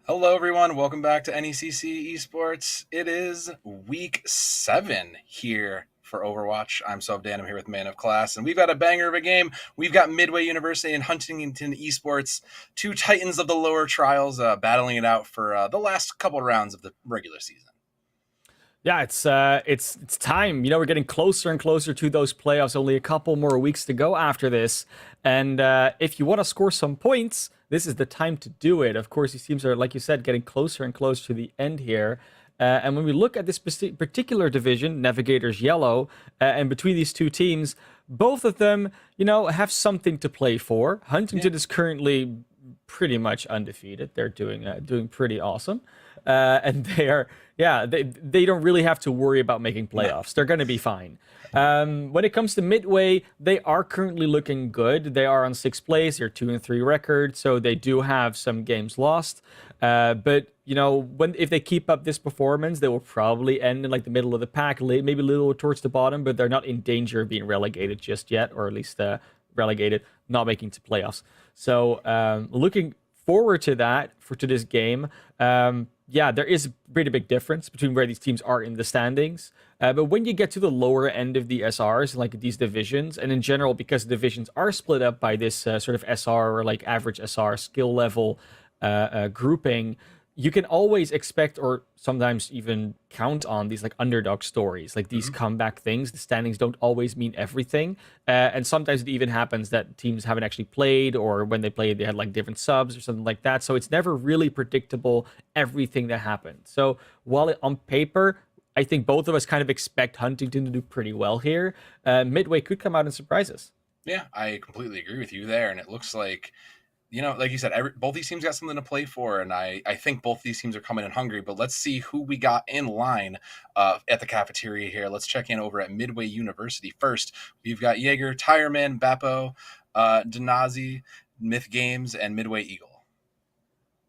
Hello, everyone. Welcome back to NECC Esports. It is week 7 here for Overwatch. I'm Dan. I'm here with Man of Class, and we've got a banger of a game. We've got Midway University and Huntington Esports, two titans of the lower trials, battling it out for the last couple rounds of the regular season. Yeah, it's time. We're getting closer and closer to those playoffs. Only a couple more weeks to go after this. And if you want to score some points, this is the time to do it. Of course, these teams are, like you said, getting closer and closer to the end here. And when we look at this particular division, Navigators Yellow, and between these two teams, both of them, have something to play for. Huntington is currently pretty much undefeated. They're doing pretty awesome. And they don't really have to worry about making playoffs. They're going to be fine. When it comes to Midway, they are currently looking good. They are on 6th place. They're 2-3 record, so they do have some games lost. But if they keep up this performance, they will probably end in like the middle of the pack, maybe a little towards the bottom. But they're not in danger of being relegated just yet, or at least relegated, not making to playoffs. So looking forward to that to this game. There is a pretty big difference between where these teams are in the standings. But when you get to the lower end of the SRs, like these divisions, and in general, because divisions are split up by this sort of SR or like average SR skill level grouping, you can always expect or sometimes even count on these like underdog stories, like these comeback things. The standings don't always mean everything. And sometimes it even happens that teams haven't actually played, or when they played, they had like different subs or something like that. So it's never really predictable, everything that happened. So while on paper, I think both of us kind of expect Huntington to do pretty well here, Midway could come out and surprise us. Yeah, I completely agree with you there. And it looks like, like you said, both these teams got something to play for, and I think both these teams are coming in hungry. But let's see who we got in line at the cafeteria here. Let's check in over at Midway University first. We've got Jaeger, Tireman, Beppo, Denazi, Myth Games, and Midway Eagle.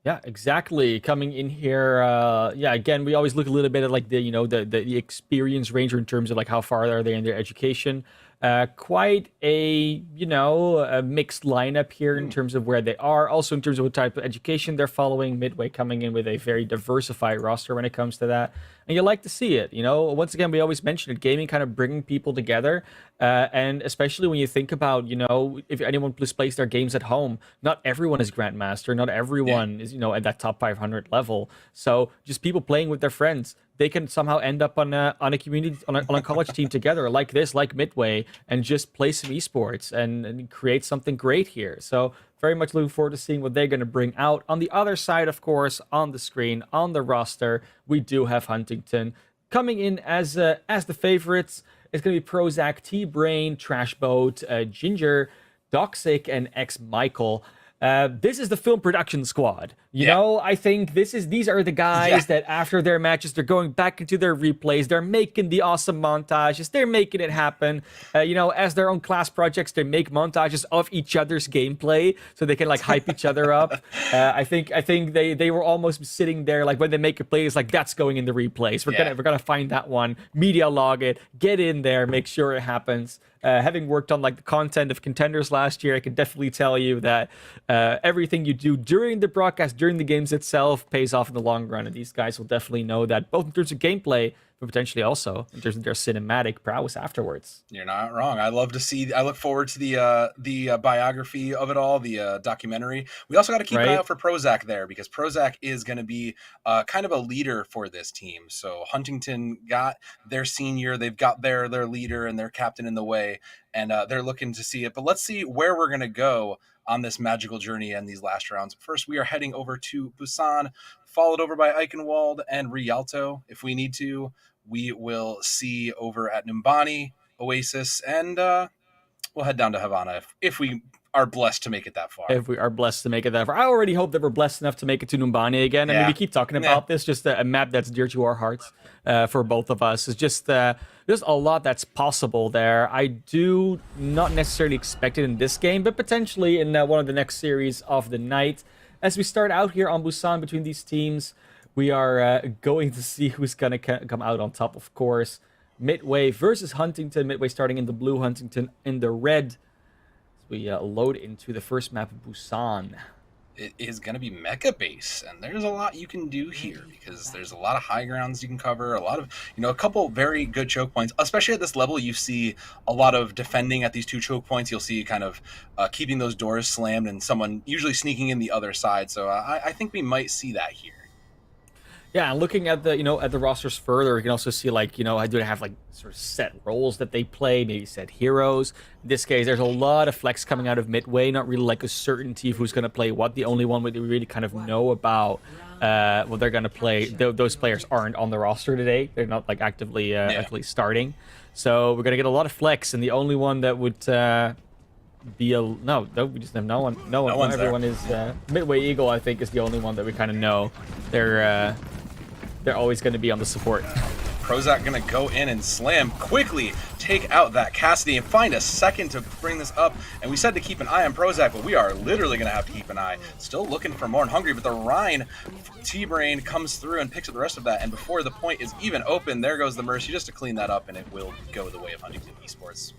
Yeah, exactly. Coming in here, again, we always look a little bit at like the experience range in terms of like how far are they in their education. Quite a mixed lineup here in terms of where they are. Also in terms of what type of education they're following. Midway coming in with a very diversified roster when it comes to that, and you like to see it. Once again, we always mention it. Gaming kind of bringing people together, and especially when you think about if anyone plays their games at home, not everyone is Grandmaster, not everyone is at that top 500 level. So just people playing with their friends, they can somehow end up on a community on a college team together like this, like Midway, and just play some esports and create something great here. So very much looking forward to seeing what they're going to bring out. On the other side, of course, on the screen, on the roster, we do have Huntington coming in as the favorites. It's going to be Prozac, T-Brain, Trashboat, Ginger, Doxic, and X-Michael. This is the film production squad. I think these are the guys that after their matches, they're going back into their replays. They're making the awesome montages. They're making it happen. As their own class projects, they make montages of each other's gameplay so they can like hype each other up. I think they were almost sitting there like when they make a play, it's like that's going in the replays. We're gonna find that one, media log it, get in there, make sure it happens. Having worked on like the content of Contenders last year, I can definitely tell you that everything you do during the broadcast, during the games itself, pays off in the long run. And these guys will definitely know that, both in terms of gameplay, but potentially also in terms of their cinematic prowess afterwards. You're not wrong. I look forward to the biography of it all, the documentary. We also got to keep an eye out for Prozac there, because Prozac is going to be kind of a leader for this team. So Huntington got their senior, they've got their leader and their captain in the way, and they're looking to see it. But let's see where we're going to go on this magical journey in these last rounds. First, we are heading over to Busan, followed over by Eichenwald and Rialto. If we need to, we will see over at Numbani Oasis, and we'll head down to Havana if we are blessed to make it that far. If we are blessed to make it that far. I already hope that we're blessed enough to make it to Numbani again. I mean, we keep talking about this, just a map that's dear to our hearts for both of us. It's just there's a lot that's possible there. I do not necessarily expect it in this game, but potentially in one of the next series of the night. As we start out here on Busan between these teams, we are going to see who's going to come out on top, of course. Midway versus Huntington. Midway starting in the blue, Huntington in the red. We load into the first map of Busan. It is going to be Mecha Base, and there's a lot you can do here because there's a lot of high grounds you can cover, a lot of, a couple very good choke points. Especially at this level, you see a lot of defending at these two choke points. You'll see kind of keeping those doors slammed and someone usually sneaking in the other side. So I think we might see that here. Yeah, and looking at the at the rosters further, you can also see do they have like sort of set roles that they play, maybe set heroes. In this case, there's a lot of flex coming out of Midway, not really like a certainty of who's going to play what. The only one we really kind of know about what they're going to play. Those players aren't on the roster today. They're not like actively starting. So we're going to get a lot of flex, and the only one that would be we just have no one. Everyone is Midway Eagle. I think is the only one that we kind of know. They're always going to be on the support. Prozac going to go in and slam quickly, take out that Cassidy, and find a second to bring this up. And we said to keep an eye on Prozac, but we are literally going to have to keep an eye. Still looking for more and hungry, but the Rhine T-Brain comes through and picks up the rest of that. And before the point is even open, there goes the Mercy just to clean that up, and it will go the way of Huntington Esports.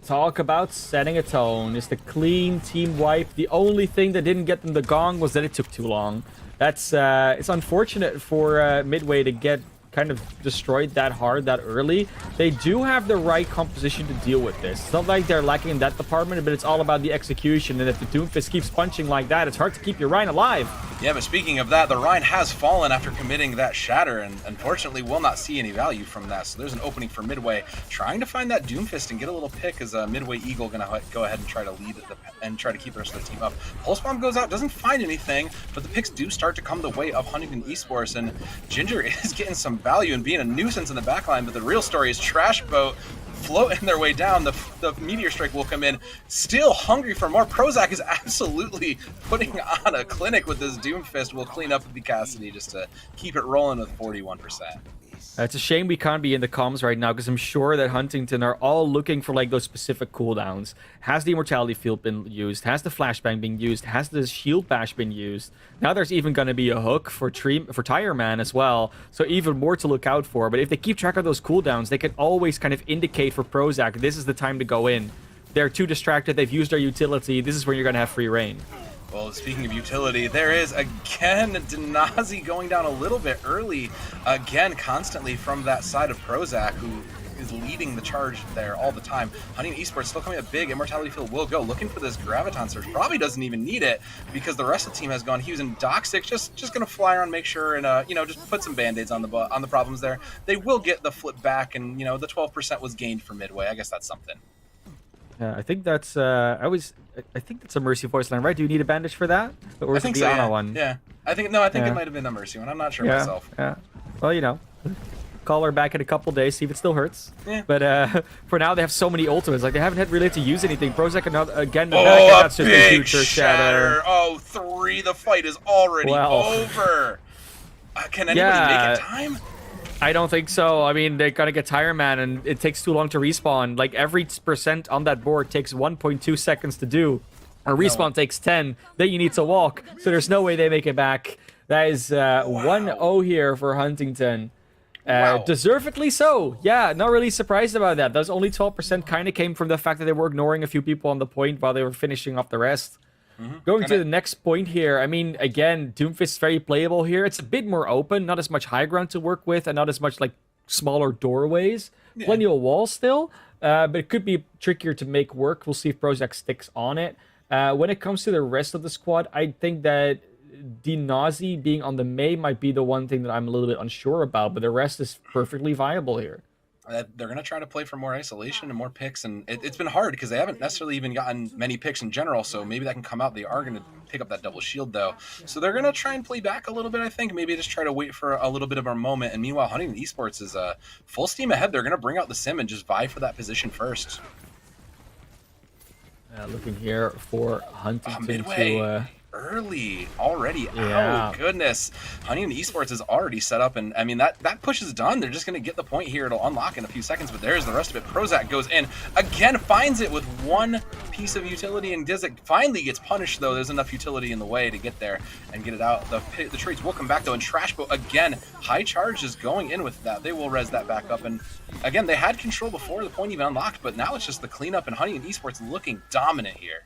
Talk about setting a tone. It's the clean team wipe. The only thing that didn't get them the gong was that it took too long. That's it's unfortunate for Midway to get kind of destroyed that hard that early. They do have the right composition to deal with this. It's not like they're lacking in that department, but it's all about the execution. And if the Doomfist keeps punching like that, it's hard to keep your Rhine alive. Yeah, but speaking of that, the Rhine has fallen after committing that shatter, and unfortunately will not see any value from that. So there's an opening for Midway, trying to find that Doomfist and get a little pick as Midway Eagle going to go ahead and try to lead and try to keep the rest of the team up. Pulse Bomb goes out, doesn't find anything, but the picks do start to come the way of Huntington Esports, and Ginger is getting some value and being a nuisance in the backline, but the real story is Trash Boat floating their way down. The Meteor Strike will come in, still hungry for more. Prozac is absolutely putting on a clinic with this Doomfist. Will clean up the Cassidy just to keep it rolling with 41%. It's a shame we can't be in the comms right now because I'm sure that Huntington are all looking for like those specific cooldowns. Has the Immortality Field been used? Has the Flashbang been used? Has the Shield Bash been used? Now there's even going to be a hook for Tire Man as well, so even more to look out for. But if they keep track of those cooldowns, they can always kind of indicate for Prozac, this is the time to go in. They're too distracted, they've used their utility, this is where you're going to have free reign. Well, speaking of utility, there is again Denazi going down a little bit early, again constantly from that side of Prozac, who is leading the charge there all the time. Huntington Esports still coming up big. Immortality Field will go looking for this Graviton Surge. Probably doesn't even need it because the rest of the team has gone. He was in Doxic, just gonna fly around, make sure, and just put some band-aids on the problems there. They will get the flip back, and the 12% was gained for Midway. I guess that's something. I think that's I think that's a Mercy voice line, right? Do you need a bandage for that? Or is it the so, Ana one? Yeah. I think it might have been the Mercy one. I'm not sure myself. Yeah. Well, call her back in a couple days, see if it still hurts. Yeah. But for now, they have so many ultimates. Like, they haven't had really to use anything. Prozac again the back, and that's just a huge shatter. Oh, 3. The fight is already over. Can anybody make it time? I don't think so. I mean, they gotta get Tire Man, and it takes too long to respawn. Like, every percent on that board takes 1.2 seconds to do. A respawn takes 10. Then you need to walk. So there's no way they make it back. That is 1-0 here for Huntington. Deservedly so. Yeah, not really surprised about that. Those only 12% kind of came from the fact that they were ignoring a few people on the point while they were finishing off the rest. Going to the next point here, I mean, again, Doomfist is very playable here. It's a bit more open, not as much high ground to work with, and not as much like smaller doorways. Yeah. Plenty of walls still, but it could be trickier to make work. We'll see if Prozac sticks on it. When it comes to the rest of the squad, I think that Denazi being on the Mei might be the one thing that I'm a little bit unsure about, but the rest is perfectly viable here. They're going to try to play for more isolation and more picks, and it's been hard because they haven't necessarily even gotten many picks in general, so maybe that can come out. They are going to pick up that double shield, though, so they're going to try and play back a little bit, I think. Maybe just try to wait for a little bit of our moment, and meanwhile, Huntington Esports is full steam ahead. They're going to bring out the sim and just vie for that position first. Looking here for Huntington midway. to... Early already. Yeah. Oh goodness, Huntington Esports is already set up, and I mean that push is done. They're just going to get the point here. It'll unlock in a few seconds, but there's the rest of it. Prozac goes in again, finds it with one piece of utility, and Dizzy finally gets punished, though. There's enough utility in the way to get there and get it out. The trades will come back, though, and Trashboat again, high charge is going in with that. They will res that back up, and again, they had control before the point even unlocked, but now it's just the cleanup, and Huntington Esports looking dominant here.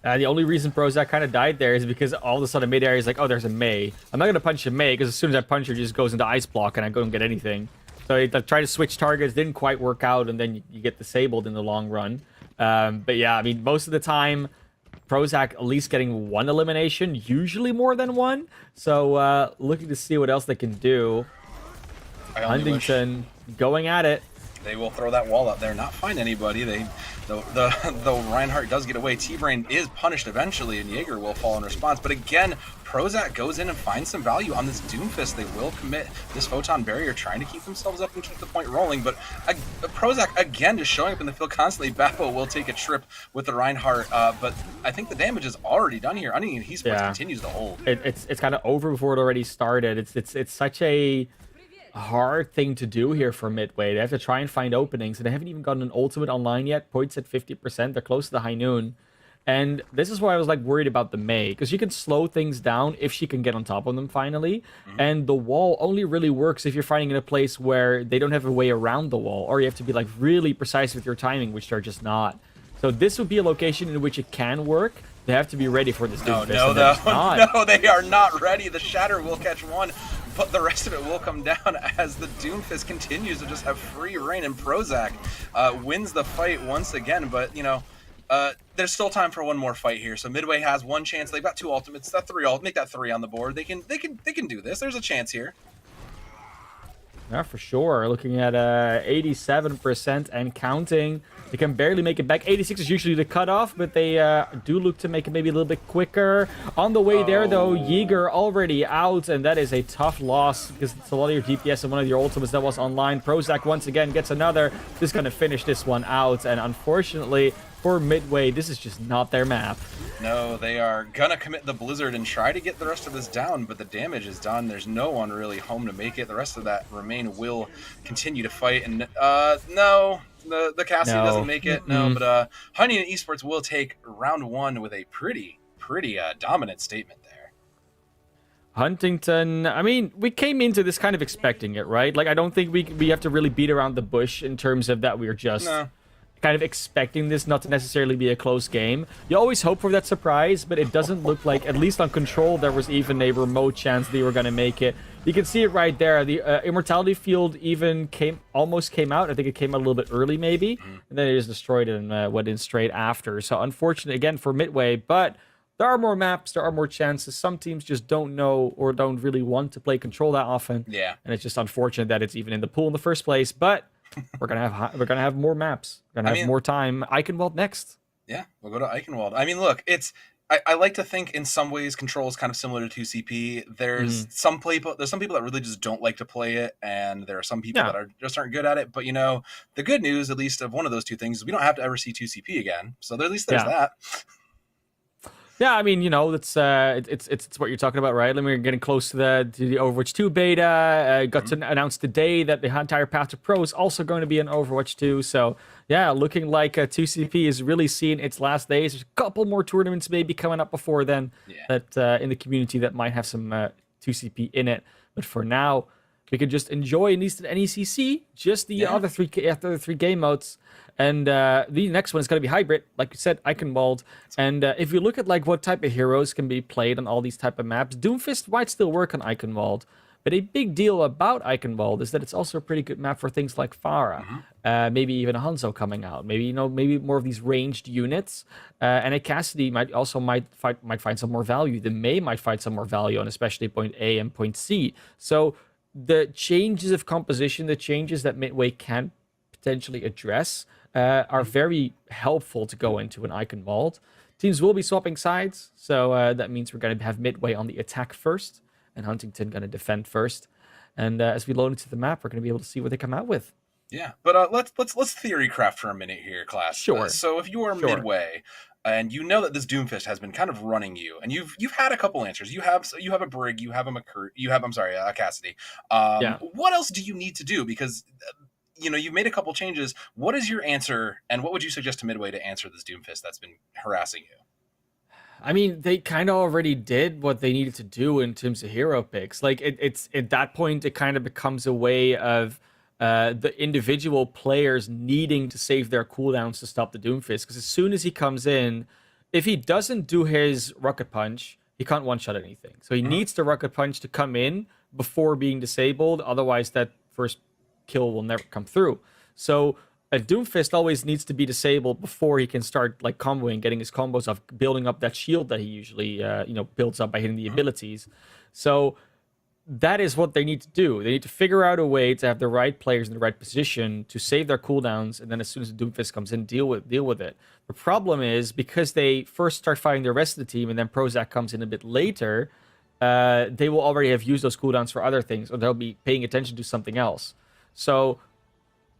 The only reason Prozac kind of died there is because all of a sudden mid-area is like, oh, there's a Mei. I'm not going to punch a Mei because as soon as I punch her, it just goes into Ice Block and I don't get anything. So I tried to switch targets, didn't quite work out, and then you get disabled in the long run. But yeah, I mean, most of the time, Prozac at least getting one elimination, usually more than one. So looking to see what else they can do. Huntington going at it. They will throw that wall up there, not find anybody. The Reinhardt does get away. T-Brain is punished eventually, and Jaeger will fall in response. But again, Prozac goes in and finds some value on this Doomfist. They will commit this Photon Barrier, trying to keep themselves up and keep the point rolling. But Prozac, again, just showing up in the field constantly. Bappo will take a trip with the Reinhardt, but I think the damage is already done here. I mean, Esports continues to hold. It's kind of over before it already started. It's such a hard thing to do here for Midway. They have to try and find openings, and they haven't even gotten an ultimate online yet. Points at 50%. They're close to the high noon. And this is why I was like worried about the Mei, because you can slow things down if she can get on top of them finally. And the wall only really works if you're fighting in a place where they don't have a way around the wall, or you have to be like really precise with your timing, which they're just not. So this would be a location in which it can work. They have to be ready for this. No, they are not ready. The Shatter will catch one, but the rest of it will come down as the Doomfist continues to just have free reign, and Prozac wins the fight once again. But, you know, there's still time for one more fight here. So Midway has one chance. They've got two ultimates. That three, I'll make that three on the board. They can do this. There's a chance here. Yeah, for sure. Looking at 87% and counting. They can barely make it back. 86 is usually the cutoff, but they do look to make it maybe a little bit quicker. On the way there, though, Jaeger already out, and that is a tough loss because it's a lot of your DPS and one of your ultimates that was online. Prozac once again gets another. Just going to finish this one out, and unfortunately for Midway, this is just not their map. No, they are gonna commit the Blizzard and try to get the rest of this down, but the damage is done. There's no one really home to make it. The rest of that remain will continue to fight, and no, the Cassie doesn't make it. No, but Huntington Esports will take round one with a pretty dominant statement there. Huntington, I mean, we came into this kind of expecting it, right? Like, I don't think we have to really beat around the bush in terms of that we're just kind of expecting this not to necessarily be a close game. You always hope for that surprise, but it doesn't look like, at least on Control, there was even a remote chance they were going to make it. You can see it right there. The Immortality Field even almost came out. I think it came out a little bit early, maybe. And then it just destroyed it and went in straight after. So unfortunate, again, for Midway. But there are more maps. There are more chances. Some teams just don't know or don't really want to play Control that often. Yeah. And it's just unfortunate that it's even in the pool in the first place. But we're gonna have more maps. We're gonna have more time. Eichenwald next. Yeah, we'll go to Eichenwald. I mean, look, I like to think in some ways Control is kind of similar to 2CP. There's some people that really just don't like to play it, and there are some people that aren't good at it. But you know, the good news, at least of one of those two things, is we don't have to ever see 2CP again. So at least there's that. Yeah, I mean, you know, it's what you're talking about, right? I mean, we're getting close to the Overwatch 2 beta. Got to announce today that the entire Path to Pro is also going to be in Overwatch 2. So, yeah, looking like 2CP is really seeing its last days. There's a couple more tournaments maybe coming up before then that in the community that might have some 2CP in it. But for now, we can just enjoy, at least at NECC, just the other three game modes. And the next one is going to be hybrid, like you said, Eichenwald. And if you look at like what type of heroes can be played on all these type of maps, Doomfist might still work on Eichenwald. But a big deal about Eichenwald is that it's also a pretty good map for things like Pharah, maybe even a Hanzo coming out, maybe more of these ranged units. And a Cassidy might find some more value. The Mei might find some more value on especially point A and point C. So the changes of composition, the changes that Midway can potentially address, are very helpful to go into an Icon vault. Teams will be swapping sides, so that means we're going to have Midway on the attack first, and Huntington going to defend first. And as we load into the map, we're going to be able to see what they come out with. Yeah, but let's theory craft for a minute here, class. Sure. So if you are Midway, and you know that this Doomfist has been kind of running you, and you've had a couple answers. You have a Brig, you have a Cassidy. What else do you need to do? Because you've made a couple changes. What is your answer, and what would you suggest to Midway to answer this Doomfist that's been harassing you? I mean, they kind of already did what they needed to do in terms of hero picks. Like, it's at that point, it kind of becomes a way of the individual players needing to save their cooldowns to stop the Doomfist. Because as soon as he comes in, if he doesn't do his Rocket Punch, he can't one-shot anything. So he needs the Rocket Punch to come in before being disabled. Otherwise, that first kill will never come through. So a Doomfist always needs to be disabled before he can start like comboing, getting his combos off, building up that shield that he usually builds up by hitting the abilities. So that is what they need to do. They need to figure out a way to have the right players in the right position to save their cooldowns, and then as soon as the Doomfist comes in, deal with it. The problem is, because they first start fighting the rest of the team, and then Prozac comes in a bit later, they will already have used those cooldowns for other things, or they'll be paying attention to something else. So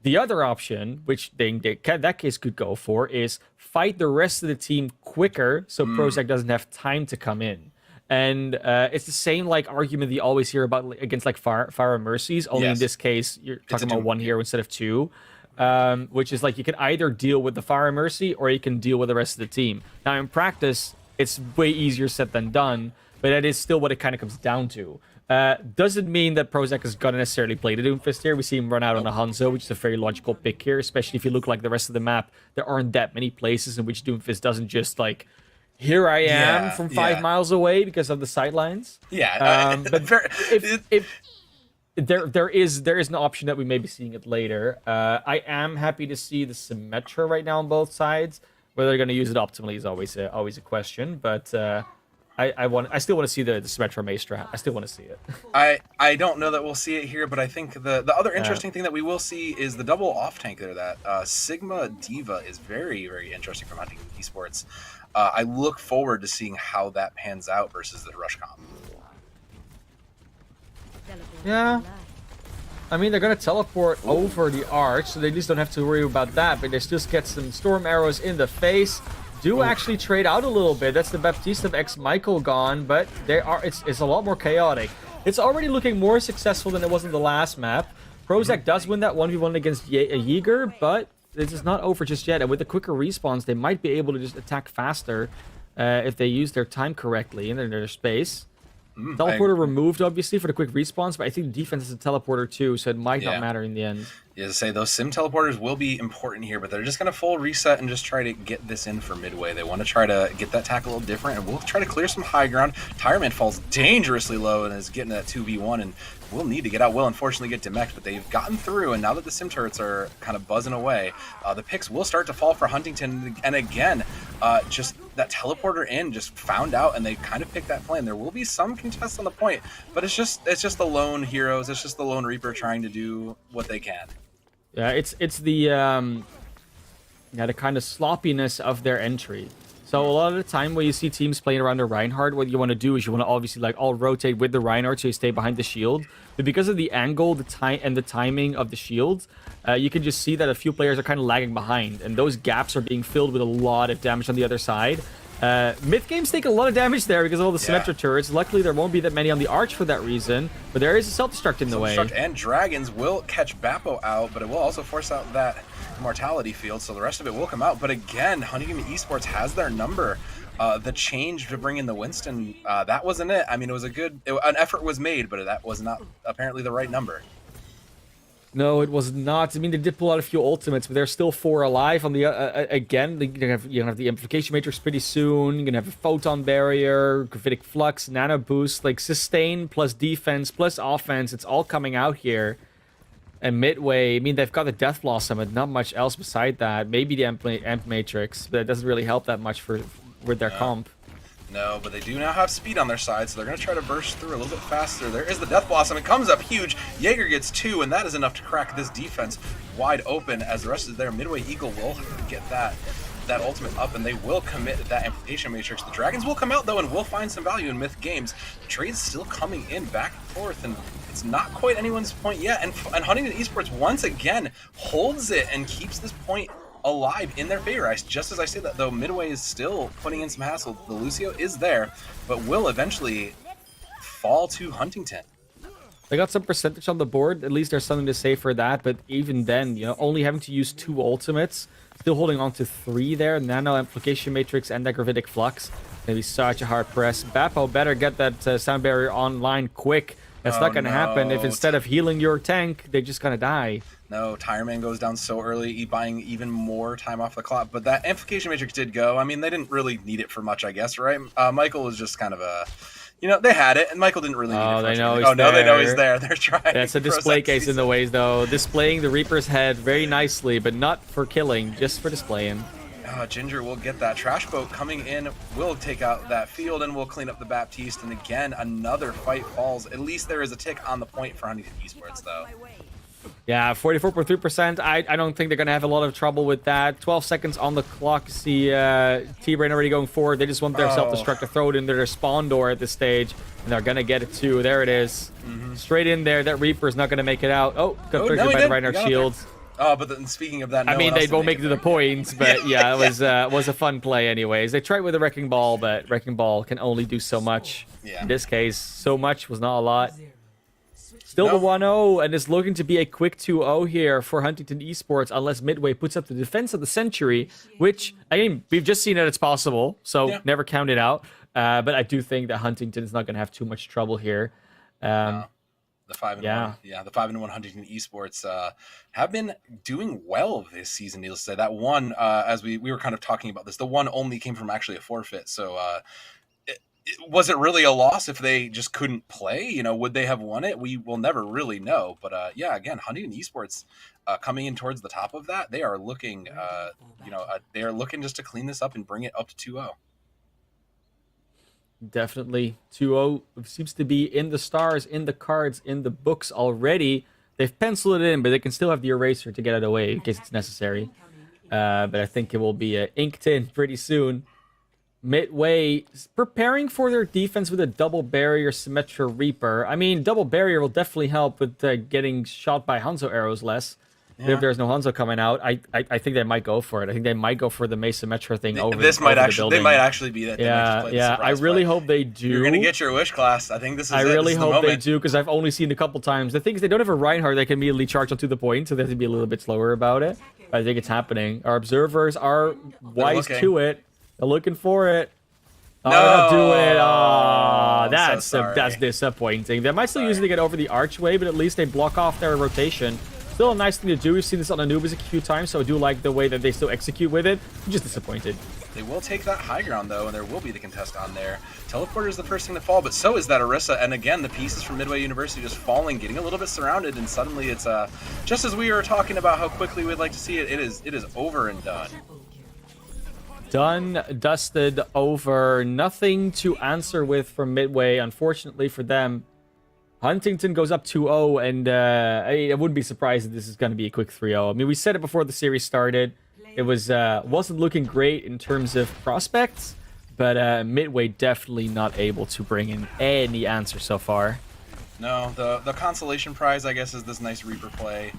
the other option, which that case could go for, is fight the rest of the team quicker, so Prozac doesn't have time to come in. And it's the same like argument that you always hear about against like Fire Mercies. Only in this case, you're talking about one hero instead of two, which is like you can either deal with the Fire Mercy or you can deal with the rest of the team. Now in practice, it's way easier said than done, but that is still what it kind of comes down to. Doesn't mean that Prozac is going to necessarily play the Doomfist here. We see him run out on the Hanzo, which is a very logical pick here, especially if you look like the rest of the map. There aren't that many places in which Doomfist doesn't just like, here I am from 5 miles away because of the sightlines. Yeah, but if there is an option that we may be seeing it later. I am happy to see the Symmetra right now on both sides. Whether they're going to use it optimally is always a question, but I still want to see the Symmetra Maestra. I still want to see it. I don't know that we'll see it here, but I think the other interesting thing that we will see is the double off tank there. That Sigma Diva is very, very interesting from Huntington Esports. I look forward to seeing how that pans out versus the Rush comp. Yeah. I mean, they're going to teleport over the arch, so they at least don't have to worry about that, but they still get some storm arrows in the face. Do actually trade out a little bit. That's the Baptiste of X-Michael gone, but it's a lot more chaotic. It's already looking more successful than it was in the last map. Prozac does win that 1v1 against Yeager, but this is not over just yet. And with the quicker respawns, they might be able to just attack faster if they use their time correctly in their space. Teleporter removed, obviously, for the quick respawns, but I think the defense is a teleporter too, so it might not matter in the end. Yeah, to say those sim teleporters will be important here, but they're just going to full reset and just try to get this in for Midway. They want to try to get that tack a little different, and we'll try to clear some high ground. Tireman falls dangerously low and is getting that 2v1, and we'll need to get out. Will unfortunately get demeched, but they've gotten through, and now that the sim turrets are kind of buzzing away, the picks will start to fall for Huntington, and again, just that teleporter in just found out, and they kind of picked that plan. There will be some contests on the point, but it's just the lone heroes, it's just the lone Reaper trying to do what they can. Yeah, it's the the kind of sloppiness of their entry. So a lot of the time when you see teams playing around the Reinhardt, what you want to do is you want to obviously like all rotate with the Reinhardt so you stay behind the shield. But because of the angle, the time, and the timing of the shields, you can just see that a few players are kind of lagging behind, and those gaps are being filled with a lot of damage on the other side. Myth games take a lot of damage there because of all the Symmetra turrets. Luckily, there won't be that many on the arch for that reason, but there is a self-destruct in the way. And Dragons will catch Bappo out, but it will also force out that Immortality field, so the rest of it will come out. But again, Huntington Esports has their number. The change to bring in the Winston, that wasn't it. I mean, it was an effort was made, but that was not apparently the right number. No, it was not. I mean, they did pull out a few ultimates, but there's still 4 alive. On the again, you're gonna have the Amplification Matrix pretty soon. You're gonna have a Photon Barrier, Gravitic Flux, Nano Boost, like sustain plus defense plus offense. It's all coming out here. And Midway, I mean, they've got the Death Blossom, and not much else beside that. Maybe the Amp Matrix, but it doesn't really help that much with their comp. No, but they do now have speed on their side, so they're going to try to burst through a little bit faster. There is the Death Blossom. It comes up huge. Jaeger gets 2, and that is enough to crack this defense wide open as the rest is there. Midway Eagle will get that ultimate up, and they will commit that amplification matrix. The Dragons will come out though, and will find some value in Myth Games. The trade's still coming in back and forth, and it's not quite anyone's point yet. And Huntington Esports once again holds it and keeps this point alive in their favor. Just as I say that though, Midway is still putting in some hassle. The Lucio is there, but will eventually fall to Huntington. They got some percentage on the board. At least there's something to say for that. But even then, only having to use 2 ultimates, still holding on to 3 there. Nano Amplification Matrix and that Gravitic Flux. Maybe such a hard press. Bappo better get that sound barrier online quick. That's not going to happen if instead of healing your tank, they're just going to die. No, Tireman goes down so early, buying even more time off the clock. But that Amplification Matrix did go. I mean, they didn't really need it for much, I guess, right? Michael was just kind of a... they had it, and Michael didn't really need it. They know he's there. They know he's there. They're trying. That's a display case in the ways, though. Displaying the Reaper's head very nicely, but not for killing, just for displaying. Ginger will get that. Trash Boat coming in, will take out that field, and will clean up the Baptiste. And again, another fight falls. At least there is a tick on the point for Huntington Esports, though. Yeah, 44.3%. I don't think they're going to have a lot of trouble with that. 12 seconds on the clock. See T-Brain already going forward. They just want their self-destruct to throw it into their spawn door at this stage. And they're going to get it too. There it is. Straight in there. That Reaper is not going to make it out. Oh, got triggered by the Reinhardt shields. But then speaking of that, I mean, they won't make it to the points, but yeah, it was a fun play anyways. They tried with a Wrecking Ball, but Wrecking Ball can only do so much. Yeah. In this case, so much was not a lot. Still the 1-0, and it's looking to be a quick 2-0 here for Huntington Esports, unless Midway puts up the defense of the century, which, I mean, we've just seen that it's possible, so never count it out. But I do think that Huntington is not going to have too much trouble here. The 5-1, the 5-1 Huntington Esports have been doing well this season. Needless to say, that one, as we were kind of talking about this, the one only came from actually a forfeit. So, was it really a loss if they just couldn't play? Would they have won it? We will never really know. But again, Huntington Esports coming in towards the top of that, they are looking, they are looking just to clean this up and bring it up to 2-0. Definitely 2-0 seems to be in the stars, in the cards, in the books already. They've penciled it in, but they can still have the eraser to get it away in case it's necessary. But I think it will be inked in pretty soon. Midway preparing for their defense with a double barrier Symmetra Reaper. I mean, double barrier will definitely help with getting shot by Hanzo arrows less. Yeah. If there's no Hanzo coming out, I think they might go for it. I think they might go for the Mesa Symmetra thing over. This might actually, they might actually be that. Yeah. I really hope they do. You're gonna get your wish class. I think this is. I really hope they do, because I've only seen a couple times. The thing is, they don't have a Reinhardt. They can immediately charge onto the point, so they have to be a little bit slower about it. But I think it's happening. Our observers are wise to it. They're looking for it. Oh, no. They're not doing it. Oh, that's disappointing. They might still use it to get over the archway, but at least they block off their rotation. Still a nice thing to do. We've seen this on Anubis a few times, so I do like the way that they still execute with it. I'm just disappointed. They will take that high ground, though, and there will be the contest on there. Teleporter is the first thing to fall, but so is that Orisa. And again, the pieces from Midway University just falling, getting a little bit surrounded, and suddenly it's just as we were talking about how quickly we'd like to see it, it is over and done. Done, dusted, over. Nothing to answer with from Midway, unfortunately for them. Huntington goes up 2-0, and I wouldn't be surprised if this is going to be a quick 3-0. I mean, we said it before the series started. It wasn't looking great in terms of prospects, but Midway definitely not able to bring in any answer so far. No, the consolation prize, I guess, is this nice Reaper play.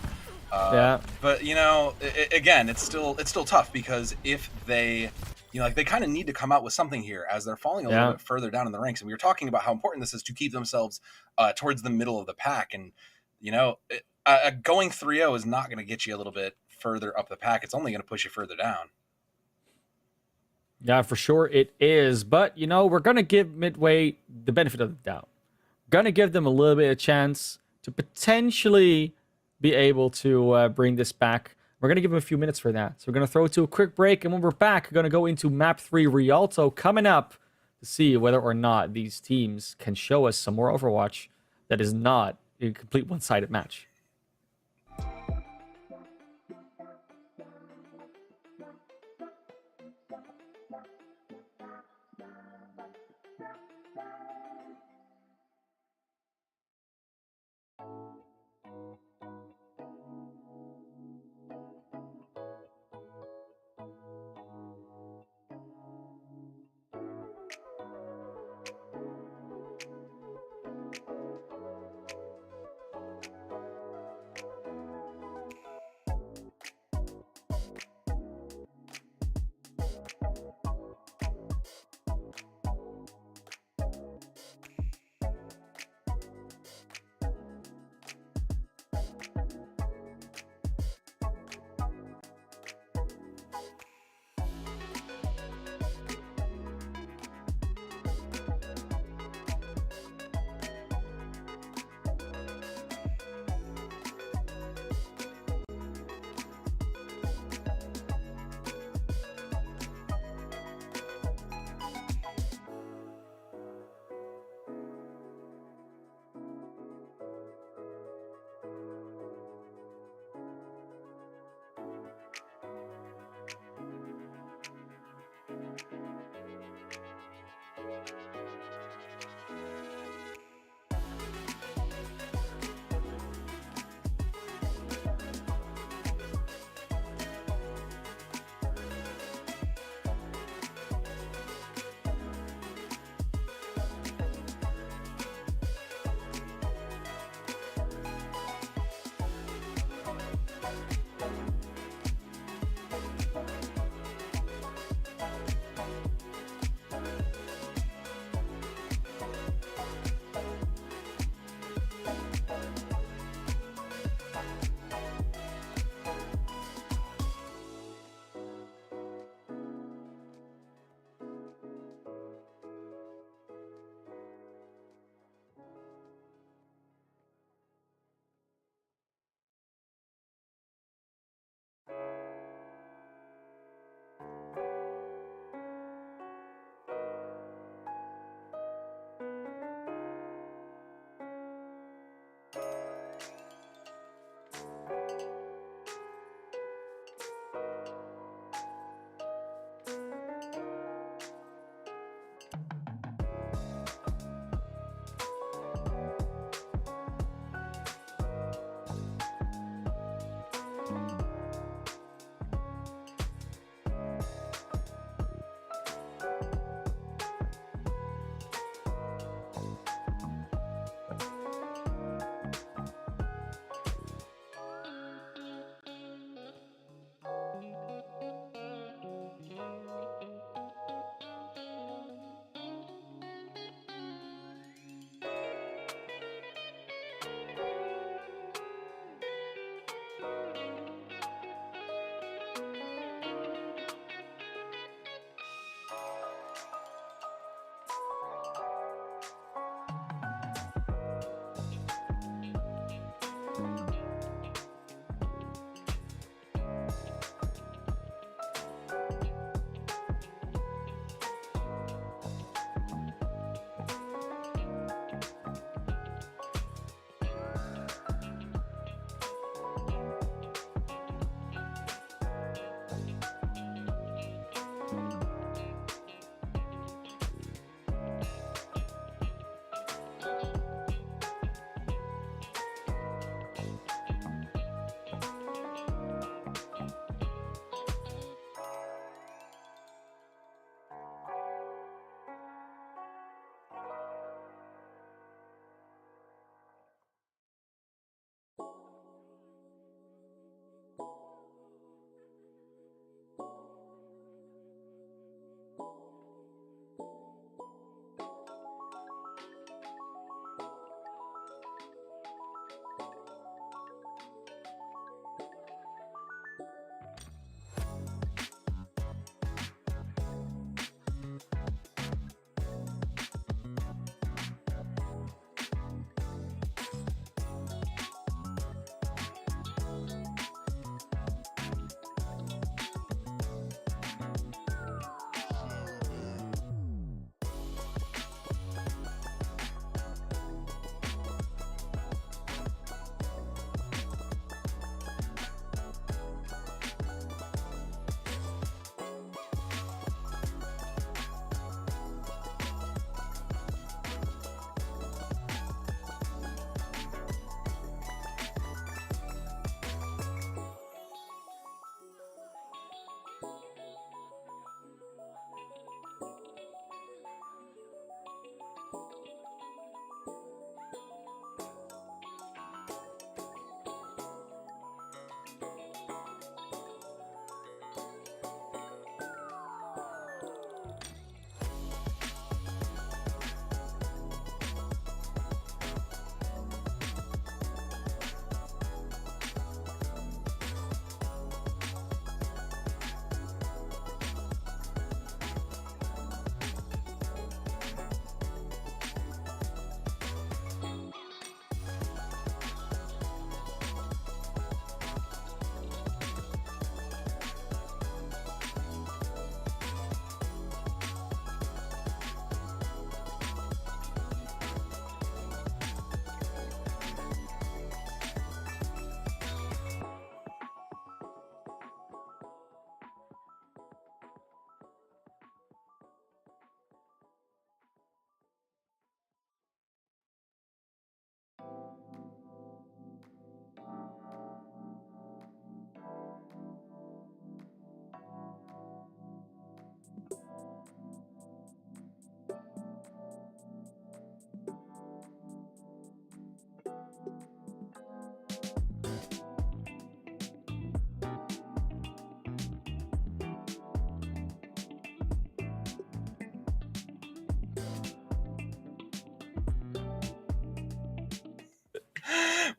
Yeah. But again, it's still tough, because if they, they kind of need to come out with something here as they're falling a little bit further down in the ranks. And we were talking about how important this is to keep themselves towards the middle of the pack. And going 3-0 is not going to get you a little bit further up the pack. It's only going to push you further down. Yeah, for sure it is. But we're going to give Midway the benefit of the doubt. Going to give them a little bit of chance to potentially be able to bring this back. We're going to give them a few minutes for that. So we're going to throw it to a quick break, and when we're back, we're going to go into Map 3 Rialto coming up to see whether or not these teams can show us some more Overwatch that is not a complete one-sided match.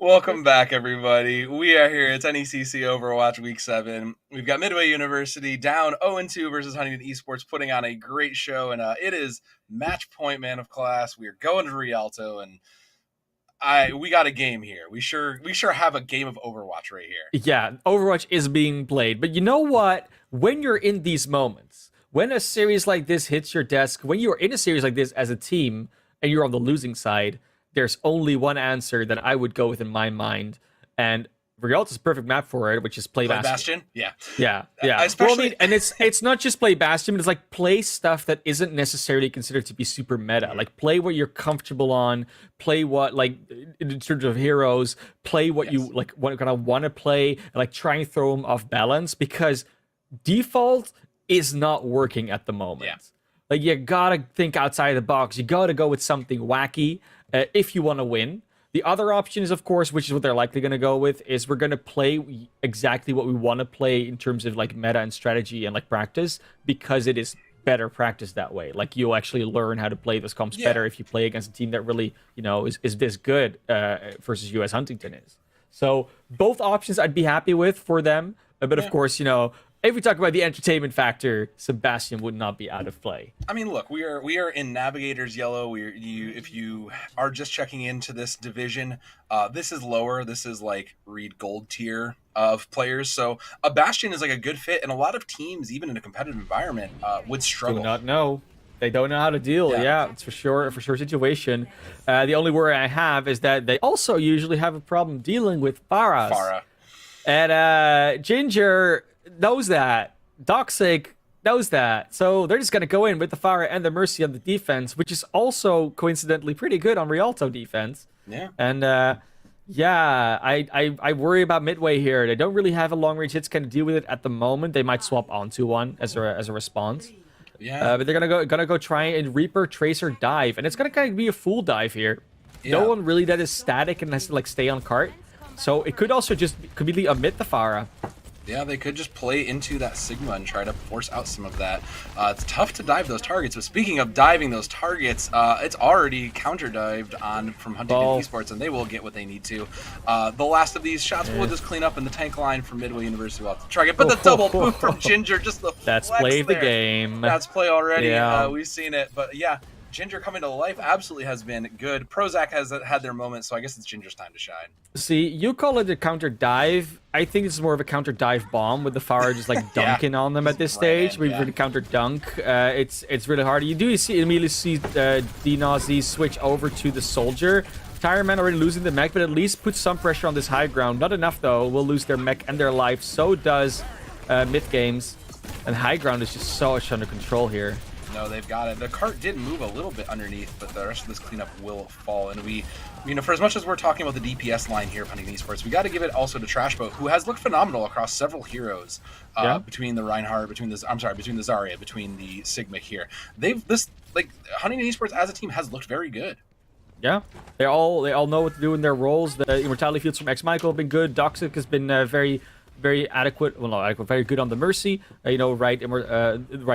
Welcome back, everybody. We are here. It's NECC Overwatch Week 7. We've got Midway University down 0-2 versus Huntington Esports, putting on a great show, and it is match point man of class. We are going to Rialto, and we got a game here. We sure have a game of Overwatch right here. Yeah, Overwatch is being played, but you know what? When you're in these moments, when a series like this hits your desk, when you are in a series like this as a team and you're on the losing side, there's only one answer that I would go with in my mind, and Rialto's a perfect map for it, which is play Bastion. Yeah. Especially, well, I mean, and it's not just play Bastion, but it's like play stuff that isn't necessarily considered to be super meta. Like play what you're comfortable on, play what like in terms of heroes, play what you like what kind of want to play, and like try and throw them off balance because default is not working at the moment. Yeah. Like you gotta think outside the box. You gotta go with something wacky if you want to win. The other option is, of course, which is what they're likely going to go with, is we're going to play exactly what we want to play in terms of like meta and strategy and like practice, because it is better practice that way. Like you'll actually learn how to play those comps better if you play against a team that really, you know, is this good versus US Huntington is. So both options I'd be happy with for them. But of course, you know, if we talk about the entertainment factor, Sebastian would not be out of play. I mean, look, we are in Navigator's yellow. If you are just checking into this division, this is lower. This is like Reed Gold tier of players. So a Bastion is like a good fit, and a lot of teams, even in a competitive environment, would struggle. Do not know. They don't know how to deal. Yeah, it's for sure situation. The only worry I have is that they also usually have a problem dealing with Pharah. And Ginger knows that. Doxic knows that. So they're just going to go in with the Pharah and the Mercy on the defense, which is also coincidentally pretty good on Rialto defense. Yeah. And I worry about Midway here. They don't really have a long range hits kind of deal with it at the moment. They might swap onto one as a response. Yeah. But they're gonna go try and Reaper, Tracer, dive, and it's gonna kind of be a full dive here. Yeah. No one really that is static and has to like stay on cart. So it could also just completely omit the Pharah. Yeah, they could just play into that Sigma and try to force out some of that. It's tough to dive those targets, but speaking of diving those targets, it's already counter-dived on from Huntington Esports, and they will get what they need to. The last of these shots will just clean up in the tank line from Midway University. We'll have to try it, but the double boot from Ginger, just the That's play of the game. That's play already. Yeah. We've seen it, but yeah. Ginger coming to life absolutely has been good. Prozac has had their moment, so I guess it's Ginger's time to shine. See, you call it a counter dive. I think it's more of a counter dive bomb with the Pharah just like dunking on them at this stage. We've really counter dunk. It's really hard. You do immediately see D-Nazi switch over to the soldier. Tireman already losing the mech, but at least put some pressure on this high ground. Not enough though. Will lose their mech and their life. So does mid games, and high ground is just so much under control here. No, they've got it. The cart did move a little bit underneath, but the rest of this cleanup will fall. And we, you know, for as much as we're talking about the DPS line here of Huntington Esports, we got to give it also to Trashboat, who has looked phenomenal across several heroes. Between the Reinhardt, between the Zarya, between the Sigma here. Huntington Esports as a team has looked very good. Yeah, they all know what to do in their roles. The Immortality Fields from X Michael have been good. Doxic has been very adequate. Well, not adequate, very good on the Mercy. Right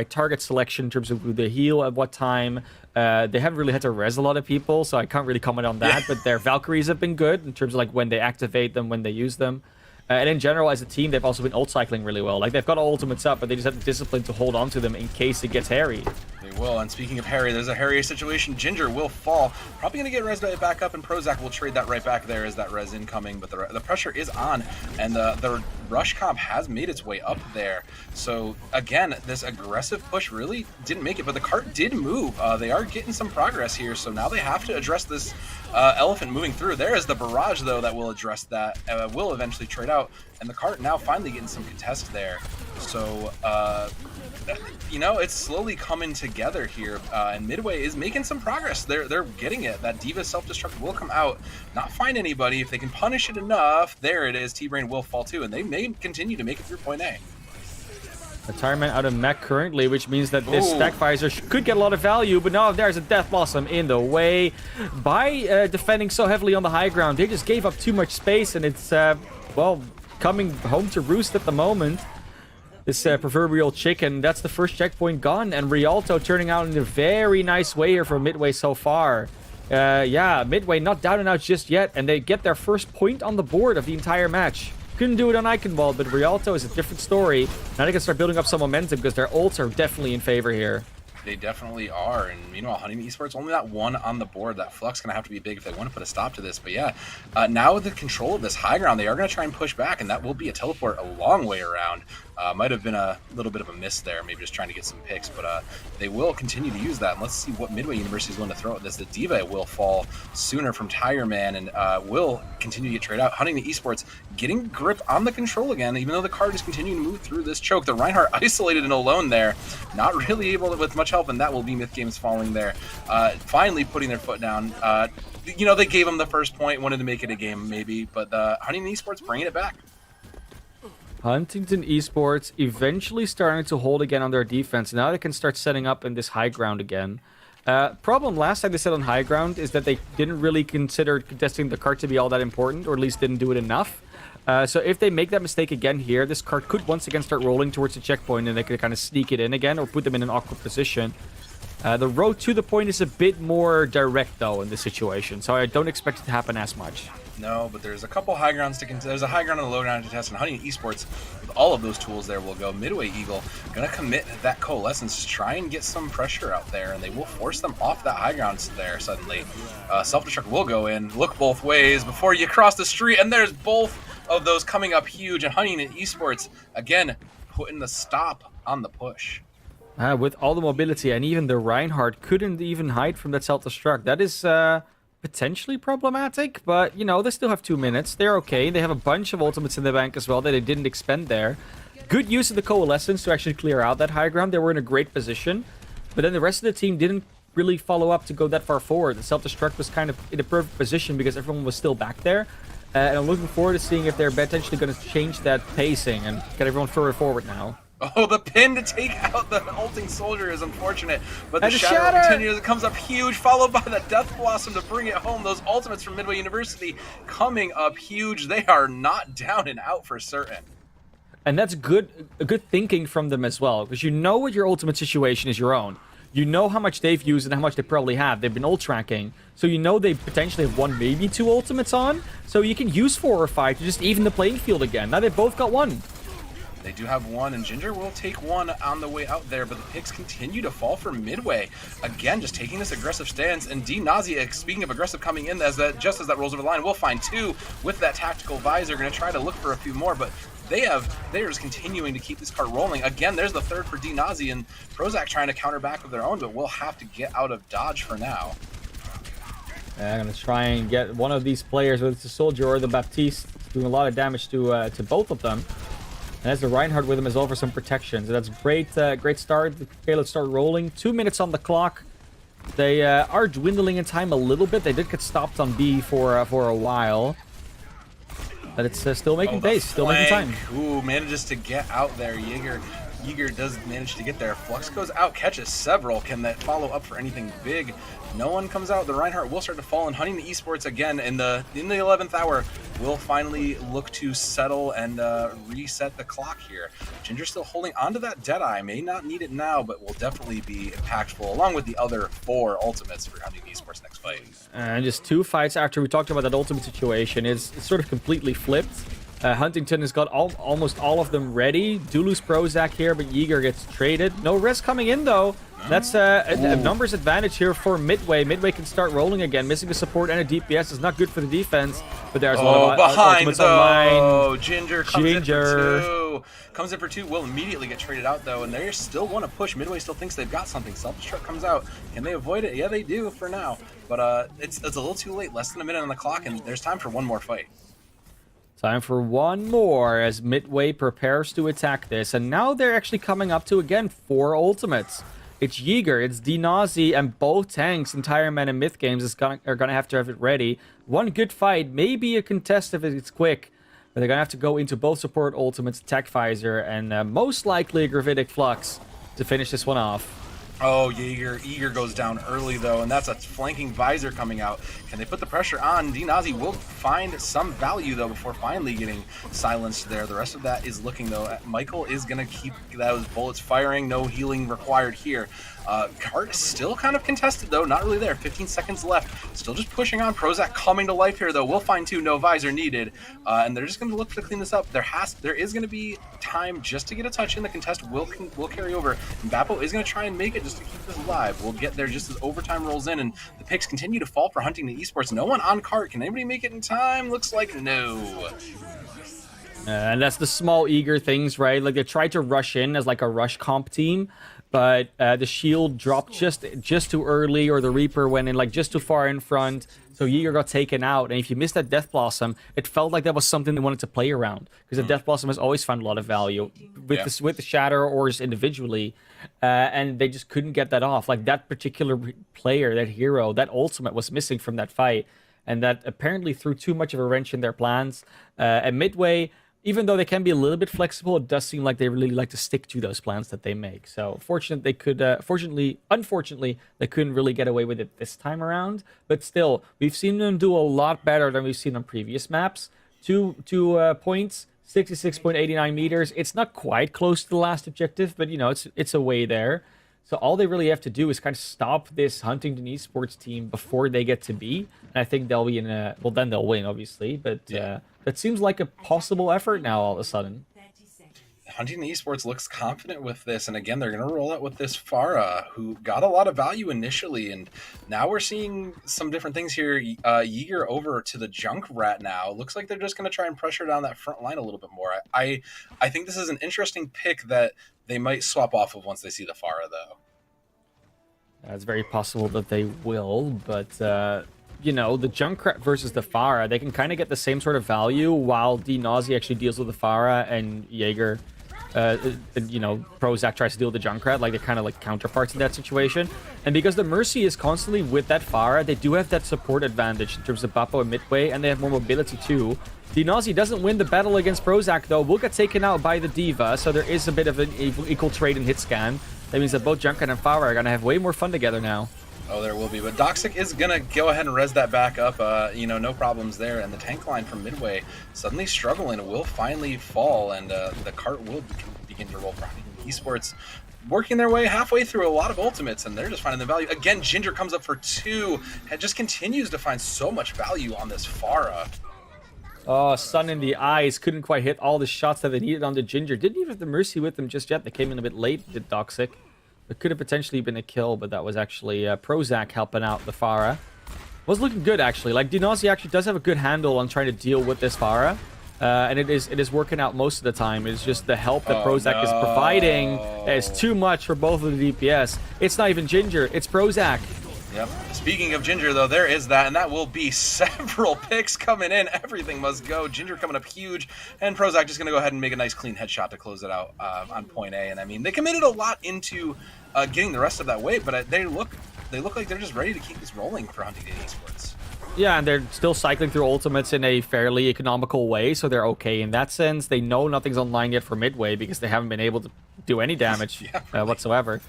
target selection in terms of who they heal at what time. They haven't really had to res a lot of people, so I can't really comment on that. But their Valkyries have been good in terms of like when they activate them, when they use them. And in general, as a team, they've also been ult cycling really well. Like they've got all ultimates up, but they just have the discipline to hold on to them in case it gets hairy. They will. And speaking of hairy, there's a hairy situation. Ginger will fall. Probably going to get res back up, and Prozac will trade that right back there as that res incoming. But the pressure is on, and the rush comp has made its way up there. So again, this aggressive push really didn't make it, but the cart did move. They are getting some progress here, so now they have to address this elephant moving through. There is the barrage, though, that will address that. Will eventually trade out, and the cart now finally getting some contest there. So you know, it's slowly coming together here, and Midway is making some progress. They're getting it. That Diva self-destruct will come out, not find anybody. If they can punish it enough, there it is. T-Brain will fall too, and they may continue to make it through point A. Retirement out of mech currently, which means that this stack visor could get a lot of value, but now there's a Death Blossom in the way. By defending so heavily on the high ground, they just gave up too much space, and it's, well, coming home to roost at the moment. This proverbial chicken, that's the first checkpoint gone, and Rialto turning out in a very nice way here from Midway so far. Yeah, Midway not down and out just yet, and they get their first point on the board of the entire match. Couldn't do it on Eichenwald, but Rialto is a different story. Now they can start building up some momentum because their ults are definitely in favor here. They definitely are, and meanwhile, Honeyman Esports only that one on the board. That flux going to have to be big if they want to put a stop to this. But yeah, now with the control of this high ground, they are going to try and push back, and that will be a teleport a long way around. Might have been a little bit of a miss there, maybe just trying to get some picks, but they will continue to use that. And let's see what Midway University is going to throw at this. The Diva will fall sooner from Tire Man and will continue to get traded out. Huntington Esports getting grip on the control again, even though the card is continuing to move through this choke. The Reinhardt isolated and alone there, not really able to, with much help, and that will be Myth Games falling there. Finally putting their foot down. You know, they gave them the first point, wanted to make it a game maybe, but Huntington Esports bringing it back. Huntington Esports eventually starting to hold again on their defense. Now they can start setting up in this high ground again. Problem last time they set on high ground is that they didn't really consider contesting the card to be all that important, or at least didn't do it enough. So if they make that mistake again here, this card could once again start rolling towards the checkpoint, and they could kind of sneak it in again or put them in an awkward position. The road to the point is a bit more direct, though, in this situation, so I don't expect it to happen as much. No, but there's a couple high grounds to contest. There's a high ground and a low ground to test, and Huntington Esports, with all of those tools there, will go. Midway Eagle going to commit that Coalescence to try and get some pressure out there, and they will force them off that high ground there suddenly. Self-destruct will go in. Look both ways before you cross the street, and there's both of those coming up huge, and Huntington Esports, again, putting the stop on the push. With all the mobility, and even the Reinhardt couldn't even hide from that self-destruct. That is potentially problematic, but, you know, they still have 2 minutes. They're okay. They have a bunch of ultimates in the bank as well that they didn't expend there. Good use of the Coalescence to actually clear out that high ground. They were in a great position, but then the rest of the team didn't really follow up to go that far forward. The self-destruct was kind of in a perfect position because everyone was still back there. And I'm looking forward to seeing if they're potentially going to change that pacing and get everyone further forward now. Oh, the pin to take out the ulting soldier is unfortunate, but the shatter continues. It comes up huge, followed by the Death Blossom to bring it home. Those ultimates from Midway University coming up huge. They are not down and out for certain. And that's good thinking from them as well, because you know what your ultimate situation is your own. You know how much they've used and how much they probably have. They've been ult tracking, so you know they potentially have 1, maybe 2 ultimates on. So you can use 4 or 5 to just even the playing field again. Now they've both got 1. They do have 1, and Ginger will take 1 on the way out there, but the picks continue to fall for Midway. Again, just taking this aggressive stance, and D Nausea, speaking of aggressive coming in, just as that rolls over the line, we'll find 2 with that tactical visor. Going to try to look for a few more, but they're just continuing to keep this card rolling. Again, there's the 3rd for D Nausea, and Prozac trying to counter back with their own, but we'll have to get out of dodge for now. I'm going to try and get one of these players, whether it's the Soldier or the Baptiste, doing a lot of damage to both of them. And that's the Reinhardt with him as well for some protection. So that's great start. The payload start rolling. 2 minutes on the clock. They are dwindling in time a little bit. They did get stopped on B for a while. But it's still making pace, still making time. Ooh, manages to get out there. Yeager does manage to get there. Flux goes out, catches several. Can that follow up for anything big? No one comes out. The Reinhardt will start to fall, and Huntington Esports again in the 11th hour will finally look to settle and reset the clock here. Ginger still holding onto that Deadeye. May not need it now, but will definitely be impactful, along with the other 4 ultimates for Huntington Esports next fight. And just 2 fights after we talked about that ultimate situation, it's sort of completely flipped. Huntington has got almost all of them ready. Do lose Prozac here, but Yeager gets traded. No risk coming in, though. That's a numbers advantage here for Midway. Midway can start rolling again. Missing a support and a DPS is not good for the defense, but there's a lot of ultimates online. Ginger comes in for 2. Comes in for 2. Will immediately get traded out, though, and they still want to push. Midway still thinks they've got something. Self-destruct comes out. Can they avoid it? Yeah, they do for now. But it's a little too late. Less than a minute on the clock, and there's time for 1 more fight. Time for 1 more as Midway prepares to attack this. And now they're actually coming up to, again, 4 ultimates. It's Yeager, it's D Nausea, and both tanks, Entire Man and Myth Games, are going to have it ready. 1 good fight, maybe a contest if it's quick. But they're going to have to go into both support ultimates, Tech Visor, and most likely a Gravitic Flux to finish this one off. Oh, Eager goes down early, though, and that's a flanking visor coming out. Can they put the pressure on? DNazi will find some value, though, before finally getting silenced there. The rest of that is looking, though. Michael is going to keep those bullets firing. No healing required here. Cart is still kind of contested, though. Not really there. 15 seconds left. Still just pushing on. Prozac coming to life here, though. We'll find two. No visor needed. And they're just going to look to clean this up. There is going to be time just to get a touch in. The contest will carry over. And Bappo is going to try and make it just to keep this alive. We'll get there just as overtime rolls in, and the picks continue to fall for Huntington Esports. No one on Cart. Can anybody make it in time? Looks like no. And that's the small Eager things, right? Like they tried to rush in as like a rush comp team, but the shield dropped just too early, or the Reaper went in like just too far in front, so Eager got taken out. And if you missed that Death Blossom, it felt like that was something they wanted to play around, because the Death Blossom has always found a lot of value with the Shatter or just individually, and they just couldn't get that off. Like that particular player, that hero, that ultimate was missing from that fight, and that apparently threw too much of a wrench in their plans. At Midway, even though they can be a little bit flexible, it does seem like they really like to stick to those plans that they make. So unfortunately, they couldn't really get away with it this time around. But still, we've seen them do a lot better than we've seen on previous maps. Two points, 66.89 meters. It's not quite close to the last objective, but you know, it's a way there. So all they really have to do is kind of stop this Huntington Esports team before they get to B. And I think they'll be in a... Well, then they'll win, obviously. But that seems like a possible effort now all of a sudden. Huntington Esports looks confident with this. And again, they're going to roll out with this Pharah, who got a lot of value initially. And now we're seeing some different things here. Yeager over to the Junkrat now. Looks like they're just going to try and pressure down that front line a little bit more. I think this is an interesting pick that they might swap off of once they see the Pharah, though. It's very possible that they will, but, you know, the Junkrat versus the Pharah, they can kind of get the same sort of value while DNazi actually deals with the Pharah and Jaeger, you know, Prozac tries to deal with the Junkrat. Like, they're kind of like counterparts in that situation. And because the Mercy is constantly with that Pharah, they do have that support advantage in terms of Bappo and Midway, and they have more mobility too. DNazi doesn't win the battle against Prozac, though. Will get taken out by the D.Va, so there is a bit of an equal trade in hit scan. That means that both Junkrat and Pharah are going to have way more fun together now. Oh, there will be. But Doxic is going to go ahead and res that back up. You know, no problems there. And the tank line from Midway suddenly struggling will finally fall, and the cart will begin to roll for Esports. Working their way halfway through a lot of ultimates, and they're just finding the value. Again, Ginger comes up for 2 and just continues to find so much value on this Pharah. Oh, sun in the eyes. Couldn't quite hit all the shots that they needed on the Ginger. Didn't even have the Mercy with them just yet. They came in a bit late, did Doxic. It could have potentially been a kill, but that was actually Prozac helping out the Pharah. Was looking good, actually. Like, DNazi actually does have a good handle on trying to deal with this Pharah. And it is working out most of the time. It's just the help that Prozac is providing is too much for both of the DPS. It's not even Ginger, it's Prozac. Yep. Speaking of Ginger, though, there is that, and that will be several picks coming in. Everything must go. Ginger coming up huge, and Prozac just going to go ahead and make a nice clean headshot to close it out on point A. And I mean, they committed a lot into getting the rest of that weight, but they look like they're just ready to keep this rolling for Huntington Esports. Yeah, and they're still cycling through ultimates in a fairly economical way, so they're okay in that sense. They know nothing's online yet for Midway because they haven't been able to do any damage whatsoever.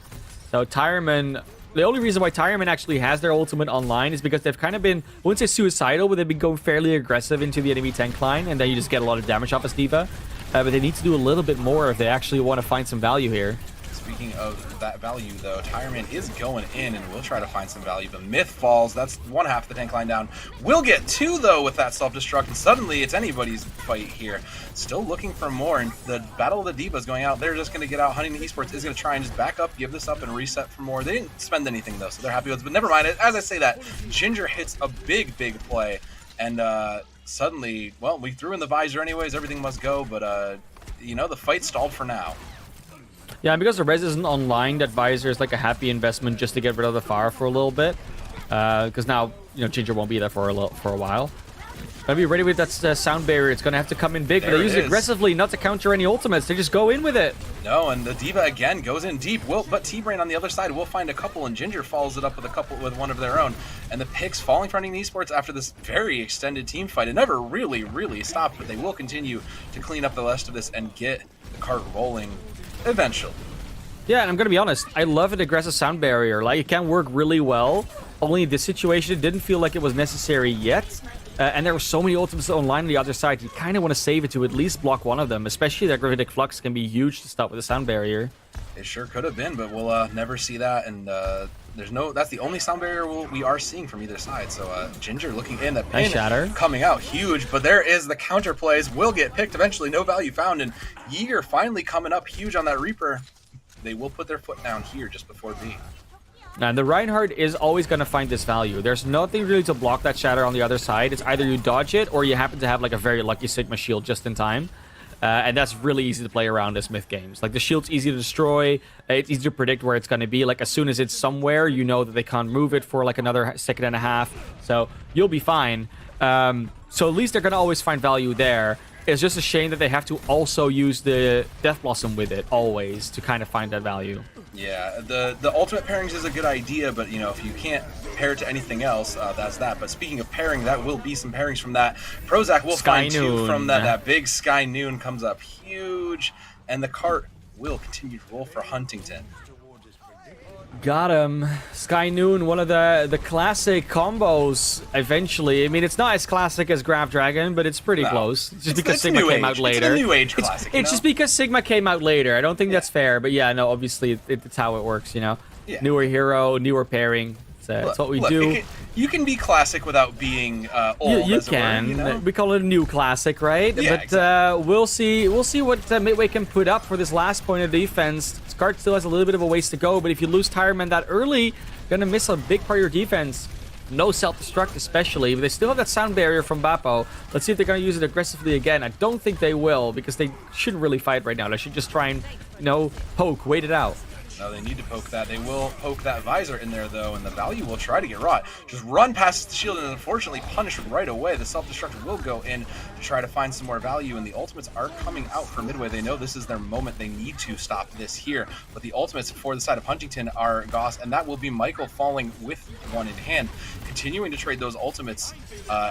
So Tireman... The only reason why Tireman actually has their ultimate online is because they've kind of been, I wouldn't say suicidal, but they've been going fairly aggressive into the enemy tank line, and then you just get a lot of damage off as D.Va. But they need to do a little bit more if they actually want to find some value here. Speaking of that value, though, Tireman is going in and will try to find some value, but Myth falls. That's one half of the tank line down. We'll get 2, though, with that self-destruct, and suddenly it's anybody's fight here. Still looking for more, and the Battle of the D.Va is going out. They're just going to get out. Huntington Esports is going to try and just back up, give this up, and reset for more. They didn't spend anything, though, so they're happy with it. But never mind. As I say that, Ginger hits a big, big play, and suddenly, well, we threw in the visor anyways. Everything must go, but, you know, the fight stalled for now. Yeah, because the res isn't online, that visor is like a happy investment just to get rid of the fire for a little bit. Because now, you know, Ginger won't be there for a while. Gotta be ready with that sound barrier. It's gonna have to come in big, but they use it aggressively, not to counter any ultimates. They just go in with it. No, and the D.Va again goes in deep. But T-Brain on the other side will find a couple, and Ginger follows it up with one of their own. And the picks falling for Huntington Esports after this very extended team fight. It never really stopped, but they will continue to clean up the rest of this and get the cart rolling eventually. Yeah, and I'm gonna be honest, I love an aggressive sound barrier. Like, it can work really well. Only the situation didn't feel like it was necessary yet. And there were so many ultimates online on the other side. You kind of want to save it to at least block one of them. Especially that Gravitic Flux can be huge to stop with a sound barrier. It sure could have been, but we'll never see that. And that's the only sound barrier we are seeing from either side. So Ginger looking in, that pin Shatter coming out huge, but there is the counter plays, will get picked eventually, no value found, and Yeager finally coming up huge on that Reaper. They will put their foot down here just before B. And the Reinhardt is always going to find this value. There's nothing really to block that Shatter on the other side. It's either you dodge it or you happen to have like a very lucky Sigma shield just in time. And that's really easy to play around as mid games. Like, the shield's easy to destroy. It's easy to predict where it's going to be. Like, as soon as it's somewhere, you know that they can't move it for like another second and a half. So you'll be fine. So at least they're going to always find value there. It's just a shame that they have to also use the Death Blossom with it always to kind of find that value. Yeah, the ultimate pairings is a good idea, but you know, if you can't pair it to anything else, that's that. But speaking of pairing, that will be some pairings from that. Prozac will find two from that. That big Sky Noon comes up huge, and the cart will continue to roll for Huntington. Got him. Sky Noon, one of the classic combos eventually. I mean, it's not as classic as Grav Dragon, but it's pretty close. Just because Sigma came out later. It's a new age classic. It's just because Sigma came out later. I don't think that's fair, but yeah, no, obviously it's how it works, you know? Yeah. Newer hero, newer pairing. It's what we do. You can be classic without being old. You can. You know? We call it a new classic, right? Yeah, but exactly. We'll see what Midway can put up for this last point of defense. Scart still has a little bit of a ways to go, but if you lose Tireman that early, you're gonna miss a big part of your defense. No self-destruct especially, but they still have that sound barrier from Bappo. Let's see if they're gonna use it aggressively again. I don't think they will, because they shouldn't really fight right now. They should just try and, you know, poke, wait it out. No, they need to poke that. They will poke that visor in there, though, and the value will try to get wrought. Just run past the shield and unfortunately punished right away. The self-destruct will go in to try to find some more value, and the ultimates are coming out for Midway. They know this is their moment. They need to stop this here. But the ultimates for the side of Huntington are Goss, and that will be Michael falling with one in hand. Continuing to trade those ultimates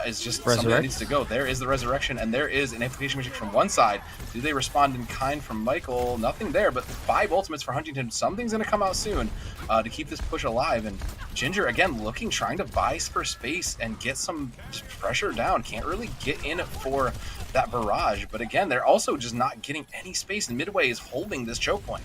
is just something that needs to go. There is the resurrection, and there is an amplification magic from one side. Do they respond in kind from Michael? Nothing there, but 5 ultimates for Huntington. Something's going to come out soon to keep this push alive. And Ginger, again, trying to buy for space and get some pressure down. Can't really get in for that barrage. But again, they're also just not getting any space, and Midway is holding this choke point.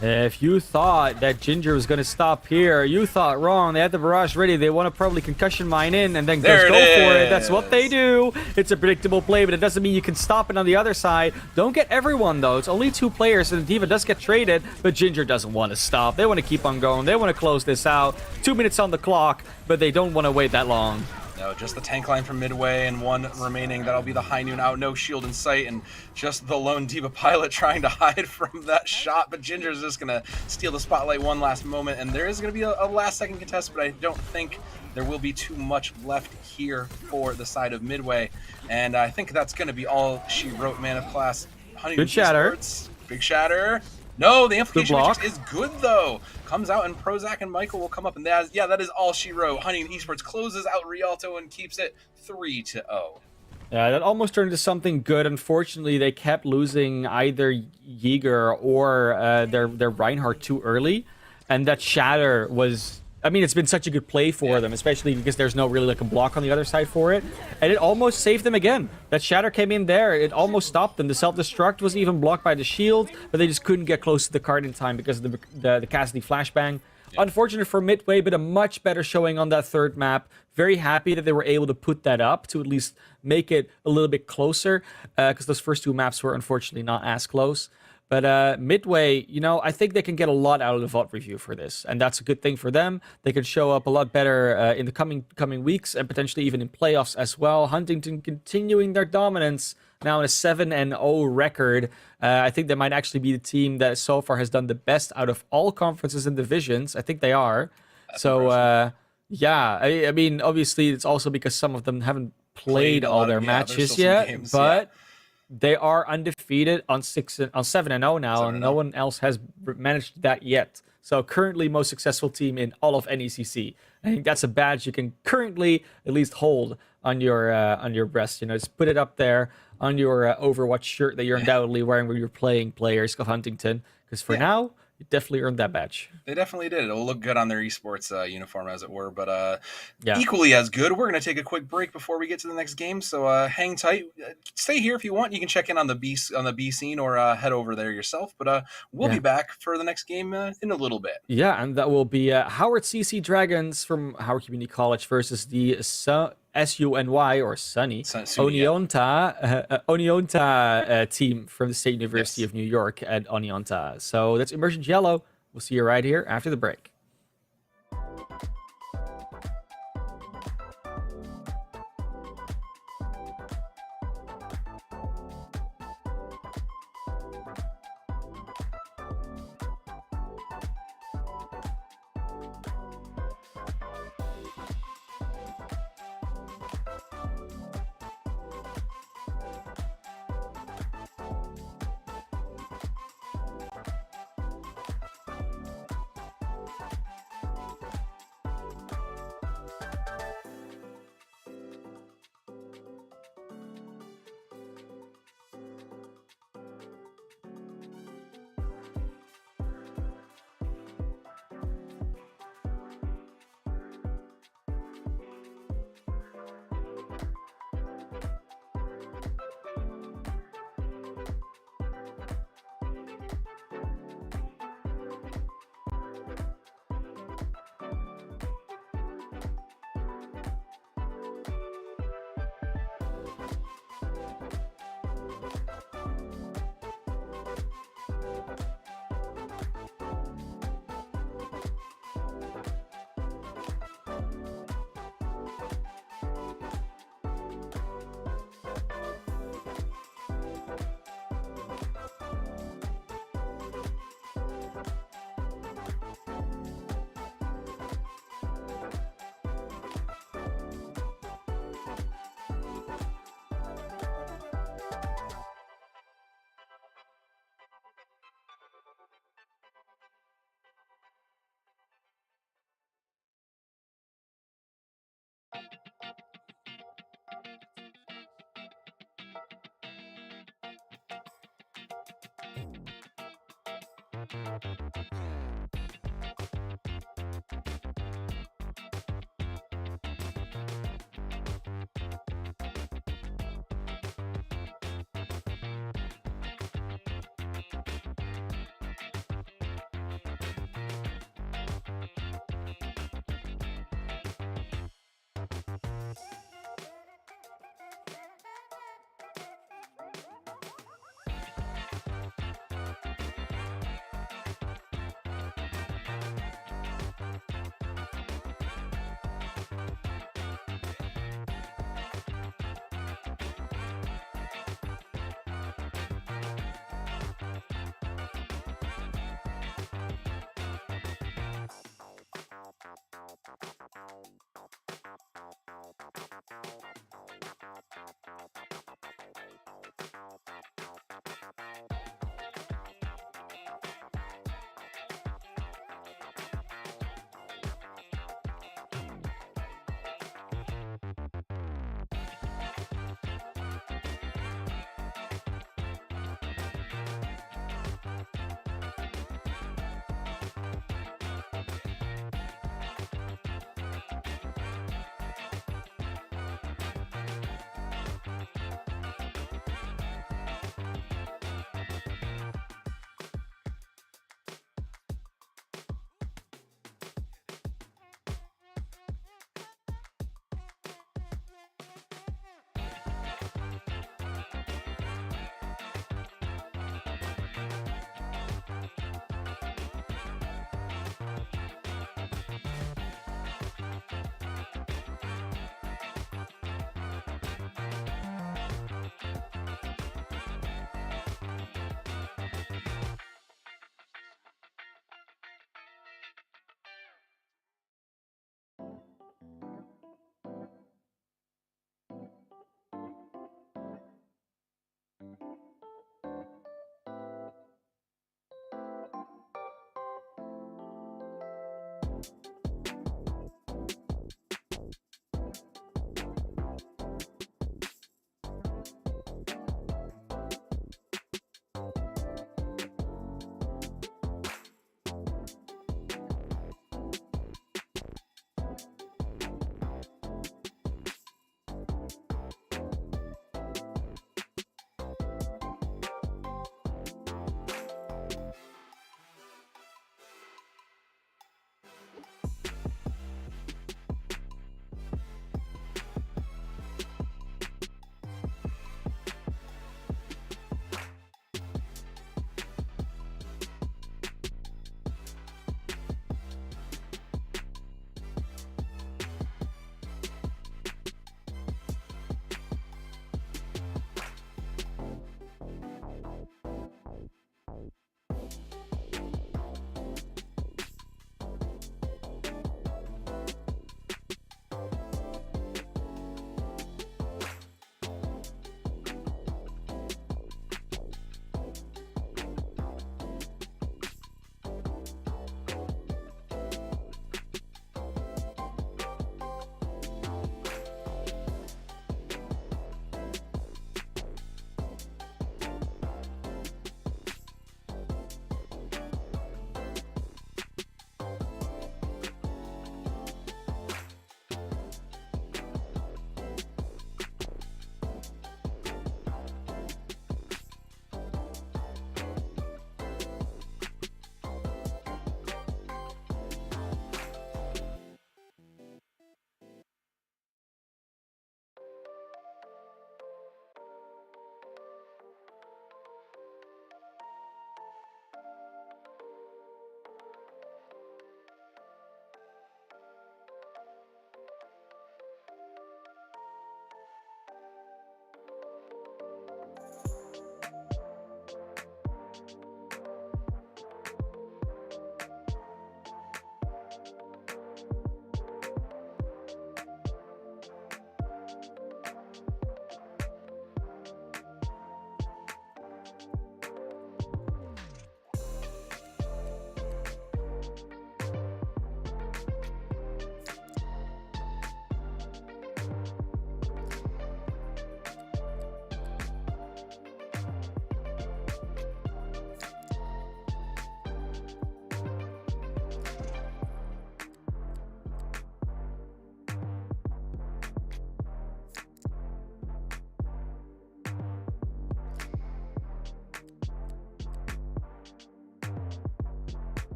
If you thought that Ginger was going to stop here, you thought wrong. They had the barrage ready. They want to probably concussion mine in and then just go for it. That's what they do. It's a predictable play, but it doesn't mean you can stop it on the other side. Don't get everyone, though. It's only 2 players, and the D.Va does get traded, but Ginger doesn't want to stop. They want to keep on going. They want to close this out. 2 minutes on the clock, but they don't want to wait that long. No, just the tank line from Midway and 1 remaining. That'll be the High Noon out. No shield in sight, and just the lone D.Va pilot trying to hide from that shot. But Ginger's just going to steal the spotlight one last moment, and there is going to be a last-second contest, but I don't think there will be too much left here for the side of Midway. And I think that's going to be all she wrote, Man of Class. Good shatter. Big shatter. No, the amplification matrix is good, though. Comes out, and Prozac and Michael will come up, and that is all she wrote. Huntington Esports closes out Rialto and keeps it 3-0. Yeah, that almost turned into something good. Unfortunately, they kept losing either Yeager or their Reinhardt too early, and that shatter was... I mean, it's been such a good play for them, especially because there's no really like a block on the other side for it. And it almost saved them again. That shatter came in there. It almost stopped them. The self-destruct was even blocked by the shield, but they just couldn't get close to the card in time because of the Cassidy flashbang. Yeah. Unfortunate for Midway, but a much better showing on that third map. Very happy that they were able to put that up to at least make it a little bit closer, because those first 2 maps were unfortunately not as close. But Midway, you know, I think they can get a lot out of the VOD review for this, and that's a good thing for them. They can show up a lot better in the coming weeks, and potentially even in playoffs as well. Huntington continuing their dominance, now in a 7-0 record. I think they might actually be the team that so far has done the best out of all conferences and divisions. I think they are. That's so, yeah, I mean, obviously, it's also because some of them haven't played all their matches yet, games, but... They are undefeated on 7-0 now, and no one else has managed that yet. So currently, most successful team in all of NECC. I think that's a badge you can currently at least hold on your breast. Just put it up there on your Overwatch shirt that you're undoubtedly wearing when you're playing players of Huntington. Because for now, you definitely earned that badge. They definitely did. It'll look good on their esports uniform, as it were. But equally as good, we're going to take a quick break before we get to the next game. So hang tight. Stay here if you want. You can check in on the B scene or head over there yourself. But we'll be back for the next game in a little bit. Yeah, and that will be Howard CC Dragons from Howard Community College versus the SUNY or Sunny Oneonta team from the State University of New York at Oneonta. So that's Immersion Yellow. We'll see you right here after the break.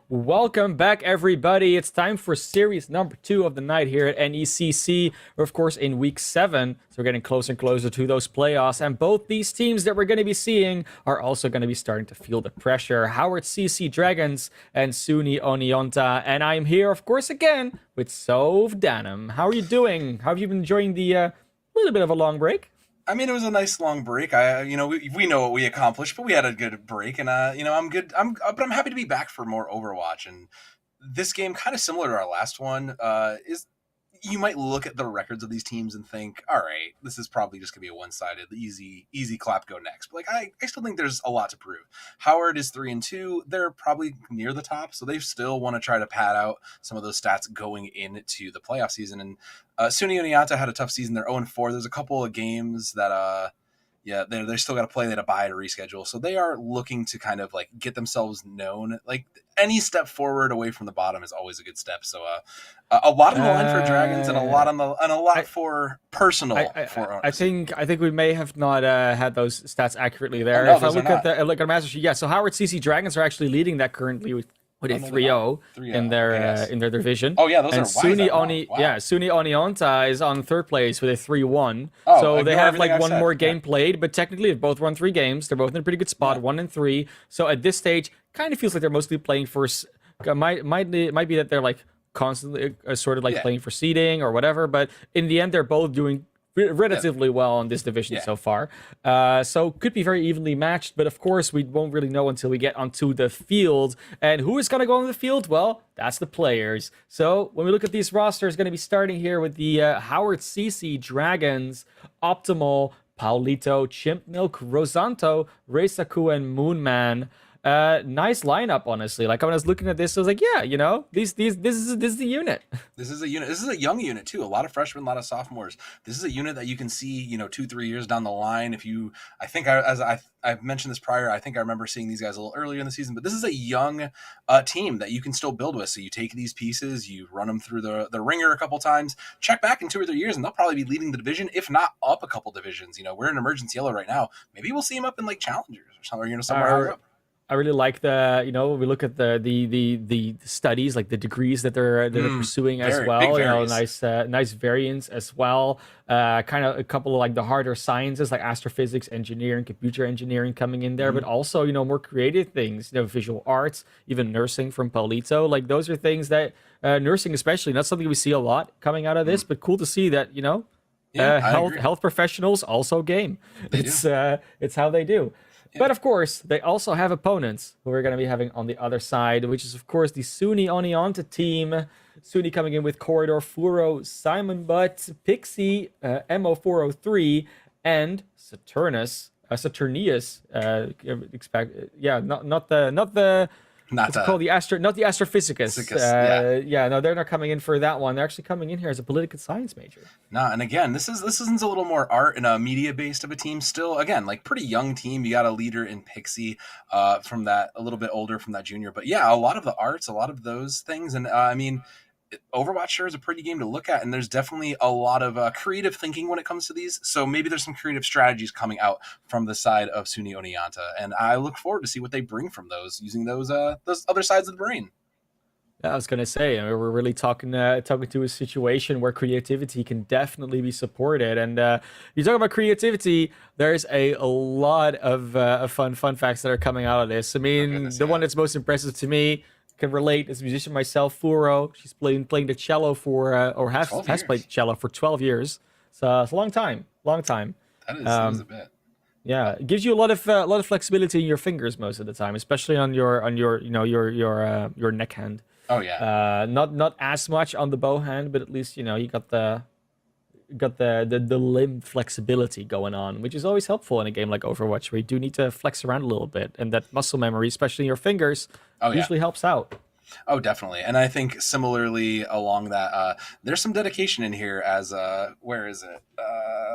Welcome back, everybody. It's time for series number 2 of the night here at NECC. We're, of course, in week 7, so we're getting closer and closer to those playoffs. And both these teams that we're going to be seeing are also going to be starting to feel the pressure. Howard CC Dragons and SUNY Oneonta. And I'm here, of course, again with Sov Danum. How are you doing? How have you been enjoying the little bit of a long break? I mean, it was a nice long break. We know what we accomplished, but we had a good break, and I'm good. But I'm happy to be back for more Overwatch. And this game, kind of similar to our last one, is you might look at the records of these teams and think, all right, this is probably just gonna be a one-sided, easy clap, go next. But I still think there's a lot to prove. Howard is 3-2. They're probably near the top, so they still want to try to pad out some of those stats going into the playoff season. And SUNY Oneonta had a tough season. They're 0-4. There's a couple of games that they're still got to play. They had to buy to reschedule, so they are looking to kind of get themselves known. Any step forward away from the bottom is always a good step. So a lot on the line for Dragons, and a lot for personal. I think we may have not had those stats accurately there. No, if I look at our master sheet, yeah. So Howard CC Dragons are actually leading that currently with a 3-0 in their division. Oh yeah, those and are SUNY Oneonta is on third place with a 3-1. So they have one more game played, but technically they've both won 3 games. They're both in a pretty good spot, 1-3. So at this stage, kind of feels like they're mostly playing for. Might be that they're constantly sort of playing for seeding or whatever. But in the end, they're both doing relatively well in this division so far. So could be very evenly matched, but of course we won't really know until we get onto the field. And who is going to go on the field? Well, that's the players. So when we look at these rosters, going to be starting here with the Howard CC Dragons, Optimal, Paulito, Chimp Milk, Rosanto, Reisaku, and Moonman. Nice lineup, honestly. Like when I was looking at this, I was like, yeah, you know, this is the unit. This is a unit. This is a young unit too. A lot of freshmen, a lot of sophomores. This is a unit that you can see, you know, 2-3 years down the line. I've mentioned this prior, I think I remember seeing these guys a little earlier in the season, but this is a young team that you can still build with. So you take these pieces, you run them through the ringer a couple times, check back in 2 or 3 years, and they'll probably be leading the division, if not up a couple divisions. You know, we're in emergency yellow right now. Maybe we'll see them up in like challengers or something, you know, somewhere higher up. I really like the, you know, we look at the studies, like the degrees that they're pursuing as well. You know, nice variants as well. Kind of a couple of like the harder sciences like astrophysics, engineering, computer engineering coming in there, but also, you know, more creative things, you know, visual arts, even nursing from Paulito. Like those are things that nursing, especially, not something we see a lot coming out of this, but cool to see that, you know, health professionals also game. It's how they do. But of course, they also have opponents who we're going to be having on the other side, which is, of course, the SUNY Oneonta team. SUNY coming in with Corridor, Furo, Simon Butt, Pixie, MO403, and Saturnius. Not the astrophysicus. No, they're not coming in for that one. They're actually coming in here as a political science major. No, and again, this isn't a little more art and a media based of a team. Still, again, like pretty young team. You got a leader in Pixie, from that a little bit older from that junior. But yeah, a lot of the arts, a lot of those things, and I mean, Overwatch sure is a pretty game to look at, and there's definitely a lot of creative thinking when it comes to these. So maybe there's some creative strategies coming out from the side of SUNY Oneonta, and I look forward to see what they bring from those, using those other sides of the brain. Yeah, I was gonna say, we're really talking to a situation where creativity can definitely be supported. And you talk about creativity, there's a lot of fun facts that are coming out of this. I mean, one that's most impressive to me, can relate as a musician myself, Furo. She's playing the cello for or has played cello for 12 years. So it's a long time. That is a bit. Yeah, it gives you a lot of flexibility in your fingers most of the time, especially on your your neck hand. Oh yeah. Not as much on the bow hand, but at least, you know, you got the limb flexibility going on, which is always helpful in a game like Overwatch, where you do need to flex around a little bit, and that muscle memory, especially in your fingers, usually helps out. Oh, definitely. And I think similarly along that, there's some dedication in here as where is it?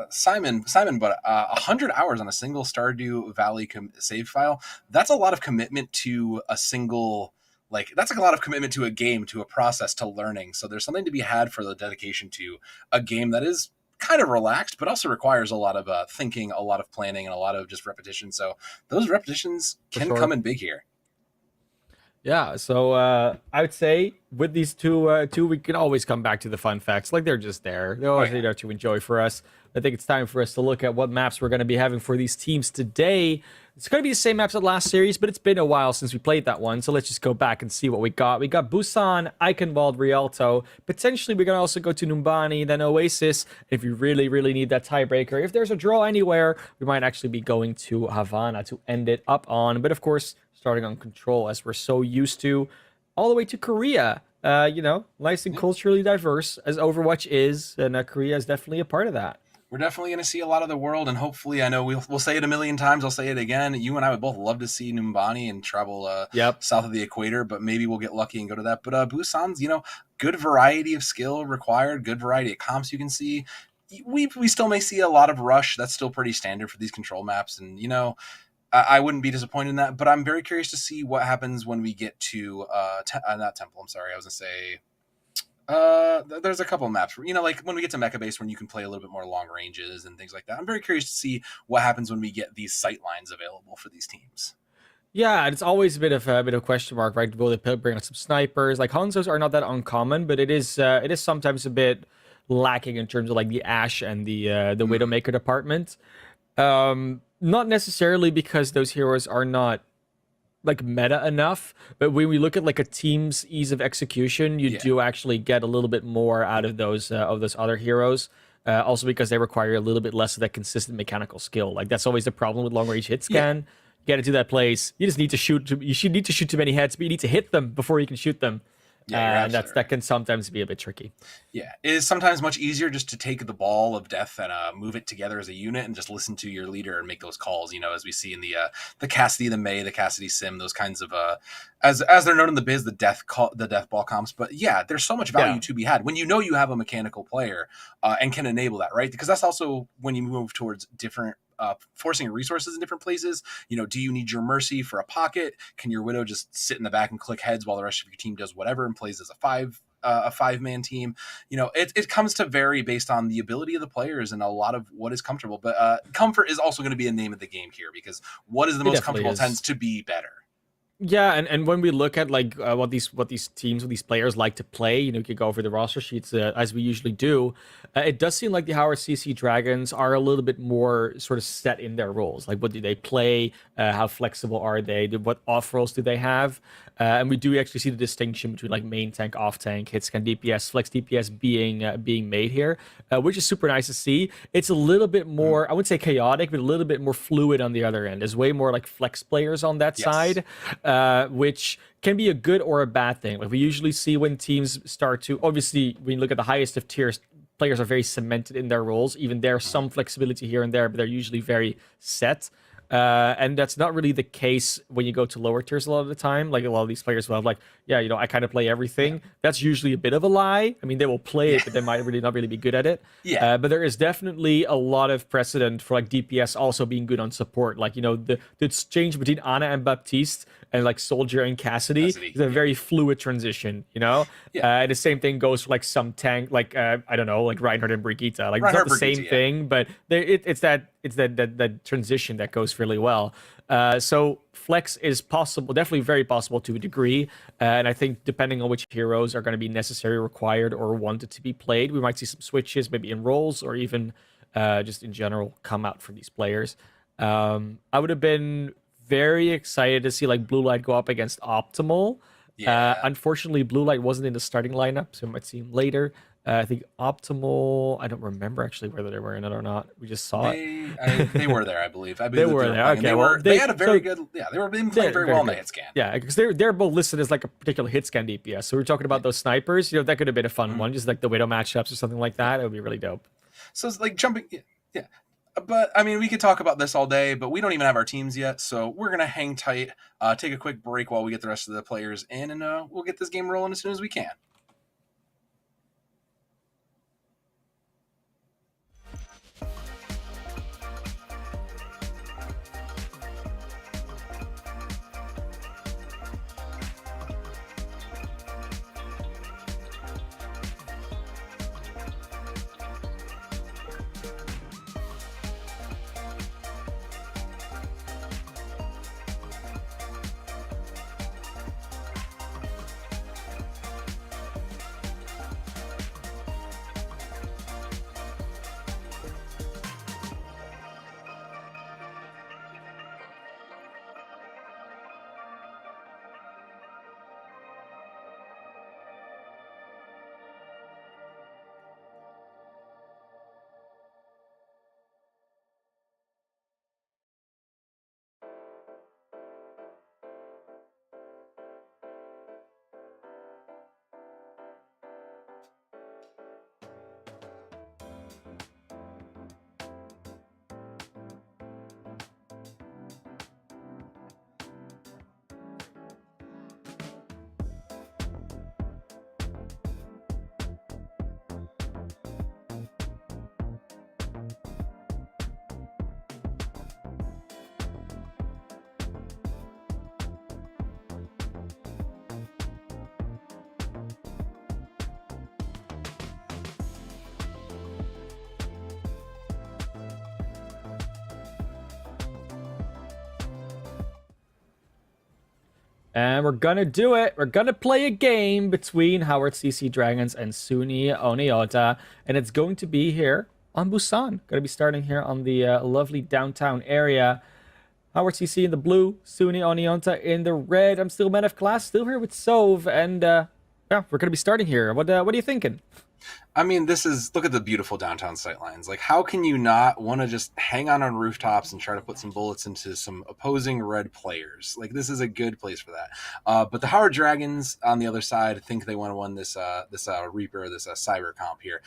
Simon, but 100 hours on a single Stardew Valley save file. That's a lot of commitment to a single. Like, that's like a lot of commitment to a game, to a process, to learning. So there's something to be had for the dedication to a game that is kind of relaxed, but also requires a lot of thinking, a lot of planning, and a lot of just repetition. So those repetitions can come in big here. Yeah, so I would say with these two, we can always come back to the fun facts. Like, they're just there. They're always there to enjoy for us. I think it's time for us to look at what maps we're going to be having for these teams today. It's going to be the same maps as last series, but it's been a while since we played that one. So let's just go back and see what we got. We got Busan, Eichenwald, Rialto. Potentially, we're going to also go to Numbani, then Oasis. If you really, really need that tiebreaker. If there's a draw anywhere, we might actually be going to Havana to end it up on. But of course, starting on Control, as we're so used to, all the way to Korea. You know, nice and culturally diverse as Overwatch is, and Korea is definitely a part of that. We're definitely going to see a lot of the world, and hopefully, I know we'll say it a million times, I'll say it again, you and I would both love to see Numbani and travel south of the equator, but maybe we'll get lucky and go to that. But Busan's, you know, good variety of skill required, good variety of comps you can see. We still may see a lot of rush. That's still pretty standard for these Control maps, and, you know, I wouldn't be disappointed in that, but I'm very curious to see what happens when we get to not Temple. I'm sorry, I was gonna say there's a couple of maps, you know, like when we get to Mecha Base, when you can play a little bit more long ranges and things like that. I'm very curious to see what happens when we get these sight lines available for these teams. Yeah, it's always a bit of a question mark, right? Will they bring out some snipers? Like, Hanzos are not that uncommon, but it is sometimes a bit lacking in terms of like the Ashe and the Widowmaker department. Not necessarily because those heroes are not like meta enough, but when we look at like a team's ease of execution, you do actually get a little bit more out of those other heroes. Also because they require a little bit less of that consistent mechanical skill. Like that's always the problem with long range hit scan. Yeah. Get into that place, you just need to shoot. You should need to shoot too many heads, but you need to hit them before you can shoot them. Yeah, you're And absolutely that right. can sometimes be a bit tricky. Yeah, it is sometimes much easier just to take the ball of death and move it together as a unit and just listen to your leader and make those calls. As we see in the Cassidy, the May, the Cassidy Sim, those kinds of as they're known in the biz, the death ball comps. But yeah, there's so much value to be had when you have a mechanical player and can enable that, right? Because that's also when you move towards different. Forcing resources in different places. Do you need your Mercy for a pocket? Can your Widow just sit in the back and click heads while the rest of your team does whatever and plays as a five-man team? It comes to vary based on the ability of the players and a lot of what is comfortable. But comfort is also going to be a name of the game here because what is the most comfortable tends to be better. Yeah, and when we look at like what these teams, what these players like to play, you could go over the roster sheets as we usually do. It does seem like the Howard CC Dragons are a little bit more sort of set in their roles. Like, what do they play? How flexible are they? What off roles do they have? And we do actually see the distinction between like main tank, off tank, hit scan DPS, flex DPS being made here, which is super nice to see. It's a little bit more, I wouldn't say chaotic, but a little bit more fluid on the other end. There's way more like flex players on that side. Which can be a good or a bad thing. Like we usually see when teams start to, obviously, when you look at the highest of tiers, players are very cemented in their roles. Even there's some flexibility here and there, but they're usually very set. And that's not really the case when you go to lower tiers a lot of the time. Like a lot of these players will have like, I kind of play everything. Yeah. That's usually a bit of a lie. I mean, they will play it, but they might not really be good at it. Yeah. But there is definitely a lot of precedent for like DPS also being good on support. Like, the exchange between Ana and Baptiste and like Soldier and Cassidy is a very fluid transition, Yeah. The same thing goes for like some tank, like, I don't know, like Reinhardt and Brigitte. Like, it's not the same thing, but it's that transition that goes really well. So flex is possible, definitely very possible to a degree. And I think depending on which heroes are going to be necessary, required, or wanted to be played, we might see some switches, maybe in roles or even just in general come out from these players. I would have been very excited to see like Blue Light go up against Optimal. Yeah. Unfortunately, Blue Light wasn't in the starting lineup, so we might see him later. I think Optimal, I don't remember actually whether they were in it or not. We just saw it. They were there, I believe. They were there. Okay, they had a very good. Yeah, they were being played very well in the hit scan. Yeah, because they're both listed as like a particular hit scan DPS. So we're talking about those snipers. That could have been a fun one, just like the Widow matchups or something like that. It would be really dope. So it's like jumping. Yeah. But I mean, we could talk about this all day, but we don't even have our teams yet, so we're gonna hang tight, take a quick break while we get the rest of the players in, and we'll get this game rolling as soon as we can. And we're gonna do it. We're gonna play a game between Howard CC Dragons and Suni Oniota, and it's going to be here on Busan. Gonna be starting here on the lovely downtown area. Howard CC in the blue, Suni Oniota in the red. I'm still man of class, still here with Sove, and yeah, we're gonna be starting here. What are you thinking? I mean, look at the beautiful downtown sightlines. Like, how can you not want to just hang on rooftops and try to put some bullets into some opposing red players? Like, this is a good place for that. But the Howard Dragons on the other side think they want to win this Reaper, this Cyber comp here.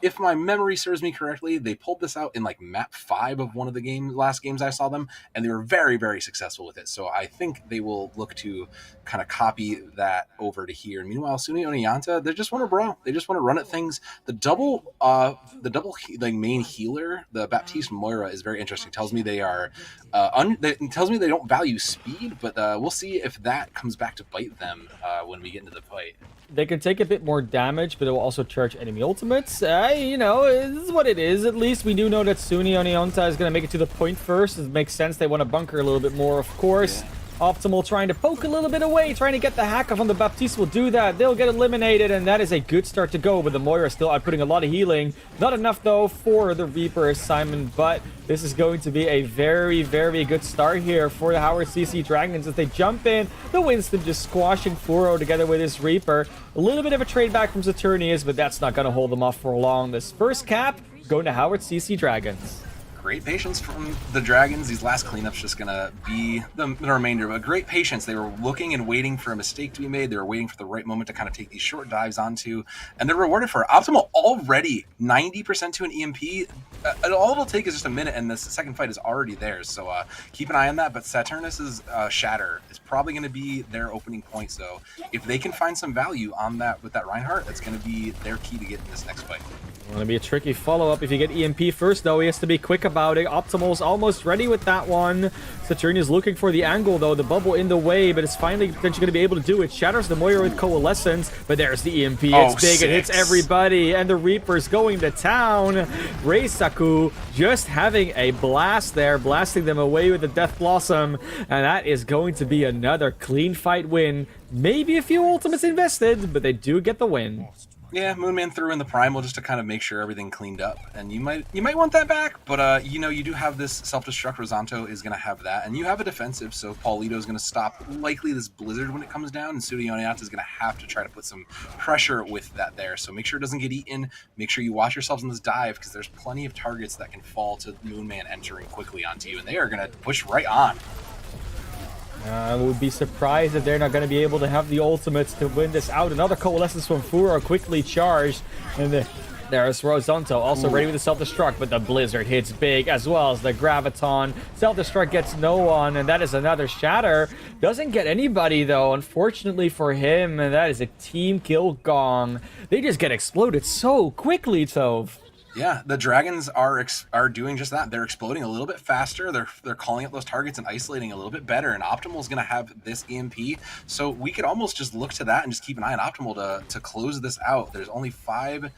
If my memory serves me correctly, they pulled this out in like map 5 of one of the last games I saw them, and they were very, very successful with it. So I think they will look to kind of copy that over to here. And meanwhile, Sunio and Ianta, they just want to brawl. They just want to run at things. The double like main healer, the Baptiste Moira, is very interesting. It tells me they are it tells me they don't value speed, but we'll see if that comes back to bite them when we get into the fight. They can take a bit more damage, but it will also charge enemy ultimates. You know, this is what it is. At least we do know that Sunio and Ianta is going to make it to the point first. It makes sense. They want to bunker a little bit more, of course. Yeah. Optimal trying to poke a little bit away, trying to get the hack off on the Baptiste will do that. They'll get eliminated, and that is a good start to go, but the Moira still outputting a lot of healing. Not enough, though, for the Reaper, Simon, but this is going to be a very, very good start here for the Howard CC Dragons as they jump in. The Winston just squashing Furo together with his Reaper. A little bit of a trade back from Saturnius, but that's not going to hold them off for long. This first cap going to Howard CC Dragons. Great patience from the Dragons. These last cleanups just going to be the remainder, but great patience. They were looking and waiting for a mistake to be made. They were waiting for the right moment to kind of take these short dives onto, and they're rewarded for it. Optimal already 90% to an EMP. All it'll take is just a minute, and this second fight is already theirs. So keep an eye on that. But Saturnus's Shatter is probably going to be their opening point. So if they can find some value on that with that Reinhardt, that's going to be their key to get in this next fight. Going to be a tricky follow-up. If you get EMP first, though, he has to be quick about it. Optimal's almost ready with that one. Saturnius looking for the angle, though. The bubble in the way, but it's finally potentially going to be able to do it. Shatters the Moira with Coalescence, but there's the EMP. It's big. 6. It hits everybody, and the Reaper's going to town. Reisaku just having a blast there, blasting them away with the Death Blossom, and that is going to be another clean fight win. Maybe a few ultimates invested, but they do get the win. Yeah, Moonman threw in the Primal just to kind of make sure everything cleaned up, and you might want that back, but you know, you do have this self-destruct. Rosanto is going to have that, and you have a defensive, so Paulito is going to stop likely this Blizzard when it comes down, and Sudioniata is going to have to try to put some pressure with that there, so make sure it doesn't get eaten. Make sure you watch yourselves in this dive, because there's plenty of targets that can fall to Moonman entering quickly onto you, and they are going to push right on. I would be surprised if they're not going to be able to have the ultimates to win this out. Another Coalescence from Furo quickly charged. And there's Rosanto also ready with the self-destruct, but the Blizzard hits big as well as the Graviton. Self-destruct gets no one, and that is another Shatter. Doesn't get anybody, though, unfortunately for him, and that is a team kill gong. They just get exploded so quickly, Tove. Yeah, the Dragons are doing just that. They're exploding a little bit faster. They're calling up those targets and isolating a little bit better. And Optimal is going to have this EMP, so we could almost just look to that and just keep an eye on Optimal to close this out. There's only 5%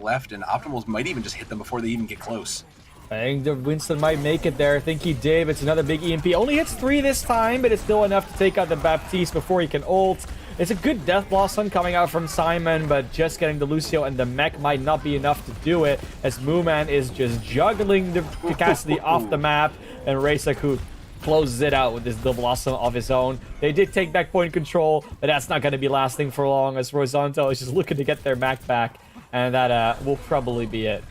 left, and Optimals might even just hit them before they even get close. I think the Winston might make it there. I think he did. It's another big EMP. Only hits 3 this time, but it's still enough to take out the Baptiste before he can ult. It's a good Death Blossom coming out from Simon, but just getting the Lucio and the mech might not be enough to do it, as Mooman is just juggling the Cassidy off the map, and Reisaku closes it out with this Death Blossom of his own. They did take back point control, but that's not going to be lasting for long, as Rosanto is just looking to get their mech back, and that will probably be it.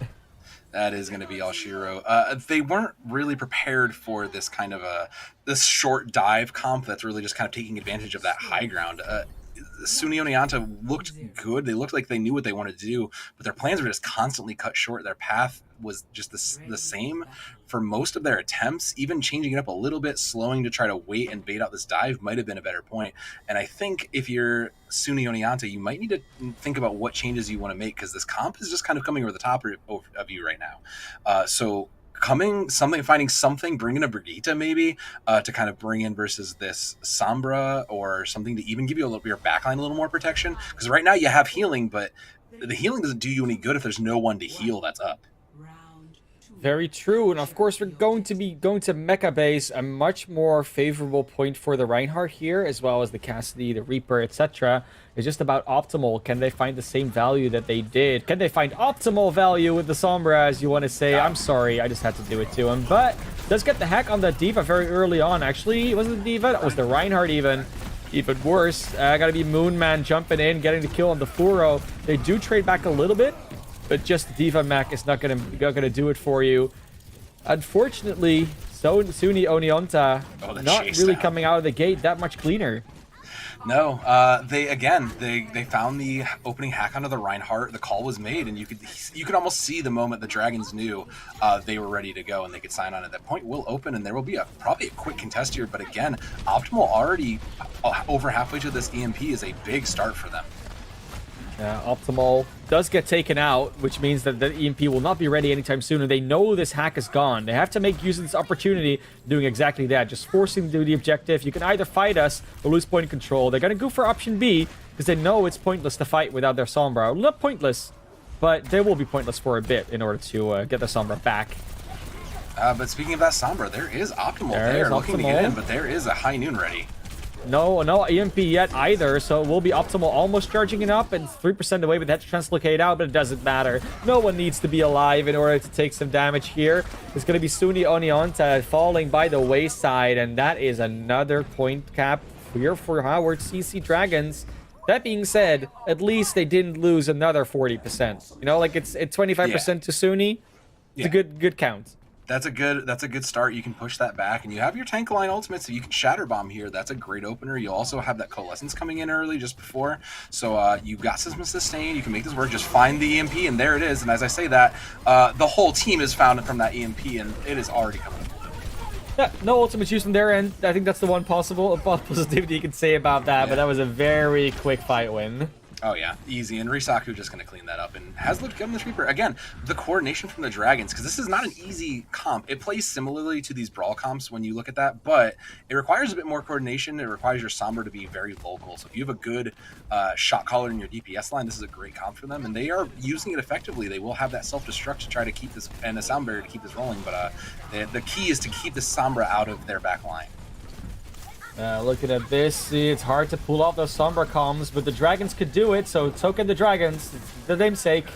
That is going to be all Shiro. They weren't really prepared for this kind of this short dive comp that's really just kind of taking advantage of that high ground. Sunio and Ianta looked good. They looked like they knew what they wanted to do, but their plans were just constantly cut short. Their path was just the same for most of their attempts. Even changing it up a little bit, slowing to try to wait and bait out this dive might have been a better point. And I think if you're Sunio and Ianta, you might need to think about what changes you want to make, because this comp is just kind of coming over the top of you right now. So finding something, bringing a Brigitte maybe to kind of bring in versus this Sombra or something to even give you your backline a little more protection. Because right now you have healing, but the healing doesn't do you any good if there's no one to heal that's up. Very true, and of course we're going to be going to Mecha Base, a much more favorable point for the Reinhardt here, as well as the Cassidy, the Reaper, etc. It's just about optimal. Can they find the same value that they did? Can they find optimal value with the Sombra, as you want to say? I'm sorry, I just had to do it to him, but does get the hack on the D.Va very early on. Actually, was it the D.Va? It was the Reinhardt even. Even worse, gotta be Moonman jumping in, getting the kill on the Furo. They do trade back a little bit, but just Diva Mech is not gonna do it for you. Unfortunately, Suni Onionta not really coming out of the gate that much cleaner. No, they found the opening hack onto the Reinhardt. The call was made, and you could almost see the moment the Dragons knew they were ready to go and they could sign on. At that point will open, and there will be probably a quick contest here. But again, Optimal already over halfway to this EMP is a big start for them. Yeah, Optimal does get taken out, which means that the EMP will not be ready anytime soon, and they know this hack is gone. They have to make use of this opportunity, doing exactly that, just forcing to do the objective. You can either fight us or lose point control. They're going to go for option B, because they know it's pointless to fight without their Sombra. Not pointless, but they will be pointless for a bit in order to get the Sombra back. But speaking of that Sombra, there is Optimal there looking to get in, but there is a High Noon ready. No EMP yet either, so it will be Optimal almost charging it up and 3% away with that to translocate out, but it doesn't matter. No one needs to be alive in order to take some damage here. It's going to be Suni Onionta falling by the wayside, and that is another point cap here for Howard CC Dragons. That being said, at least they didn't lose another 40%. You know, like it's 25% to Suni. It's a good count. That's a good start. You can push that back, and you have your tank line ultimate, so you can Shatter Bomb here. That's a great opener. You'll also have that Coalescence coming in early just before, so you've got some sustain. You can make this work. Just find the EMP, and there it is. And as I say that, the whole team is found from that EMP, and it is already coming. Yeah, no ultimates used on their end. I think that's the one positivity you can say about that, but that was a very quick fight win. Oh yeah, easy. And Risaku just going to clean that up and has looked good on this Reaper. Again, the coordination from the Dragons, because this is not an easy comp. It plays similarly to these Brawl comps when you look at that, but it requires a bit more coordination. It requires your Sombra to be very local. So if you have a good shot caller in your DPS line, this is a great comp for them, and they are using it effectively. They will have that self-destruct to try to keep this, and a sound barrier to keep this rolling, but the key is to keep the Sombra out of their back line. Looking at this, see, it's hard to pull off those Sombra comms, but the Dragons could do it, so token the Dragons. It's the namesake.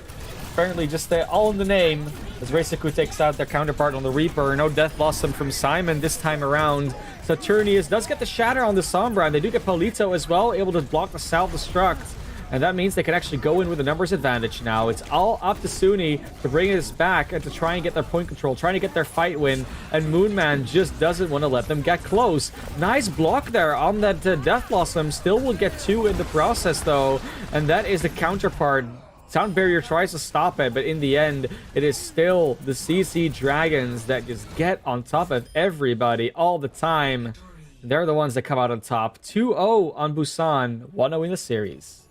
Apparently just all in the name, as Reisaku takes out their counterpart on the Reaper. No Death Blossom from Simon this time around. Saturnius does get the Shatter on the Sombra, and they do get Polito as well, able to block the self-destruct. And that means they can actually go in with a numbers advantage now. It's all up to Suni to bring this back and to try and get their point control, trying to get their fight win. And Moonman just doesn't want to let them get close. Nice block there on that Death Blossom. Still will get 2 in the process, though. And that is the counterpart. Sound Barrier tries to stop it, but in the end, it is still the CC Dragons that just get on top of everybody all the time. They're the ones that come out on top. 2-0 on Busan, 1-0 in the series.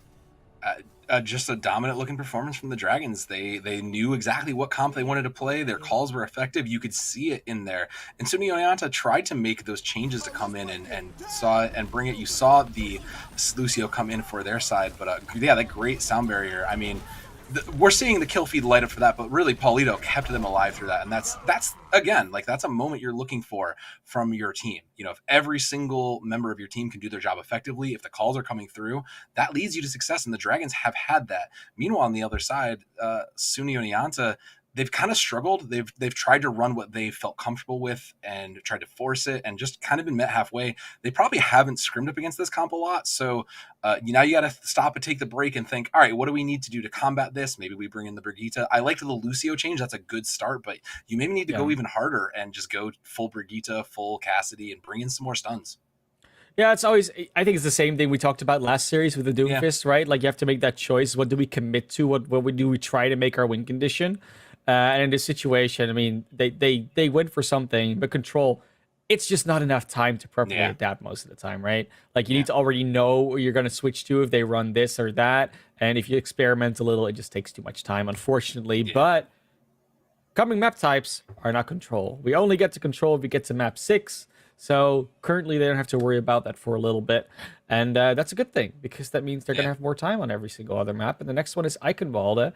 Just a dominant looking performance from the Dragons. They knew exactly what comp they wanted to play. Their calls were effective. You could see it in there. And Suni Onionta tried to make those changes to come in and saw it and bring it. You saw the Lucio come in for their side, but yeah, that great sound barrier. I mean, we're seeing the kill feed light up for that, but really Paulito kept them alive through that. And that's again, like, that's a moment you're looking for from your team. You know, if every single member of your team can do their job effectively, if the calls are coming through, that leads you to success. And the Dragons have had that. Meanwhile, on the other side, Suni Onionta, they've kind of struggled. They've tried to run what they felt comfortable with and tried to force it and just kind of been met halfway. They probably haven't scrimmed up against this comp a lot. So now you got to stop and take the break and think, all right, what do we need to do to combat this? Maybe we bring in the Brigitte. I liked the Lucio change. That's a good start, but you maybe need to go even harder and just go full Brigitte, full Cassidy, and bring in some more stuns. Yeah, it's always, I think it's the same thing we talked about last series with the Doomfist, right? Like, you have to make that choice. What do we commit to? What do we try to make our win condition? And in this situation, I mean, they went for something, but control, it's just not enough time to properly adapt most of the time, right? Like, you need to already know what you're going to switch to if they run this or that. And if you experiment a little, it just takes too much time, unfortunately. But coming map types are not control. We only get to control if we get to map 6. So currently they don't have to worry about that for a little bit. And that's a good thing, because that means they're going to have more time on every single other map. And the next one is Eichenwalde.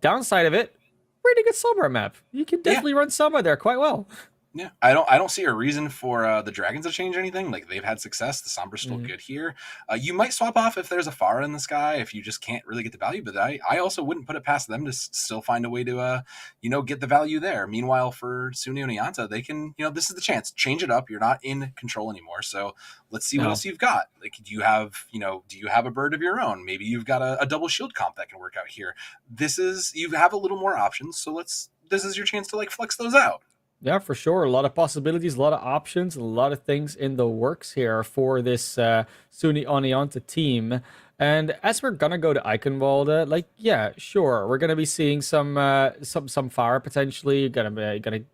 Downside of it, pretty good Sombra map. You can definitely run Sombra there quite well. Yeah, I don't see a reason for the Dragons to change anything. Like, they've had success. The Sombra's still Mm-hmm. good here. You might swap off if there's a Pharah in the sky, if you just can't really get the value. But I also wouldn't put it past them to still find a way to get the value there. Meanwhile, for Sunio Nianta, they can, this is the chance. Change it up. You're not in control anymore. So let's see what else you've got. Like, do you have a bird of your own? Maybe you've got a double shield comp that can work out here. You have a little more options. So this is your chance to like flex those out. Yeah, for sure. A lot of possibilities, a lot of options, a lot of things in the works here for this Suni Oneonta team. And as we're gonna go to Eichenwalde, like, yeah, sure, we're gonna be seeing some fire potentially. Gonna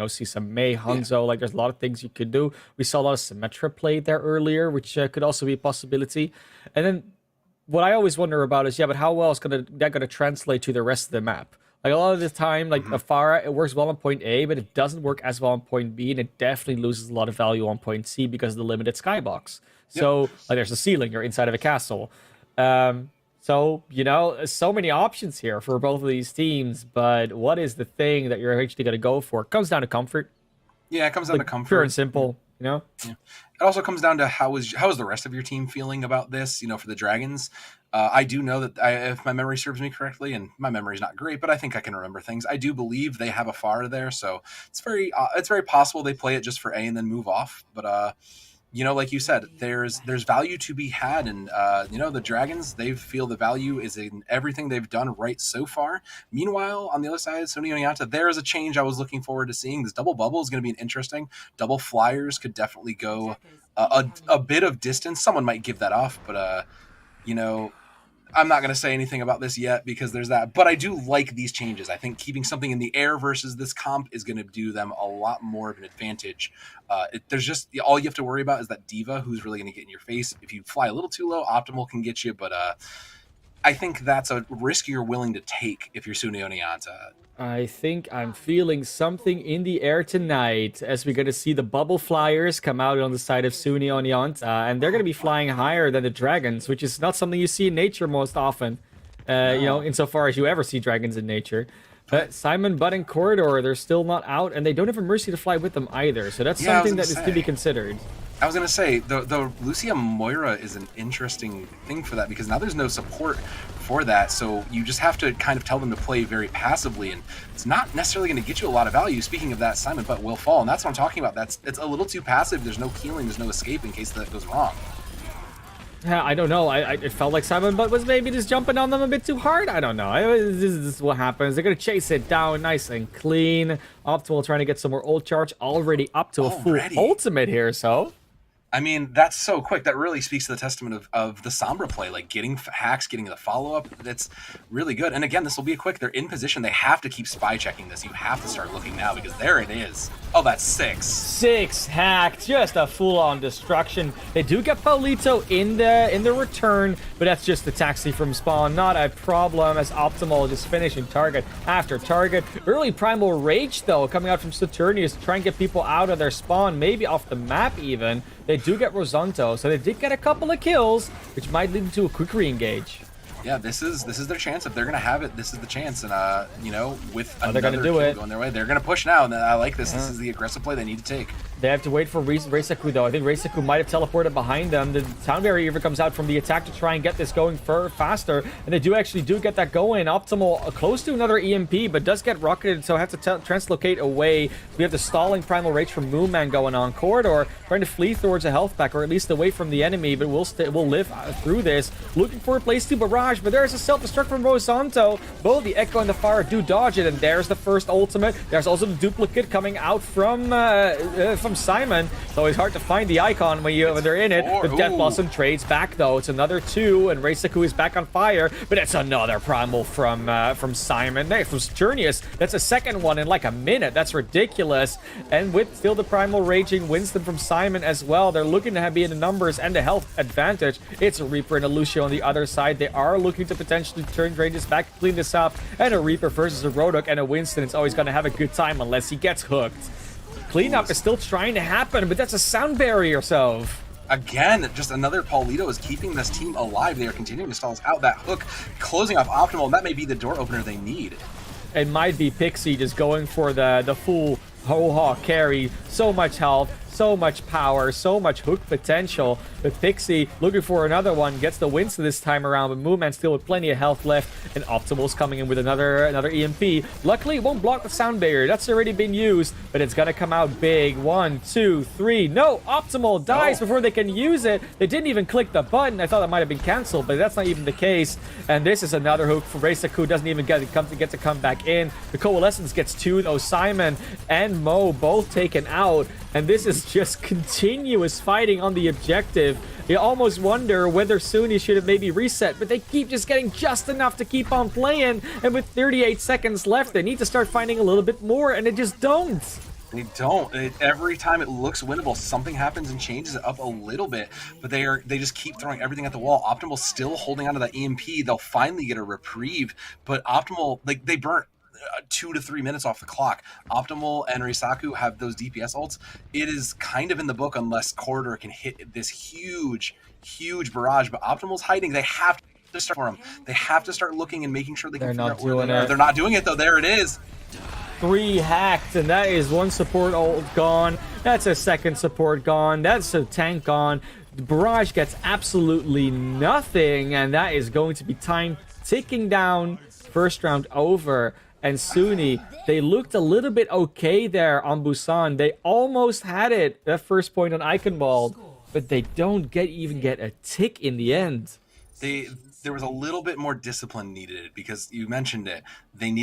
see some Mei Hanzo. Yeah. Like, there's a lot of things you could do. We saw a lot of Symmetra played there earlier, which could also be a possibility. And then what I always wonder about is, but how well is that gonna translate to the rest of the map? Like, a lot of the time, like, a Pharah, it works well on point A, but it doesn't work as well on point B, and it definitely loses a lot of value on point C because of the limited skybox. So, like, there's a ceiling, you're inside of a castle. So many options here for both of these teams, but what is the thing that you're actually going to go for? It comes down to comfort. Yeah, it comes down to comfort. Pure and simple, Yeah. It also comes down to how is the rest of your team feeling about this, for the Dragons. I do know that if my memory serves me correctly, and my memory's not great, but I think I can remember things. I do believe they have a Pharah there, so it's very possible they play it just for A and then move off. But like you said, there's value to be had, and the Dragons, they feel the value is in everything they've done right so far. Meanwhile, on the other side, Sony Oneonta, there is a change I was looking forward to seeing. This double bubble is going to be an interesting. Double flyers could definitely go a bit of distance. Someone might give that off, but I'm not going to say anything about this yet because there's that. But I do like these changes. I think keeping something in the air versus this comp is going to do them a lot more of an advantage. There's just all you have to worry about is that Diva, who's really going to get in your face. If you fly a little too low, Optimal can get you. But I think that's a risk you're willing to take if you're Sunio Nianta. I think I'm feeling something in the air tonight as we're going to see the bubble flyers come out on the side of Sunio Oneonta, and they're going to be flying higher than the dragons, which is not something you see in nature most often, insofar as you ever see dragons in nature. Simon, Bud, and Corridor, they're still not out, and they don't have a Mercy to fly with them either, so that's something that is to be considered. I was going to say, the Lucia Moira is an interesting thing for that, because now there's no support for that, so you just have to kind of tell them to play very passively, and it's not necessarily going to get you a lot of value. Speaking of that, Simon Butt will fall, and that's what I'm talking about. It's a little too passive. There's no healing, there's no escape in case that goes wrong. Yeah, I don't know. It felt like Simon Butt was maybe just jumping on them a bit too hard. I don't know. This is what happens. They're going to chase it down nice and clean. Optimal trying to get some more ult charge. Already up to a full ultimate here, so... I mean, that's so quick. That really speaks to the testament of the Sombra play, like getting hacks, getting the follow-up. That's really good. And again, this will be a quick. They're in position. They have to keep spy checking this. You have to start looking now because there it is. Oh, that's 6. 6 hacked. Just a full-on destruction. They do get Paulito in the return, but that's just the taxi from spawn. Not a problem as Optimal just finishing target after target. Early Primal Rage, though, coming out from Saturnius to try and get people out of their spawn, maybe off the map even. They do get Rosanto, so they did get a couple of kills, which might lead to a quick re-engage. Yeah, this is their chance. If they're gonna have it, this is the chance. And with another kill going their way, they're gonna push now. And I like this. Yeah. This is the aggressive play they need to take. They have to wait for Reisaku, though. I think Reisaku might have teleported behind them. The Sound Barrier even comes out from the attack to try and get this going faster. And they do get that going. Optimal close to another EMP, but does get rocketed, so have to translocate away. We have the stalling Primal Rage from Moonman going on. Corridor trying to flee towards a health pack, or at least away from the enemy, but will live through this. Looking for a place to barrage, but there's a self-destruct from Rosanto. Both the Echo and the Fire do dodge it, and there's the first ultimate. There's also the duplicate coming out from Simon. It's always hard to find the icon when they're in it. But Death Blossom trades back, though. It's another 2, and Reisaku is back on fire. But it's another primal from Simon. From Saturnius. That's a second one in like a minute. That's ridiculous. And with still the primal raging Winston from Simon as well. They're looking to be in the numbers and the health advantage. It's a Reaper and a Lucio on the other side. They are looking to potentially turn ranges back, clean this up. And a Reaper versus a Rodok and a Winston. It's always going to have a good time unless he gets hooked. Cleanup is still trying to happen, but that's a sound barrier, so... Again, just another Paulito is keeping this team alive. They are continuing to stall us out. That hook closing off Optimal, and that may be the door opener they need. It might be Pixie just going for the full Ho-Ha carry, so much health, so much power, so much hook potential. But Pixie looking for another one, gets the wins this time around, but Moonman still with plenty of health left, and Optimal's coming in with another EMP. Luckily, it won't block the sound barrier. That's already been used, but it's gonna come out big. 1, 2, 3. No, Optimal dies before they can use it. They didn't even click the button. I thought that might have been canceled, but that's not even the case. And this is another hook for Reisaku. Doesn't even get to come back in. The Coalescence gets 2, though. Simon and Mo both taken out, and this is just continuous fighting on the objective. You almost wonder whether Suni should have maybe reset, but they keep just getting just enough to keep on playing, and with 38 seconds left, they need to start finding a little bit more, and they just don't. They don't. Every time it looks winnable, something happens and changes it up a little bit. But they just keep throwing everything at the wall. Optimal still holding onto that EMP. They'll finally get a reprieve. But Optimal, like, they burnt 2 to 3 minutes off the clock. Optimal and Reisaku have those DPS ults. It is kind of in the book unless Corridor can hit this huge barrage. But Optimal's hiding. They have to start for him. They have to start looking and making sure they can figure out where they are. They're not doing it, though. There it is. 3 hacked, and that is 1 support ult gone. That's a second support gone. That's a tank gone. The barrage gets absolutely nothing, and that is going to be time ticking down. First round over. And Suni, they looked a little bit okay there on Busan. They almost had it, that first point on Eichenwald, but they don't even get a tick in the end. There was a little bit more discipline needed, because you mentioned it.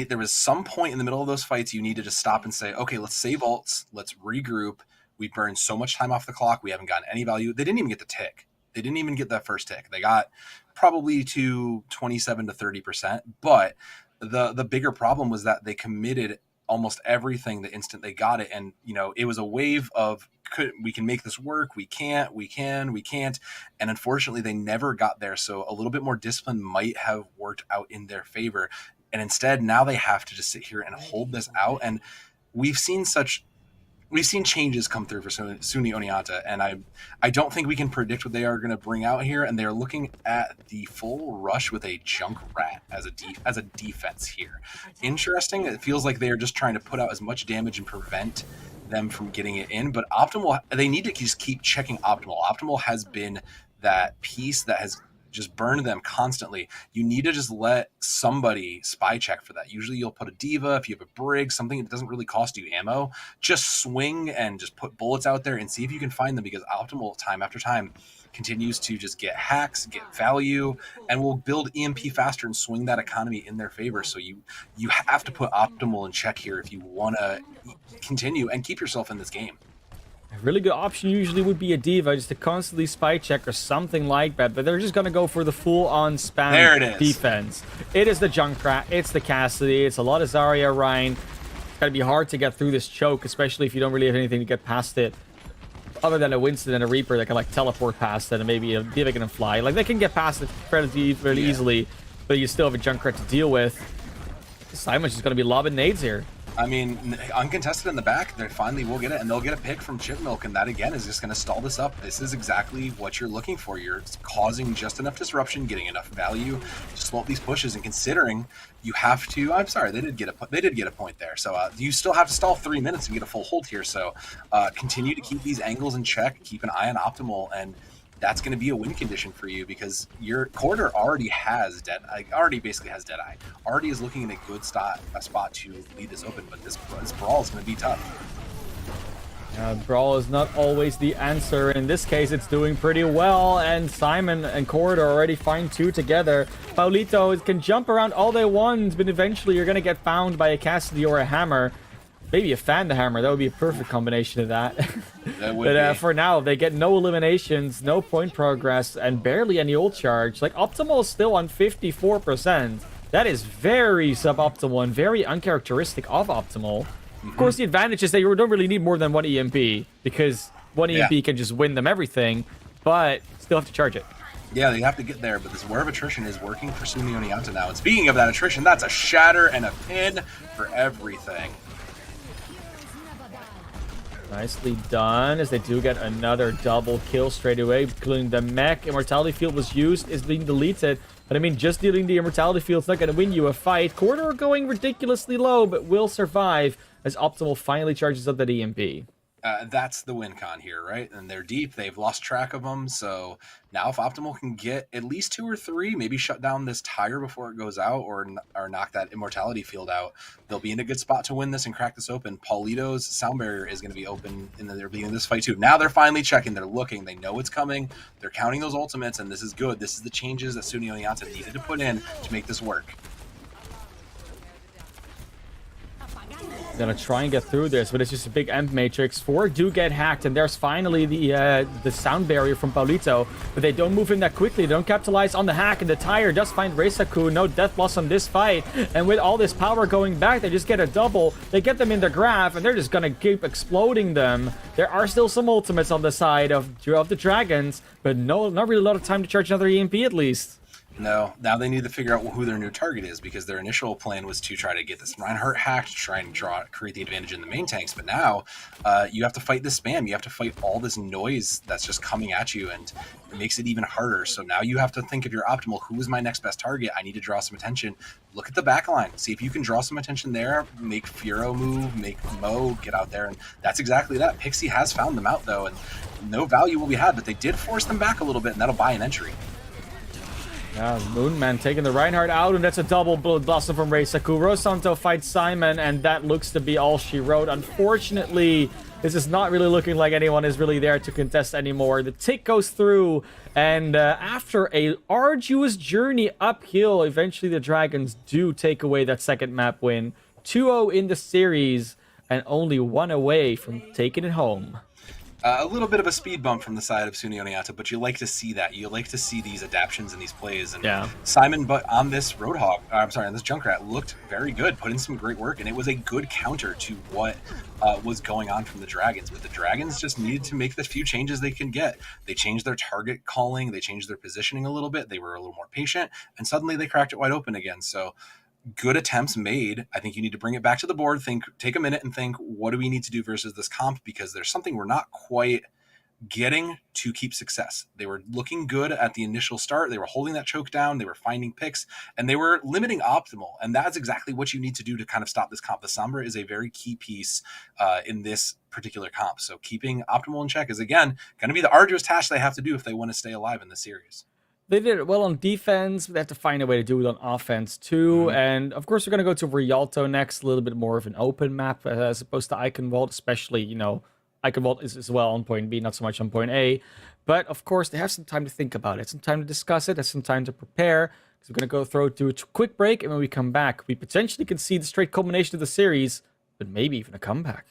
There was some point in the middle of those fights you needed to stop and say, okay, let's save ults, let's regroup. We burned so much time off the clock, we haven't gotten any value. They didn't even get the tick. They didn't even get that first tick. They got probably to 27 to 30%, but the bigger problem was that they committed almost everything the instant they got it, and it was a wave of we can make this work, we can't, and unfortunately they never got there. So a little bit more discipline might have worked out in their favor, and instead now they have to just sit here and hold this out. And we've seen changes come through for Suni Oneonta, and I don't think we can predict what they are going to bring out here. And they're looking at the full rush with a Junkrat as a defense here. Interesting. It feels like they are just trying to put out as much damage and prevent them from getting it in. But Optimal, they need to just keep checking Optimal. Optimal has been that piece that has just burn them constantly. You need to just let somebody spy check for that. Usually you'll put a diva, if you have a brig, something that doesn't really cost you ammo, just swing and just put bullets out there and see if you can find them, because Optimal time after time continues to just get hacks, get value, and will build EMP faster and swing that economy in their favor. So you have to put Optimal in check here if you want to continue and keep yourself in this game. A really good option usually would be a diva, just to constantly spy check or something like that, but they're just going to go for the full-on spam defense. It is the Junkrat, it's the Cassidy, it's a lot of Zarya Rein. It's going to be hard to get through this choke, especially if you don't really have anything to get past it, other than a Winston and a Reaper that can like teleport past it, and maybe a diva can fly. Like, they can get past it fairly easily, but you still have a Junkrat to deal with. Simon's just going to be lobbing nades here. I mean, uncontested in the back, they finally will get it, and they'll get a pick from Chip Milk, and that, again, is just going to stall this up. This is exactly what you're looking for. You're causing just enough disruption, getting enough value to slow up these pushes, and considering you have to... I'm sorry, they did get a point there. So you still have to stall 3 minutes to get a full hold here. So continue to keep these angles in check, keep an eye on Optimal, and that's going to be a win condition for you, because your Corridor already basically has Deadeye. Already is looking in a good spot to lead this open, but this brawl is going to be tough. Brawl is not always the answer. In this case, it's doing pretty well, and Simon and Corridor already find 2 together. Paulito can jump around all they want, but eventually you're going to get found by a Cassidy or a Hammer. Maybe a Fan the Hammer. That would be a perfect combination of that. But for now, they get no eliminations, no point progress, and barely any ult charge. Like, Optimal is still on 54%. That is very suboptimal and very uncharacteristic of Optimal. Of course, the advantage is that you don't really need more than 1 EMP, because 1 EMP can just win them everything, but still have to charge it. Yeah, they have to get there, but this War of Attrition is working for Suni Oneonta now. And speaking of that attrition, that's a shatter and a pin for everything. Nicely done, as they do get another double kill straight away, including the mech. Immortality Field was used, is being deleted. But I mean, just dealing the immortality field's not going to win you a fight. Corridor going ridiculously low, but will survive as Optimal finally charges up that EMP. That's the win con here, right? And they're deep. They've lost track of them. So now if Optimal can get at least 2 or 3, maybe shut down this tire before it goes out or knock that immortality field out, they'll be in a good spot to win this and crack this open. Paulito's sound barrier is going to be open in the beginning of this fight too. Now they're finally checking. They're looking. They know it's coming. They're counting those ultimates, and this is good. This is the changes that Sunio Onyata needed to put in to make this work. Gonna try and get through this, but it's just a big Emp Matrix. 4 do get hacked, and there's finally the sound barrier from Paulito, but they don't move in that quickly. They don't capitalize on the hack, and the tire does find Reisaku. No death loss on this fight, and with all this power going back, they just get a double. They get them in the graph, and they're just gonna keep exploding them. There are still some ultimates on the side of the Dragons, but not really a lot of time to charge another EMP at least. No, now they need to figure out who their new target is, because their initial plan was to try to get this Reinhardt hacked, try and create the advantage in the main tanks. But now you have to fight this spam. You have to fight all this noise that's just coming at you, and it makes it even harder. So now you have to think, if you're Optimal, who is my next best target? I need to draw some attention. Look at the back line. See if you can draw some attention there. Make Furo move, make Mo get out there, and that's exactly that. Pixie has found them out, though, and no value will be had, but they did force them back a little bit, and that'll buy an entry. Yeah, Moonman taking the Reinhardt out, and that's a double Blood Blossom from Reisaku. Rosanto fights Simon, and that looks to be all she wrote. Unfortunately, this is not really looking like anyone is really there to contest anymore. The tick goes through, and after a arduous journey uphill, eventually the Dragons do take away that second map win. 2-0 in the series, and only 1 away from taking it home. A little bit of a speed bump from the side of Sunio Onyata, but you like to see that. You like to see these adaptions and these plays. And yeah. Simon, but on this Roadhog, on this Junkrat, looked very good, put in some great work, and it was a good counter to what was going on from the Dragons. But the Dragons just needed to make the few changes they can get. They changed their target calling, they changed their positioning a little bit, they were a little more patient, and suddenly they cracked it wide open again. So good attempts made. I think you need to bring it back to the board, take a minute and think, what do we need to do versus this comp? Because there's something we're not quite getting to keep success. They were looking good at the initial start. They were holding that choke down. They were finding picks, and they were limiting Optimal. And that's exactly what you need to do to kind of stop this comp. The Sombra is a very key piece in this particular comp. So keeping Optimal in check is, again, going to be the arduous task they have to do if they want to stay alive in the series. They did it well on defense, but they have to find a way to do it on offense too. Mm-hmm. And of course, we're going to go to Rialto next, a little bit more of an open map as opposed to Icon Vault, especially, Icon Vault is as well on point B, not so much on point A. But of course, they have some time to think about it, some time to discuss it, some time to prepare. So we're going to go to a quick break, and when we come back, we potentially can see the straight culmination of the series, but maybe even a comeback.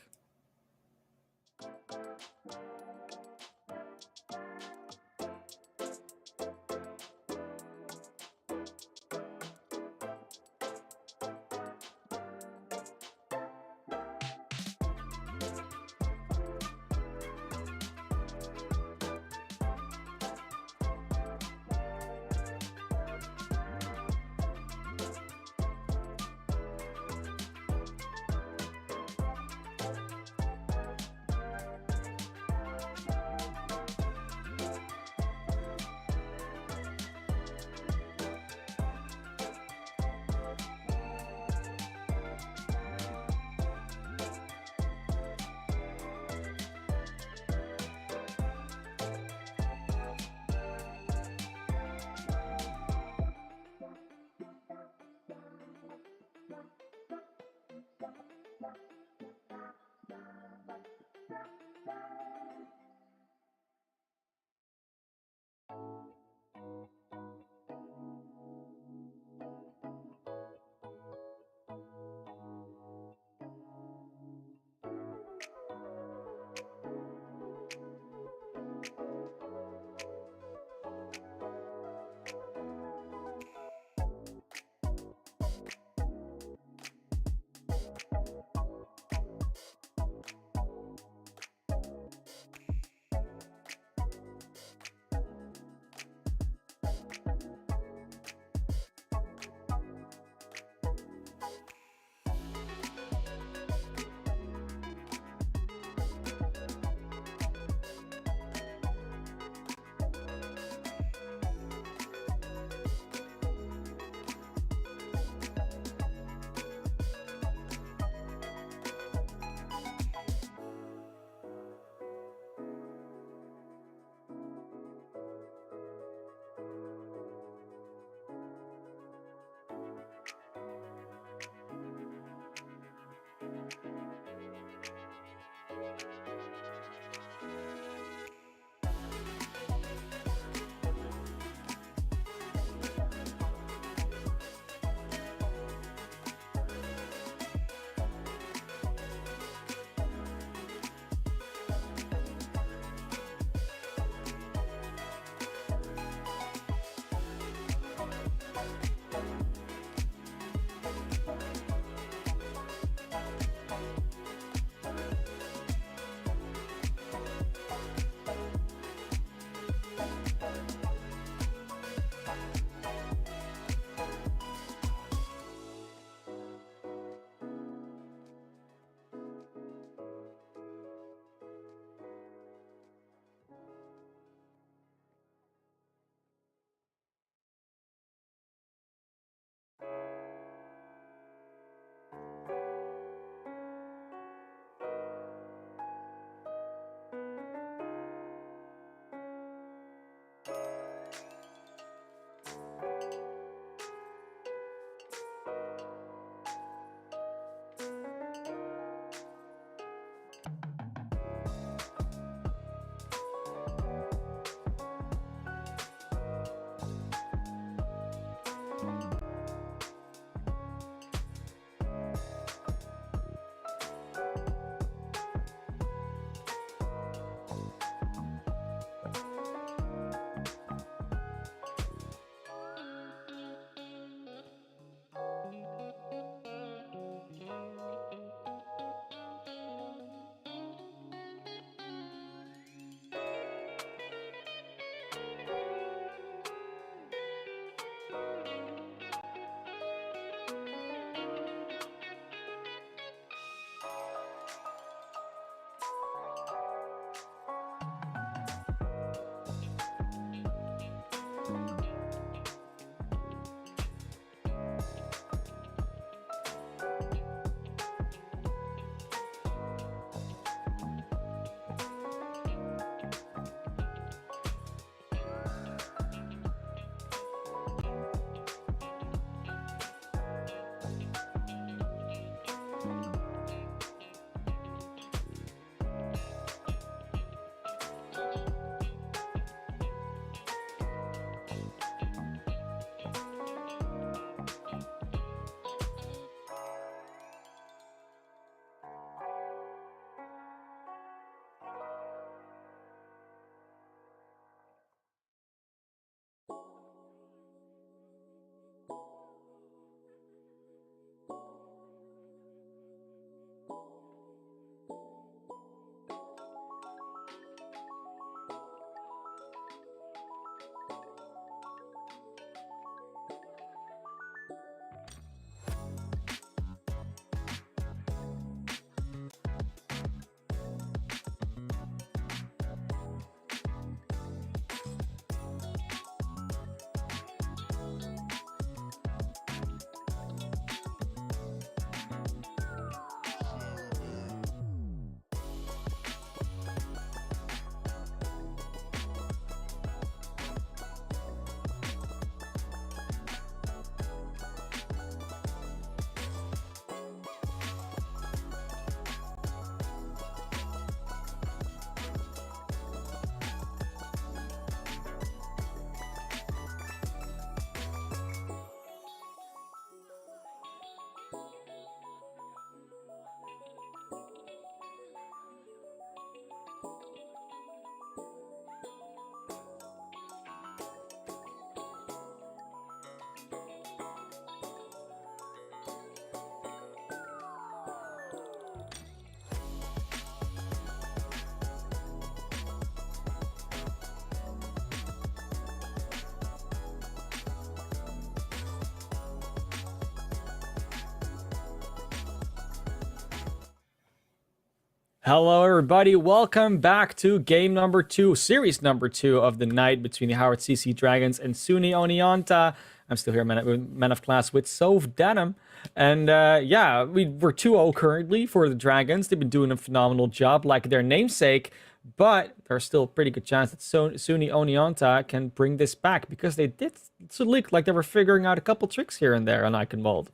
Hello, everybody. Welcome back to game number 2, series number 2 of the night between the Howard CC Dragons and SUNY Oneonta. I'm still here, man of class with Sov Denim. And yeah, we're 2-0 currently for the Dragons. They've been doing a phenomenal job, like their namesake. But there's still a pretty good chance that SUNY Oneonta can bring this back because they did look like they were figuring out a couple tricks here and there on Icon Mold.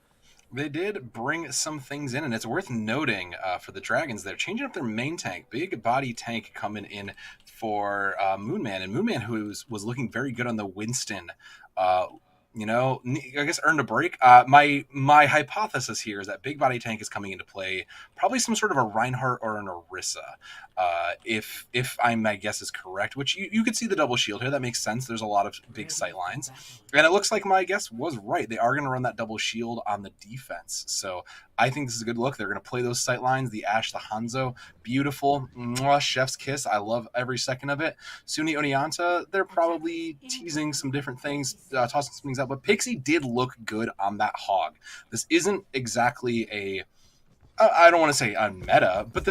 They did bring some things in, and it's worth noting for the Dragons, they're changing up their main tank. Big body tank coming in for Moonman, and Moonman, who was looking very good on the Winston, I guess earned a break. My hypothesis here is that big body tank is coming into play, probably some sort of a Reinhardt or an Orisa, if my guess is correct, which you could see the double shield here. That makes sense. There's a lot of big sight lines, and it looks like my guess was right. They are going to run that double shield on the defense, so I think this is a good look. They're going to play those sight lines, the Ashe, the Hanzo, beautiful. Mwah, chef's kiss. I love every second of it. SUNY Oneonta, they're probably teasing some different things, tossing some things out, but Pixie did look good on that hog. This isn't exactly I don't want to say a meta, but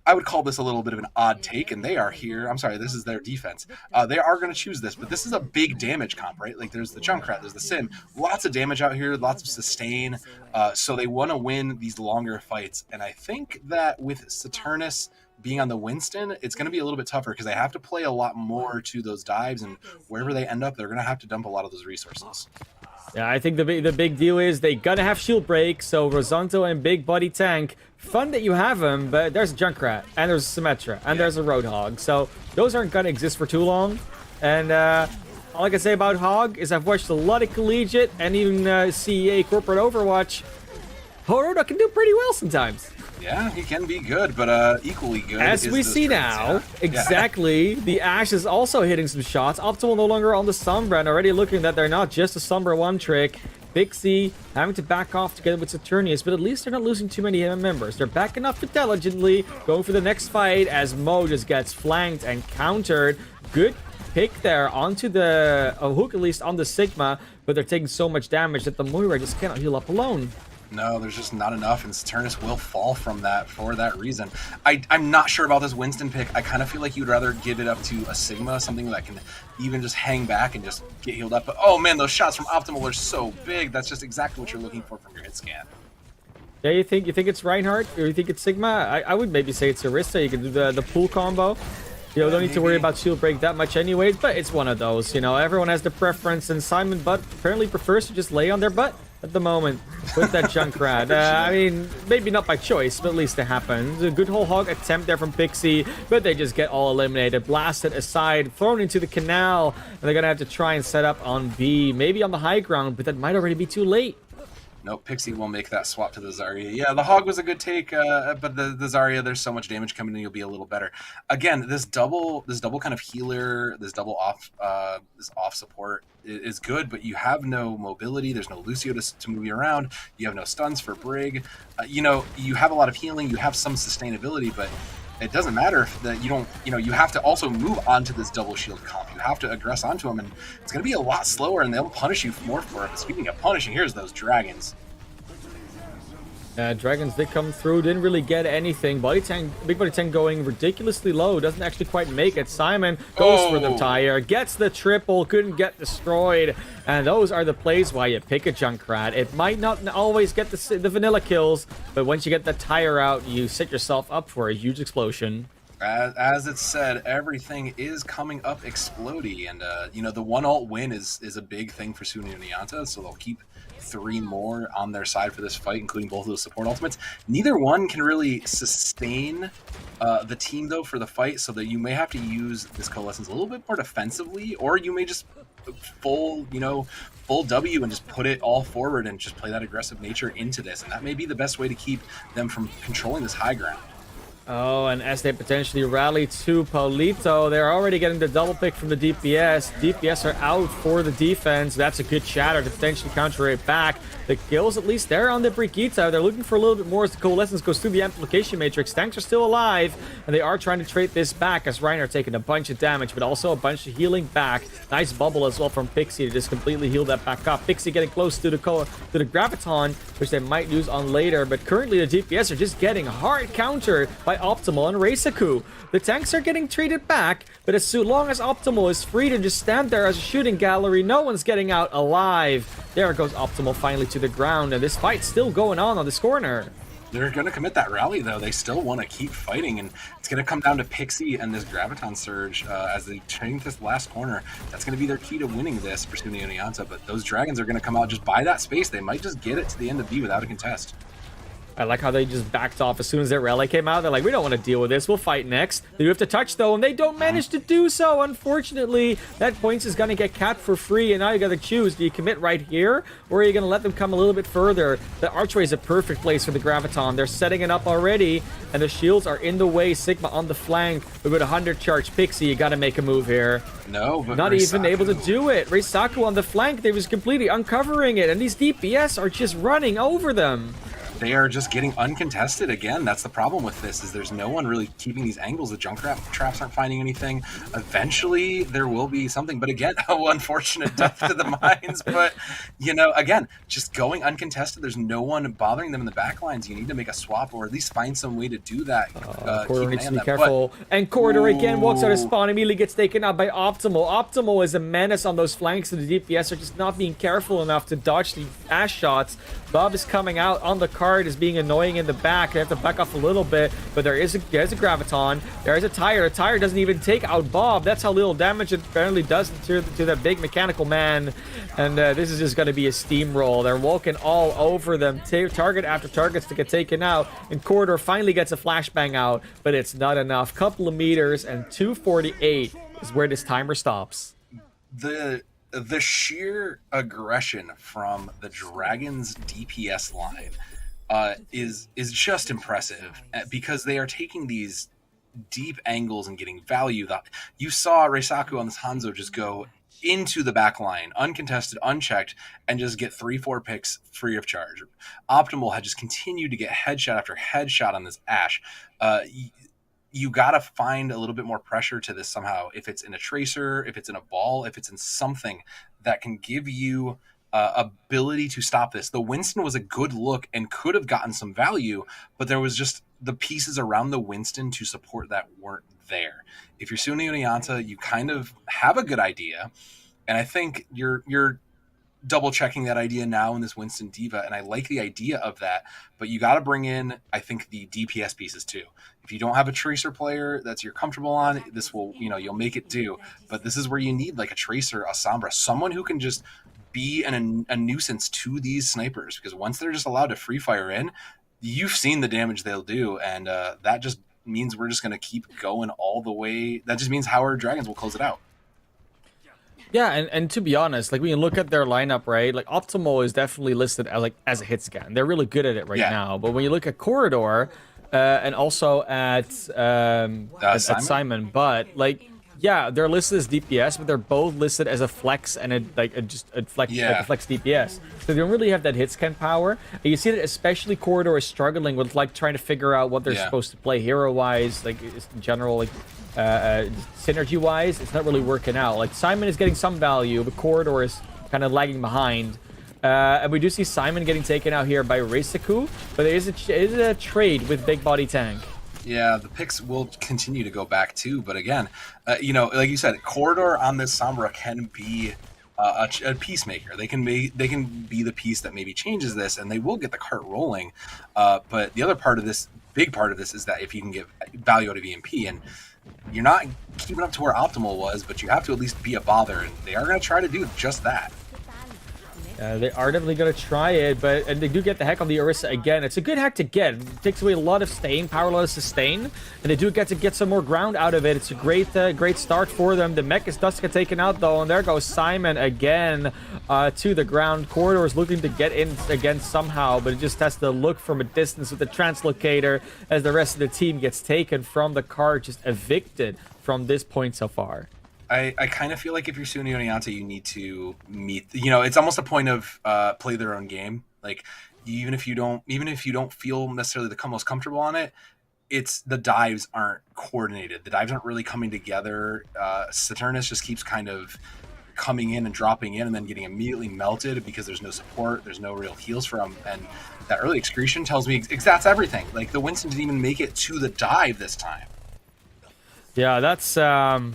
I would call this a little bit of an odd take, and they are here. I'm sorry, this is their defense. They are going to choose this, but this is a big damage comp, right? Like there's the Junkrat, there's the Sim, lots of damage out here, lots of sustain. So they want to win these longer fights, and I think that with Saturnus being on the Winston, it's going to be a little bit tougher because they have to play a lot more to those dives, and wherever they end up, they're going to have to dump a lot of those resources. Yeah, I think the big deal is they gotta have shield break, so Rosonto and Big Body Tank, fun that you have them, but there's a Junkrat, and there's a Symmetra, and there's a Roadhog, so those aren't gonna exist for too long, and all I can say about Hog is I've watched a lot of Collegiate, and even CEA Corporate Overwatch. Roadhog can do pretty well sometimes. Yeah, he can be good, but equally good. As we see now, exactly, the Ashe is also hitting some shots. Optimal no longer on the Sombra, and already looking that they're not just a Sombra one trick. Pixie having to back off together with Saturnius, but at least they're not losing too many members. They're backing up intelligently, going for the next fight as Mo just gets flanked and countered. Good pick there onto the hook, at least on the Sigma, but they're taking so much damage that the Moira just cannot heal up alone. No, there's just not enough, and Saturnus will fall from that for that reason. I'm not sure about this Winston pick. I kind of feel like you'd rather give it up to a Sigma, something that can even just hang back and just get healed up. But oh man, those shots from Optimal are so big. That's just exactly what you're looking for from your hit scan. Yeah, you think it's Reinhardt, or you think it's Sigma? I would maybe say it's Orisa. You can do the pool combo. You know, don't need to worry about shield break that much anyways, but it's one of those. You know, everyone has the preference, and Simon Butt apparently prefers to just lay on their butt at the moment with that Junkrat. I mean, maybe not by choice, but at least it happens. A good whole hog attempt there from Pixie, but they just get all eliminated, blasted aside, thrown into the canal, and they're gonna have to try and set up on B, maybe on the high ground, but that might already be too late. Nope, Pixie will make that swap to the Zarya. Yeah, the Hog was a good take, but the Zarya, there's so much damage coming in, you'll be a little better. Again, this double kind of healer, this double off support is good, but you have no mobility. There's no Lucio to move you around. You have no stuns for Brig. You have a lot of healing. You have some sustainability, but it doesn't matter if that you don't, you have to also move onto this double shield comp. You have to aggress onto them, and it's going to be a lot slower, and they'll punish you more for it. But speaking of punishing, here's those Dragons. Dragons did come through, didn't really get anything. Big Body Tank going ridiculously low, doesn't actually quite make it. Simon goes for the tire, gets the triple, couldn't get destroyed. And those are the plays why you pick a Junkrat. It might not always get the vanilla kills, but once you get the tire out, you set yourself up for a huge explosion. As it said, everything is coming up explodey, and the one ult win is a big thing for SUNY Oneonta, so they'll keep 3 more on their side for this fight, including both of those support ultimates. Neither one can really sustain the team though for the fight, so that you may have to use this Coalescence a little bit more defensively, or you may just full W and just put it all forward and just play that aggressive nature into this, and that may be the best way to keep them from controlling this high ground. Oh, and as they potentially rally to Paulito, they're already getting the double pick from the DPS. DPS are out for the defense. That's a good shatter to potentially counter it back. The kills, at least, they're on the Brigitte. They're looking for a little bit more as the Coalescence goes through the Amplification Matrix. Tanks are still alive, and they are trying to trade this back as Reiner taking a bunch of damage, but also a bunch of healing back. Nice bubble as well from Pixie to just completely heal that back up. Pixie getting close to the Graviton, which they might use on later, but currently the DPS are just getting hard countered by Optimal and Reisaku. The tanks are getting treated back, but as long as Optimal is free to just stand there as a shooting gallery, no one's getting out alive. There goes Optimal finally to the ground, and this fight's still going on this corner. They're going to commit that rally, though. They still want to keep fighting, and it's going to come down to Pixie and this Graviton Surge as they change this last corner. That's going to be their key to winning this for Sunio Nianta, but those Dragons are going to come out just by that space. They might just get it to the end of B without a contest. I like how they just backed off as soon as their rally came out. They're like, we don't want to deal with this. We'll fight next. They do have to touch, though, and they don't manage to do so. Unfortunately, that points is going to get capped for free, and now you got to choose. Do you commit right here, or are you going to let them come a little bit further? The archway is a perfect place for the Graviton. They're setting it up already, and the shields are in the way. Sigma on the flank. With 100 charge Pixie, you got to make a move here. No, but not even able to do it. Reisaku on the flank, they was completely uncovering it, and these DPS are just running over them. They are just getting uncontested again. That's the problem with this, is there's no one really keeping these angles. The junk traps aren't finding anything. Eventually, there will be something. But again, unfortunate death to the mines. But, you know, again, just going uncontested. There's no one bothering them in the back lines. You need to make a swap or at least find some way to do that. Corridor needs to be careful. And Corridor again walks out of spawn, immediately gets taken out by Optimal. Optimal is a menace on those flanks, and the DPS are just not being careful enough to dodge the ash shots. Bob is coming out on the card, is being annoying in the back. They have to back off a little bit, but there's a Graviton. There is a Tire. A Tire doesn't even take out Bob. That's how little damage it apparently does to that big mechanical man. And this is just going to be a steamroll. They're walking all over them. Target after targets to get taken out. And Corridor finally gets a flashbang out, but it's not enough. Couple of meters, and 248 is where this timer stops. The sheer aggression from the Dragons DPS line is just impressive, because they are taking these deep angles and getting value. That you saw Reisaku on this Hanzo just go into the back line, uncontested, unchecked, and just get 3-4 picks free of charge. Optimal had just continued to get headshot after headshot on this Ashe. You got to find a little bit more pressure to this somehow. If it's in a tracer, if it's in a ball, if it's in something that can give you ability to stop this. The Winston was a good look and could have gotten some value, but there was just the pieces around the Winston to support that weren't there. If you're Sunio Nianta, you kind of have a good idea, and I think you're double checking that idea now in this Winston Diva, and I like the idea of that, but you got to bring in, I think, the DPS pieces too. If you don't have a tracer player that's you're comfortable on, this will, you'll make it do, but this is where you need like a tracer, a Sombra, someone who can just be a nuisance to these snipers, because once they're just allowed to free fire in, you've seen the damage they'll do, and that just means we're just going to keep going all the way. That just means Howard Dragons will close it out. Yeah, and to be honest, like when you look at their lineup, right, like Optimal is definitely listed as a hit scan. They're really good at it now. But when you look at Corridor and also at Simon, but like, yeah, they're listed as DPS, but they're both listed as a flex and a flex DPS. So they don't really have that hit scan power. And you see that especially Corridor is struggling with like trying to figure out what they're supposed to play hero wise, like in general, like synergy wise, it's not really working out. Like Simon is getting some value, but Corridor is kind of lagging behind. And we do see Simon getting taken out here by Reisaku, but there is a trade with Big Body Tank. Yeah, the picks will continue to go back too, but again, like you said, Corridor on this Sombra can be a peacemaker. They can be the piece that maybe changes this, and they will get the cart rolling. But the other part of this, big part of this, is that if you can get value out of EMP, and you're not keeping up to where Optimal was, but you have to at least be a bother, and they are going to try to do just that. They are definitely going to try it, and they do get the hack on the Orisa again. It's a good hack to get. It takes away a lot of staying power, a lot of sustain, and they do get to get some more ground out of it. It's a great start for them. The mech does get taken out, though, and there goes Simon again to the ground. Corridor is looking to get in again somehow, but it just has to look from a distance with the translocator as the rest of the team gets taken from the cart, just evicted from this point so far. I kind of feel like if you're Sunio Nianta, you need to meet, it's almost a point of play their own game. Like even if you don't feel necessarily the most comfortable on it, it's the dives aren't coordinated. The dives aren't really coming together. Saturnus just keeps kind of coming in and dropping in and then getting immediately melted because there's no support, there's no real heals for him. And that early excretion tells me that's everything. Like the Winston didn't even make it to the dive this time. Yeah, that's gotta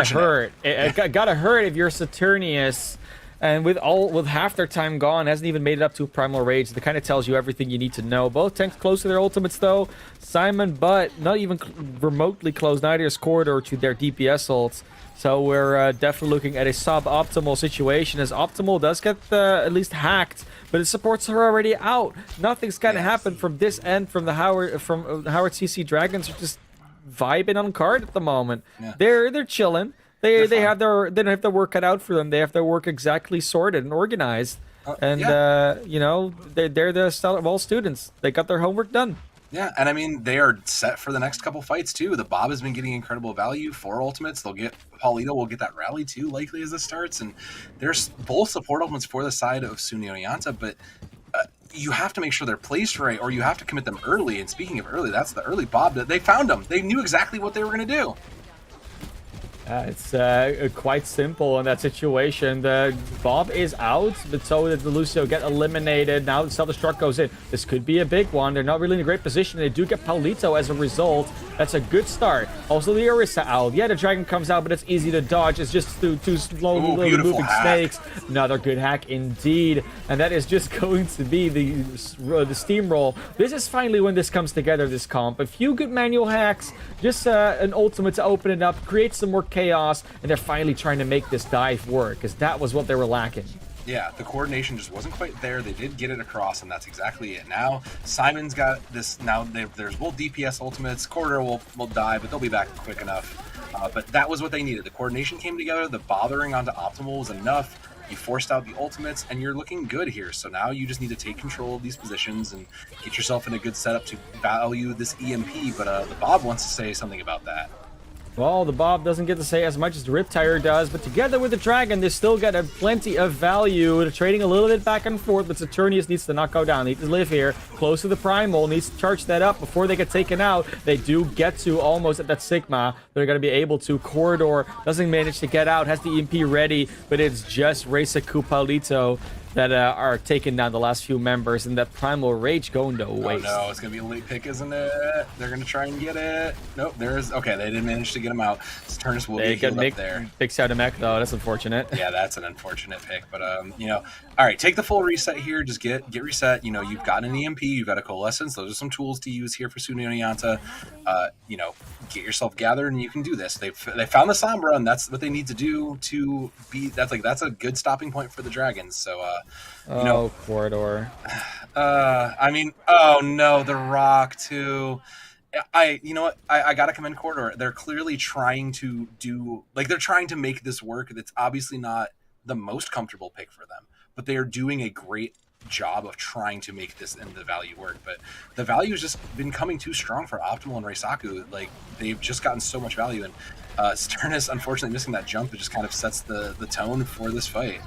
hurt. It gotta hurt if you're Saturnius. And with half their time gone, hasn't even made it up to Primal Rage. That kind of tells you everything you need to know. Both tanks close to their ultimates, though. Simon, but not even remotely close. Neither is Corridor to their DPS ults. So we're definitely looking at a suboptimal situation, as Optimal does get at least hacked, but his supports are already out. Nothing's gonna happen from this end. From Howard CC Dragons are just vibing on card at the moment. Yeah. They're chilling. They don't have their work cut out for them. They have their work exactly sorted and organized. You know, they're the style of all students. They got their homework done. Yeah, and I mean, they are set for the next couple fights, too. The Bob has been getting incredible value for ultimates. They'll get Paulito will get that rally, too, likely as this starts. And there's both support ultimates for the side of Sunio but you have to make sure they're placed right, or you have to commit them early. And speaking of early, that's the early Bob. They found them. They knew exactly what they were going to do. It's quite simple in that situation. The Bob is out, but so did the Lucio get eliminated. Now the self-destruct goes in. This could be a big one. They're not really in a great position. They do get Paulito as a result. That's a good start. Also, the Orisa out. Yeah, the dragon comes out, but it's easy to dodge. It's just two slowly moving snakes. Another good hack indeed. And that is just going to be the steamroll. This is finally when this comes together, this comp. A few good manual hacks, just an ultimate to open it up, create some more chaos, and they're finally trying to make this dive work, because that was what they were lacking. Yeah, the coordination just wasn't quite there. They did get it across, and that's exactly it. Now, Simon's got this. Now, there's both DPS ultimates. Corridor will die, but they'll be back quick enough. But that was what they needed. The coordination came together. The bothering onto Optimal was enough. You forced out the ultimates, and you're looking good here. So now you just need to take control of these positions and get yourself in a good setup to value this EMP. But the Bob wants to say something about that. Well, the Bob doesn't get to say as much as the Riptire does, but together with the Dragon, they still get plenty of value. They're trading a little bit back and forth, but Saturnius needs to not go down. Needs to live here, close to the Primal, needs to charge that up before they get taken out. They do get to almost at that Sigma. They're going to be able to. Corridor doesn't manage to get out, has the EMP ready, but it's just Reisaku Paulito that are taking down the last few members, and that Primal Rage going to waste. Oh no, it's going to be a late pick, isn't it? They're going to try and get it. Nope, there's... Okay, they didn't manage to get him out. Saturnus will be healed up there. Picks out a mech, though. That's unfortunate. Yeah, that's an unfortunate pick, but, you know... All right, take the full reset here. Just get reset. You know, you've got an EMP, you've got a Coalescence. Those are some tools to use here for Sunio Nyanta. You know, get yourself gathered, and you can do this. They found the Sombra, and that's what they need to do to be... That's a good stopping point for the Dragons, so... you know, Corridor. I mean, oh no, the Rock too. You know what? I gotta commend Corridor. They're clearly trying to do, like, they're trying to make this work. That's obviously not the most comfortable pick for them, but they are doing a great job of trying to make this and the value work. But the value has just been coming too strong for Optimal and Reisaku. Like, they've just gotten so much value, and Sternus, unfortunately, missing that jump, it just kind of sets the tone for this fight.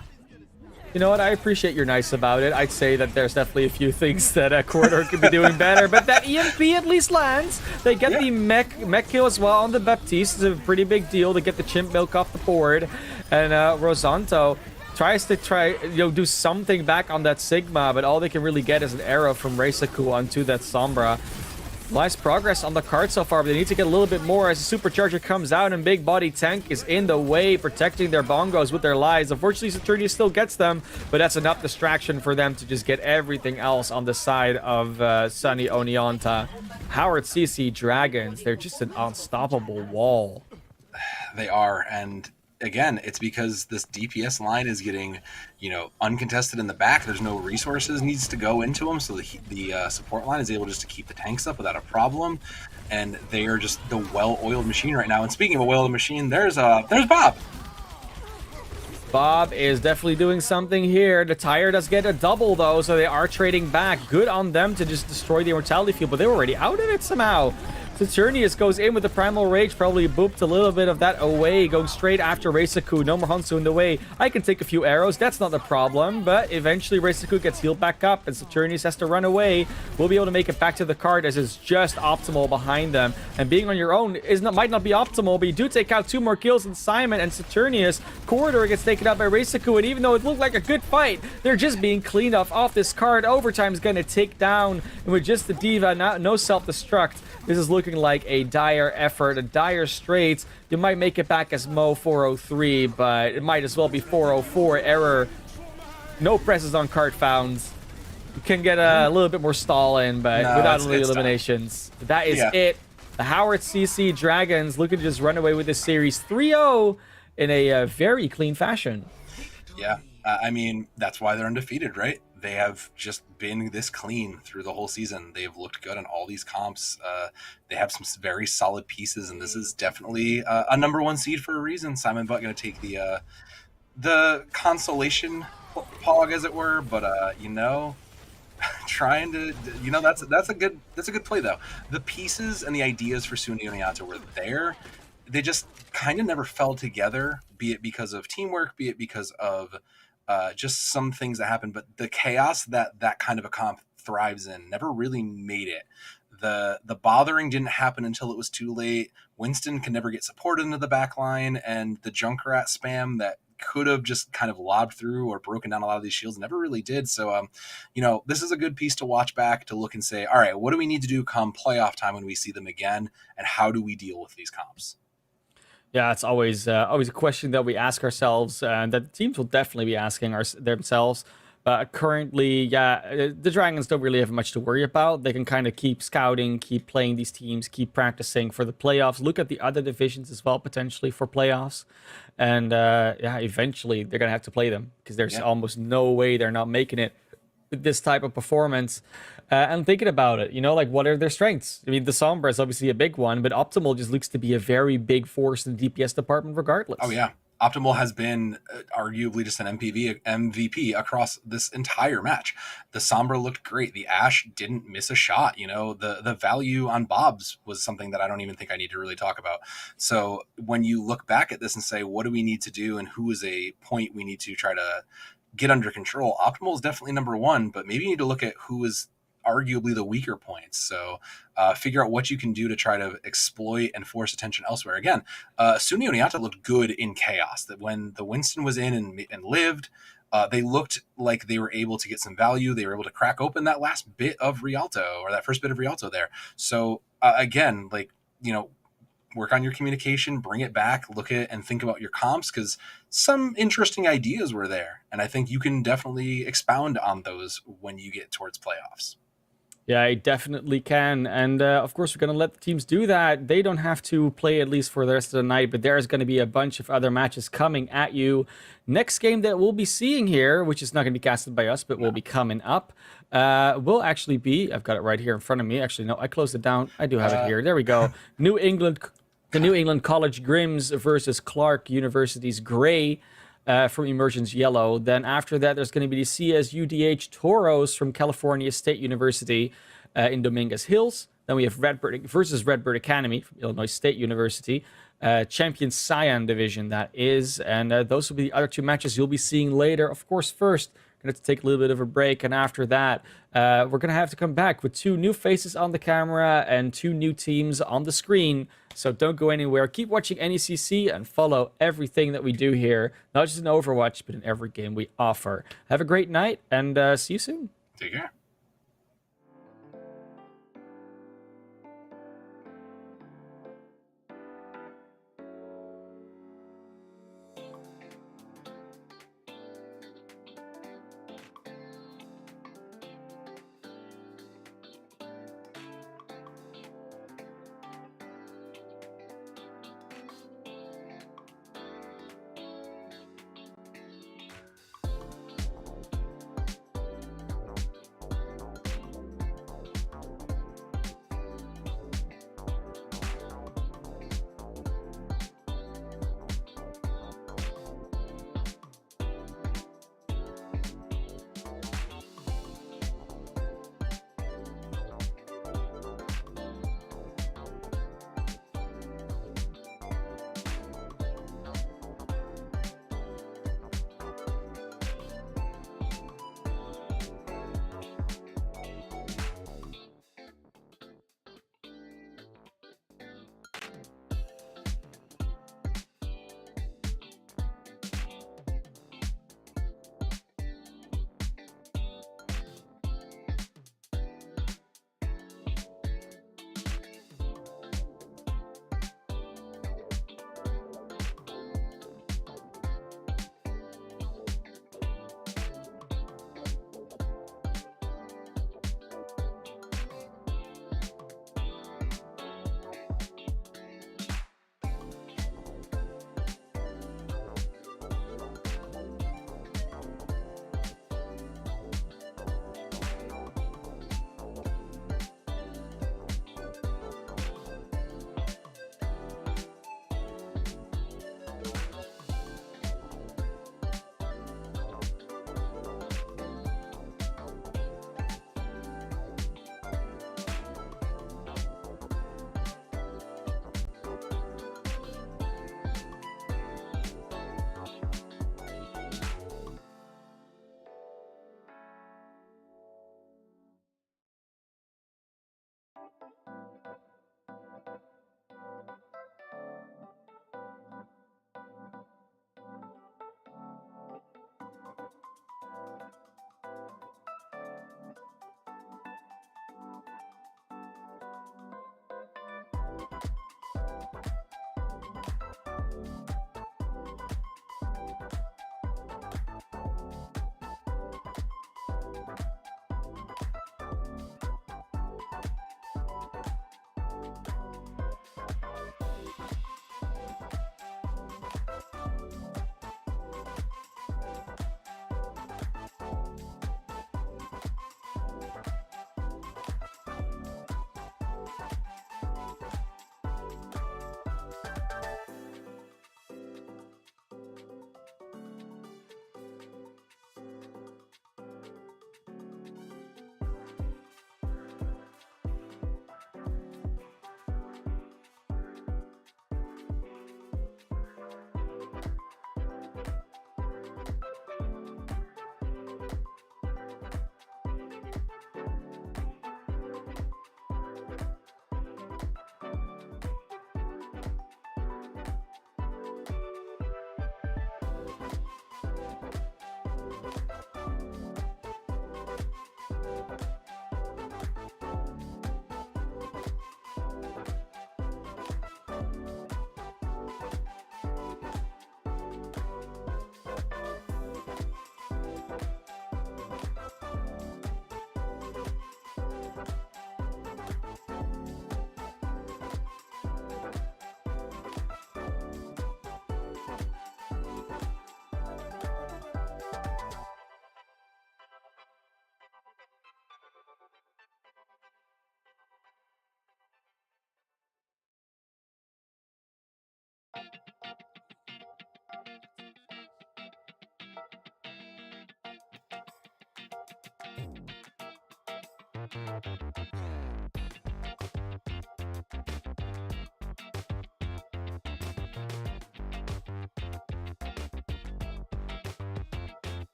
You know what? I appreciate you're nice about it. I'd say that there's definitely a few things that Corridor could be doing better, but that EMP at least lands. They get the mech kill as well on the Baptiste. It's a pretty big deal to get the chimp milk off the board. And Rosanto tries to do something back on that Sigma, but all they can really get is an arrow from Reisaku onto that Sombra. Nice progress on the card so far, but they need to get a little bit more as the Supercharger comes out and Big Body Tank is in the way, protecting their bongos with their lives. Unfortunately, Saturnius still gets them, but that's enough distraction for them to just get everything else on the side of Sunny Oneonta. Howard CC Dragons, they're just an unstoppable wall. They are, and again, it's because this DPS line is getting, you know, uncontested in the back. There's no resources needs to go into them, so the support line is able just to keep the tanks up without a problem. And they are just the well-oiled machine right now. And speaking of a well-oiled machine, there's Bob. Bob is definitely doing something here. The tire does get a double, though, so they are trading back. Good on them to just destroy the immortality field, but they were already out of it somehow. Saturnius goes in with the Primal Rage, probably booped a little bit of that away, going straight after Reisaku. No more Hansu in the way. I can take a few arrows, that's not the problem, but eventually Reisaku gets healed back up and Saturnius has to run away. We'll be able to make it back to the cart as it's just optimal behind them. And being on your own might not be optimal, but you do take out 2 more kills than Simon and Saturnius. Corridor gets taken out by Reisaku, and even though it looked like a good fight, they're just being cleaned off this cart. Overtime's gonna take down, and with just the D.Va, no self-destruct, this is looking like a dire effort, a dire straits. You might make it back as Mo 403, but it might as well be 404. Error. No presses on cart found. You can get a little bit more stall in, but without any eliminations. That is it. The Howard CC Dragons looking to just run away with this series 3-0 in a very clean fashion. Yeah, I mean, that's why they're undefeated, right? They have just been this clean through the whole season. They've looked good on all these comps. They have some very solid pieces, and this is definitely a number 1 seed for a reason. Simon Butt going to take the consolation pog, as it were, but trying to, that's a good play though. The pieces and the ideas for Sunio Niata were there. They just kind of never fell together, be it because of teamwork, be it because of just some things that happen, but the chaos that kind of a comp thrives in never really made it. The bothering didn't happen until it was too late. Winston can never get supported into the back line, and the Junkrat spam that could have just kind of lobbed through or broken down a lot of these shields never really did. So, this is a good piece to watch back, to look and say, all right, what do we need to do come playoff time when we see them again, and how do we deal with these comps? Yeah, it's always a question that we ask ourselves, and that teams will definitely be asking themselves. But currently, the Dragons don't really have much to worry about. They can kind of keep scouting, keep playing these teams, keep practicing for the playoffs. Look at the other divisions as well, potentially for playoffs. And eventually they're going to have to play them, because there's almost no way they're not making it with this type of performance. And thinking about it, what are their strengths? I mean, the Sombra is obviously a big one, but Optimal just looks to be a very big force in the DPS department regardless. Oh, yeah. Optimal has been arguably just an MVP across this entire match. The Sombra looked great. The Ashe didn't miss a shot. The value on Bob's was something that I don't even think I need to really talk about. So when you look back at this and say, what do we need to do, and who is a point we need to try to get under control, Optimal is definitely number 1, but maybe you need to look at who is arguably the weaker points. So figure out what you can do to try to exploit and force attention elsewhere. Again, Sunio Niata looked good in chaos. That when the Winston was in and lived, they looked like they were able to get some value. They were able to crack open that last bit of Rialto, or that first bit of Rialto there. So again, work on your communication, bring it back, look at and think about your comps, because some interesting ideas were there. And I think you can definitely expound on those when you get towards playoffs. Yeah, I definitely can. And of course, we're going to let the teams do that. They don't have to play at least for the rest of the night, but there's going to be a bunch of other matches coming at you. Next game that we'll be seeing here, which is not going to be casted by us, but will be coming up, will actually be, I've got it right here in front of me. Actually, no, I closed it down. I do have it here. There we go. The New England College Grims versus Clark University's Gray. From Emergence Yellow. Then after that, there's going to be the CSUDH Toros from California State University in Dominguez Hills. Then we have Redbird versus Redbird Academy from Illinois State University. Champion Cyan division, that is. And those will be the other 2 matches you'll be seeing later. Of course, first, going to take a little bit of a break. And after that, we're going to have to come back with 2 new faces on the camera and 2 new teams on the screen. So don't go anywhere. Keep watching NECC and follow everything that we do here, not just in Overwatch, but in every game we offer. Have a great night, and see you soon. Take care.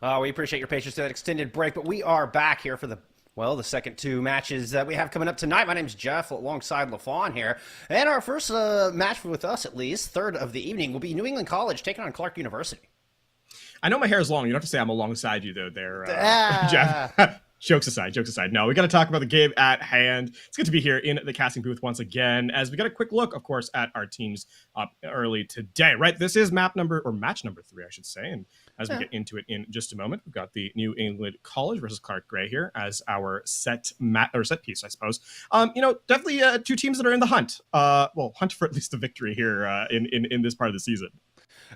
We appreciate your patience to that extended break, but we are back here for the second two matches that we have coming up tonight. My name's Jeff, alongside Lafon here. And our first match with us, at least, third of the evening, will be New England College taking on Clark University. I know my hair is long. You don't have to say I'm alongside you, though, there, Jeff. Jokes aside. No, we got to talk about the game at hand. It's good to be here in the casting booth once again, as we got a quick look, of course, at our teams up early today, right? This is match number 3, I should say. And as we get into it in just a moment, we've got the New England College versus Clark Gray here as our set piece, I suppose. Definitely two teams that are in the hunt. Hunt for at least a victory here in this part of the season.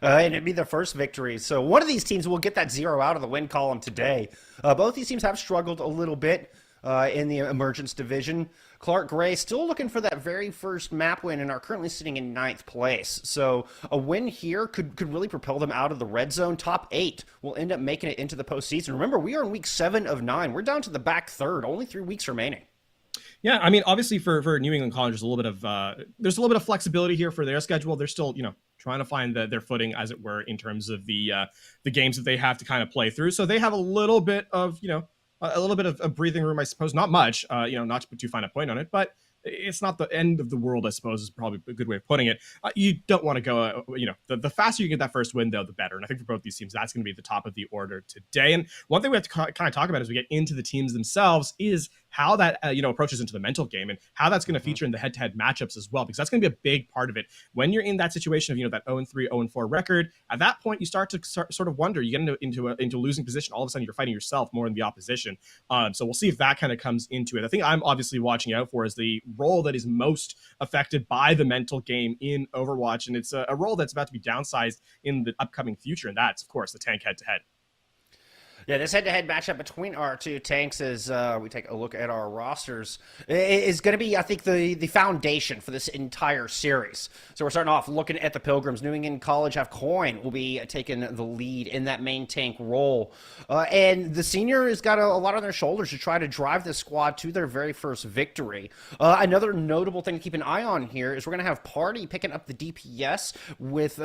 And it'd be their first victory. So one of these teams will get that 0 out of the win column today. Both these teams have struggled a little bit in the Emergence Division. Clark Gray still looking for that very first map win and are currently sitting in 9th place. So a win here could really propel them out of the red zone. Top 8 will end up making it into the postseason. Remember, we are in week 7 of 9. We're down to the back third. Only 3 weeks remaining. Yeah, I mean, obviously for New England College, there's a little bit of flexibility here for their schedule. They're still, trying to find their footing, as it were, in terms of the games that they have to kind of play through. So they have a little bit of, a breathing room, I suppose. Not much, not to put too fine a point on it, but it's not the end of the world, I suppose, is probably a good way of putting it. You don't want to go, the faster you get that first win, though, the better. And I think for both these teams, that's going to be the top of the order today. And one thing we have to kind of talk about as we get into the teams themselves is how that, approaches into the mental game and how that's going to feature in the head-to-head matchups as well, because that's going to be a big part of it. When you're in that situation of, that 0-3, 0-4 record, at that point, you start to sort of wonder, you get into a losing position. All of a sudden, you're fighting yourself more than the opposition. So we'll see if that kind of comes into it. I think I'm obviously watching out for is the role that is most affected by the mental game in Overwatch, and it's a role that's about to be downsized in the upcoming future, and that's, of course, the tank head-to-head. Yeah, this head-to-head matchup between our two tanks, as we take a look at our rosters, is going to be, I think, the foundation for this entire series. So we're starting off looking at the Pilgrims. New England College have Coin will be taking the lead in that main tank role. And the senior has got a lot on their shoulders to try to drive this squad to their very first victory. Another notable thing to keep an eye on here is we're going to have Party picking up the DPS with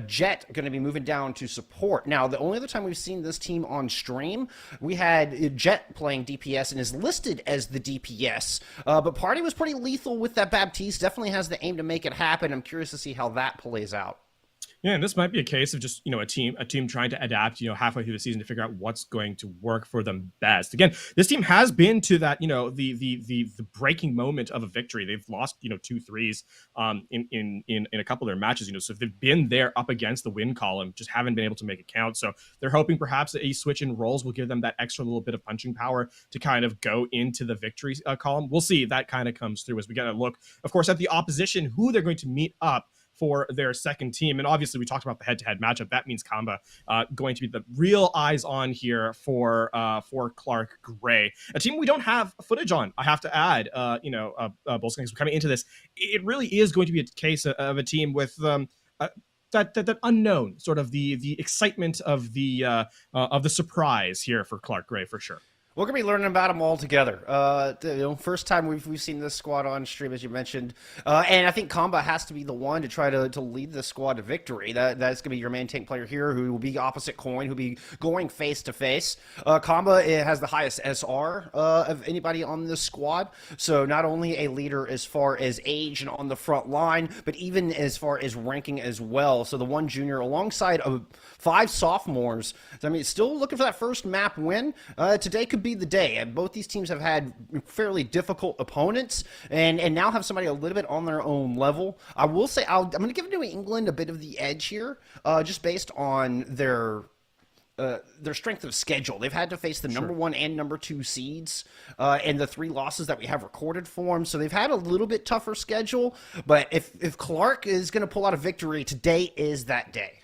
Jet going to be moving down to support. Now, the only other time we've seen this team on stream, we had Jet playing DPS and is listed as the DPS. But Party was pretty lethal with that Baptiste. Definitely has the aim to make it happen. I'm curious to see how that plays out. Yeah, and this might be a case of just, a team trying to adapt, halfway through the season to figure out what's going to work for them best. Again, this team has been to that, the breaking moment of a victory. They've lost, 2-3s in a couple of their matches, so they've been there up against the win column, just haven't been able to make it count. So they're hoping perhaps a switch in roles will give them that extra little bit of punching power to kind of go into the victory column. We'll see if that kind of comes through as we get a look, of course, at the opposition, who they're going to meet up for their second team. And obviously we talked about the head-to-head matchup. That means Kamba going to be the real eyes on here for Clark Gray, a team we don't have footage on, I have to add. Bullskunk coming into this, it really is going to be a case of a team with that unknown, sort of the excitement of the surprise here for Clark Gray, for sure. We're going to be learning about them all together. First time we've seen this squad on stream, as you mentioned. And I think Kamba has to be the one to try to lead this squad to victory. That's going to be your main tank player here, who will be opposite Coin, who'll be going face-to-face. Kamba has the highest SR of anybody on this squad. So not only a leader as far as age and on the front line, but even as far as ranking as well. So the one junior alongside 5 sophomores. I mean, still looking for that first map win. Today could be the day. And both these teams have had fairly difficult opponents and now have somebody a little bit on their own level. I will say I'm going to give New England a bit of the edge here, just based on their strength of schedule. They've had to face the number 1 and number 2 seeds and the 3 losses that we have recorded for them. So they've had a little bit tougher schedule. But if Clark is going to pull out a victory, today is that day.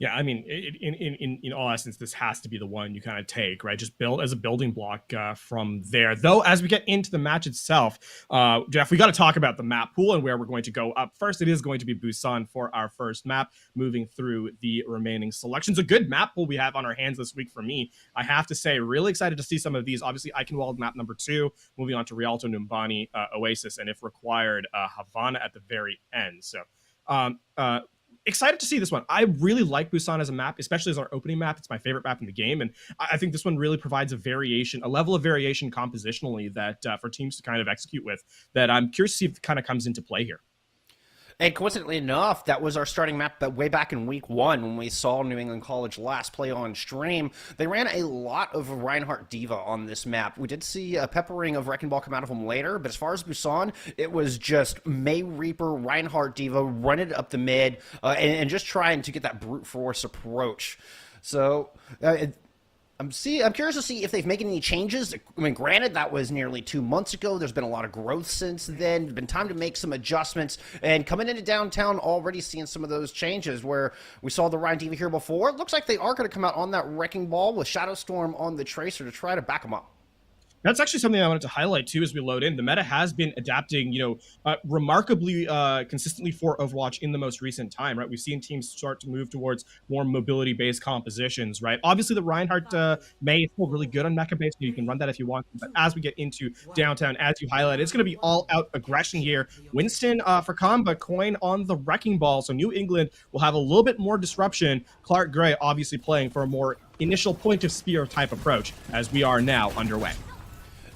Yeah, I mean, in all essence, this has to be the one you kind of take, right? Just build as a building block from there. Though, as we get into the match itself, Jeff, we got to talk about the map pool and where we're going to go up first. It is going to be Busan for our first map, moving through the remaining selections. A good map pool we have on our hands this week for me. I have to say, really excited to see some of these. Obviously, Eichenwald map number 2, moving on to Rialto, Numbani, Oasis, and if required, Havana at the very end. So, excited to see this one. I really like Busan as a map, especially as our opening map. It's my favorite map in the game, and I think this one really provides a level of variation compositionally that for teams to kind of execute with, that I'm curious to see if it kind of comes into play here. And coincidentally enough, that was our starting map way back in week 1 when we saw New England College last play on stream. They ran a lot of Reinhardt D.Va on this map. We did see a peppering of Wrecking Ball come out of them later, but as far as Busan, it was just May Reaper, Reinhardt D.Va, running it up the mid, and just trying to get that brute force approach. So, I'm curious to see if they've made any changes. I mean, granted, that was nearly 2 months ago. There's been a lot of growth since then. There's been time to make some adjustments. And coming into downtown, already seeing some of those changes where we saw the Ryan D.Va here before. It looks like they are going to come out on that Wrecking Ball with Shadow Storm on the Tracer to try to back them up. That's actually something I wanted to highlight too as we load in. The meta has been adapting, remarkably consistently for Overwatch in the most recent time, right? We've seen teams start to move towards more mobility-based compositions, right? Obviously, the Reinhardt May is still really good on mecha-based, so you can run that if you want. But as we get into downtown, as you highlighted, it's going to be all-out aggression here. Winston for combo, Coin on the Wrecking Ball, so New England will have a little bit more disruption. Clark Gray obviously playing for a more initial point-of-spear type approach, as we are now underway.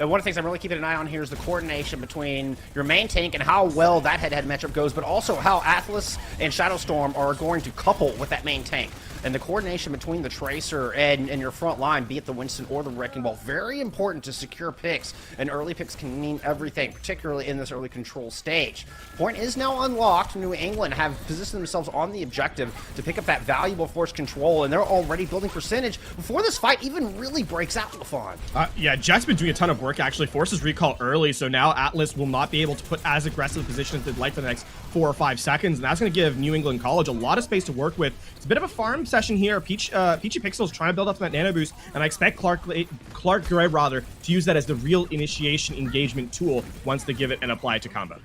And one of the things I'm really keeping an eye on here is the coordination between your main tank and how well that head-to-head matchup goes, but also how Atlas and Shadowstorm are going to couple with that main tank. And the coordination between the Tracer and your front line, be it the Winston or the Wrecking Ball, very important to secure picks. And early picks can mean everything, particularly in this early control stage. Point is now unlocked. New England have positioned themselves on the objective to pick up that valuable force control, and they're already building percentage before this fight even really breaks out, Lafon. Yeah, Jet's been doing a ton of work, actually. Forces recall early, so now Atlas will not be able to put as aggressive a position as they'd like for the next 4 or 5 seconds, and that's going to give New England College a lot of space to work with. It's a bit of a farm session here. Peachy Pixel's trying to build up that nano boost, and I expect Clark Gray rather to use that as the real initiation engagement tool once they give it and apply it to combo.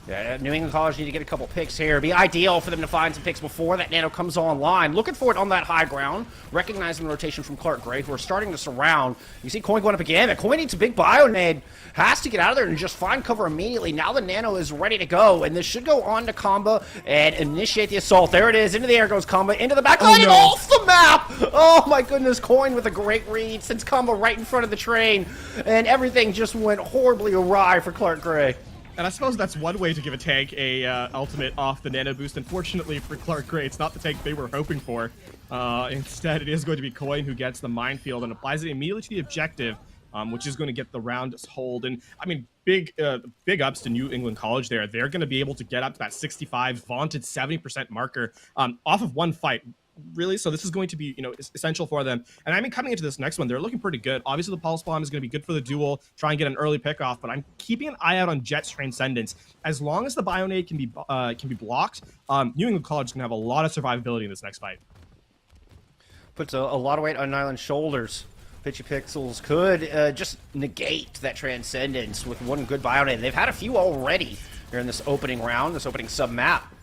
Yeah, New England College need to get a couple picks here. It'd be ideal for them to find some picks before that nano comes online. Looking for it on that high ground. Recognizing the rotation from Clark Gray, who are starting to surround. You see Coin going up again. But Coin needs a big bionade. Has to get out of there and just find cover immediately. Now the nano is ready to go. And this should go on to Comba and initiate the assault. There it is. Into the air goes Comba. Into the back line. Off the map. Oh my goodness. Coin with a great read. Sends Comba right in front of the train. And everything just went horribly awry for Clark Gray. And I suppose that's one way to give a tank a ultimate off the nano boost. Unfortunately for Clark Gray, it's not the tank they were hoping for. Instead, it is going to be Coin who gets the minefield and applies it immediately to the objective, which is going to get the round hold. And I mean, big ups to New England College there. They're going to be able to get up to that 65, vaunted 70% marker off of one fight. Really, so this is going to be, essential for them. And I mean, coming into this next one, they're looking pretty good. Obviously, the Pulse Bomb is going to be good for the duel, try and get an early pick off, but I'm keeping an eye out on Jet's Transcendence. As long as the Bionade can be blocked, New England College is going to have a lot of survivability in this next fight. Puts a lot of weight on Nyland's shoulders. Pitchy Pixels could just negate that Transcendence with one good Bionade. They've had a few already here in this opening round, this opening sub-map.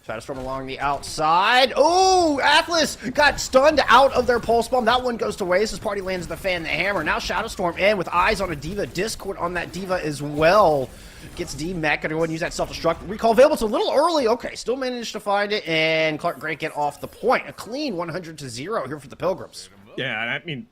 Shadowstorm along the outside. Oh, Atlas got stunned out of their Pulse Bomb. That one goes to waste as Party lands the Fan the Hammer. Now Shadowstorm in with eyes on a D.Va. Discord on that D.Va as well. Gets D-Mech. Gonna go ahead and use that self-destruct. Recall available. It's a little early. Okay, still managed to find it. And Clark Gray get off the point. A clean 100-0 here for the Pilgrims. Yeah, and I mean,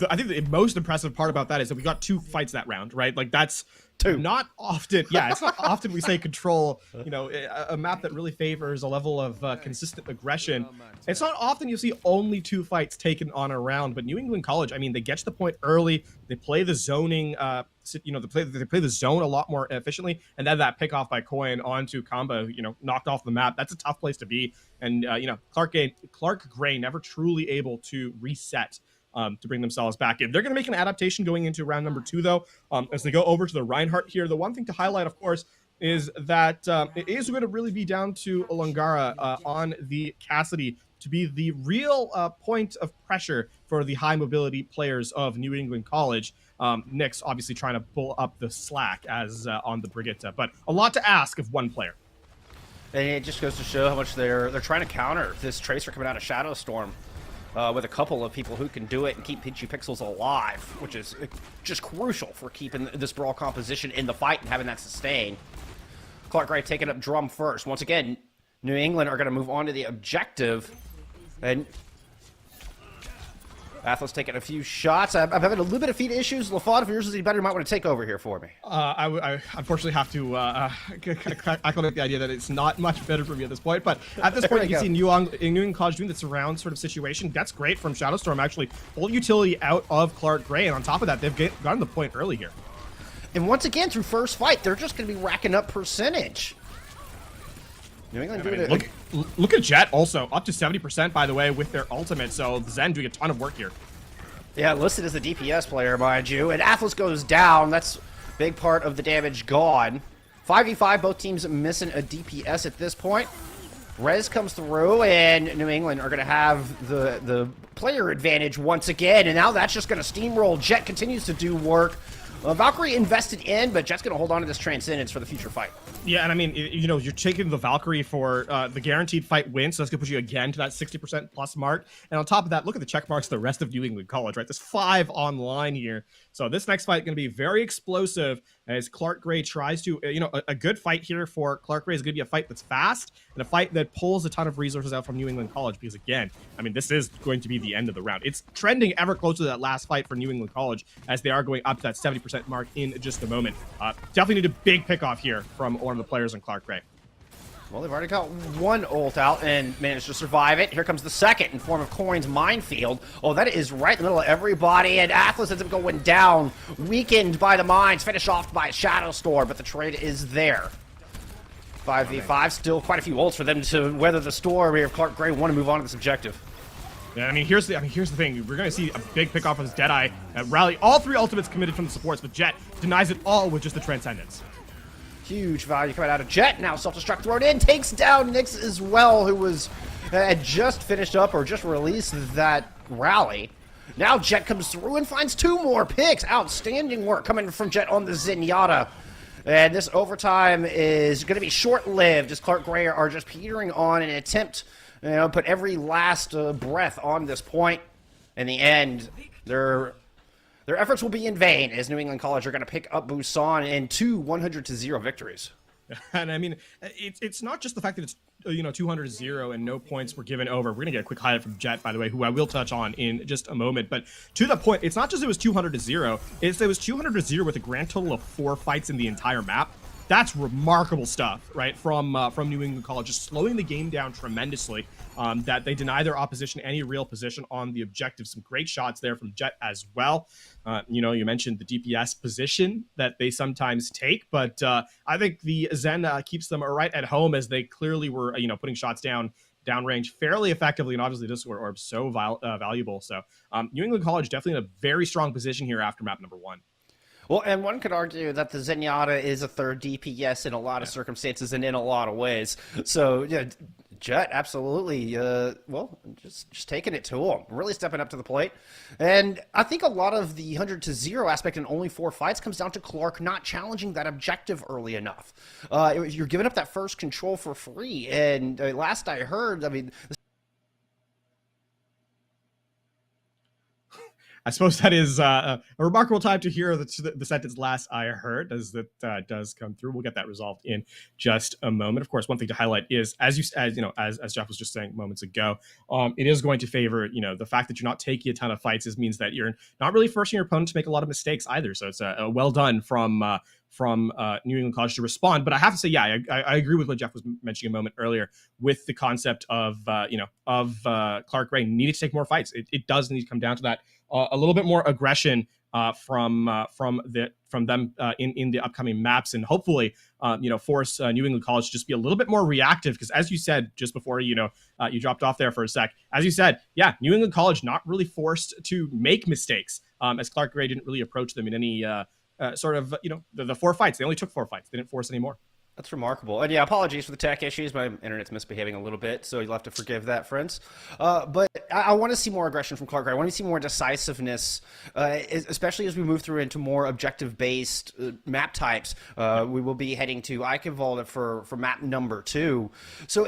I think the most impressive part about that is that we got 2 fights that round, right? Like, that's not often. Yeah, it's not often we say control, a map that really favors a level of consistent aggression. It's not often you see only 2 fights taken on a round, but New England College, I mean, they get to the point early. They play the zoning, they play the zone a lot more efficiently, and then that pick off by Coin onto combo, knocked off the map. That's a tough place to be. And Clark Gray never truly able to reset to bring themselves back in. They're going to make an adaptation going into round number 2, though, as they go over to the Reinhardt here. The one thing to highlight, of course, is that it is going to really be down to Olangara on the Cassidy to be the real point of pressure for the high mobility players of New England College. NECC obviously trying to pull up the slack as on the Brigitte, but a lot to ask of one player. And it just goes to show how much they're trying to counter this Tracer coming out of Shadowstorm. With a couple of people who can do it and keep Pitchy Pixels alive, which is just crucial for keeping this brawl composition in the fight and having that sustain. Clark Gray taking up drum first. Once again, New England are going to move on to the objective. And Athos taking a few shots. I'm having a little bit of feed issues. Lafon, if yours is any better, you might want to take over here for me. I unfortunately have to acclimate the idea that it's not much better for me at this point. But at this point, you can see New England College doing the surround sort of situation. That's great from Shadowstorm, actually. Full utility out of Clark Gray. And on top of that, they've gotten the point early here. And once again, through first fight, they're just going to be racking up percentage. New England doing it. Look at Jet also, up to 70%, by the way, with their ultimate. So Zen doing a ton of work here. Yeah, listed as a DPS player, mind you. And Athos goes down. That's a big part of the damage gone. 5v5, both teams missing a DPS at this point. Rez comes through, and New England are going to have the player advantage once again. And now that's just going to steamroll. Jet continues to do work. Valkyrie invested in, but Jet's going to hold on to this Transcendence for the future fight. Yeah, and I mean, you know, you're taking the Valkyrie for the guaranteed fight win, so that's going to push you again to that 60% plus mark. And on top of that, look at the check marks the rest of New England College, right? There's 5 online here. So this next fight is going to be very explosive as Clark Gray tries to, you know, a good fight here for Clark Gray is going to be a fight that's fast and a fight that pulls a ton of resources out from New England College because, again, I mean, this is going to be the end of the round. It's trending ever closer to that last fight for New England College as they are going up to that 70% mark in just a moment. Definitely need a big pick-off here from one of the players on Clark Gray. Well, they've already got one ult out and managed to survive it. Here comes the second in form of Coin's Minefield. Oh, that is right in the middle of everybody, and Atlas ends up going down, weakened by the mines, finished off by Shadow Storm, but the trade is there. 5v5, still quite a few ults for them to weather the storm here if Clark Gray want to move on to this objective. Yeah, I mean, here's the thing. We're going to see a big pick off of his Deadeye rally. All 3 ultimates committed from the supports, but Jet denies it all with just the Transcendence. Huge value coming out of Jet. Now self-destruct thrown in. Takes down Nyx as well, who was had just finished up or just released that rally. Now Jet comes through and finds 2 more picks. Outstanding work coming from Jet on the Zenyatta. And this overtime is going to be short-lived as Clark Gray are just petering on an attempt, you know, put every last breath on this point. In the end, their efforts will be in vain as New England College are going to pick up Busan in 2 100-0 victories. And I mean, it's not just the fact that it's, you know, 200-0 and no points were given over. We're going to get a quick highlight from Jet, by the way, who I will touch on in just a moment. But to the point, it's not just it was 200-0. It was 200-0 with a grand total of 4 fights in the entire map. That's remarkable stuff, right, from New England College, just slowing the game down tremendously, that they deny their opposition any real position on the objective. Some great shots there from Jet as well. You know, you mentioned the DPS position that they sometimes take, but I think the Zen keeps them right at home as they clearly were, you know, putting shots downrange fairly effectively, and obviously this orb's so valuable. So New England College definitely in a very strong position here after map number 1. Well, and one could argue that the Zenyatta is a 3rd DPS in a lot of circumstances and in a lot of ways. So, yeah, Jet, absolutely, well, just taking it to him, really stepping up to the plate. And I think a lot of the 100-0 aspect in only 4 fights comes down to Clark not challenging that objective early enough. You're giving up that first control for free, and last I heard, I mean... I suppose that is a remarkable time to hear the sentence "last I heard" as that does come through. We'll get that resolved in just a moment. Of course, one thing to highlight is, as Jeff was just saying moments ago, it is going to favor, you know, the fact that you're not taking a ton of fights. This means that you're not really forcing your opponent to make a lot of mistakes either. So it's a well done from New England College to respond. But I have to say, yeah, I agree with what Jeff was mentioning a moment earlier with the concept of Clark Gray needed to take more fights. It does need to come down to that. A little bit more aggression from them in the upcoming maps, and hopefully force New England College to just be a little bit more reactive, because as you said just before you dropped off there for a sec, as you said, yeah, New England College not really forced to make mistakes, as Clark Gray didn't really approach them in any the 4 fights. They only took 4 fights. They didn't force any more. That's remarkable. And yeah, apologies for the tech issues. My internet's misbehaving a little bit, so you'll have to forgive that, friends. But I want to see more aggression from Clark Gray. I want to see more decisiveness, especially as we move through into more objective-based map types. We will be heading to Eichenwalde for map number 2. So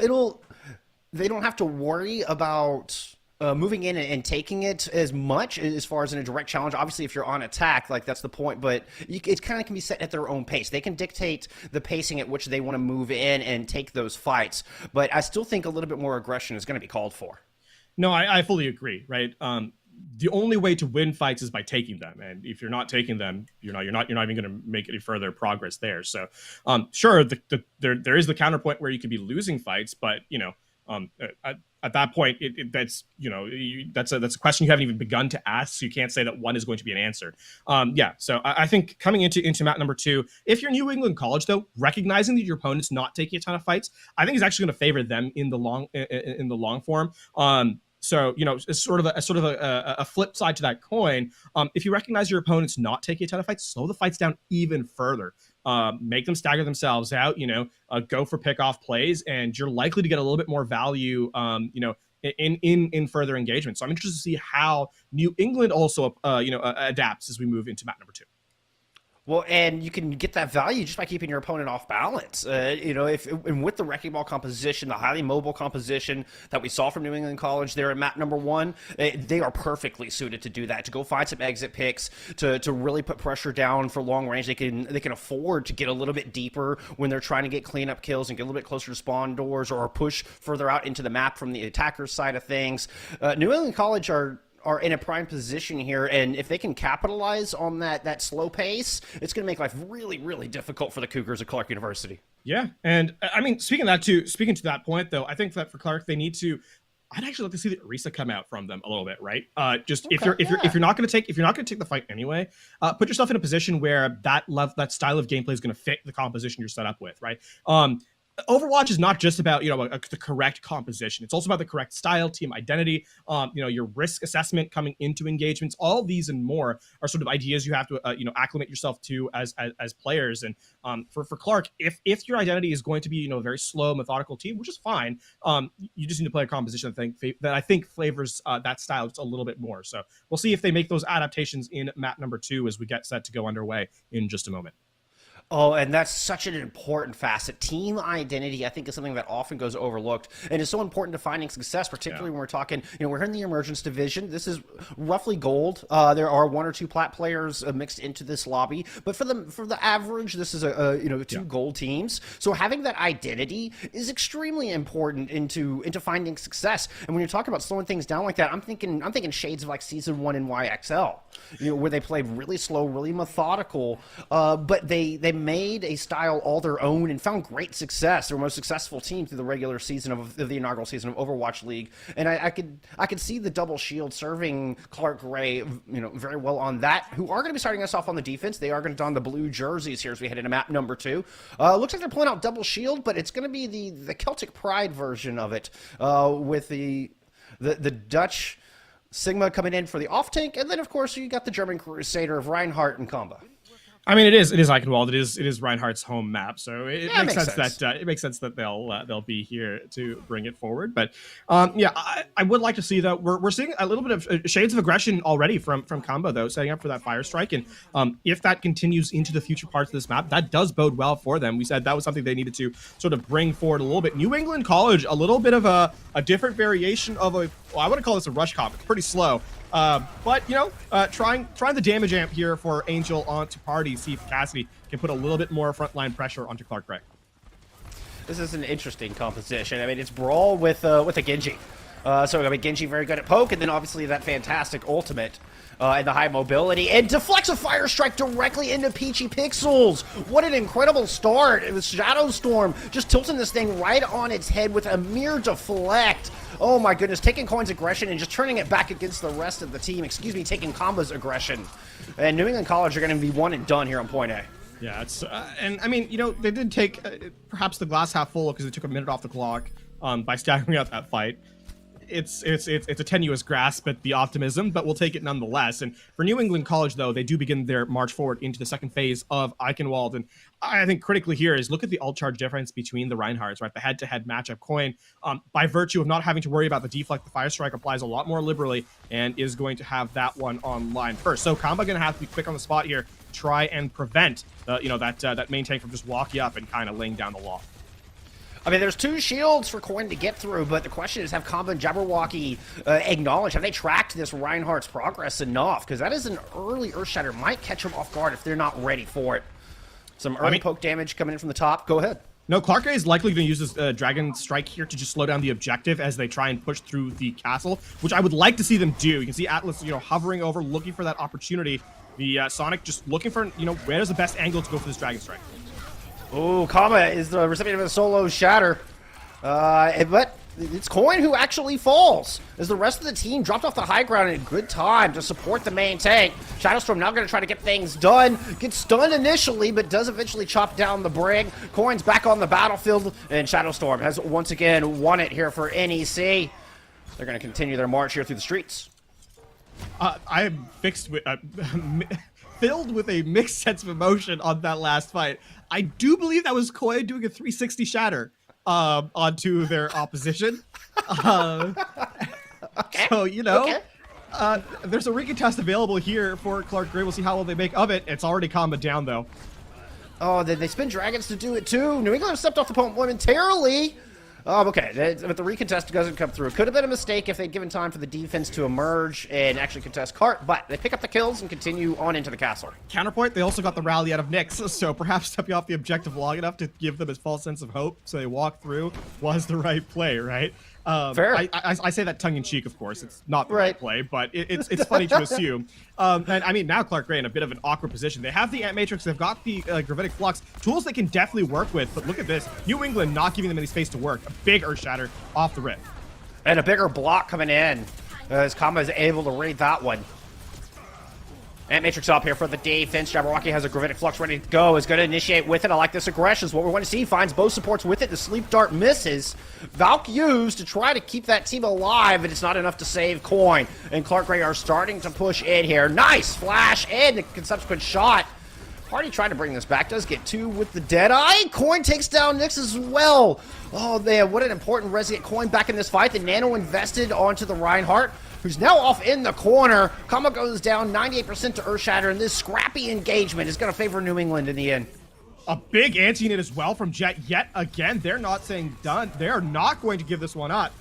they don't have to worry about moving in and taking it as much as far as in a direct challenge. Obviously, if you're on attack, like that's the point, but it kind of can be set at their own pace. They can dictate the pacing at which they want to move in and take those fights. But I still think a little bit more aggression is going to be called for. No, I fully agree, right? The only way to win fights is by taking them, and if you're not taking them, you're not even going to make any further progress there. So, sure, there is the counterpoint where you could be losing fights, but at that point, that's a question you haven't even begun to ask. So you can't say that one is going to be an answer. So I think coming into map number 2, if you're New England College, though, recognizing that your opponent's not taking a ton of fights, I think is actually going to favor them in the long form. So, it's sort of a flip side to that coin. If you recognize your opponent's not taking a ton of fights, slow the fights down even further. Make them stagger themselves out, go for pickoff plays, and you're likely to get a little bit more value, in further engagement. So I'm interested to see how New England also, adapts as we move into map number 2. Well, and you can get that value just by keeping your opponent off balance. And with the wrecking ball composition, the highly mobile composition that we saw from New England College there at map number 1, they are perfectly suited to do that, to go find some exit picks, to really put pressure down for long range. They can afford to get a little bit deeper when they're trying to get cleanup kills and get a little bit closer to spawn doors or push further out into the map from the attacker's side of things. New England College are in a prime position here, and if they can capitalize on that slow pace, it's going to make life really, really difficult for the Cougars at Clark University. Yeah, and I mean, speaking to that point, though, I think that for Clark, they need to. I'd actually like to see the Orisa come out from them a little bit, right? If you're not going to take the fight anyway, put yourself in a position where that style of gameplay is going to fit the composition you're set up with, right? Overwatch is not just about the correct composition. It's also about the correct style, team identity, your risk assessment coming into engagements. All of these and more are sort of ideas you have to acclimate yourself to as players. And for Clark, if your identity is going to be a very slow, methodical team, which is fine, you just need to play a composition that I think flavors that style just a little bit more. So we'll see if they make those adaptations in map number 2 as we get set to go underway in just a moment. Oh, and that's such an important facet. Team identity, I think, is something that often goes overlooked, and is so important to finding success, particularly when we're talking, we're in the Emergence Division. This is roughly gold. There are 1 or 2 plat players mixed into this lobby, but for the average, this is two gold teams. So having that identity is extremely important into finding success. And when you're talking about slowing things down like that, I'm thinking shades of like Season 1 in YXL, where they played really slow, really methodical, but they made a style all their own and found great success. Their most successful team through the regular season of the inaugural season of Overwatch League, and I could see the double shield serving Clark Gray, very well on that. Who are going to be starting us off on the defense? They are going to don the blue jerseys here as we head into map number 2. Looks like they're pulling out double shield, but it's going to be the Celtic Pride version of it, with the Dutch Sigma coming in for the off tank, and then of course you got the German Crusader of Reinhardt and Comba. I mean, it is Eichenwald. It is Reinhardt's home map, so it makes sense that they'll be here to bring it forward. But I would like to see that we're seeing a little bit of shades of aggression already from Combo, though, setting up for that fire strike, and if that continues into the future parts of this map, that does bode well for them. We said that was something they needed to sort of bring forward a little bit. New England College, a little bit of a different variation of I want to call this a rush comp. It's pretty slow. But trying the damage amp here for Angel onto Party, see if Cassidy can put a little bit more frontline pressure onto Clark Gray. This is an interesting composition. I mean, it's Brawl with a Genji. Genji very good at poke, and then obviously that fantastic ultimate and the high mobility, and deflects a fire strike directly into Peachy Pixels. What an incredible start. It was Shadow Storm just tilting this thing right on its head with a mere deflect. Oh my goodness, taking Coin's aggression and just turning it back against the rest of the team. Taking Comba's aggression. And New England College are going to be one and done here on point A. Yeah, it's and I mean, they did take perhaps the glass half full because they took a minute off the clock by staggering out that fight. It's a tenuous grasp at the optimism, but we'll take it nonetheless. And for New England College, though, they do begin their march forward into the second phase of Eichenwald. And I think critically here is look at the ult charge difference between the Reinhardts, right? The head-to-head matchup. Coin, by virtue of not having to worry about the deflect, the fire strike applies a lot more liberally and is going to have that one online first. So Comba going to have to be quick on the spot here, try and prevent that main tank from just walking up and kind of laying down the law. I mean, there's 2 shields for Coin to get through, but the question is, have Comba and Jabberwocky acknowledged, have they tracked this Reinhardt's progress enough? Because that is an early Earthshatter, might catch them off guard if they're not ready for it. Some early poke damage coming in from the top. Go ahead. No, Clark is likely going to use this Dragon Strike here to just slow down the objective as they try and push through the castle, which I would like to see them do. You can see Atlas, hovering over, looking for that opportunity. The Sonic just looking for, where's the best angle to go for this Dragon Strike. Oh, Kama is the recipient of a solo shatter. But it's Coin who actually falls, as the rest of the team dropped off the high ground in good time to support the main tank. Shadowstorm now going to try to get things done. Gets stunned initially, but does eventually chop down the brig. Coin's back on the battlefield, and Shadowstorm has once again won it here for NEC. They're going to continue their march here through the streets. I am filled with a mixed sense of emotion on that last fight. I do believe that was Coin doing a 360 shatter onto their opposition. Okay. So, Okay. There's a recontest available here for Clark Gray. We'll see how well they make of it. It's already combat down, though. Oh, they spin dragons to do it, too. New England have stepped off the opponent momentarily. Okay, but the recontest doesn't come through. Could have been a mistake if they'd given time for the defense to emerge and actually contest Cart, but they pick up the kills and continue on into the castle. Counterpoint, they also got the rally out of NECC, so perhaps stepping off the objective long enough to give them a false sense of hope, so they walk through, was the right play, right? Fair. I say that tongue-in-cheek, of course. It's not the right play, but it's funny to assume. And I mean, now Clark Gray in a bit of an awkward position. They have the Ant Matrix, they've got the Gravitic Flux, tools they can definitely work with, but look at this. New England not giving them any space to work. A big Earthshatter off the rip. And a bigger block coming in, as Kama is able to read that one. Ant Matrix up here for the defense. Jabberwocky has a Gravitic Flux ready to go. Is going to initiate with it. I like this aggression. Is what we want to see. Finds both supports with it. The Sleep Dart misses. Valk used to try to keep that team alive, but it's not enough to save Coin. And Clark Gray are starting to push in here. Nice flash and the subsequent shot. Hardy trying to bring this back. Does get 2 with the Deadeye. Coin takes down Nyx as well. Oh, man, what an important res to get Coin back in this fight. The Nano invested onto the Reinhardt, who's now off in the corner. Kama goes down 98% to Earthshatter, and this scrappy engagement is going to favor New England in the end. A big anti-unit as well from Jet yet again. They're not saying done. They are not going to give this one up.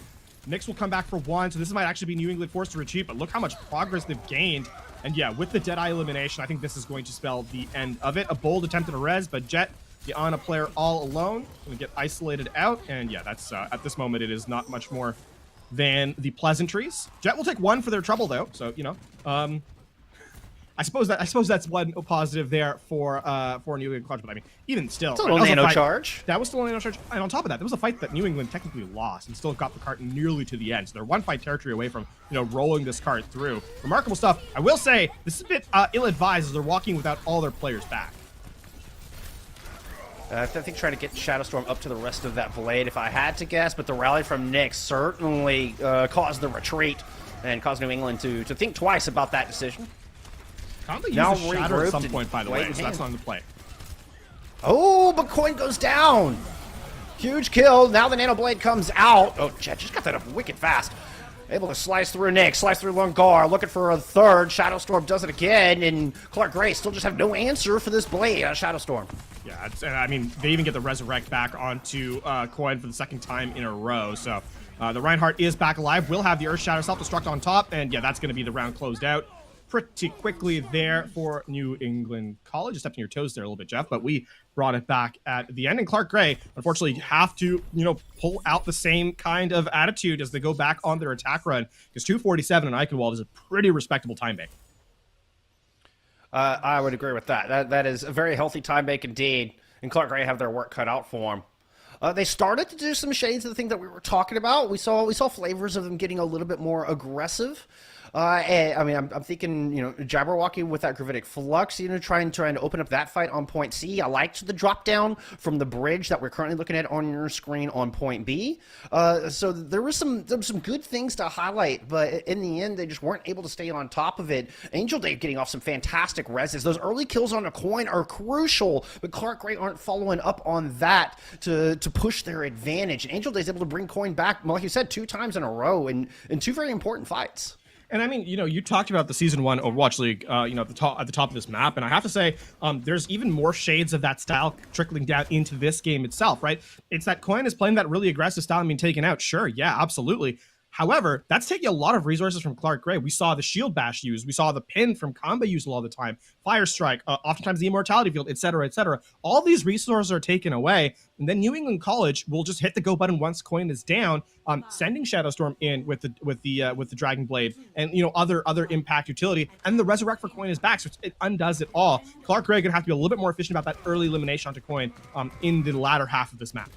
Nyx will come back for 1, so this might actually be New England forced to retreat, but look how much progress they've gained. And yeah, with the Deadeye elimination, I think this is going to spell the end of it. A bold attempt at a res, but Jet, the Ana player all alone, going to get isolated out. And yeah, that's at this moment, it is not much more than the pleasantries. Jet will take 1 for their trouble, though. So, I suppose that's one positive there for New England College, but I mean, even still, it's a little nano charge. That was still a nano charge, and on top of that, there was a fight that New England technically lost and still got the cart nearly to the end. So they're 1 fight territory away from rolling this cart through. Remarkable stuff. I will say this is a bit ill-advised as they're walking without all their players back. I think trying to get Shadowstorm up to the rest of that blade, if I had to guess, but the rally from Nyx certainly caused the retreat and caused New England to think twice about that decision. Comba uses Shatter at some point, by the way, so that's not in the play. Oh, but Coin goes down. Huge kill. Now the Nano Blade comes out. Oh, Jet just got that up wicked fast. Able to slice through Nyx, slice through Lungar, looking for a third. Shadowstorm does it again, and Clark Gray still just have no answer for this blade. Shadowstorm. Yeah, I mean, they even get the Resurrect back onto Coin for the 2nd time in a row, so the Reinhardt is back alive. Will have the Earthshatter self-destruct on top, and yeah, that's going to be the round closed out pretty quickly there for New England College. Stepping your toes there a little bit, Jeff, but we brought it back at the end. And Clark Gray, unfortunately, have to, pull out the same kind of attitude as they go back on their attack run, because 247 on Eichenwald is a pretty respectable time bank. I would agree with that. That is a very healthy time bank indeed, and Clark Gray have their work cut out for them. They started to do some shades of the thing that we were talking about. We saw flavors of them getting a little bit more aggressive. I mean, I'm thinking, Jabberwocky with that Gravitic Flux, trying to open up that fight on point C. I liked the drop down from the bridge that we're currently looking at on your screen on point B. So there was some good things to highlight, but in the end, they just weren't able to stay on top of it. Angel Dave getting off some fantastic reses. Those early kills on a Coin are crucial, but Clark Gray aren't following up on that to push their advantage. And Angel Dave's able to bring Coin back, like you said, 2 times in a row in 2 very important fights. And I mean, you talked about the Season 1 Overwatch League, at the top of this map, and I have to say, there's even more shades of that style trickling down into this game itself, right? It's that Cyan is playing that really aggressive style and being taken out. Sure, yeah, absolutely. However, that's taking a lot of resources from Clark Gray. We saw the shield bash used. We saw the pin from Comba used a lot of the time. Fire strike, oftentimes the immortality field, etc., etc. All these resources are taken away, and then New England College will just hit the go button once Cyan is down, sending Shadowstorm in with the Dragon Blade and other impact utility, and the resurrect for Cyan is back, so it undoes it all. Clark Gray gonna have to be a little bit more efficient about that early elimination onto Cyan in the latter half of this map.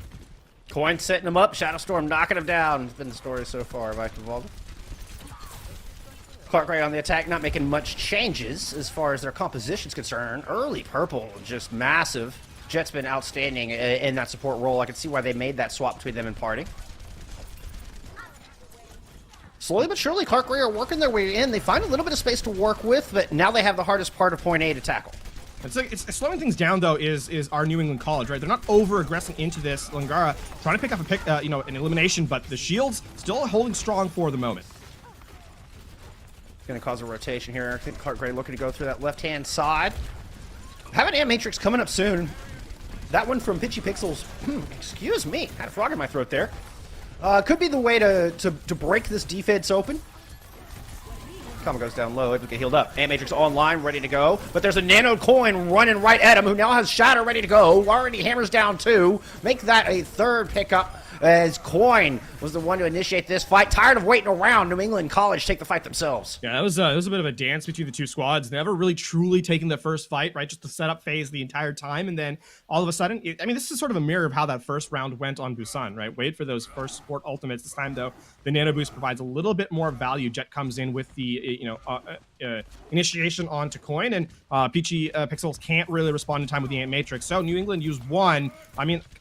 Cyan setting him up, Shadowstorm knocking him down. It's been the story so far of Active Volta. Clark Gray on the attack, not making much changes as far as their composition's concerned. Early purple, just massive. Jet's been outstanding in that support role. I can see why they made that swap between them and Party. Slowly but surely, Clark Gray are working their way in. They find a little bit of space to work with, but now they have the hardest part of point A to tackle. It's slowing things down though is our New England College, right? They're not over aggressing into this. Langara trying to pick up an elimination, but the shields still holding strong for the moment. Going to cause a rotation here. I think Clark Gray looking to go through that left-hand side. Have an Ant Matrix coming up soon. That one from Pitchy Pixels. Excuse me, had a frog in my throat there. Could be the way to break this defense open. Comma goes down low, able to get healed up. Ant Matrix online, ready to go. But there's a Nano Coin running right at him, who now has Shatter ready to go. Already hammers down 2. Make that a third pickup, as Coin was the one to initiate this fight. Tired of waiting around, New England College take the fight themselves. Yeah, it was a bit of a dance between the two squads. Never really truly taking the first fight, right? Just the setup phase the entire time, and then all of a sudden, this is sort of a mirror of how that first round went on Busan, right? Wait for those first support ultimates. This time, though, the Nano Boost provides a little bit more value. Jet comes in with the initiation onto Coin, and Peachy Pixels can't really respond in time with the Ant Matrix. So New England used one.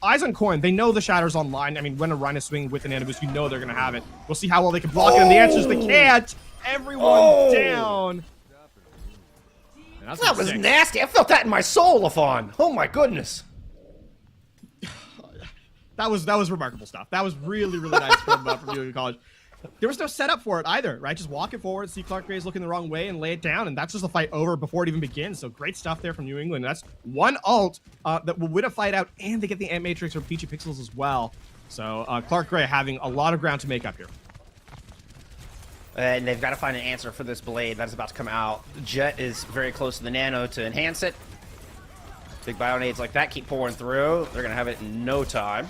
Eyes on Coin. They know the Shatter's online. When a Rhino swing with an Nano Boost, they're going to have it. We'll see how well they can block it, and the answer is they can't. Everyone down. That was nasty. I felt that in my soul, Lafon. Oh my goodness. That was remarkable stuff. That was really nice from New England College. There was no setup for it either, right? Just walk it forward, see Clark Gray's looking the wrong way, and lay it down, and that's just the fight over before it even begins. So great stuff there from New England. That's one ult that will win a fight out, and they get the Ant Matrix or Peachy Pixels as well. So Clark Gray having a lot of ground to make up here. And they've got to find an answer for this blade that's about to come out. Jet is very close to the Nano to enhance it. Big bio-nades like that keep pouring through. They're going to have it in no time.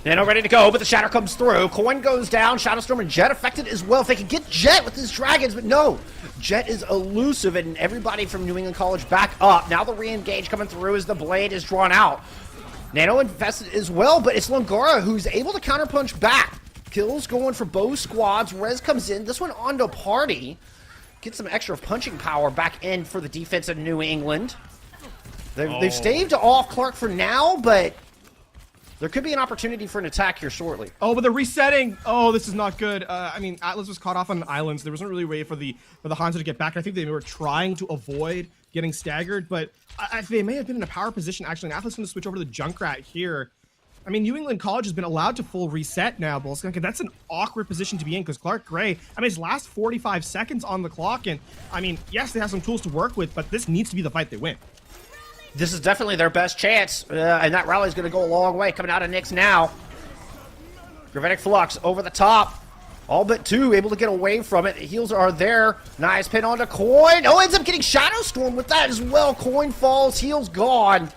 Nano ready to go, but the Shatter comes through. Coin goes down. Shadowstorm and Jet affected as well. If they could get Jet with his dragons, but no. Jet is elusive, and everybody from New England College back up. Now the re-engage coming through as the blade is drawn out. Nano invested as well, but it's Langara who's able to counterpunch back. Kills going for both squads. Rez comes in. This one onto Party. Gets some extra punching power back in for the defense of New England. They've staved off Clark for now, but there could be an opportunity for an attack here shortly. Oh, but they're resetting. Oh, this is not good. Atlas was caught off on islands. There wasn't really a way for the Hanzo to get back. I think they were trying to avoid getting staggered, but they may have been in a power position, actually. And Atlas is going to switch over to the Junkrat here. New England College has been allowed to full reset now, Bullskunk, and that's an awkward position to be in because Clark Gray, his last 45 seconds on the clock, and, yes, they have some tools to work with, but this needs to be the fight they win. This is definitely their best chance, and that rally is going to go a long way. Coming out of NECC now. Gravitic Flux over the top. All but 2 able to get away from it. The heals are there. Nice pin onto Coin. Oh, ends up getting Shadowstorm with that as well. Coin falls, heals gone.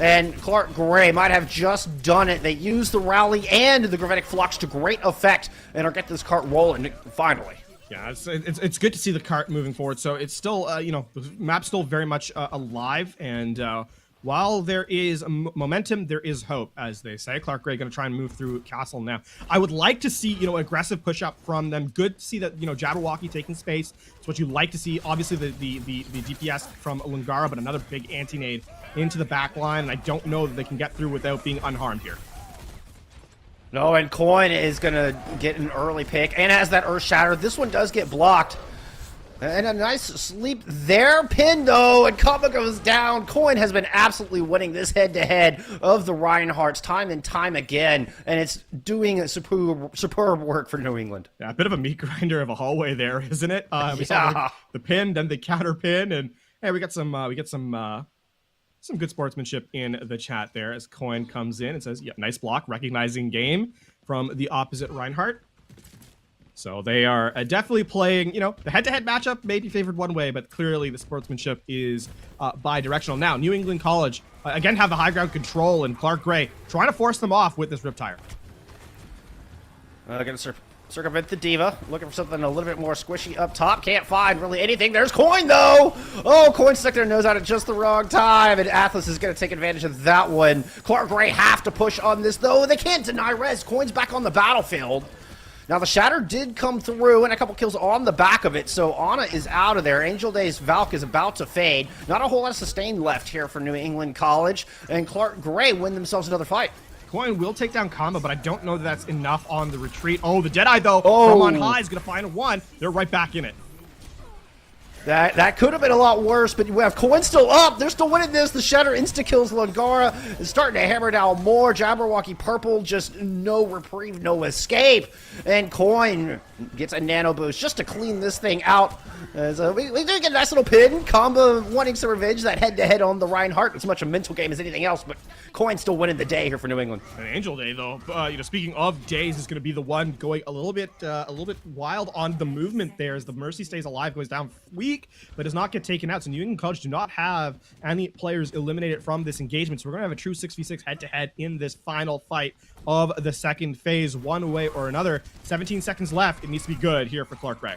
And Clark Gray might have just done it. They used the rally and the Gravitic Flux to great effect and are getting this cart rolling finally. Yeah, it's good to see the cart moving forward. So it's still, the map's still very much alive. And while there is momentum, there is hope, as they say. Clark Gray going to try and move through Castle now. I would like to see, aggressive push-up from them. Good to see that, Jabberwocky taking space. It's what you like to see. Obviously, the DPS from Langara, but another big anti-nade into the back line. And I don't know that they can get through without being unharmed here. No, and Coin is going to get an early pick and has that Earth Shatter. This one does get blocked. And a nice sleep there. Pin, though, and Kama goes down. Coin has been absolutely winning this head-to-head of the Reinhardts time and time again, and it's doing superb work for New England. Yeah, a bit of a meat grinder of a hallway there, isn't it? We saw Yeah. the pin, then the counter pin, and hey, we get some good sportsmanship in the chat there as Coin comes in and says, "Yeah, nice block, recognizing game from the opposite Reinhardt." So they are definitely playing, the head-to-head matchup may be favored one way, but clearly the sportsmanship is bi-directional. Now, New England College, again, have the high ground control, and Clark Gray trying to force them off with this Riptire. Going to circumvent the Diva. Looking for something a little bit more squishy up top. Can't find really anything. There's Coin, though! Oh, Coin stuck their nose out at just the wrong time, and Atlas is going to take advantage of that one. Clark Gray have to push on this, though. They can't deny res. Coin's back on the battlefield. Now, the Shatter did come through, and a couple kills on the back of it, so Ana is out of there. Angel Day's Valk is about to fade. Not a whole lot of sustain left here for New England College, and Clark Gray win themselves another fight. Coin will take down Kama, but I don't know that that's enough on the retreat. Oh, the Deadeye, though, from on high is going to find a one. They're right back in it. That could have been a lot worse, but we have Coin still up. They're still winning this. The Shatter insta-kills Langara. Is starting to hammer down more. Jabberwocky Purple, just no reprieve, no escape. And Coin gets a nano boost just to clean this thing out. So we do get a nice little pin. Combo wanting some revenge, that head-to-head on the Reinhardt. It's much a mental game as anything else, but Coin still winning the day here for New England. And Angel Day, though, speaking of days, is going to be the one going a little bit wild on the movement there as the Mercy stays alive, goes down weak, but does not get taken out. So New England College do not have any players eliminated from this engagement. So we're going to have a true 6v6 head-to-head in this final fight of the second phase, one way or another. 17 seconds left. It needs to be good here for Clark Gray.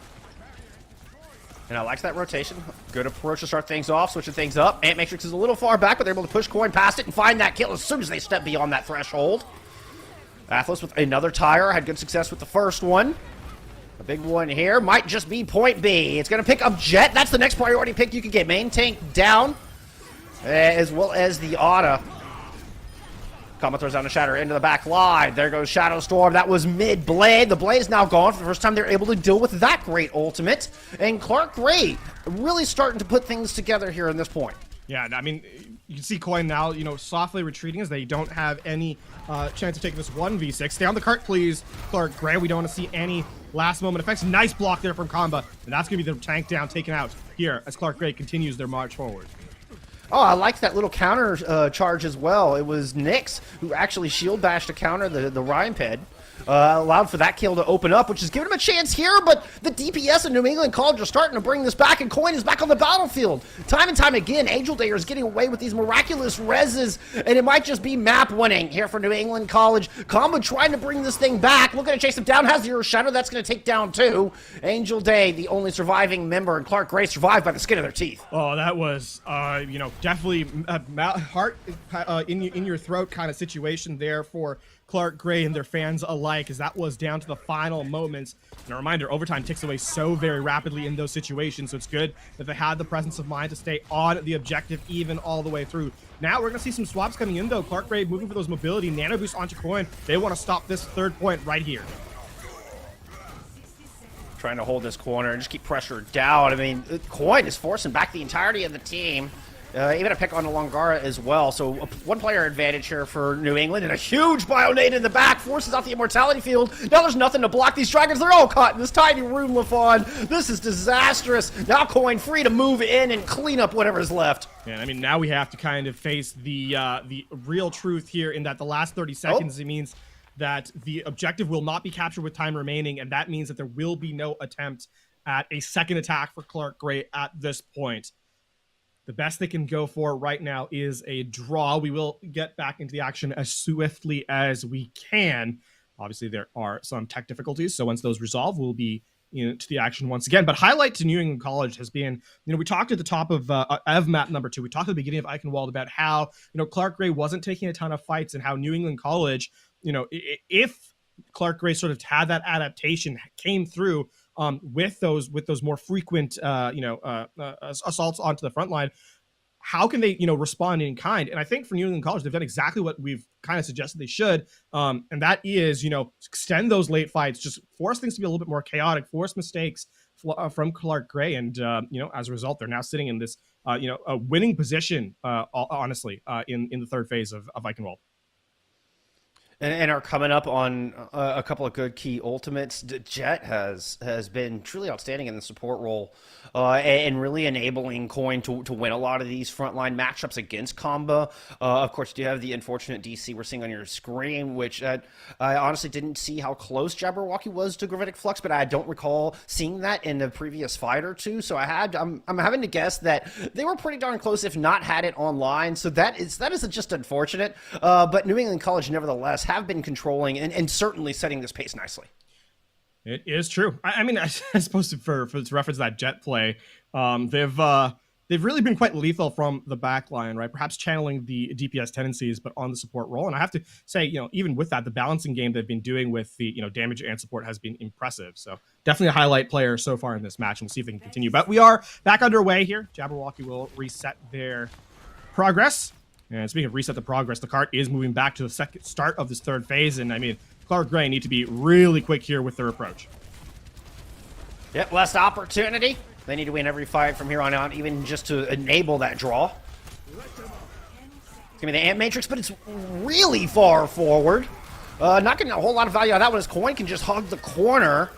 And I like that rotation. Good approach to start things off, switching things up. Ant Matrix is a little far back, but they're able to push Coin past it and find that kill as soon as they step beyond that threshold. Atlas with another tire. Had good success with the first one. A big one here. Might just be point B. It's going to pick up Jet. That's the next priority pick you could get. Main tank down, as well as the Auto. Kama throws down a Shatter into the back line. There goes Shadow Storm. That was mid-blade. The blade is now gone. For the first time, they're able to deal with that great ultimate. And Clark Gray really starting to put things together here in this point. Yeah, I mean, you can see Coin now, softly retreating as they don't have any chance of taking this 1v6. Stay on the cart, please, Clark Gray. We don't want to see any last-moment effects. Nice block there from Kamba. And that's going to be the tank down, taken out here as Clark Gray continues their march forward. Oh, I like that little counter charge as well. It was NECC who actually shield bashed to counter the Reinped. Allowed for that kill to open up, which is giving him a chance here, but the DPS in New England College are starting to bring this back, and Coin is back on the battlefield. Time and time again, Angel Dayer is getting away with these miraculous reses, and it might just be map winning here for New England College. Combo trying to bring this thing back, looking to chase him down, has Zero Shadow, that's going to take down two. Angel Day, the only surviving member, and Clark Gray survived by the skin of their teeth. Oh, that was, definitely heart in your throat kind of situation there for Clark Gray and their fans alike, as that was down to the final moments. And a reminder, overtime ticks away so very rapidly in those situations, so it's good that they had the presence of mind to stay on the objective even all the way through. Now we're going to see some swaps coming in, though. Clark Gray moving for those mobility, nano boost onto Coin. They want to stop this third point right here. Trying to hold this corner and just keep pressure down. I mean, Coin is forcing back the entirety of the team. Even a pick on the Langara as well. So one player advantage here for New England, and a huge Bionade in the back forces out the Immortality field. Now there's nothing to block these Dragons. They're all caught in this tiny room, Lafon. This is disastrous. Now Coin free to move in and clean up whatever's left. Yeah, I mean, now we have to kind of face the real truth here in that the last 30 seconds, it means that the objective will not be captured with time remaining, and that means that there will be no attempt at a second attack for Clark Gray at this point. The best they can go for right now is a draw. We will get back into the action as swiftly as we can. Obviously, there are some tech difficulties, so once those resolve, we'll be to the action once again. But highlight to New England College has been, we talked at the top of EV map number 2. We talked at the beginning of Eichenwald about how, Clark Gray wasn't taking a ton of fights, and how New England College, if Clark Gray sort of had that adaptation, came through with those more frequent assaults onto the front line, how can they respond in kind? And I think for New England College, they've done exactly what we've kind of suggested they should, and that is extend those late fights, just force things to be a little bit more chaotic, force mistakes, from Clark Gray, and as a result, they're now sitting in this a winning position. Honestly, in the third phase of Viking World. And are coming up on a couple of good key ultimates. Jet has been truly outstanding in the support role, and really enabling Coin to win a lot of these frontline matchups against Comba. Of course, you do have the unfortunate DC we're seeing on your screen, which I honestly didn't see how close Jabberwocky was to Gravitic Flux, but I don't recall seeing that in the previous fight or two. So I'm having to guess that they were pretty darn close, if not had it online. So that is just unfortunate. But New England College, nevertheless, have been controlling and certainly setting this pace nicely. It is true. I mean, I suppose to reference that Jet play, they've really been quite lethal from the back line, right? Perhaps channeling the DPS tendencies, but on the support role. And I have to say, even with that, the balancing game they've been doing with the damage and support has been impressive. So definitely a highlight player so far in this match, and we'll see if they can continue. But we are back underway here. Jabberwocky will reset their progress. And speaking of reset the progress, the cart is moving back to the second start of this third phase. And I mean, Clark Gray need to be really quick here with their approach. Yep, less opportunity. They need to win every fight from here on out, even just to enable that draw. It's going to be the Ant Matrix, but it's really far forward. Not getting a whole lot of value out of that one as Coin can just hug the corner.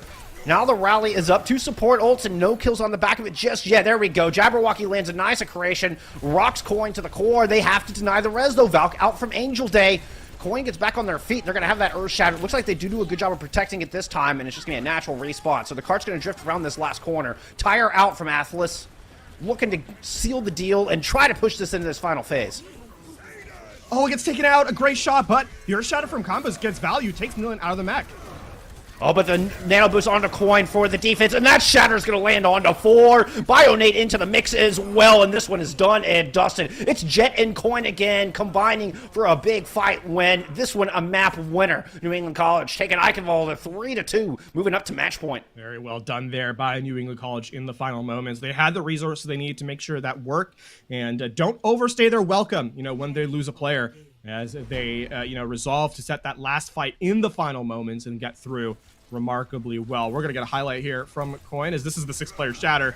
Now the rally is up. 2 support ults and no kills on the back of it just yet. There we go. Jabberwocky lands a nice creation. Rocks Coin to the core. They have to deny the res, though. Valk out from Angel Day. Coin gets back on their feet. They're going to have that Earth Shatter. It looks like they do a good job of protecting it this time, and it's just going to be a natural respawn. So the cart's going to drift around this last corner. Tire out from Athlas, looking to seal the deal and try to push this into this final phase. Oh, it gets taken out. A great shot, but the Earth Shatter from Combos gets value. Takes Milan out of the mech. Oh, but the nano boost onto Coin for the defense, and that Shatter's going to land onto 4. Bionate into the mix as well, and this one is done and dusted. It's Jet and Coin again, combining for a big fight win. This one a map winner. New England College taking Eichenwald to 3-2, moving up to match point. Very well done there by New England College in the final moments. They had the resources they needed to make sure that worked, and don't overstay their welcome, when they lose a player, as they, resolve to set that last fight in the final moments and get through remarkably well. We're going to get a highlight here from Coin, as this is the 6-player Shatter.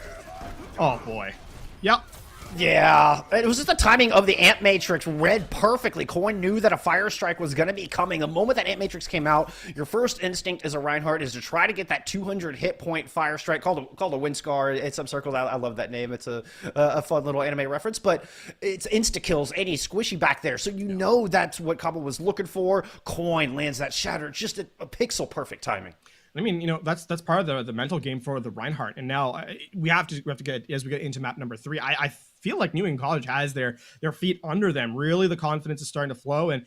Oh, boy. Yep. Yeah, it was just the timing of the Ant Matrix read perfectly. Coin knew that a Fire Strike was going to be coming. The moment that Ant Matrix came out, your first instinct as a Reinhardt is to try to get that 200 hit point Fire Strike, called a Wind Scar in some circles. I love that name. It's a fun little anime reference, but it's insta-kills, and he's squishy back there. So you know that's what Cabo was looking for. Coin lands that Shatter, just a pixel-perfect timing. I mean, that's part of the mental game for the Reinhardt. And now we have to get, as we get into map number 3, I feel like New England College has their feet under them. Really, the confidence is starting to flow. And,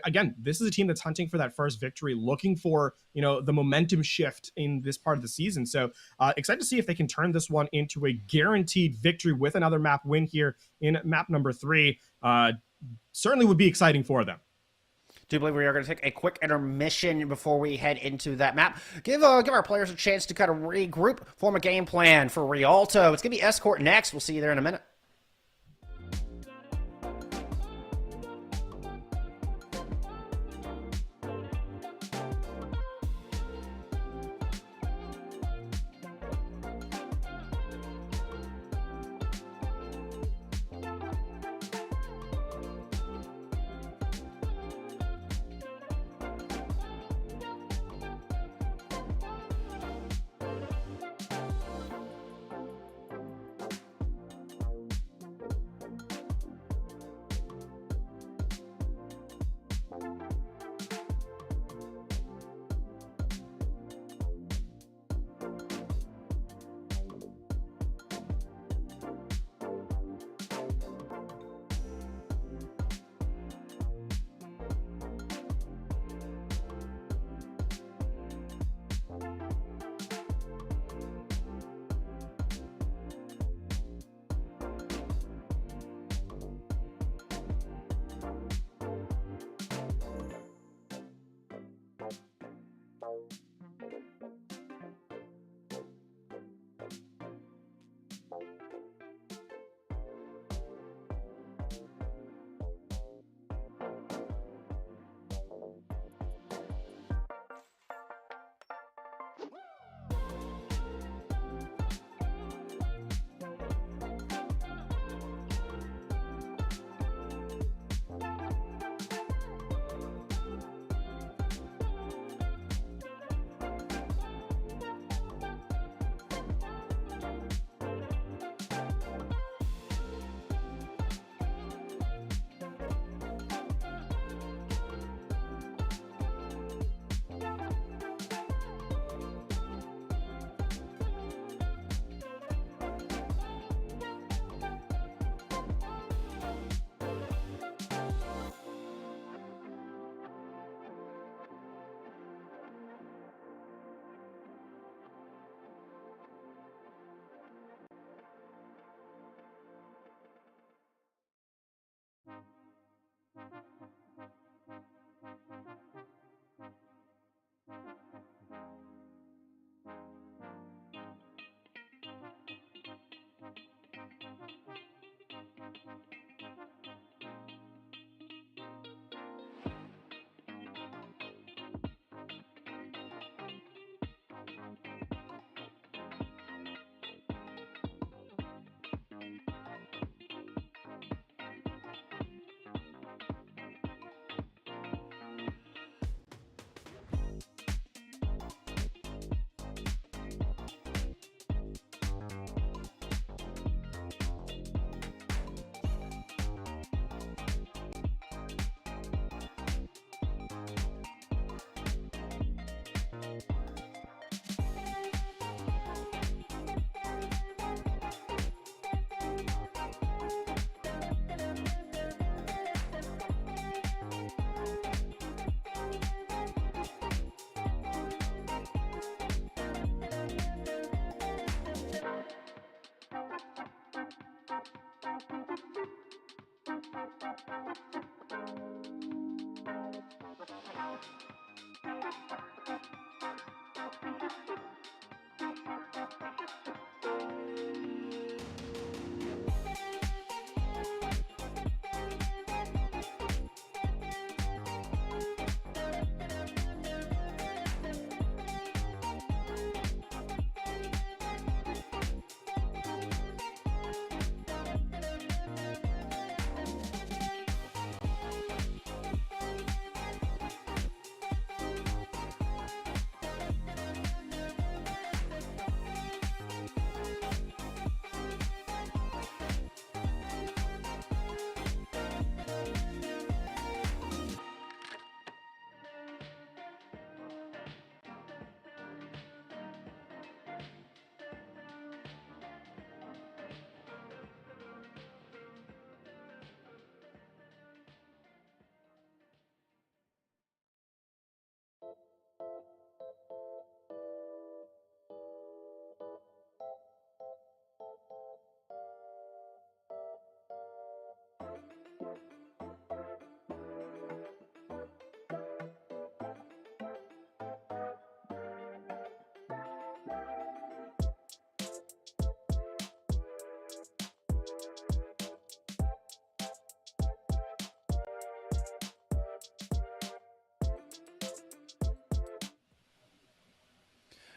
again, this is a team that's hunting for that first victory, looking for, the momentum shift in this part of the season. So excited to see if they can turn this one into a guaranteed victory with another map win here in map number 3. Certainly would be exciting for them. Do believe we are going to take a quick intermission before we head into that map. Give our players a chance to kind of regroup, form a game plan for Rialto. It's going to be Escort next. We'll see you there in a minute.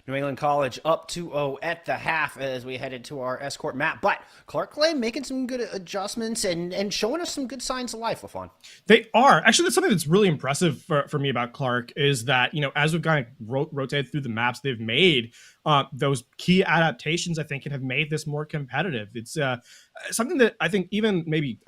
New England College up 2-0 at the half as we head into our escort map. But Clark Clay making some good adjustments and showing us some good signs of life, Lafon. They are. Actually, that's something that's really impressive for me about Clark is that, as we've kind of rotated through the maps they've made, those key adaptations, I think, have made this more competitive. It's something that I think even maybe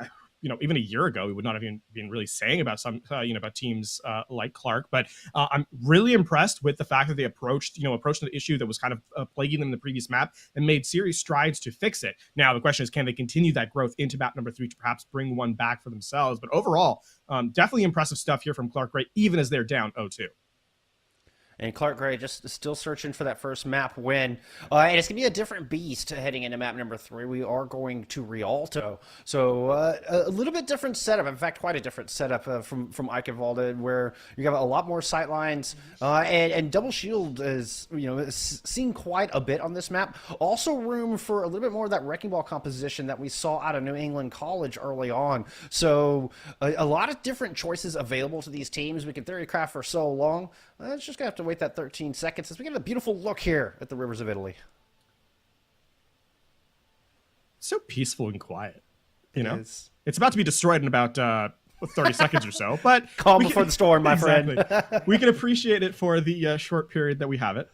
even a year ago, we would not have even been really saying about about teams like Clark. But I'm really impressed with the fact that they approached the issue that was kind of plaguing them in the previous map and made serious strides to fix it. Now, the question is, can they continue that growth into map number 3 to perhaps bring one back for themselves? But overall, definitely impressive stuff here from Clark Gray, even as they're down 0-2. And Clark Gray just still searching for that first map win. And it's going to be a different beast heading into map number 3. We are going to Rialto. So a little bit different setup. In fact, quite a different setup from Eichenwalde, where you have a lot more sight lines. And Double Shield is seen quite a bit on this map. Also room for a little bit more of that Wrecking Ball composition that we saw out of New England College early on. So a lot of different choices available to these teams. We can theory craft for so long. It's just going to have to wait that 13 seconds as we get a beautiful look here at the rivers of Italy. So peaceful and quiet. It's about to be destroyed in about 30 seconds or so, but calm before the storm, my exactly. friend. We can appreciate it for the short period that we have it.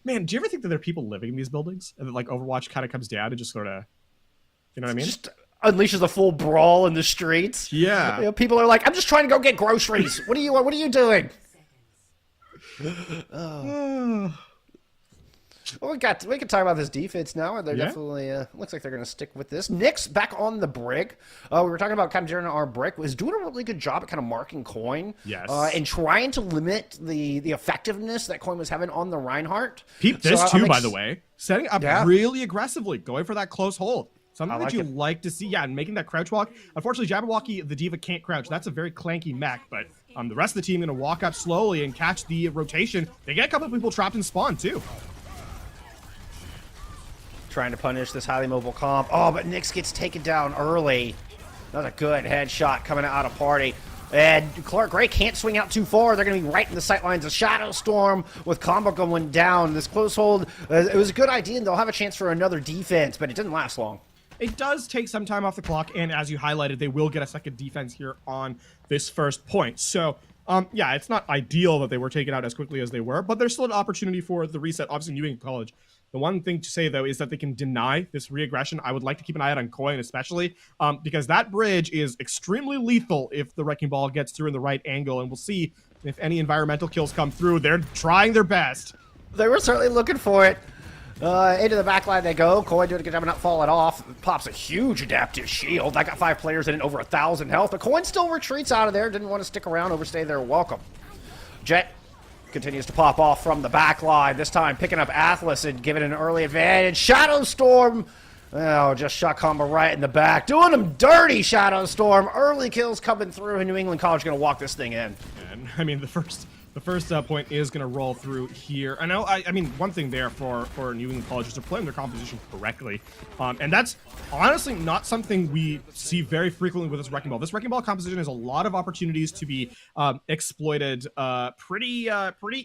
Man, do you ever think that there are people living in these buildings and that like Overwatch kind of comes down and just sort of, you know what I mean? Just unleashes a full brawl in the streets. Yeah. People are like, I'm just trying to go get groceries. What are you doing? Well, we can talk about this defense now. They're definitely looks like they're going to stick with this. NECC back on the brick. We were talking about kind of during our brick was doing a really good job at kind of marking Coin. Yes. And trying to limit the effectiveness that Coin was having on the Reinhardt. Peep this too, by the way. Setting up really aggressively, going for that close hold. Something that you like to see, and making that crouch walk. Unfortunately, Jabberwocky, the D.Va, can't crouch. That's a very clanky mech, but the rest of the team going to walk up slowly and catch the rotation. They get a couple of people trapped in spawn, too. Trying to punish this highly mobile comp. Oh, but NECC gets taken down early. Another good headshot coming out of party. And Clark Gray can't swing out too far. They're going to be right in the sight lines of Shadow Storm with combo going down. This close hold, it was a good idea, and they'll have a chance for another defense, but it didn't last long. It does take some time off the clock, and as you highlighted, they will get a second defense here on this first point. So, yeah, it's not ideal that they were taken out as quickly as they were, but there's still an opportunity for the reset. Obviously, New England College. The one thing to say, though, is that they can deny this re-aggression. I would like to keep an eye out on Coin, especially, because that bridge is extremely lethal if the Wrecking Ball gets through in the right angle, and we'll see if any environmental kills come through. They're trying their best. They were certainly looking for it. Into the backline they go. Coin doing a good job of not falling off. Pops a huge adaptive shield. That got 5 players in it, over 1,000 health. But Coin still retreats out of there. Didn't want to stick around, overstay their welcome. Jett continues to pop off from the backline. This time picking up Atlas and giving an early advantage. Shadow Storm. Oh, just shot combo right in the back. Doing them dirty, Shadow Storm. Early kills coming through, and New England College going to walk this thing in. And, I mean, the first point is going to roll through here. I mean, one thing there for New England College is they're playing their composition correctly. And that's honestly not something we see very frequently with this Wrecking Ball. This Wrecking Ball composition has a lot of opportunities to be exploited pretty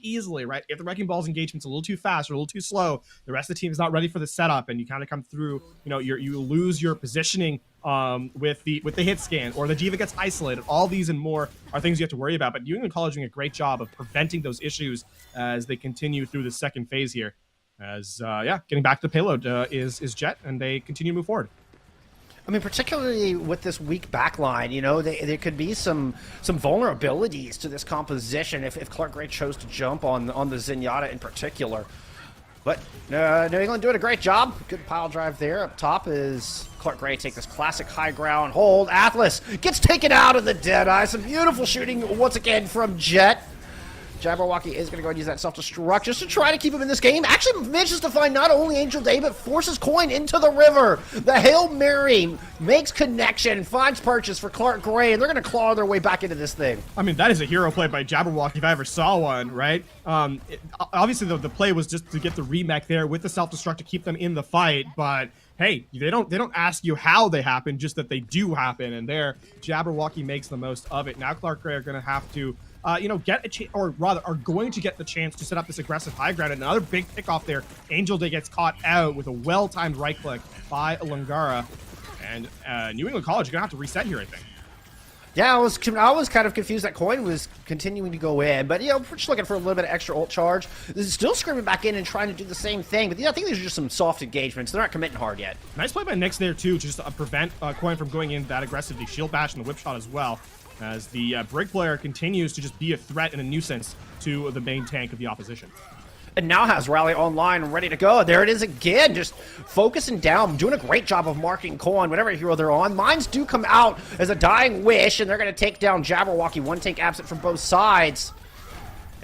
easily, right? If the Wrecking Ball's engagement's a little too fast or a little too slow, the rest of the team is not ready for the setup, and you kind of come through, you lose your positioning with the hit scan, or the D.Va gets isolated. All these and more are things you have to worry about, but New England College doing a great job of preventing those issues as they continue through the second phase here. As getting back to the payload is Jett, and they continue to move forward. I mean, particularly with this weak backline, there could be some vulnerabilities to this composition if Clark Gray chose to jump on the Zenyatta in particular. But New England doing a great job. Good pile drive there. Up top is Clark Gray take this classic high ground hold. Atlas gets taken out of the Deadeye. Some beautiful shooting once again from Jett. Jabberwocky is going to go and use that self-destruct just to try to keep him in this game. Actually manages to find not only Angel Day, but forces Coin into the river. The Hail Mary makes connection, finds purchase for Clark Gray, and they're going to claw their way back into this thing. I mean, that is a hero play by Jabberwocky if I ever saw one, right? Obviously, the play was just to get the remake there with the self-destruct to keep them in the fight, but hey, they don't ask you how they happen, just that they do happen, and there, Jabberwocky makes the most of it. Now Clark Gray are going to have to get a chance, or rather are going to get the chance to set up this aggressive high ground. And another big pickoff there. Angel Day gets caught out with a well-timed right click by Lungara. And New England College are going to have to reset here, I think. Yeah, I was kind of confused that Coin was continuing to go in, but we're just looking for a little bit of extra ult charge. This is still screaming back in and trying to do the same thing, but I think these are just some soft engagements. They're not committing hard yet. Nice play by NECC there too, just to prevent Coin from going in that aggressively. Shield bash and the whip shot as well, as the Brig player continues to just be a threat and a nuisance to the main tank of the opposition. And now has Rally online and ready to go. There it is again, just focusing down, doing a great job of marking Coin, whatever hero they're on. Mines do come out as a dying wish, and they're going to take down Jabberwocky. One tank absent from both sides.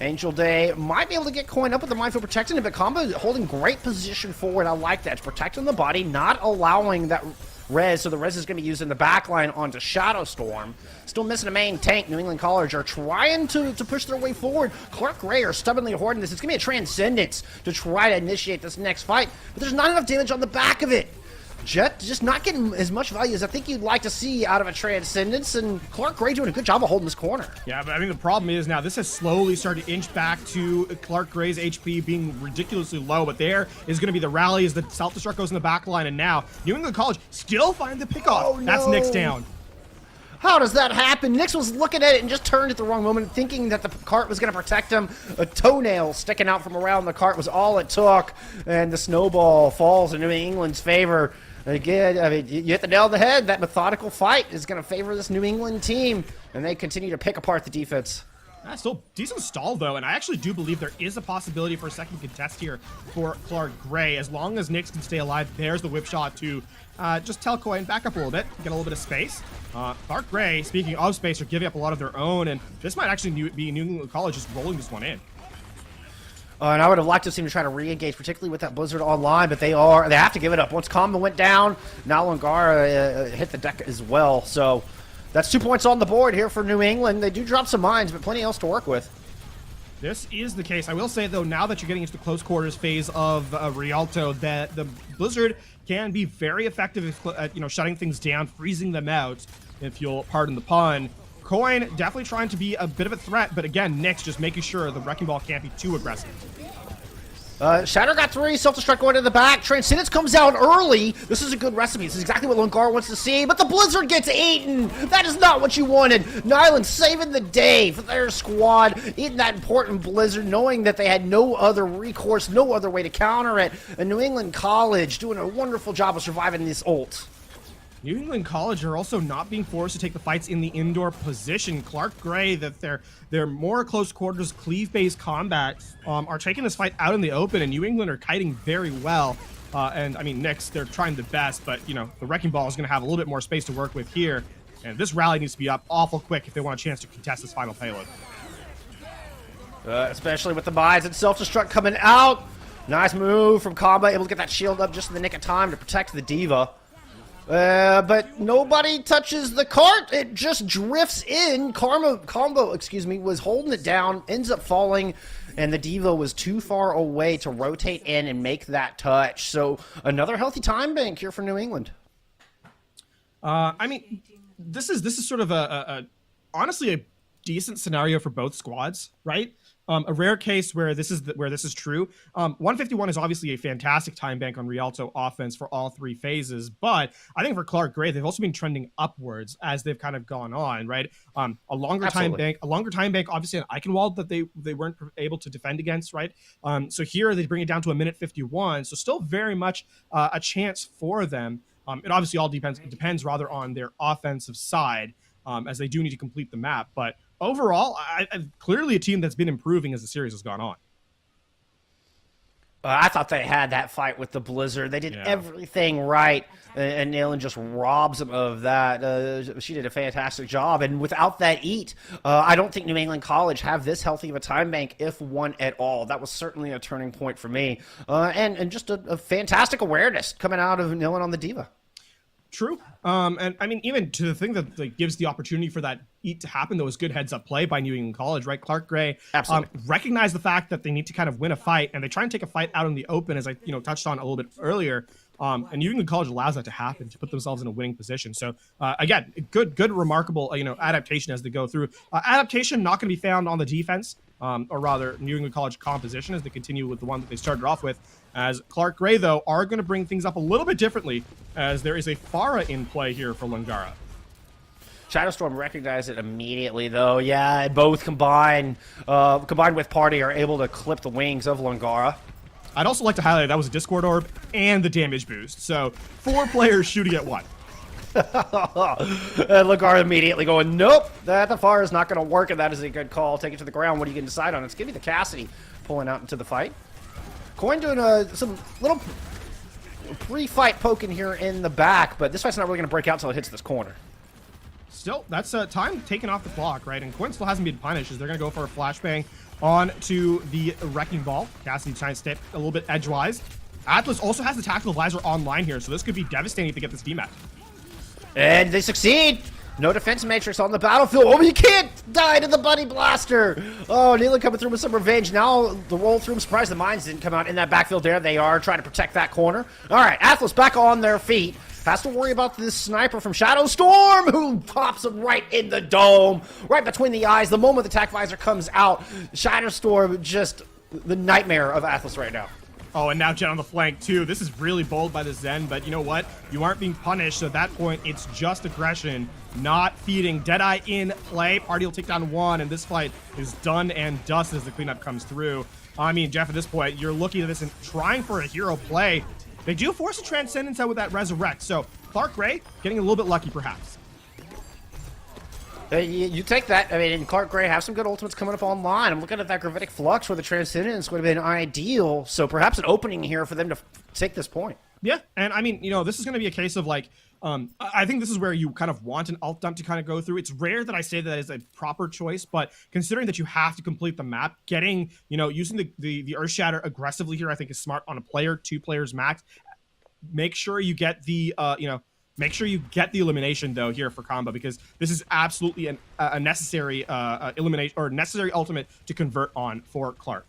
Angel Day might be able to get Coin up with the Minefield protecting him, but Combo holding great position forward. I like that. It's protecting the body, not allowing that res, so the res is going to be used in the backline onto Shadow Storm. Still missing a main tank. New England College are trying to push their way forward. Clark Gray are stubbornly hoarding this. It's going to be a Transcendence to try to initiate this next fight, but there's not enough damage on the back of it. Jet just not getting as much value as I think you'd like to see out of a Transcendence, and Clark Gray doing a good job of holding this corner. Yeah, but I think the problem is now this has slowly started to inch back to Clark Gray's HP being ridiculously low, but there is going to be the rally as the self-destruct goes in the back line, and now New England College still find the pickoff. Oh, no. That's NECC down. How does that happen? Nix was looking at it and just turned at the wrong moment, thinking that the cart was going to protect him. A toenail sticking out from around the cart was all it took, and the snowball falls in New England's favor. Again, I mean, you hit the nail on the head. That methodical fight is going to favor this New England team, and they continue to pick apart the defense. Still decent stall, though, and I actually do believe there is a possibility for a second contest here for Clark Gray. As long as Nix can stay alive, there's the whip shot to just tell Coin back up a little bit, get a little bit of space. Clark Gray, speaking of space, are giving up a lot of their own, and this might actually be New England College just rolling this one in. And I would have liked to see them try to re-engage, particularly with that Blizzard online, but they have to give it up. Once Combo went down, now Lungara hit the deck as well. So that's 2 points on the board here for New England. They do drop some mines, but plenty else to work with. This is the case. I will say, though, now that you're getting into the close quarters phase of Rialto, that the Blizzard can be very effective at shutting things down, freezing them out, if you'll pardon the pun. Coin definitely trying to be a bit of a threat, but again, NECC just making sure the Wrecking Ball can't be too aggressive. Shatter got 3, self-destruct going to the back. Transcendence comes out early. This is a good recipe. This is exactly what Lungar wants to see, but the Blizzard gets eaten. That is not what you wanted. Nyland saving the day for their squad, eating that important Blizzard, knowing that they had no other recourse, no other way to counter it. And New England College doing a wonderful job of surviving this ult. New England College are also not being forced to take the fights in the indoor position. Clark Gray, that they're more close quarters, cleave-based combat, are taking this fight out in the open, and New England are kiting very well. And I mean, NECC, they're trying the best, but the Wrecking Ball is going to have a little bit more space to work with here. And this rally needs to be up awful quick if they want a chance to contest this final payload. Especially with the buys and self-destruct coming out. Nice move from Combo, able to get that shield up just in the nick of time to protect the Diva. But nobody touches the cart. It just drifts in. Combo, was holding it down, ends up falling, and the Diva was too far away to rotate in and make that touch. So another healthy time bank here for New England. I mean, this is sort of honestly a decent scenario for both squads, right? A rare case where this is true. 151 is obviously a fantastic time bank on Rialto offense for all 3 phases, but I think for Clark Gray, they've also been trending upwards as they've kind of gone on, right? A longer time bank, obviously an Eichenwald that they weren't able to defend against, right? So here they bring it down to 1:51, so still very much a chance for them. It obviously all depends rather on their offensive side, as they do need to complete the map, but overall, clearly a team that's been improving as the series has gone on. I thought they had that fight with the Blizzard. They did everything right, and Nayland just robs them of that. She did a fantastic job, and without that eat, I don't think New England College have this healthy of a time bank, if one at all. That was certainly a turning point for me, and just a fantastic awareness coming out of Nayland on the Diva. True. And I mean, even to the thing that gives the opportunity for that eat to happen, though, is good heads-up play by New England College, right? Clark Gray recognize the fact that they need to kind of win a fight, and they try and take a fight out in the open, as I touched on a little bit earlier. And New England College allows that to happen to put themselves in a winning position. So again, good, remarkable, adaptation as they go through. Adaptation not going to be found on the defense, or rather New England College composition as they continue with the one that they started off with. As Clark Gray, though, are going to bring things up a little bit differently as there is a Pharah in play here for Lungara. Shadowstorm recognized it immediately, though. Yeah, both combined with Party are able to clip the wings of Lungara. I'd also like to highlight that was a Discord orb and the damage boost. So 4 players shooting at 1. And Lungara immediately going, nope, the fire is not going to work, and that is a good call. Take it to the ground. What are you going to decide on? It's going to be the Cassidy pulling out into the fight. Coin doing some little pre-fight poking here in the back, but this fight's not really going to break out until it hits this corner. Still, that's time taken off the clock, right? And Coin still hasn't been punished as they're going to go for a flashbang on to the Wrecking Ball. Cassidy trying to step a little bit edgewise. Atlas also has the Tactical Visor online here, so this could be devastating to get this DMAT. And they succeed! No defense matrix on the battlefield. Oh, you can't die to the Buddy Blaster. Oh, Neela coming through with some revenge. Now the roll through. I'm surprised the mines didn't come out in that backfield there. They are trying to protect that corner. All right, Atlas back on their feet. Has to worry about this sniper from Shadowstorm who pops him right in the dome, right between the eyes. The moment the attack visor comes out, Shadowstorm just the nightmare of Atlas right now. Oh, and now Jet on the flank, too. This is really bold by the Zen, but you know what? You aren't being punished, so at that point, it's just aggression, not feeding. Deadeye in play. Party will take down 1, and this fight is done and dusted as the cleanup comes through. I mean, Jeff, at this point, you're looking at this and trying for a hero play. They do force a Transcendence out with that Resurrect, so Clark Gray getting a little bit lucky, perhaps. You take that. I mean, and Clark Gray have some good ultimates coming up online. I'm looking at that Gravitic Flux where the Transcendence would have been ideal. So perhaps an opening here for them to take this point. Yeah, and I mean, this is going to be a case of like, I think this is where you kind of want an alt dump to kind of go through. It's rare that I say that is a proper choice, but considering that you have to complete the map, getting, using the Earth Shatter aggressively here, I think is smart on a player, 2 players max. Make sure you get the, make sure you get the elimination though here for combo, because this is absolutely a necessary elimination or necessary ultimate to convert on for Clark.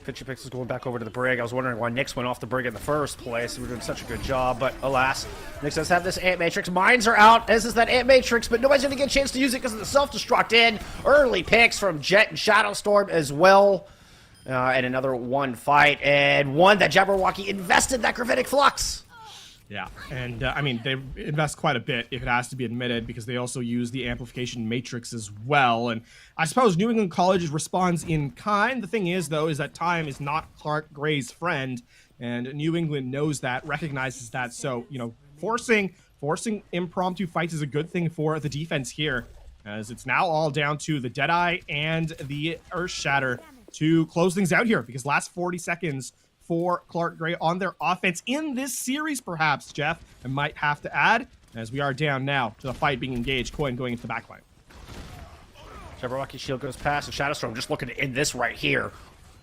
Pitcher Pixels going back over to the Brig. I was wondering why Nyx went off the Brig in the first place. We were doing such a good job, but alas, Nyx does have this Ant Matrix. Mines are out, as is that Ant Matrix, but nobody's going to get a chance to use it because of the self-destruct in. Early picks from Jet and Shadowstorm as well. And another 1 fight, and one that Jabberwocky invested that Gravitic Flux. Yeah, and I mean, they invest quite a bit, if it has to be admitted, because they also use the Amplification Matrix as well. And I suppose New England College responds in kind. The thing is, though, is that time is not Clark Gray's friend, and New England knows that, recognizes that. So, forcing impromptu fights is a good thing for the defense here, as it's now all down to the Deadeye and the Earth Shatter to close things out here, because last 40 seconds for Clark Gray on their offense in this series, perhaps, Jeff, I might have to add, as we are down now to the fight being engaged. Coin going into the backline. Jabberwocky's shield goes past, and Shadowstorm just looking to end this right here.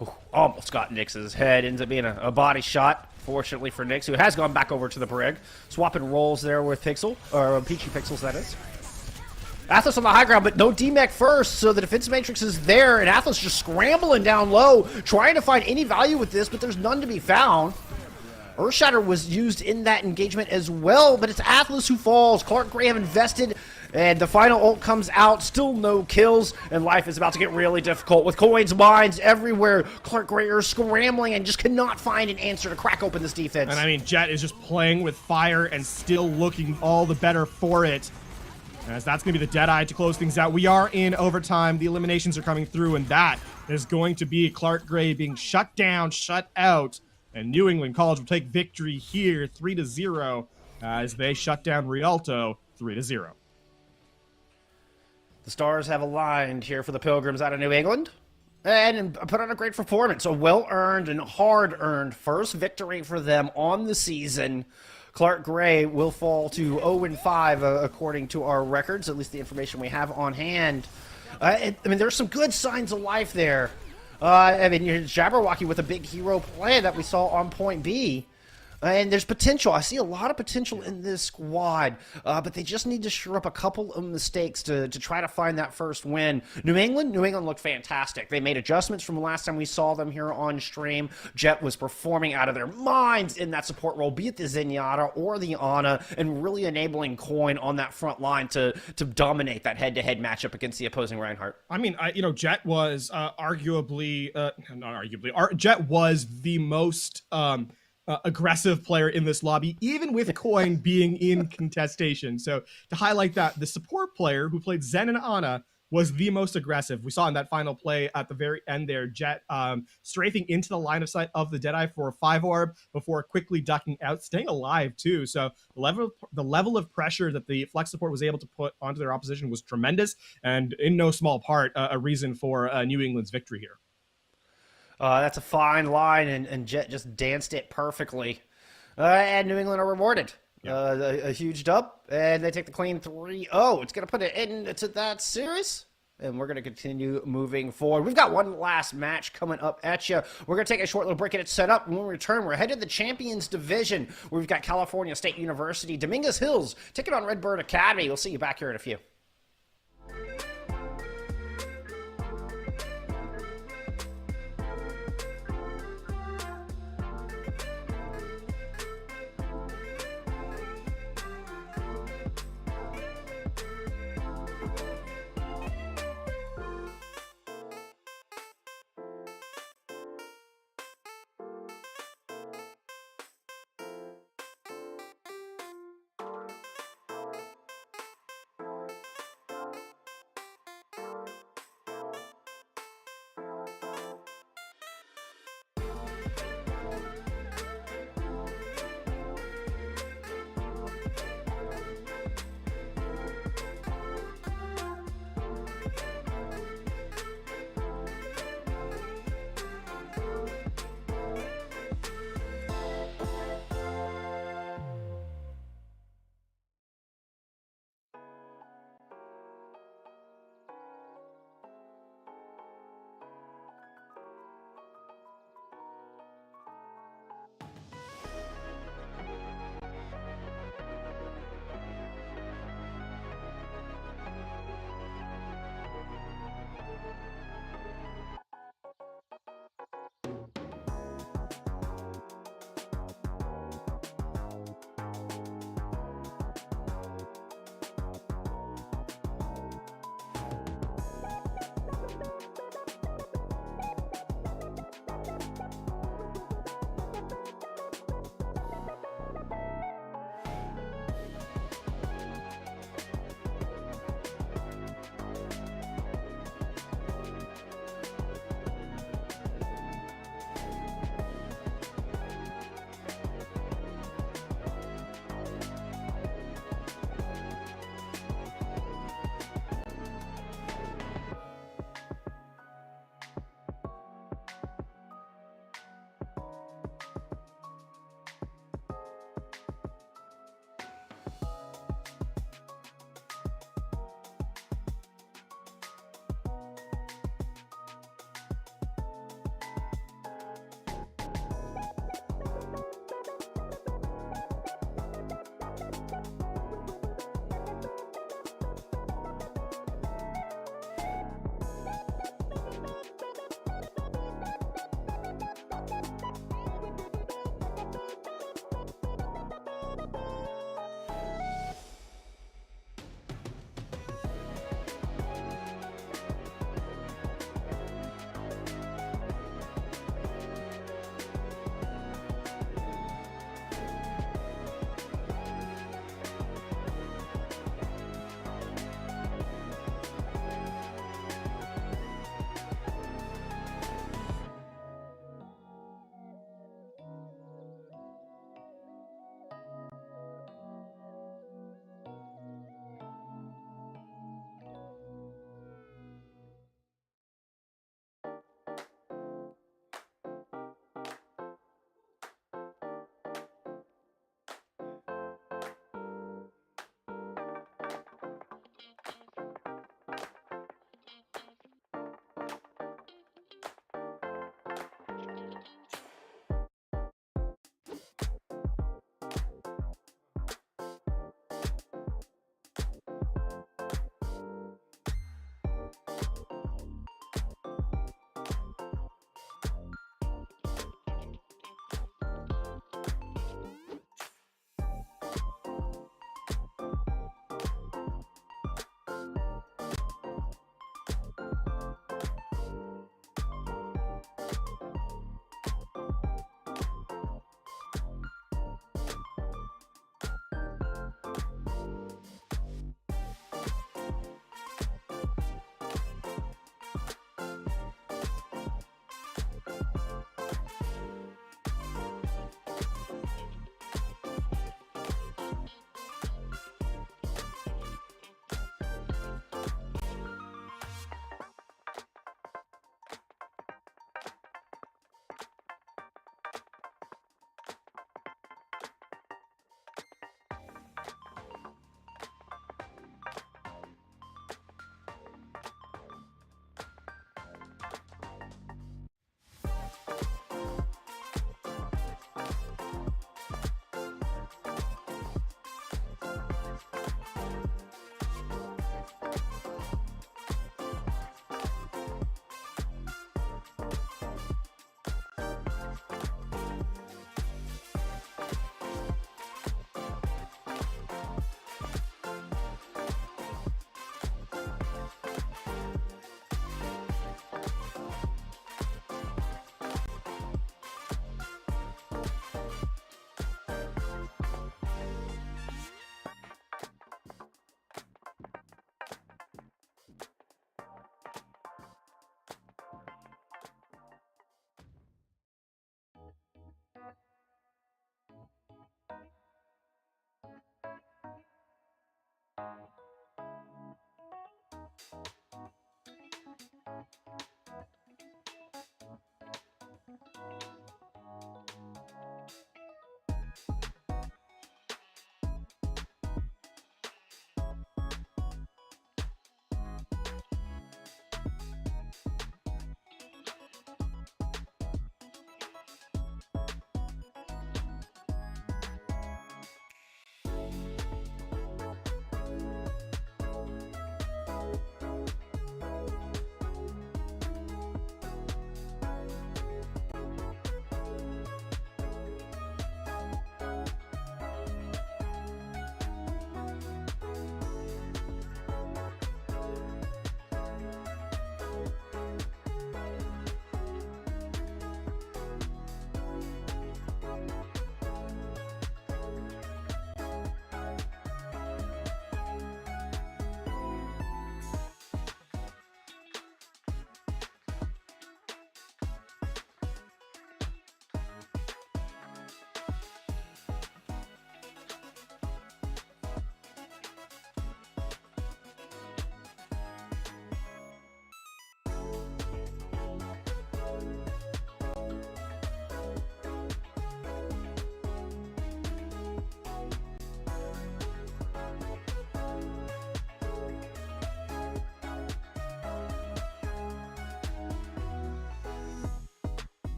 Ooh, almost got Nyx's head. Ends up being a body shot, fortunately for Nyx, who has gone back over to the Brig. Swapping roles there with Pixel, or Peachy Pixels, that is. Atlas on the high ground, but no DMEC first, so the defense matrix is there, and Atlas just scrambling down low, trying to find any value with this, but there's none to be found. Earthshatter was used in that engagement as well, but it's Atlas who falls. Clark Gray have invested, and the final ult comes out, still no kills, and life is about to get really difficult with coins, mines everywhere. Clark Gray are scrambling and just cannot find an answer to crack open this defense. And I mean, Jet is just playing with fire and still looking all the better for it, as that's going to be the Deadeye to close things out. We are in overtime. The eliminations are coming through, and that is going to be Clark Gray being shut down, shut out, and New England College will take victory here, 3-0, as they shut down Rialto, 3-0. The stars have aligned here for the Pilgrims out of New England, and put on a great performance. A well-earned and hard-earned first victory for them on the season. Clark Gray will fall to 0-5 according to our records, at least the information we have on hand. I mean, there's some good signs of life there. I mean, you're Jabberwocky with a big hero play that we saw on point B. And there's potential. I see a lot of potential in this squad, but they just need to shore up a couple of mistakes to try to find that first win. New England looked fantastic. They made adjustments from the last time we saw them here on stream. Jet was performing out of their minds in that support role, be it the Zenyatta or the Ana, and really enabling Coin on that front line to dominate that head-to-head matchup against the opposing Reinhardt. I mean, Jet was Jet was the most aggressive player in this lobby, even with Coin being in contestation. So to highlight that, the support player who played Zen and Ana was the most aggressive. We saw in that final play at the very end there, Jet strafing into the line of sight of the Deadeye for a 5-orb before quickly ducking out, staying alive too. So the level of pressure that the Flex support was able to put onto their opposition was tremendous, and in no small part a reason for New England's victory here. That's a fine line, and Jet just danced it perfectly. And New England are rewarded. A huge dub, and they take the clean 3-0. It's going to put an end to that series, and we're going to continue moving forward. We've got one last match coming up at you. We're going to take a short little break, get it set up, and when we return, we're headed to the Champions Division, where we've got California State University, Dominguez Hills, taking on Redbird Academy. We'll see you back here in a few.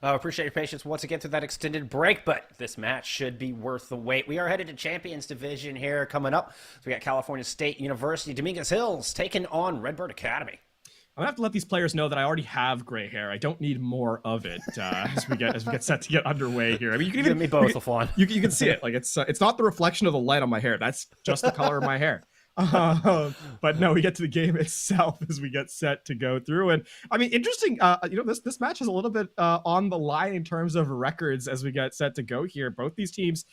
Appreciate your patience once again through that extended break, but this match should be worth the wait. We are headed to Champions Division here coming up. So we got California State University, Dominguez Hills taking on Redbird Academy. I'm gonna have to let these players know that I already have gray hair. I don't need more of it as we get set to get underway here. I mean, you can even give me both, Lafon. You can see it. Like it's not the reflection of the light on my hair. That's just the color of my hair. But no, we get to the game itself as we get set to go through. And I mean, interesting, this match is a little bit on the line in terms of records as we get set to go here. Both these teams,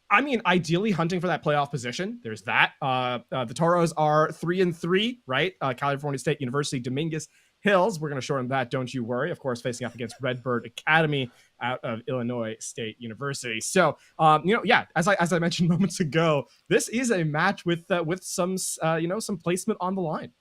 I mean, ideally hunting for that playoff position. There's that. The Toros are 3-3, right? California State University, Dominguez Hills. We're going to shorten that, don't you worry. Of course, facing up against Redbird Academy out of Illinois State University. So, as I mentioned moments ago, this is a match with some placement on the line.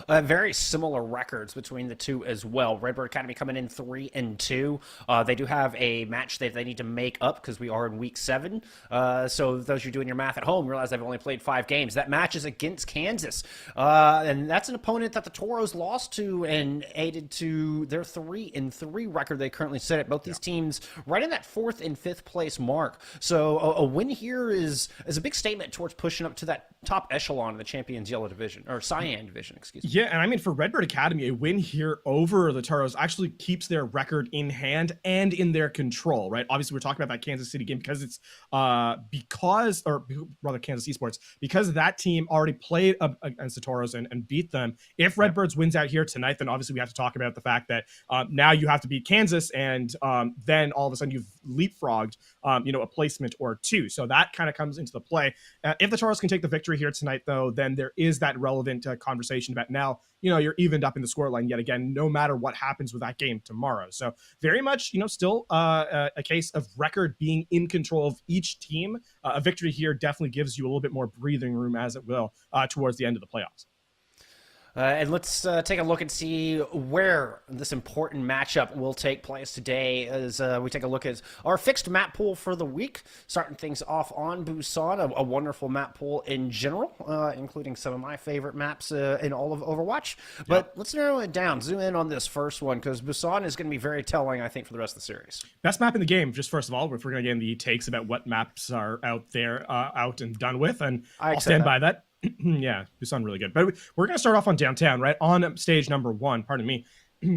Very similar records between the two as well. Redbird Academy coming in 3-2. They do have a match that they need to make up because we are in week 7. So those of you doing your math at home realize they've only played 5 games. That match is against Kansas. And that's an opponent that the Toros lost to and aided to their 3-3 record they currently sit at. Both these teams right in that 4th and 5th place mark. So a win here is a big statement towards pushing up to that top echelon of the Champions Yellow Division, or Cyan Division, excuse me. Yeah, and I mean, for Redbird Academy, a win here over the Toros actually keeps their record in hand and in their control, right? Obviously, we're talking about that Kansas City game because it's Kansas Esports, because that team already played against the Toros and beat them. If Redbirds wins out here tonight, then obviously we have to talk about the fact that now you have to beat Kansas, and then all of a sudden you've leapfrogged, a placement or 2. So that kind of comes into the play. If the Toros can take the victory here tonight, though, then there is that relevant conversation about now, you're evened up in the scoreline yet again, no matter what happens with that game tomorrow. So very much, still a case of record being in control of each team. A victory here definitely gives you a little bit more breathing room, as it will, towards the end of the playoffs. And let's take a look and see where this important matchup will take place today as we take a look at our fixed map pool for the week. Starting things off on Busan, a wonderful map pool in general, including some of my favorite maps in all of Overwatch. But let's narrow it down, zoom in on this first one, because Busan is going to be very telling, I think, for the rest of the series. Best map in the game, just first of all, if we're going to get the takes about what maps are out there, out and done with, and I'll stand by that. Yeah, Busan really good. But we're going to start off on downtown, right? On stage number 1, pardon me.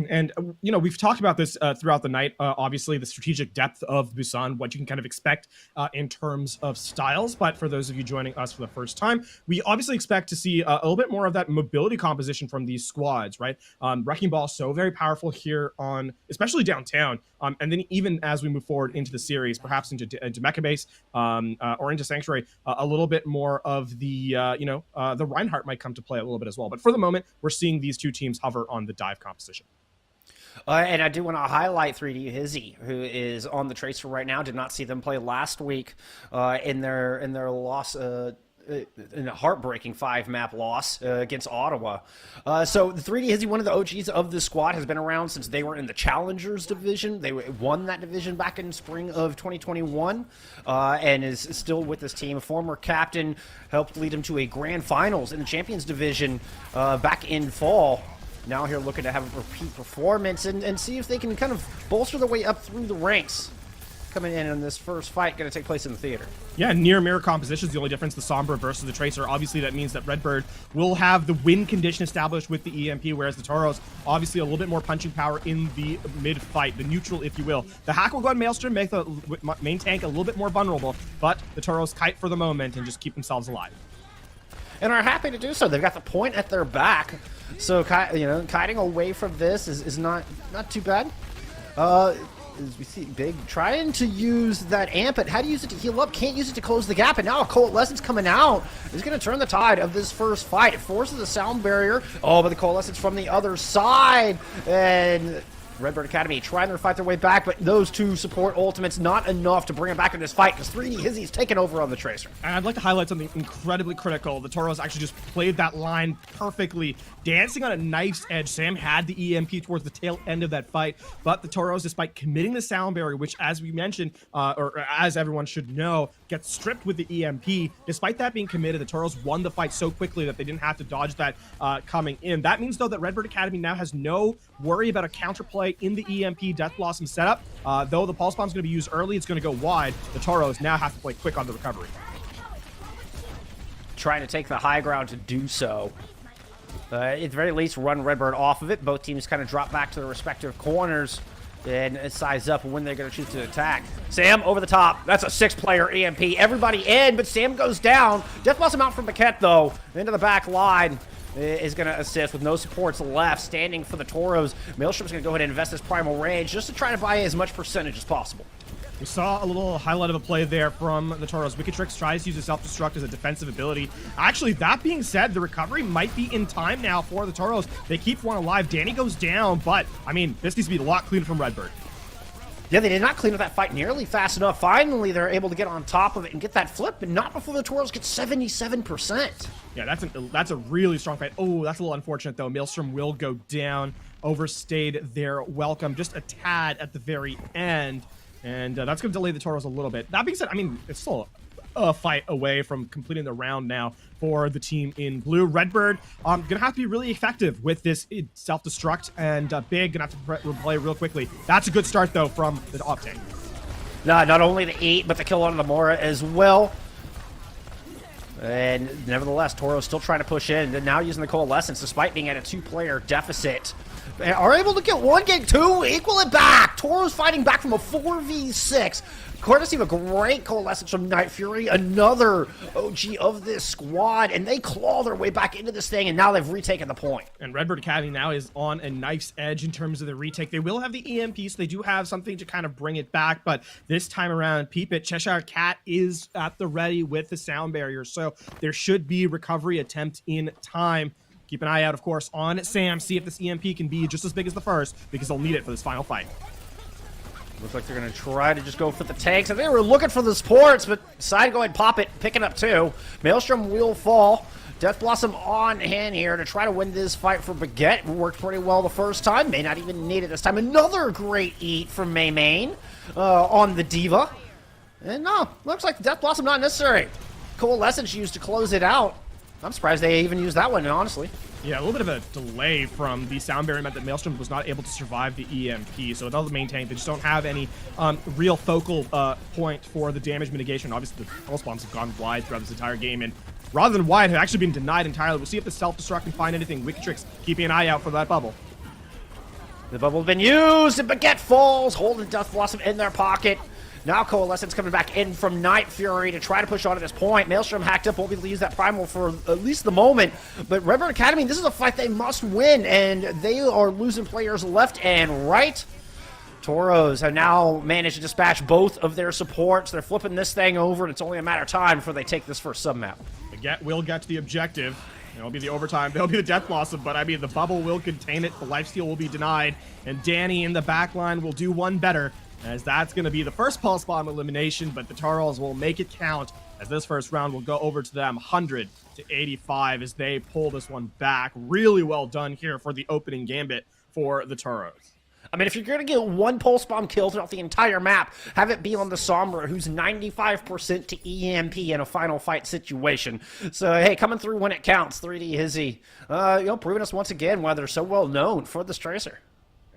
And, you know, we've talked about this throughout the night. Obviously, the strategic depth of Busan, what you can kind of expect in terms of styles. But for those of you joining us for the first time, we obviously expect to see a little bit more of that mobility composition from these squads, right? Wrecking Ball, so very powerful here on, especially downtown. And then even as we move forward into the series, perhaps into Mecha Base or into Sanctuary, a little bit more of the, the Reinhardt might come to play a little bit as well. But for the moment, we're seeing these two teams hover on the dive composition. And I do want to highlight 3D Hizzy, who is on the Tracer right now. Did not see them play last week in their loss, in a heartbreaking 5-map loss against Ottawa. So the 3D Hizzy, one of the OGs of this squad, has been around since they were in the Challengers division. They won that division back in spring of 2021 and is still with this team. A former captain, helped lead him to a grand finals in the Champions division back in fall. Now here looking to have a repeat performance and see if they can kind of bolster their way up through the ranks. Coming in this first fight, going to take place in the theater. Yeah, near mirror composition is the only difference, the Sombra versus the Tracer. Obviously, that means that Redbird will have the win condition established with the EMP, whereas the Toros, obviously a little bit more punching power in the mid-fight, the neutral, if you will. The Hack will go on Maelstrom, make the main tank a little bit more vulnerable, but the Toros kite for the moment and just keep themselves alive. And are happy to do so. They've got the point at their back, so kiting away from this is not too bad. As we see Big trying to use that amp, but how to use it to heal up, can't use it to close the gap, and now a Coalescence coming out is going to turn the tide of this first fight. It forces the sound barrier. Oh, but the Coalescence from the other side, and Redbird Academy trying to fight their way back, but those two support ultimates not enough to bring them back in this fight because 3D Hizzy's taken over on the Tracer. And I'd like to highlight something incredibly critical. The Toros actually just played that line perfectly, dancing on a knife's edge. Sam had the EMP towards the tail end of that fight, but the Toros, despite committing the sound barrier, which, as we mentioned, or as everyone should know, gets stripped with the EMP, despite that being committed, the Toros won the fight so quickly that they didn't have to dodge that coming in. That means, though, that Redbird Academy now has no worry about a counterplay in the EMP Death Blossom setup. Though the Pulse Bomb is going to be used early, it's going to go wide. The Toros now have to play quick on the recovery. Trying to take the high ground to do so. At the very least, run Redbird off of it. Both teams kind of drop back to their respective corners and size up when they're going to choose to attack. Sam over the top. That's a 6-player EMP. Everybody in, but Sam goes down. Death Blossom out from Paquette, though. Into the back line is going to assist with no supports left. Standing for the Toros. Maelstrom's going to go ahead and invest his primal range just to try to buy as much percentage as possible. We saw a little highlight of a play there from the Toros. Wickedtrix tries to use a self-destruct as a defensive ability. Actually, that being said, the recovery might be in time now for the Toros. They keep one alive. Danny goes down, but, I mean, this needs to be a lot cleaner from Redbird. Yeah, they did not clean up that fight nearly fast enough. Finally, they're able to get on top of it and get that flip, but not before the Toros get 77%. Yeah, that's a really strong fight. Oh, that's a little unfortunate, though. Maelstrom will go down. Overstayed their welcome just a tad at the very end. And that's going to delay the Toros a little bit. That being said, I mean, it's still a fight away from completing the round now for the team in blue. Redbird going to have to be really effective with this self-destruct, and Big going to have to play real quickly. That's a good start, though, from the Optane. Not only the 8, but the kill on the Mora as well. And nevertheless, Toro's still trying to push in. And now using the Coalescence, despite being at a 2-player deficit. Are able to get 1 gig 2, equal it back. Toro's fighting back from a 4v6. Courtesy of a great Coalescence from Night Fury, another OG of this squad, and they claw their way back into this thing, and now they've retaken the point. And Redbird Academy now is on a knife's edge in terms of the retake. They will have the EMP, so they do have something to kind of bring it back, but this time around, Peep It, Cheshire Cat is at the ready with the sound barrier, so there should be recovery attempt in time. Keep an eye out, of course, on Sam. See if this EMP can be just as big as the first, because they'll need it for this final fight. Looks like they're going to try to just go for the tanks. And they were looking for the supports, but decided to go ahead and pop it, picking up 2. Maelstrom will fall. Death Blossom on hand here to try to win this fight for Baguette. Worked pretty well the first time. May not even need it this time. Another great eat from Main on the Diva. And no, looks like Death Blossom not necessary. Coalescence used to close it out. I'm surprised they even used that one, honestly. Yeah, a little bit of a delay from the sound barrier meant that Maelstrom was not able to survive the EMP. So without the main tank, they just don't have any real focal point for the damage mitigation. Obviously, the pulse bombs have gone wide throughout this entire game, and rather than wide, have actually been denied entirely. We'll see if the self-destruct can find anything. Wicked Tricks keeping an eye out for that bubble. The bubble has been used, and Baguette falls, holding Death Blossom in their pocket. Now Coalescence coming back in from Night Fury to try to push on at this point. Maelstrom hacked up, won't be able to use that Primal for at least the moment. But Redbird Academy, this is a fight they must win, and they are losing players left and right. Toros have now managed to dispatch both of their supports. They're flipping this thing over, and it's only a matter of time before they take this first sub-map. Baguette will get to the objective. It'll be the overtime. There'll be the Death Blossom, but I mean, the bubble will contain it. The lifesteal will be denied, and Danny in the back line will do one better, as that's going to be the first pulse bomb elimination, but the Taros will make it count, as this first round will go over to them 100-85 as they pull this one back. Really well done here for the opening gambit for the Taros. I mean, if you're going to get one pulse bomb kill throughout the entire map, have it be on the Sombra, who's 95% to EMP in a final fight situation. So, hey, coming through when it counts, 3D Hizzy, proving us once again why they're so well known for this Tracer.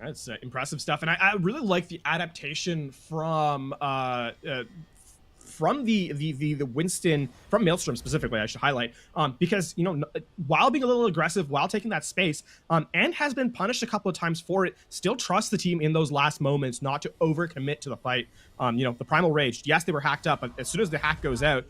That's impressive stuff, and I really like the adaptation from the Winston, from Maelstrom specifically, I should highlight, because, while being a little aggressive, while taking that space, and has been punished a couple of times for it, still trusts the team in those last moments not to overcommit to the fight. The Primal Rage, yes, they were hacked up, but as soon as the hack goes out,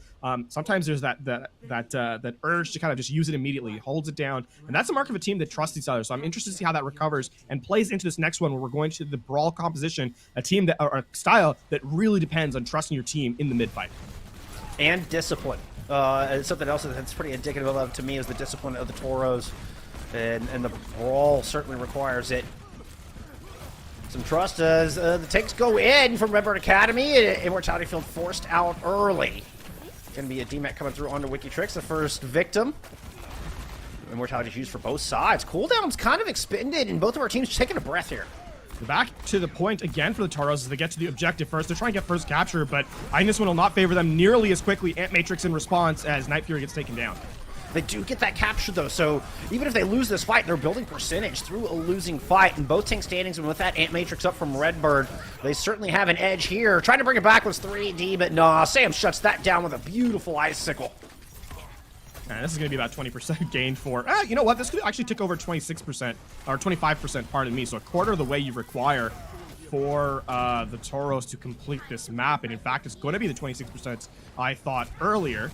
sometimes there's that urge to kind of just use it immediately, holds it down, and that's a mark of a team that trusts each other. So I'm interested to see how that recovers and plays into this next one where we're going to the brawl composition, a team that, or a style that really depends on trusting your team in the mid-fight. And discipline. Something else that's pretty indicative of, to me, is the discipline of the Toros, and the brawl certainly requires it. Some trust as the takes go in from Redbird Academy. Immortality Field forced out early. Going to be a DMAC coming through onto Wicked Tricks, the first victim. Immortality is used for both sides. Cooldown's kind of expended, and both of our teams taking a breath here. Back to the point again for the Taros as they get to the objective first. They're trying to get first capture, but I think this one will not favor them nearly as quickly. Ant Matrix in response as Night Fury gets taken down. They do get that capture, though, so even if they lose this fight, they're building percentage through a losing fight. And both tank standings, and with that Ant Matrix up from Redbird, they certainly have an edge here. Trying to bring it back was 3D, but nah, Sam shuts that down with a beautiful Icicle. And this is going to be about 20% gain for... you know what? This could actually tick over 26%, or 25%, pardon me. So a quarter of the way you require for the Toros to complete this map. And in fact, it's going to be the 26% I thought earlier.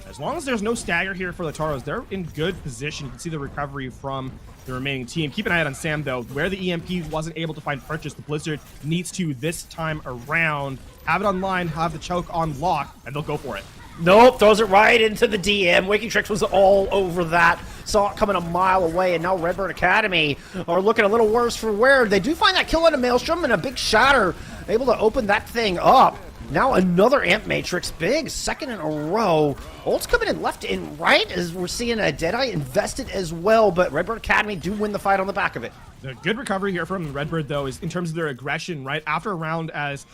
As long as there's no stagger here for the Taros, they're in good position. You can see the recovery from the remaining team. Keep an eye out on Sam, though. Where the EMP wasn't able to find purchase, the Blizzard needs to, this time around, have it online, have the choke on lock, and they'll go for it. Nope, throws it right into the DM. Wicked Tricks was all over that. Saw it coming a mile away, and now Redbird Academy are looking a little worse for wear. They do find that kill on a Maelstrom and a big shatter, able to open that thing up. Now another Amp Matrix, big, second in a row. Ult's coming in left and right as we're seeing a Deadeye invested as well, but Redbird Academy do win the fight on the back of it. The good recovery here from Redbird, though, is in terms of their aggression, right? After a round as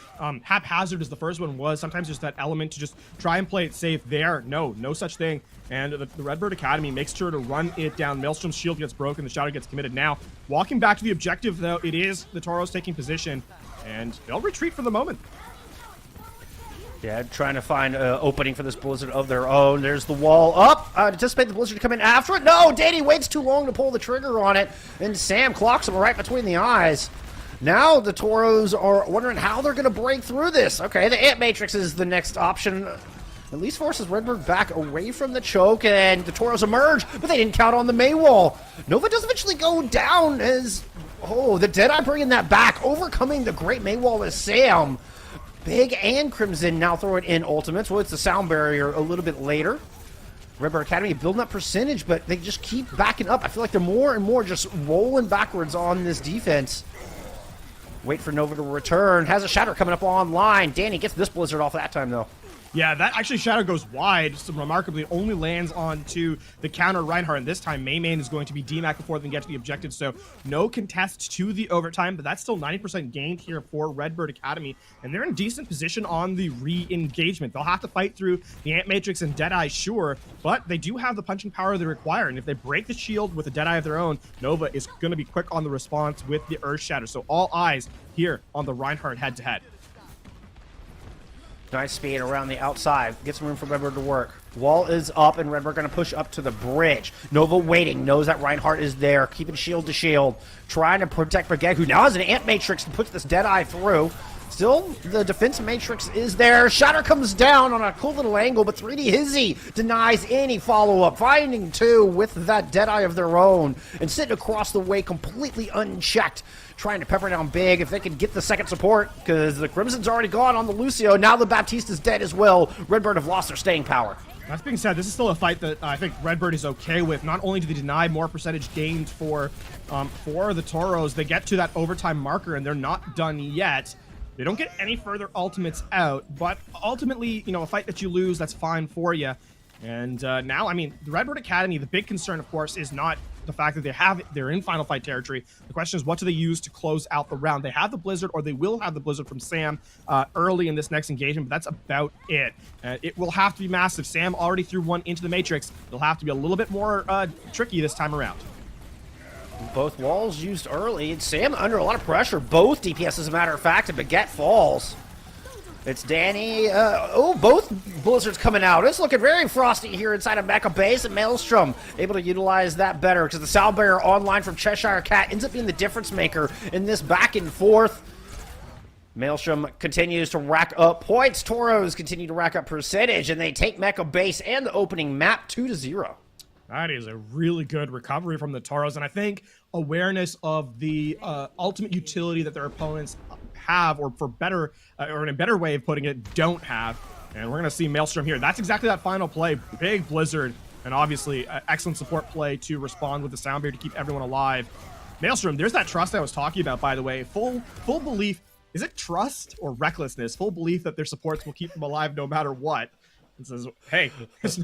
haphazard as the first one was, sometimes there's that element to just try and play it safe. There, no such thing. And the Redbird Academy makes sure to run it down. Maelstrom's shield gets broken, the shadow gets committed. Now, walking back to the objective, though, it is the Taros taking position, and they'll retreat for the moment. Yeah, trying to find an opening for this Blizzard of their own. There's the wall up. Anticipate the Blizzard to come in after it. No, Danny waits too long to pull the trigger on it, and Sam clocks him right between the eyes. Now the Toros are wondering how they're going to break through this. Okay, the Ant Matrix is the next option. At least forces Redbird back away from the choke, and the Toros emerge, but they didn't count on the Maywall. Nova does eventually go down as... Oh, the Deadeye bringing that back, overcoming the great Maywall as Sam. Big and Crimson now throw it in ultimates. Well, it's the sound barrier a little bit later. Redbird Academy building up percentage, but they just keep backing up. I feel like they're more and more just rolling backwards on this defense. Wait for Nova to return. Has a shatter coming up online. Danny gets this Blizzard off that time, though. Yeah, that actually Shadow goes wide, so remarkably only lands onto the counter Reinhardt, and this time Main is going to be DMAC before they can get to the objective, so no contest to the overtime, but that's still 90% gained here for Redbird Academy, and they're in decent position on the re-engagement. They'll have to fight through the Ant Matrix and Deadeye, sure, but they do have the punching power they require, and if they break the shield with a Deadeye of their own, Nova is going to be quick on the response with the Earth Shatter, so all eyes here on the Reinhardt head-to-head. Nice speed around the outside. Get some room for Redbird to work. Wall is up, and Redbird going to push up to the bridge. Nova waiting, knows that Reinhardt is there, keeping shield to shield, trying to protect Baguette, who now has an Ant Matrix and puts this Deadeye through. Still, the defense matrix is there. Shatter comes down on a cool little angle, but 3D Hizzy denies any follow-up. Finding two with that Deadeye of their own and sitting across the way completely unchecked. Trying to pepper down big if they can get the second support, because the Crimson's already gone on the Lucio. Now the Baptiste is dead as well. Redbird have lost their staying power. That being said, this is still a fight that I think Redbird is okay with. Not only do they deny more percentage gained for the Toros, they get to that overtime marker and they're not done yet. They don't get any further ultimates out, but ultimately, you know, a fight that you lose, that's fine for you. And now, I mean, the Redbird Academy, the big concern, of course, is not the fact that they're in final fight territory. The question is, what do they use to close out the round? They have the Blizzard, or they will have the Blizzard from Sam early in this next engagement, but that's about it. It will have to be massive. Sam already threw one into the Matrix. It'll have to be a little bit more tricky this time around. Both walls used early, and Sam under a lot of pressure. Both DPS, as a matter of fact, and Baguette falls. It's Danny. Both Blizzards coming out. It's looking very frosty here inside of Mecha Base, and Maelstrom able to utilize that better because the Sound Barrier online from Cheshire Cat ends up being the difference maker in this back and forth. Maelstrom continues to rack up points. Toros continue to rack up percentage, and they take Mecha Base and the opening map 2-0. That is a really good recovery from the Toros, and I think awareness of the ultimate utility that their opponents have, or for better, or in a better way of putting it, don't have. And we're going to see Maelstrom here. That's exactly that final play. Big Blizzard, and obviously excellent support play to respond with the Sound Barrier to keep everyone alive. Maelstrom, there's that trust I was talking about, by the way. Full belief. Is it trust or recklessness? Full belief that their supports will keep them alive no matter what. It says, hey, it's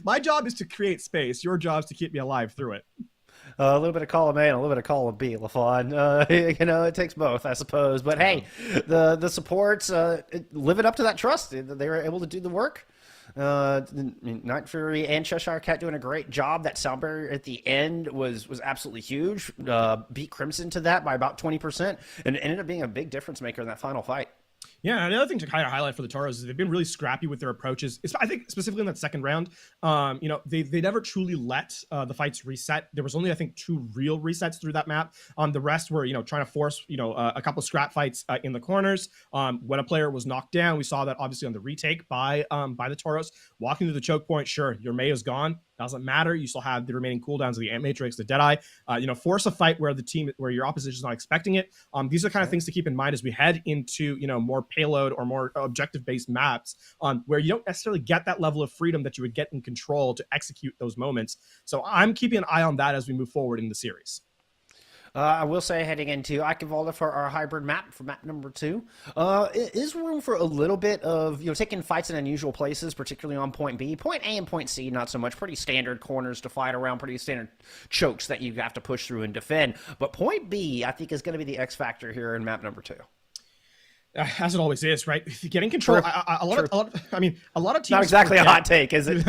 my job is to create space. Your job is to keep me alive through it. A little bit of column A and a little bit of column B, Lafon. You know, it takes both, I suppose. But hey, the supports living up to that trust. They were able to do the work. Night Fury and Cheshire Cat doing a great job. That Sound Barrier at the end was absolutely huge. Beat Crimson to that by about 20%, and ended up being a big difference maker in that final fight. Yeah, and the other thing to kind of highlight for the Toros is they've been really scrappy with their approaches. I think specifically in that second round, you know, they never truly let the fights reset. There was only, I think, 2 real resets through that map. The rest were, you know, trying to force, you know, a couple of scrap fights in the corners. When a player was knocked down, we saw that obviously on the retake by the Toros. Walking to the choke point, sure, your May is gone. Doesn't matter. You still have the remaining cooldowns of the Ant Matrix, the Deadeye. You know, force a fight where your opposition is not expecting it. These are kind of things to keep in mind as we head into, you know, more payload or more objective-based maps, where you don't necessarily get that level of freedom that you would get in Control to execute those moments. So I'm keeping an eye on that as we move forward in the series. I will say, heading into Akivalda for our hybrid map, for map number 2, is room for a little bit of, you know, taking fights in unusual places, particularly on point B. Point A and point C, not so much. Pretty standard corners to fight around, pretty standard chokes that you have to push through and defend. But point B, I think, is going to be the X factor here in map number 2. As it always is, right? Getting control. A lot of teams. Not exactly forget, a hot take, is it?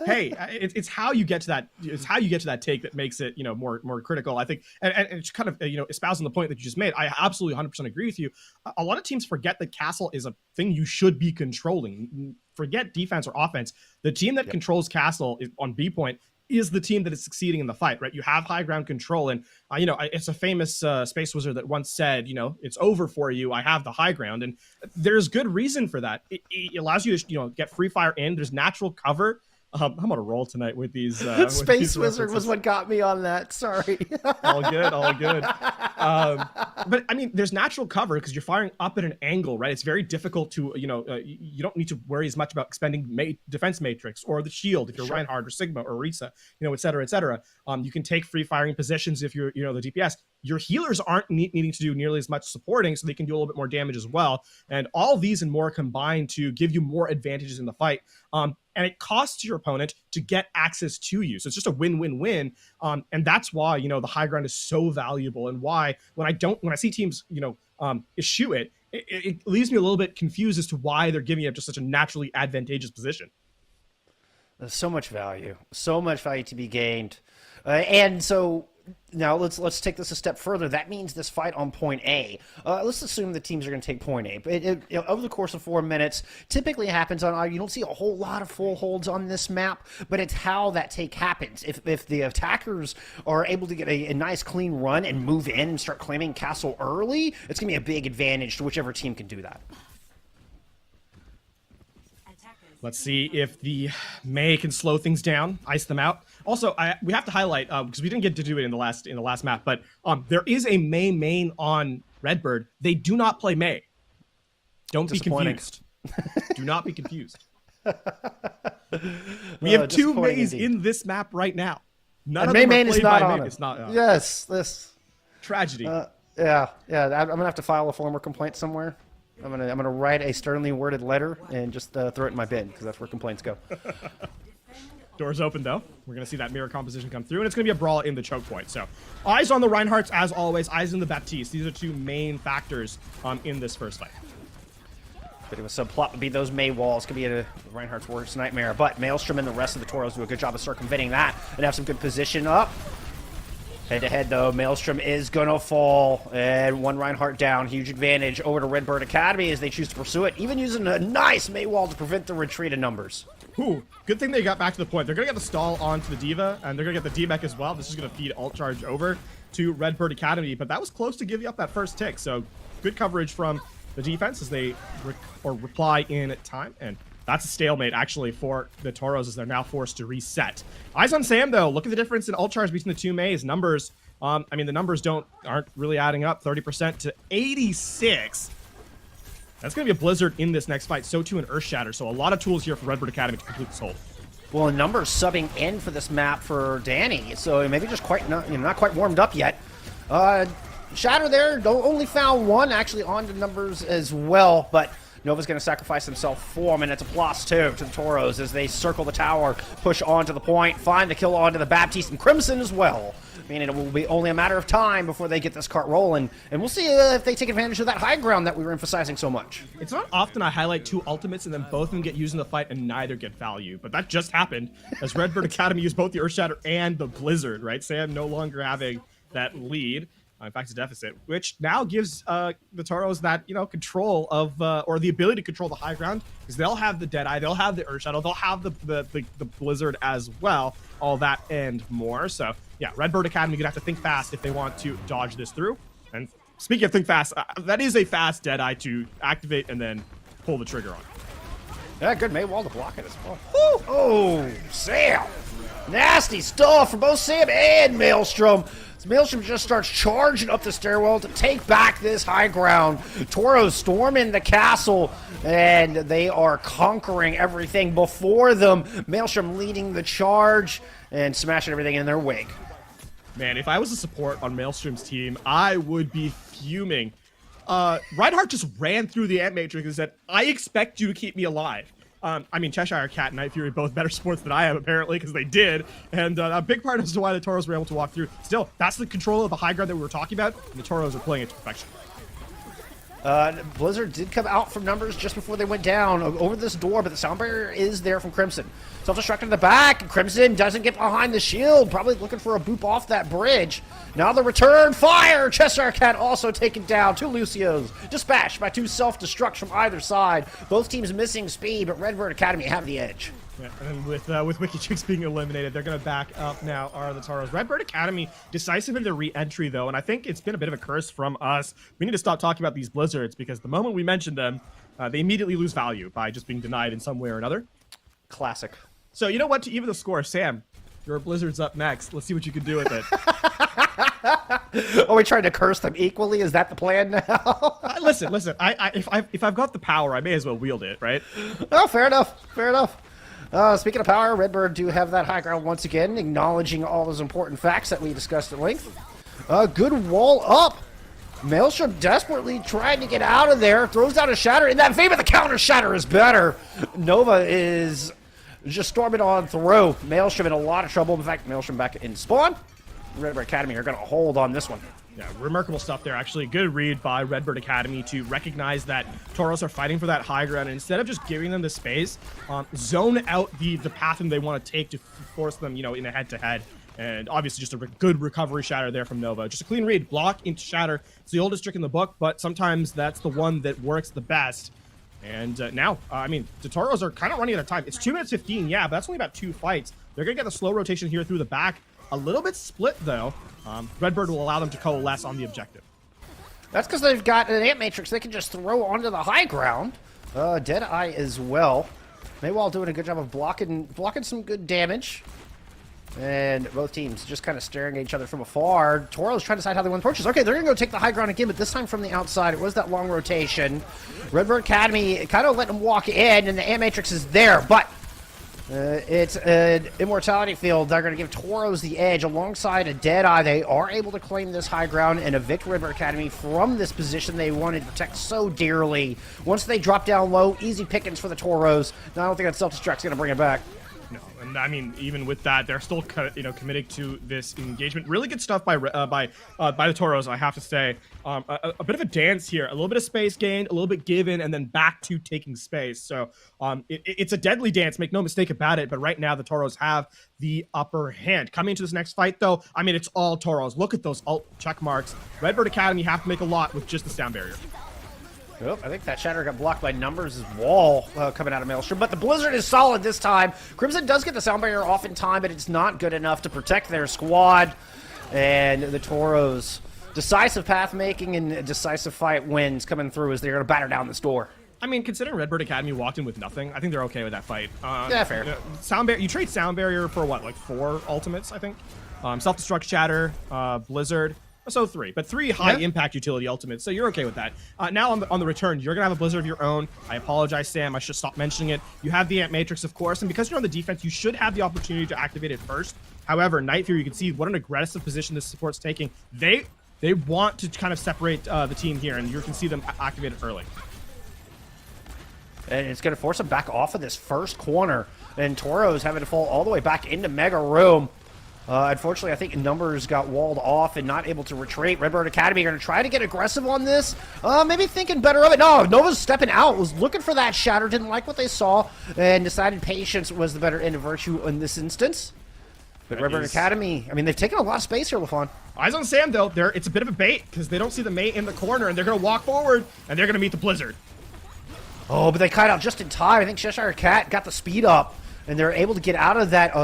Hey, it's how you get to that. It's how you get to that take that makes it, you know, more critical. I think, and it's kind of, you know, espousing the point that you just made. I absolutely 100% agree with you. A lot of teams forget that Castle is a thing you should be controlling. Forget defense or offense. The team that controls Castle is on B point is the team that is succeeding in the fight, right? You have high ground control, and you know, it's a famous space wizard that once said, you know, it's over for you. I have the high ground, and there's good reason for that. It allows you to, you know, get free fire in. There's natural cover. I'm on a roll tonight with these. Space Wizard was what got me on that. Sorry. all good. But I mean, there's natural cover because you're firing up at an angle, right? It's very difficult to, you know, you don't need to worry as much about expending defense matrix or the shield if you're Reinhardt or Sigma or Risa, you know, et cetera, et cetera. You can take free firing positions if you're, you know, the DPS. your healers aren't needing to do nearly as much supporting, so they can do a little bit more damage as well. And all of these and more combine to give you more advantages in the fight. And it costs your opponent to get access to you. So it's just a win-win-win. And that's why, you know, the high ground is so valuable, and why when I see teams, you know, eschew it, it leaves me a little bit confused as to why they're giving it just such a naturally advantageous position. There's so much value to be gained. And so now let's take this a step further. That means this fight on point A. Let's assume the teams are going to take point A. Over the course of 4 minutes, typically happens on. You don't see a whole lot of full holds on this map, but it's how that take happens. If the attackers are able to get a nice clean run and move in and start claiming castle early, it's going to be a big advantage to whichever team can do that. Let's see if the Mei can slow things down, ice them out. Also, we have to highlight, because we didn't get to do it in the last map, but there is a Mei main on Redbird. They do not play Mei. Don't be confused. Do not be confused. We have 2 Meis in this map right now. None of them are played by Mei. It's not. Yes, this tragedy. Yeah. I'm gonna have to file a formal complaint somewhere. I'm gonna write a sternly worded letter and just throw it in my bin, because that's where complaints go. Doors open, though. We're going to see that mirror composition come through, and it's going to be a brawl in the choke point. So, eyes on the Reinhardts, as always. Eyes in the Baptiste. These are 2 main factors in this first fight. Bit of a subplot would be those Mei walls. Could be Reinhardt's worst nightmare. But Maelstrom and the rest of the Toros do a good job of circumventing that and have some good position up. Head-to-head, though, Maelstrom is going to fall. And 1 Reinhardt down. Huge advantage over to Redbird Academy as they choose to pursue it, even using a nice Mei wall to prevent the retreat of numbers. Ooh, good thing they got back to the point. They're going to get the stall onto the D.Va, and they're going to get the D-Mech as well. This is going to feed ult charge over to Redbird Academy, but that was close to giving up that first tick. So good coverage from the defense as they reply in time, and that's a stalemate, actually, for the Toros as they're now forced to reset. Eyes on Sam, though. Look at the difference in ult charge between the 2 Meis. Numbers, I mean, the numbers aren't really adding up. 30% to 86. That's going to be a Blizzard in this next fight. So too an Earthshatter. So a lot of tools here for Redbird Academy to complete this hold. Well, a number subbing in for this map for Danny. So maybe just not quite warmed up yet. Shatter there, only found 1 actually on the numbers as well. But Nova's going to sacrifice himself for him, and it's a +2 to the Toros as they circle the tower, push onto the point, find the kill onto the Baptiste and Crimson as well. Meaning it will be only a matter of time before they get this cart rolling, and we'll see if they take advantage of that high ground that we were emphasizing so much. It's not often I highlight 2 ultimates and then both of them get used in the fight and neither get value, but that just happened as Redbird Academy used both the Earthshatter and the Blizzard, right? Sam no longer having that lead. In fact, it's a deficit, which now gives the Toros that, you know, control of, or the ability to control the high ground, because they'll have the Deadeye, they'll have the Earthshadow, they'll have the Blizzard as well, all that and more. So, yeah, Redbird Academy gonna have to think fast if they want to dodge this through. And speaking of think fast, that is a fast Deadeye to activate and then pull the trigger on. Yeah, good Mei wall to block it as well. Woo! Oh, Sam! Nasty stuff for both Sam and Maelstrom. Maelstrom just starts charging up the stairwell to take back this high ground. Toros storm in the castle, and they are conquering everything before them. Maelstrom leading the charge and smashing everything in their wake. Man, if I was a support on Maelstrom's team, I would be fuming. Reinhardt just ran through the Ant Matrix and said, I expect you to keep me alive. I mean, Cheshire Cat and Night Fury both better sports than I am, apparently, because they did. And a big part as to why the Toros were able to walk through. Still, that's the control of the high ground that we were talking about, and the Toros are playing it to perfection. Blizzard did come out from numbers just before they went down over this door, but the sound barrier is there from Crimson. Self-destruct in the back. Crimson doesn't get behind the shield, probably looking for a boop off that bridge. Now the return fire. Cheshire Cat also taken down. 2 Lucios dispatched by 2 self-destructs from either side. Both teams missing speed, but Redbird Academy have the edge. Yeah, and with Wiki Chicks being eliminated, they're going to back up now, are the Toros. Redbird Academy decisive in their re-entry, though, and I think it's been a bit of a curse from us. We need to stop talking about these Blizzards, because the moment we mention them, they immediately lose value by just being denied in some way or another. Classic. So, you know what? To even the score, Sam, your Blizzard's up next. Let's see what you can do with it. Are we trying to curse them equally? Is that the plan now? Listen. If I've got the power, I may as well wield it, right? Oh, fair enough. Fair enough. Speaking of power, Redbird do have that high ground once again, acknowledging all those important facts that we discussed at length. Good wall up. Maelstrom desperately trying to get out of there. Throws down a shatter. In that favor, the counter shatter is better. Nova is just storming on through. Maelstrom in a lot of trouble. In fact, Maelstrom back in spawn. Redbird Academy are going to hold on this one. Yeah, remarkable stuff there. Actually, good read by Redbird Academy to recognize that Toros are fighting for that high ground, and instead of just giving them the space, zone out the path they want to take to force them, you know, in a head-to-head. And obviously just a good recovery shatter there from Nova. Just a clean read, block into shatter. It's the oldest trick in the book, but sometimes that's the one that works the best. And now, I mean, the Toros are kind of running out of time. It's 2 minutes 15, yeah, but that's only about 2 fights. They're going to get a slow rotation here through the back. A little bit split, though. Redbird will allow them to coalesce on the objective. That's because they've got an Ant Matrix they can just throw onto the high ground. Deadeye as well. Maywall doing a good job of blocking some good damage. And both teams just kind of staring at each other from afar. Toro's trying to decide how they want to approach this. Okay, they're going to go take the high ground again, but this time from the outside. It was that long rotation. Redbird Academy kind of letting them walk in, and the Ant Matrix is there, but it's an immortality field. They're going to give Toros the edge alongside a Deadeye. They are able to claim this high ground and evict Redbird Academy from this position they wanted to protect so dearly. Once they drop down low, easy pickings for the Toros. Now, I don't think that self-destruct's going to bring it back. No, and I mean, even with that, they're still, you know, committed to this engagement. Really good stuff by the Toros, I have to say. A bit of a dance here, a little bit of space gained, a little bit given, and then back to taking space. So it's a deadly dance, make no mistake about it. But right now, the Toros have the upper hand. Coming into this next fight, though, I mean, it's all Toros. Look at those alt check marks. Redbird Academy have to make a lot with just the sound barrier. Oh, I think that shatter got blocked by Numbers' wall coming out of Maelstrom, but the Blizzard is solid this time. Crimson does get the sound barrier off in time, but it's not good enough to protect their squad. And the Toros, decisive path making and decisive fight wins coming through as they're going to batter down this door. I mean, considering Redbird Academy walked in with nothing, I think they're okay with that fight. Yeah, fair. You trade sound barrier for what, like 4 ultimates, I think? Self-destruct shatter, Blizzard. So 3, but 3 high impact utility ultimates, so you're okay with that. Now on the return, you're gonna have a Blizzard of your own. I apologize, Sam, I should stop mentioning it. You have the Ant Matrix, of course, and because you're on the defense, you should have the opportunity to activate it first. However, Night Fury, you can see what an aggressive position this support's taking. They want to kind of separate the team here, and you can see them activate it early. And it's going to force them back off of this first corner, and Toro's having to fall all the way back into Mega Room. Unfortunately, I think Numbers got walled off and not able to retreat. Redbird Academy are going to try to get aggressive on this. Maybe thinking better of it. No, Nova's stepping out, was looking for that shatter, didn't like what they saw, and decided patience was the better end of virtue in this instance. But Redbird Academy, I mean, they've taken a lot of space here, Lafon. Eyes on Sam, though. It's a bit of a bait because they don't see the mate in the corner, and they're going to walk forward, and they're going to meet the Blizzard. Oh, but they kite out just in time. I think Cheshire Cat got the speed up, and they're able to get out of that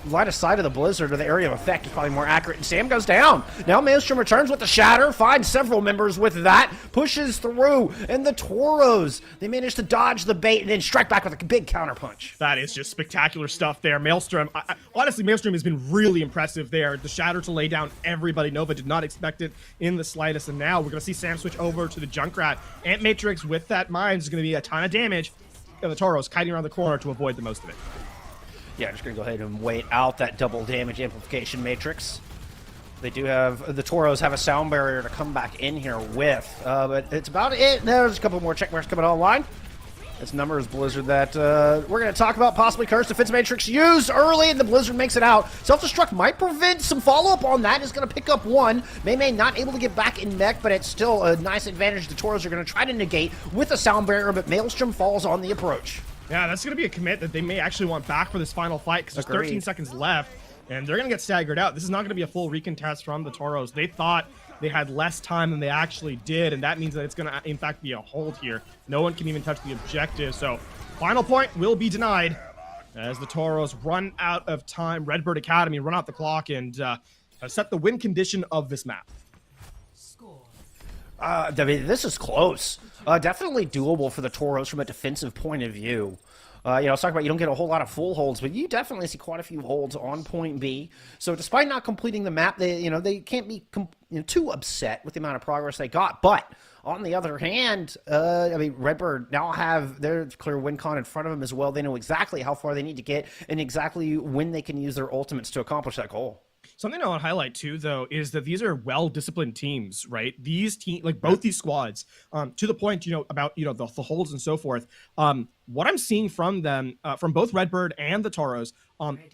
line of sight of the Blizzard, or the area of effect is probably more accurate, and Sam goes down. Now Maelstrom returns with the shatter, finds several members with that, pushes through, and the Toros, they manage to dodge the bait and then strike back with a big counterpunch. That is just spectacular stuff there. Maelstrom, honestly, Maelstrom has been really impressive there. The shatter to lay down everybody. Nova did not expect it in the slightest, and now we're going to see Sam switch over to the Junkrat. Ant Matrix with that mine is going to be a ton of damage. And the Toros kiting around the corner to avoid the most of it. Yeah, just going to go ahead and wait out that double damage amplification matrix. They do have, the Toros have a sound barrier to come back in here with, but it's about it. There's a couple more check marks coming online. It's Numbers Blizzard that we're going to talk about, possibly Cursed Defense Matrix used early, and the Blizzard makes it out. Self-destruct might prevent some follow-up on that. It's going to pick up one. May not able to get back in mech, but it's still a nice advantage the Toros are going to try to negate with a sound barrier, but Maelstrom falls on the approach. Yeah, that's going to be a commit that they may actually want back for this final fight because there's 13 seconds left, and they're going to get staggered out. This is not going to be a full recontest from the Toros. They thought they had less time than they actually did, and that means that it's going to, in fact, be a hold here. No one can even touch the objective, so final point will be denied as the Toros run out of time. Redbird Academy run out the clock and set the win condition of this map. I mean, this is close. Definitely doable for the Toros from a defensive point of view. I was talking about you don't get a whole lot of full holds, but you definitely see quite a few holds on point B. So despite not completing the map, they can't be too upset with the amount of progress they got. But on the other hand, I mean, Redbird now have their clear win con in front of them as well. They know exactly how far they need to get and exactly when they can use their ultimates to accomplish that goal. Something I want to highlight too, though, is that these are well-disciplined teams, right? These teams, like both these squads, to the point, about the holds and so forth. What I'm seeing from them, from both Redbird and the Toros,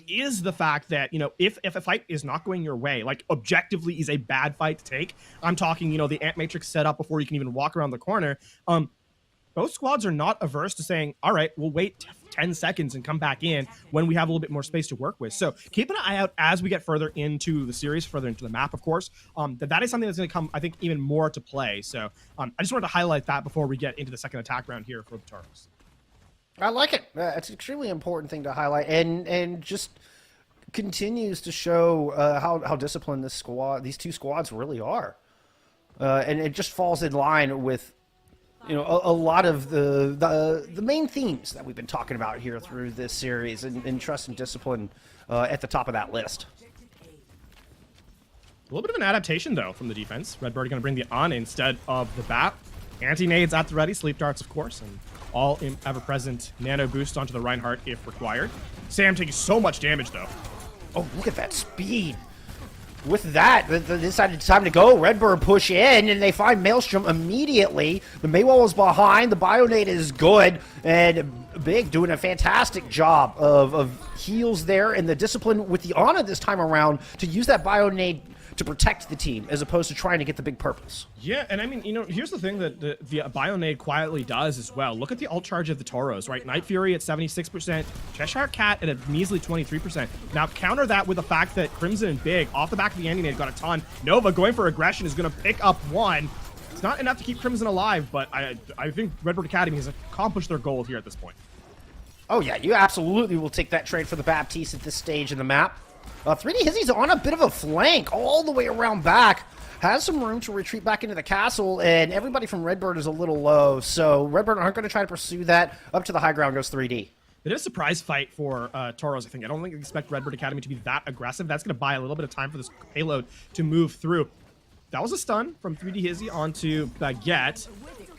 is the fact that if a fight is not going your way, like objectively is a bad fight to take. I'm talking, the Ant Matrix setup before you can even walk around the corner. Both squads are not averse to saying, all right, we'll wait 10 seconds and come back in when we have a little bit more space to work with. So keep an eye out as we get further into the series, further into the map, of course, that is something that's going to come, I think, even more to play. So I just wanted to highlight that before we get into the second attack round here for the Toros. I like it. It's an extremely important thing to highlight, and just continues to show how disciplined these two squads really are. And it just falls in line with a lot of the main themes that we've been talking about here through this series, and trust and discipline at the top of that list. A little bit of an adaptation, though, from the defense. Redbird going to bring the on instead of the BAP. Anti-nades at the ready, sleep darts, of course, and all ever-present nano boost onto the Reinhardt if required. Sam taking so much damage, though. Oh, look at that speed. With that, they decided it's time to go. Redbird push in, and they find Maelstrom immediately. The Maywall is behind. The Bionade is good. And Big doing a fantastic job of heals there. And the discipline with the Ana this time around to use that Bionade to protect the team as opposed to trying to get the big purples. Yeah, and I mean, here's the thing that the Bionade quietly does as well. Look at the ult charge of the Toros, right? Night Fury at 76%, Cheshire Cat at a measly 23%. Now counter that with the fact that Crimson and Big, off the back of the Anti-Nade, got a ton. Nova going for aggression is going to pick up one. It's not enough to keep Crimson alive, but I think Redbird Academy has accomplished their goal here at this point. Oh yeah, you absolutely will take that trade for the Baptiste at this stage in the map. 3D Hizzy's on a bit of a flank all the way around back. Has some room to retreat back into the castle, and everybody from Redbird is a little low. So Redbird aren't going to try to pursue that. Up to the high ground goes 3D. It is a surprise fight for Toros, I think. I don't think we expect Redbird Academy to be that aggressive. That's going to buy a little bit of time for this payload to move through. That was a stun from 3D Hizzy onto Baguette.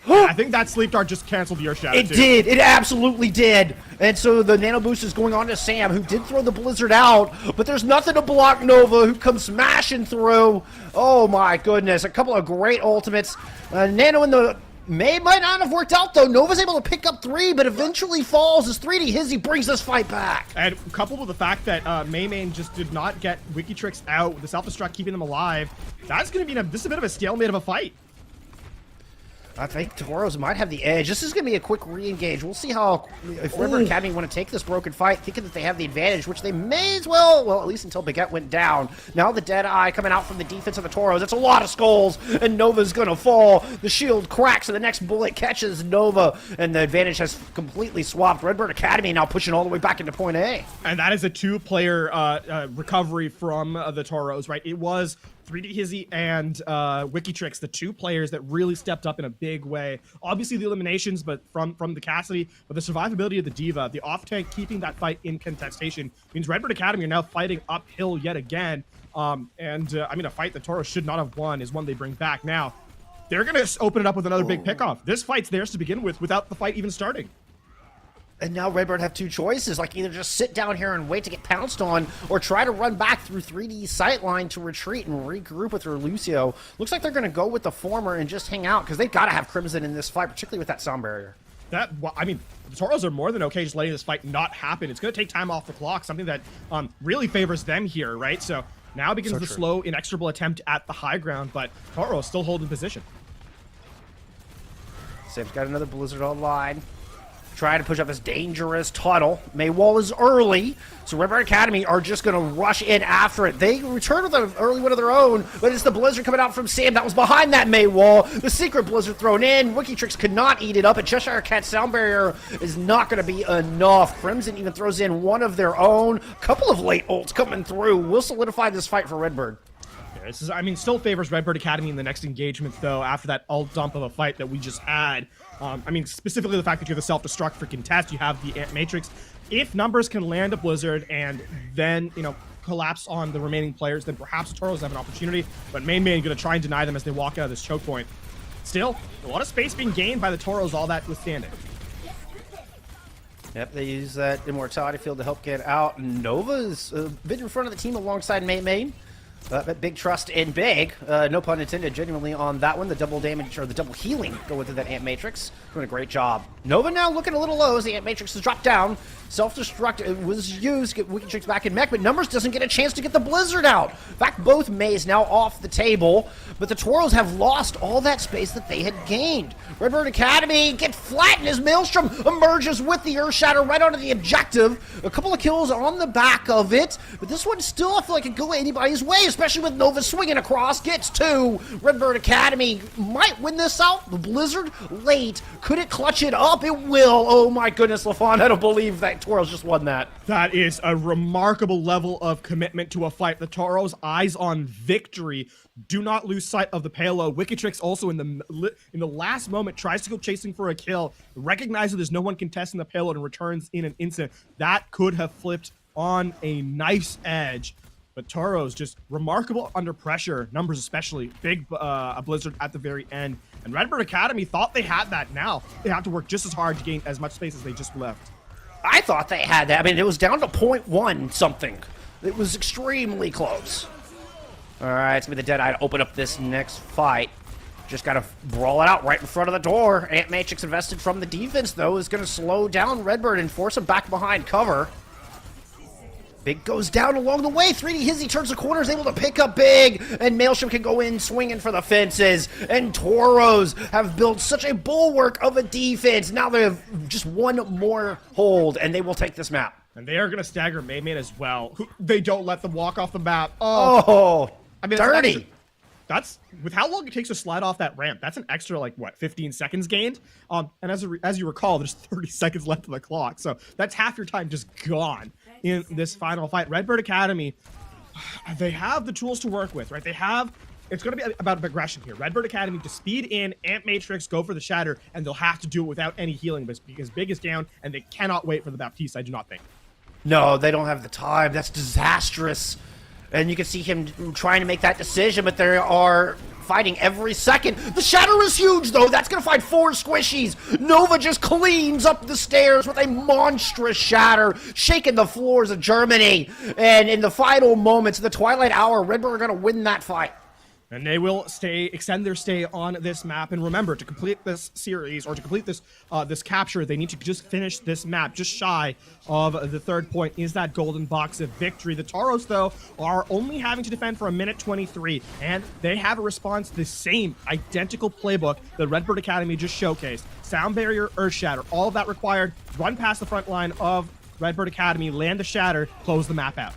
I think that sleep dart just canceled your shadow. It did. It absolutely did. And so the nano boost is going on to Sam, who did throw the blizzard out, but there's nothing to block Nova, who comes smashing through. Oh my goodness. A couple of great ultimates. Nano in the May might not have worked out, though. Nova's able to pick up 3, but eventually falls as 3D Hizzy brings this fight back. And coupled with the fact that Main just did not get Wikitrix out, with the self-destruct keeping them alive, that's going to be this is a bit of a stalemate of a fight. I think Toros might have the edge. This is going to be a quick re-engage. We'll see how, if Redbird Academy want to take this broken fight, thinking that they have the advantage, which they may as well, at least until Baguette went down. Now the Deadeye coming out from the defense of the Toros. It's a lot of skulls, and Nova's going to fall. The shield cracks, and the next bullet catches Nova, and the advantage has completely swapped. Redbird Academy now pushing all the way back into point A. And that is a two-player recovery from the Toros, right? It was 3D Hizzy and Wikitrix, the two players that really stepped up in a big way. Obviously the eliminations, but from the Cassidy, but the survivability of the Diva, the off-tank keeping that fight in contestation means Redbird Academy are now fighting uphill yet again. I mean, a fight that Toro should not have won is one they bring back. Now, they're going to open it up with another big pickoff. This fight's theirs to begin with without the fight even starting. And now Redbird have two choices, like either just sit down here and wait to get pounced on, or try to run back through 3D's sightline to retreat and regroup with their Lucio. Looks like they're going to go with the former and just hang out, because they've got to have Crimson in this fight, particularly with that sound barrier. I mean, the Toros are more than okay just letting this fight not happen. It's going to take time off the clock, something that really favors them here, right? So now begins the slow, inexorable attempt at the high ground, but Toro still holding position. Sam's got another Blizzard online. Trying to push up this dangerous tunnel. Maywall is early, so Redbird Academy are just going to rush in after it. They return with an early one of their own, but it's the Blizzard coming out from Sam that was behind that Maywall. The secret Blizzard thrown in. Wikitrix could not eat it up, and Cheshire Cat's sound barrier is not going to be enough. Crimson even throws in one of their own. A couple of late ults coming through. Will solidify this fight for Redbird. This is, I mean, still favors Redbird Academy in the next engagement, though, after that ult dump of a fight that we just had. I mean, specifically the fact that you have the self-destruct for contest, you have the Ant Matrix. If numbers can land a Blizzard and then, collapse on the remaining players, then perhaps the Toros have an opportunity, but Main going to try and deny them as they walk out of this choke point. Still, a lot of space being gained by the Toros, all that withstanding. Yep, they use that Immortality Field to help get out. Nova's a bit in front of the team alongside Main. Big trust in big. No pun intended, genuinely on that one. The double damage, or the double healing, going through that Ant Matrix. Doing a great job. Nova now looking a little low as the Ant Matrix has dropped down. Self-destruct was used, get Wicked Tricks back in mech, but Numbers doesn't get a chance to get the Blizzard out. In fact, both Mays now off the table, but the Toros have lost all that space that they had gained. Redbird Academy gets flattened as Maelstrom emerges with the Earth Shatter right onto the objective. A couple of kills on the back of it, but this one still, I feel like it could go anybody's way, especially with Nova swinging across, gets two. Redbird Academy might win this out. The Blizzard late. Could it clutch it up? It will. Oh my goodness, Lafon, I don't believe that Toros just won that. That is a remarkable level of commitment to a fight. The Toros, eyes on victory, do not lose sight of the payload. Wicked Tricks also in the last moment tries to go chasing for a kill, recognizes there's no one contesting the payload and returns in an instant. That could have flipped on a nice edge. But Toros just remarkable under pressure, Numbers especially, big a Blizzard at the very end. And Redbird Academy thought they had that. Now they have to work just as hard to gain as much space as they just left. I thought they had that. I mean, it was down to 0.1 something. It was extremely close. All right, it's going to be the Deadeye to open up this next fight. Just got to brawl it out right in front of the door. Ant Matrix invested from the defense, though, is going to slow down Redbird and force him back behind cover. Big goes down along the way. 3D Hizzy turns the corner, is able to pick up Big, and Maelstrom can go in swinging for the fences. And Toros have built such a bulwark of a defense. Now they have just one more hold, and they will take this map. And they are going to stagger Mayman as well. They don't let them walk off the map. Oh, I mean, dirty. That's with how long it takes to slide off that ramp. That's an extra, like, what, 15 seconds gained? And as you recall, there's 30 seconds left on the clock. So that's half your time just gone in this final fight. Redbird Academy, they have the tools to work with, right? It's going to be about aggression here. Redbird Academy to speed in, Ant Matrix, go for the Shatter, and they'll have to do it without any healing because Big is down, and they cannot wait for the Baptiste, I do not think. No, they don't have the time. That's disastrous. And you can see him trying to make that decision, but they are fighting every second. The Shatter is huge, though. That's going to find 4 squishies. Nova just cleans up the stairs with a monstrous Shatter, shaking the floors of Germany. And in the final moments of the Twilight Hour, Redbird are going to win that fight. And they will extend their stay on this map. And remember, to complete this series, or to complete this this capture, they need to just finish this map. Just shy of the third point is that golden box of victory. The Toros, though, are only having to defend for 1:23, and they have a response to the same identical playbook that Redbird Academy just showcased. Sound barrier, earth shatter, all of that required. Run past the front line of Redbird Academy, land the shatter, close the map out.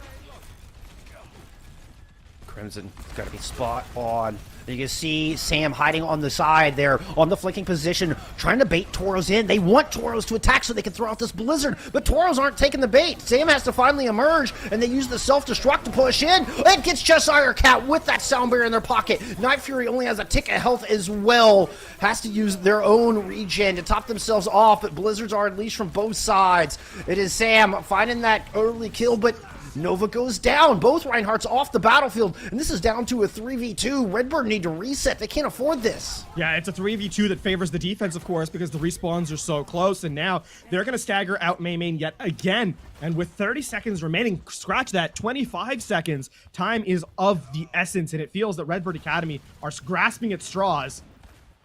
Crimson got to be spot on. You can see Sam hiding on the side there, on the flanking position, trying to bait Toros in. They want Toros to attack so they can throw out this Blizzard, but Toros aren't taking the bait. Sam has to finally emerge, and they use the self-destruct to push in. It gets Cheshire Cat with that sound barrier in their pocket. Night Fury only has a tick of health as well. Has to use their own regen to top themselves off, but Blizzards are unleashed from both sides. It is Sam finding that early kill, but Nova goes down. Both Reinhardts off the battlefield, and this is down to a 3v2. Redbird need to reset. They can't afford this. Yeah, it's a 3v2 that favors the defense, of course, because the respawns are so close, and now they're going to stagger out Maymain yet again. And with 30 seconds remaining, scratch that, 25 seconds, time is of the essence, and it feels that Redbird Academy are grasping at straws.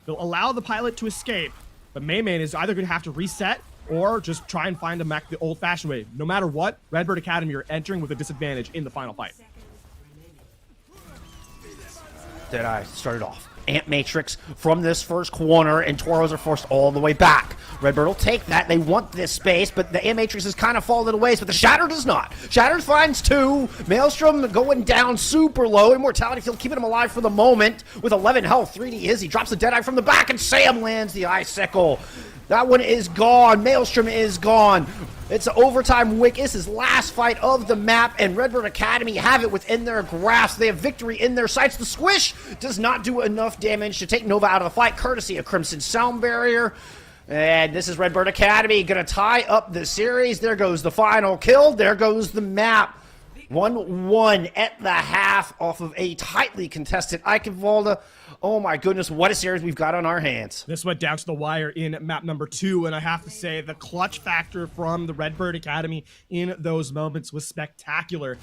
They'll allow the pilot to escape, but Maymain is either going to have to reset or just try and find a mech the old-fashioned way. No matter what, Redbird Academy are entering with a disadvantage in the final fight. Deadeye started off. Ant Matrix from this first corner, and Toros are forced all the way back. Redbird will take that. They want this space, but the Ant Matrix is kind of falling away, but the Shatter does not. Shatter finds 2. Maelstrom going down super low. Immortality Field keeping him alive for the moment with 11 health. 3D Izzy drops the Deadeye from the back, and Sam lands the Icicle. That one is gone. Maelstrom is gone. It's an overtime wick. This is last fight of the map, and Redbird Academy have it within their grasp. They have victory in their sights. The squish does not do enough damage to take Nova out of the fight, courtesy of Crimson Sound Barrier. And this is Redbird Academy going to tie up the series. There goes the final kill. There goes the map. 1-1 at the half off of a tightly contested Eichenwalde. Oh my goodness, what a series we've got on our hands. This went down to the wire in map number 2, and I have to say the clutch factor from the Redbird Academy in those moments was spectacular.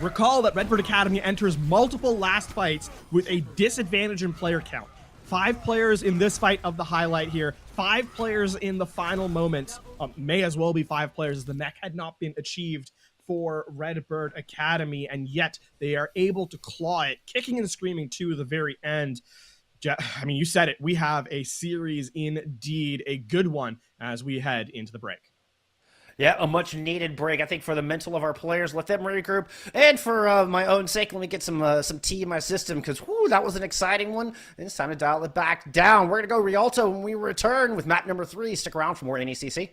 Recall that Redbird Academy enters multiple last fights with a disadvantage in player count. 5 players in this fight of the highlight here, 5 players in the final moments, may as well be 5 players as the mech had not been achieved for Redbird Academy, and yet they are able to claw it, kicking and screaming to the very end. I mean, you said it. We have a series indeed, a good one as we head into the break. Yeah, a much needed break, I think, for the mental of our players. Let them regroup, and for my own sake, let me get some tea in my system, because that was an exciting one. And it's time to dial it back down. We're gonna go Rialto when we return with map number 3. Stick around for more NECC.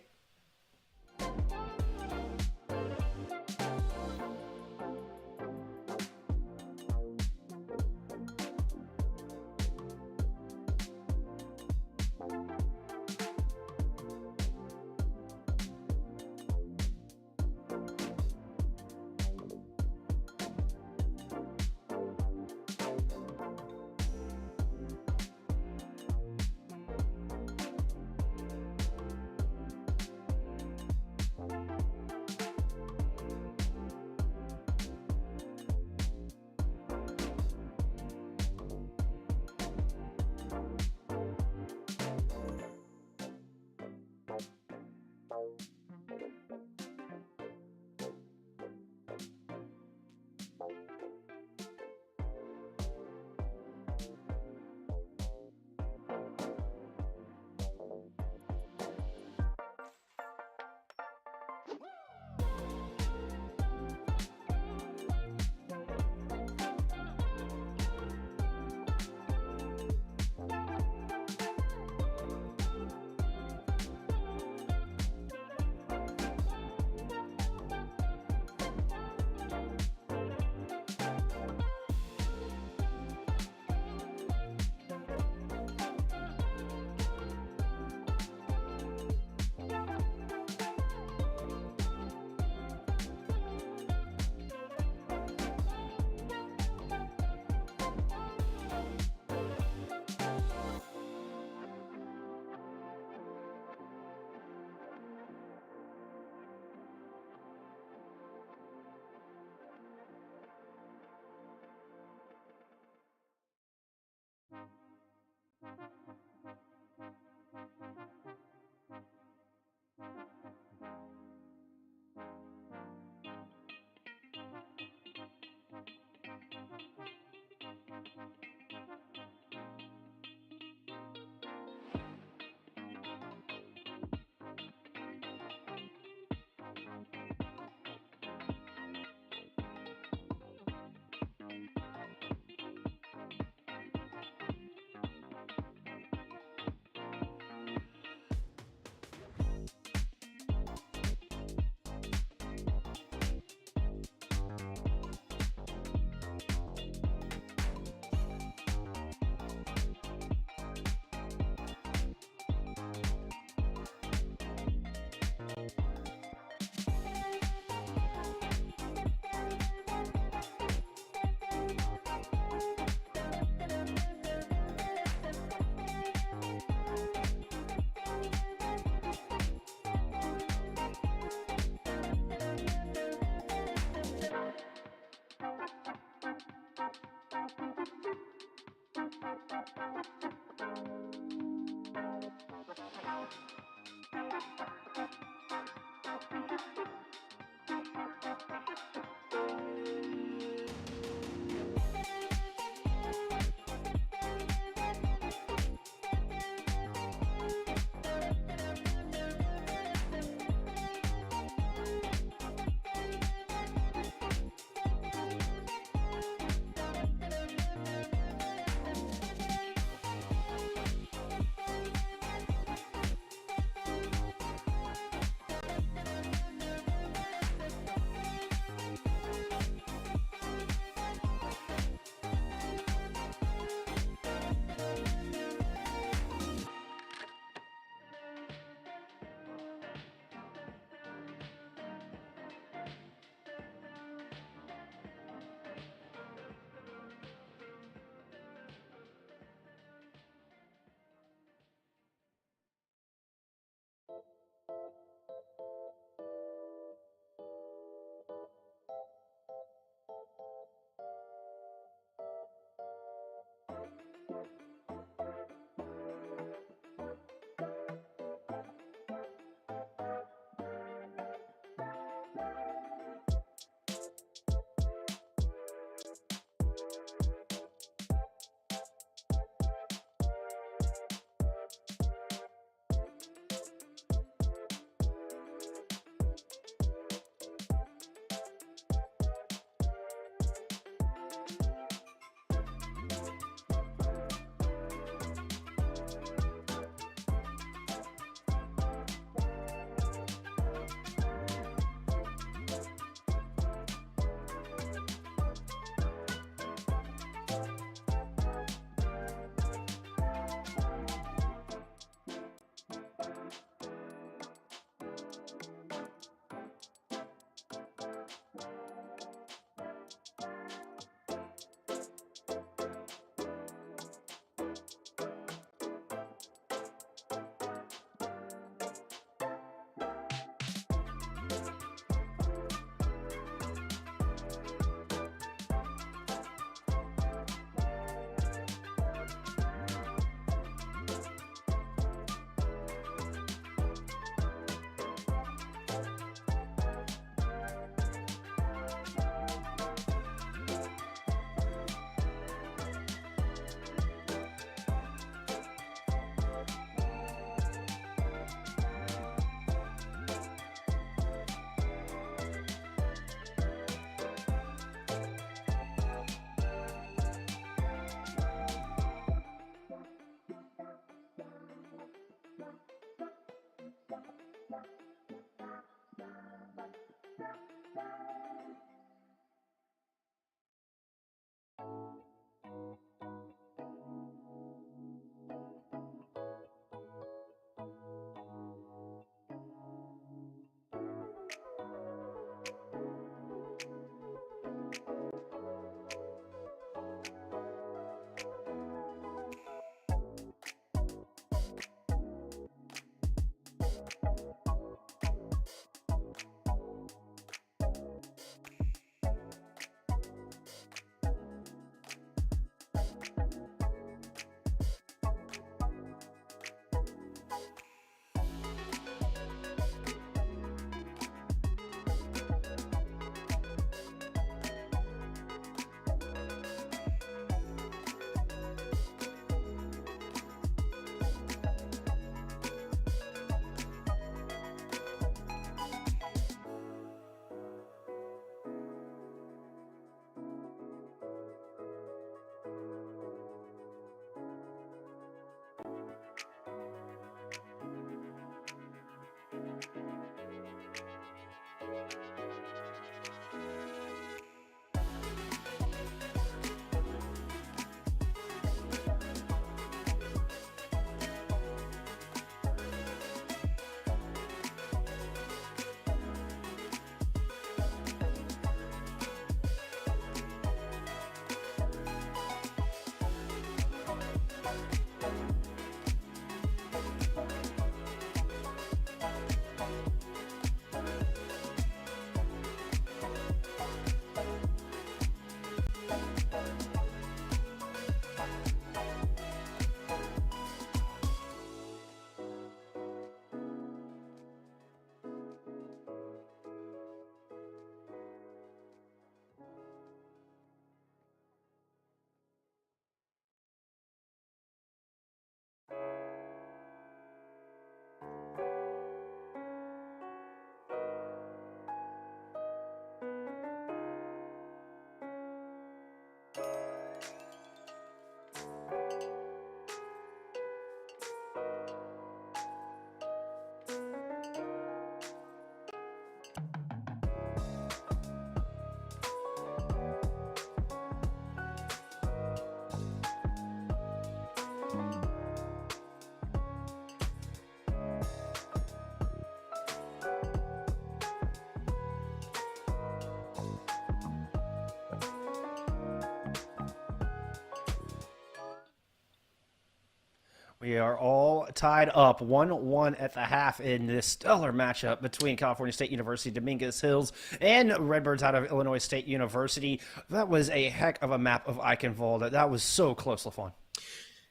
We are all tied up 1-1 at the half in this stellar matchup between California State University, Dominguez Hills, and Redbirds out of Illinois State University. That was a heck of a map of Eichenwalde. That was so close, Lafon.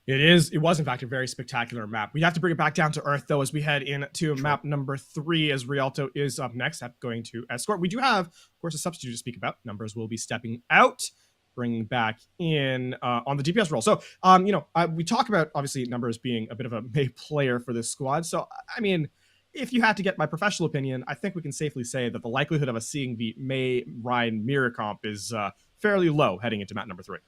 It was in fact a very spectacular map. We have to bring it back down to earth though as we head into map number 3 as Rialto is up next, going to escort. We do have, of course, a substitute to speak about. Numbers will be stepping out, bringing back in on the DPS role. So, we talk about obviously Numbers being a bit of a May player for this squad. So, I mean, if you had to get my professional opinion, I think we can safely say that the likelihood of us seeing the May Ryan mirror comp is fairly low heading into map number 3.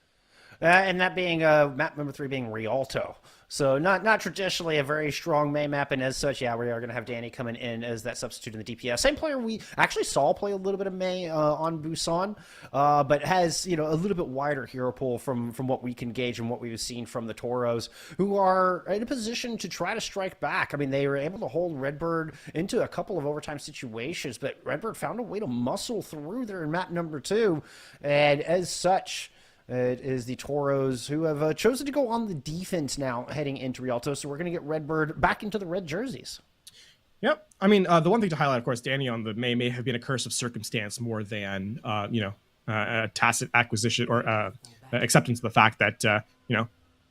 And that being map number 3 being Rialto. So not traditionally a very strong May map, and as such, yeah, we are going to have Danny coming in as that substitute in the DPS. Same player we actually saw play a little bit of May on Busan, but has, a little bit wider hero pool from what we can gauge and what we've seen from the Toros, who are in a position to try to strike back. I mean, they were able to hold Redbird into a couple of overtime situations, but Redbird found a way to muscle through there in map number 2, and as such, it is the Toros who have chosen to go on the defense now heading into Rialto, so we're going to get Redbird back into the red jerseys. Yep. I mean, the one thing to highlight, of course, Danny on the may have been a curse of circumstance more than, a tacit acquisition or acceptance of the fact that,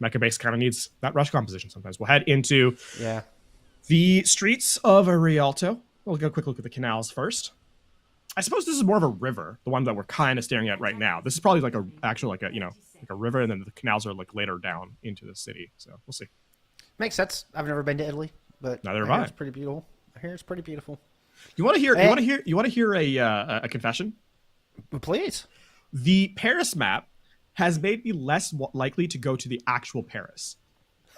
Mecha Base kind of needs that rush composition sometimes. We'll head into the streets of Rialto. We'll get a quick look at the canals first. I suppose this is more of a river, the one that we're kind of staring at right now. This is probably like a river, and then the canals are like later down into the city. So we'll see. Makes sense. I've never been to Italy, but neither have I. It's pretty beautiful. I hear it's pretty beautiful. You want to hear? You want to hear a confession? Please. The Paris map has made me less likely to go to the actual Paris.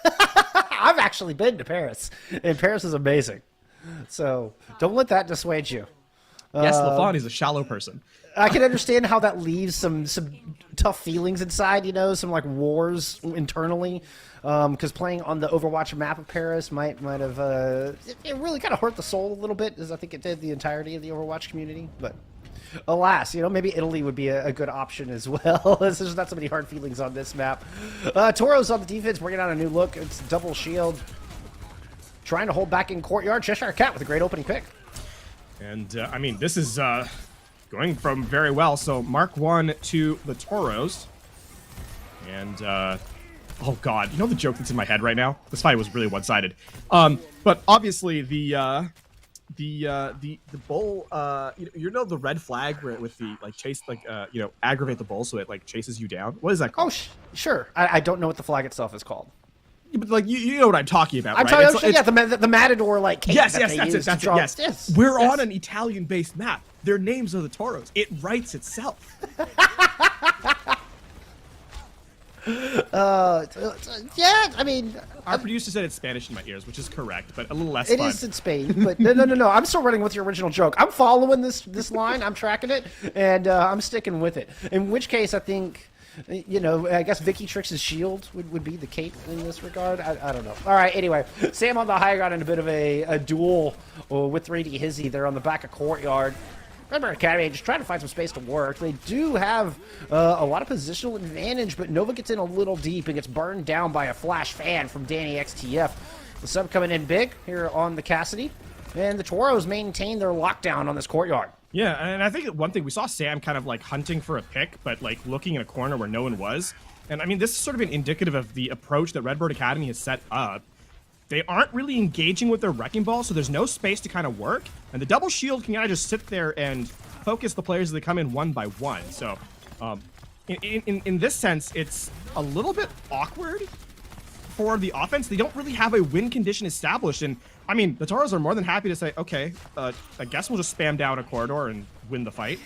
I've actually been to Paris, and Paris is amazing. So don't let that dissuade you. Yes, Lafon is a shallow person. I can understand how that leaves some tough feelings inside, some like wars internally, because playing on the Overwatch map of Paris might have it really kind of hurt the soul a little bit, as I think it did the entirety of the Overwatch community. But alas, maybe Italy would be a good option as well. There's not so many hard feelings on this map. Toro's on the defense, bringing out a new look. It's double shield, trying to hold back in courtyard. Cheshire Cat with a great opening pick. And, I mean, this is going from very well. So, Mark 1 to the Toros. And, oh, God. You know the joke that's in my head right now? This fight was really one-sided. But, obviously, the bull, the red flag where with the, like, chase, like, aggravate the bull so it, like, chases you down? What is that called? Oh, sure. I don't know what the flag itself is called. Yeah, but like you know what I'm talking about, I'm right? talking, yeah, the Matador like cape yes, that that's it. Yes. We're on an Italian-based map. Their names are the Toros. It writes itself. Yeah, I mean, our producer said it's Spanish in my ears, which is correct, but a little less it fun. It is in Spain, but no. I'm still running with your original joke. I'm following this line. I'm tracking it, and I'm sticking with it. In which case, I think. I guess Vicky Trix's shield would be the cape in this regard. I don't know. All right, anyway. Sam on the high ground in a bit of a duel with 3D Hizzy. They're on the back of courtyard. Redbird Academy just trying to find some space to work. They do have a lot of positional advantage, but Nova gets in a little deep and gets burned down by a flash fan from Danny XTF. The sub coming in big here on the Cassidy. And the Toros maintain their lockdown on this courtyard. Yeah, and I think one thing, we saw Sam kind of like hunting for a pick, but like looking in a corner where no one was. And I mean, this has sort of been indicative of the approach that Redbird Academy has set up. They aren't really engaging with their Wrecking Ball, so there's no space to kind of work. And the double shield can kind of just sit there and focus the players as they come in one by one. So in this sense, it's a little bit awkward for the offense. They don't really have a win condition established, and I mean, the Toros are more than happy to say, okay, I guess we'll just spam down a corridor and win the fight.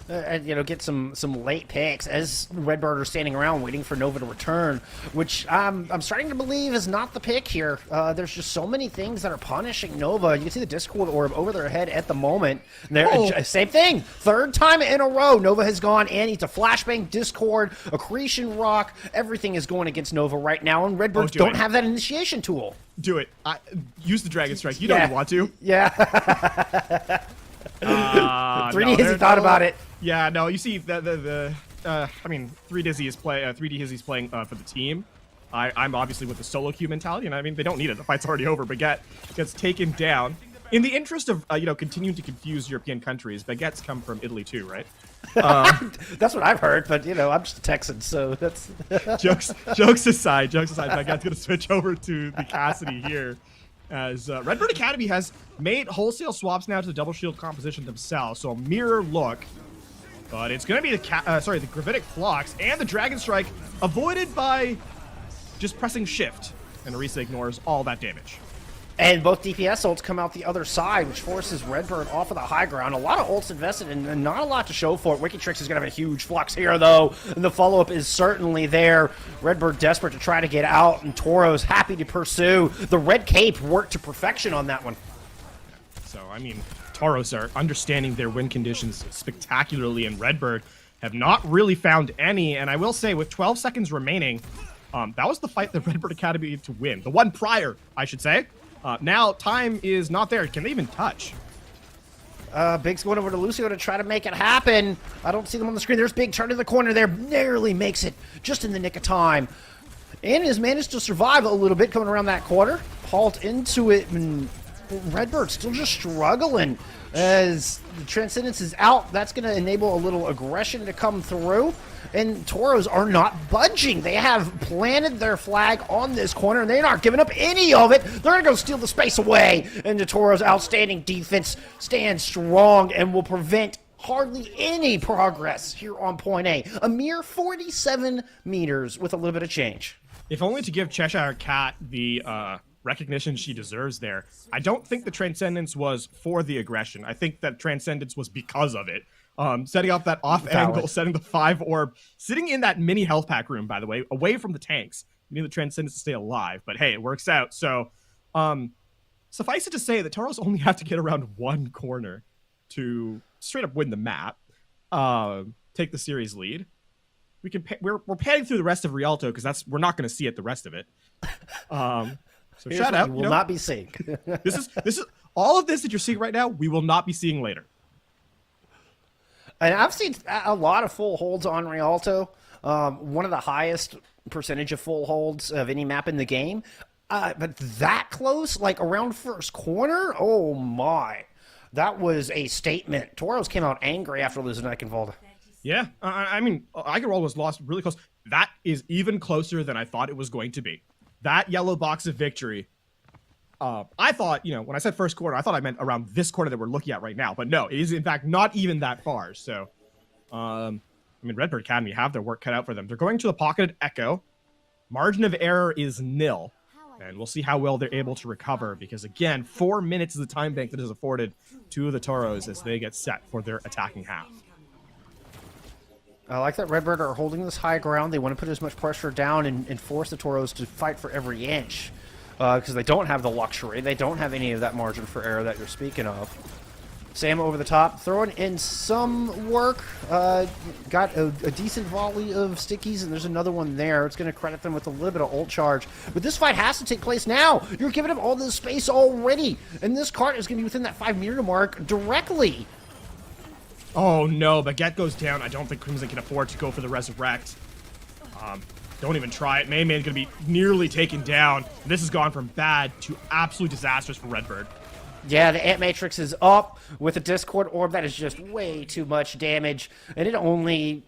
And, get some late picks as Redbird are standing around waiting for Nova to return, which I'm starting to believe is not the pick here. There's just so many things that are punishing Nova. You can see the Discord orb over their head at the moment. Same thing. Third time in a row, Nova has gone in. It's a flashbang, Discord, Accretion Rock. Everything is going against Nova right now, and Redbirds don't have that initiation tool. Do it. Use the Dragon Strike. You don't want to. Yeah. 3D Hizzy thought about it. Yeah, no, you see, I mean, 3D Hizzy's playing for the team. I'm obviously with the solo queue mentality, and I mean, they don't need it. The fight's already over. Baguette gets taken down. In the interest of, continuing to confuse European countries, baguettes come from Italy too, right? That's what I've heard, but, I'm just a Texan, so that's... jokes aside, baguette's going to switch over to the Cassidy here. As Redbird Academy has made wholesale swaps now to the double shield composition themselves, so a mirror look. But it's going to be the Gravitic Flux and the Dragon Strike avoided by just pressing Shift. And Arisa ignores all that damage. And both DPS ults come out the other side, which forces Redbird off of the high ground. A lot of ults invested and not a lot to show for it. Wikitrix is going to have a huge flux here, though. And the follow-up is certainly there. Redbird desperate to try to get out, and Toro's happy to pursue. The red cape worked to perfection on that one. So, I mean, Toros are understanding their win conditions spectacularly, and Redbird have not really found any. And I will say, with 12 seconds remaining, that was the fight that Redbird Academy to win. The one prior, I should say. Now, time is not there. Can they even touch? Big's going over to Lucio to try to make it happen. I don't see them on the screen. There's Big turning the corner there. Narrowly makes it just in the nick of time. And has managed to survive a little bit coming around that corner. Halt into it. And Redbird still just struggling as the Transcendence is out. That's going to enable a little aggression to come through. And Toros are not budging. They have planted their flag on this corner, and they're not giving up any of it. They're going to go steal the space away. And the Toros' outstanding defense stands strong and will prevent hardly any progress here on point A. A mere 47 meters with a little bit of change. If only to give Cheshire Cat the recognition she deserves there. I don't think the Transcendence was for the aggression. I think that Transcendence was because of it. Setting off that off angle, setting the 5 orb, sitting in that mini health pack room, by the way, away from the tanks. You need the Transcendence to stay alive, but hey, it works out. So, suffice it to say that Toros only have to get around one corner. to straight up win the map, take the series lead, we're panning through the rest of Rialto because we're not going to see it the rest of it. So shout out, you will not be seeing. this is all of this that you're seeing right now. We will not be seeing later. And I've seen a lot of full holds on Rialto. One of the highest percentage of full holds of any map in the game. But that close, like around first corner, oh my. That was a statement. Toros came out angry after losing Eichenwalde. Yeah, I mean, Eichenwalde was lost really close. That is even closer than I thought it was going to be. That yellow box of victory. I thought, when I said first quarter, I thought I meant around this quarter that we're looking at right now. But no, it is in fact not even that far. So, Redbird Academy have their work cut out for them. They're going to the pocketed Echo. Margin of error is nil. And we'll see how well they're able to recover because, again, 4 minutes is the time bank that is afforded to the Toros as they get set for their attacking half. I like that Redbird are holding this high ground. They want to put as much pressure down and force the Toros to fight for every inch because they don't have the luxury. They don't have any of that margin for error that you're speaking of. Sam over the top, throwing in some work. Got a decent volley of stickies, and there's another one there. It's going to credit them with a little bit of ult charge. But this fight has to take place now. You're giving them all this space already, and this cart is going to be within that 5-meter mark directly. Oh no, Baguette goes down. I don't think Crimson can afford to go for the resurrect. Don't even try it. Mayman's going to be nearly taken down. This has gone from bad to absolutely disastrous for Redbird. Yeah, the Ant Matrix is up with a Discord Orb. That is just way too much damage. And it only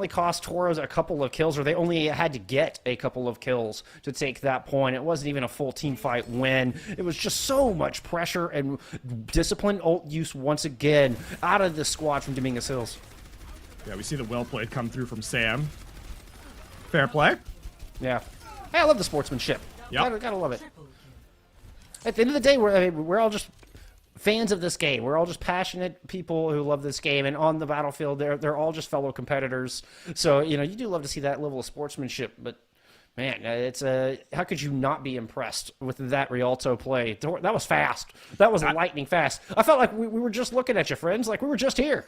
cost Toros a couple of kills, or they only had to get a couple of kills to take that point. It wasn't even a full team fight win. It was just so much pressure and disciplined ult use once again out of the squad from Dominguez Hills. Yeah, we see the well played come through from Sam. Fair play. Yeah. Hey, I love the sportsmanship. Yep. Gotta love it. At the end of the day, we're all just fans of this game. We're all just passionate people who love this game, and on the battlefield, they're all just fellow competitors. So you do love to see that level of sportsmanship. But man, it's how could you not be impressed with that Rialto play? That was fast. That was lightning fast. I felt like we were just looking at you, friends. Like we were just here.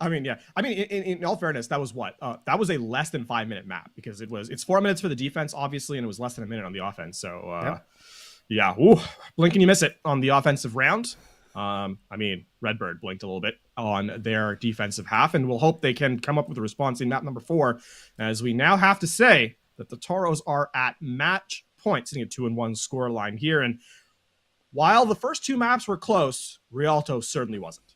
I mean, yeah. I mean, in all fairness, that was what? That was a less than 5-minute map because it's 4 minutes for the defense, obviously, and it was less than a minute on the offense. So. Yeah, blink and you miss it on the offensive round. Redbird blinked a little bit on their defensive half, and we'll hope they can come up with a response in map number 4, as we now have to say that the Toros are at match point, sitting at 2-1 scoreline here. And while the first 2 maps were close, Rialto certainly wasn't.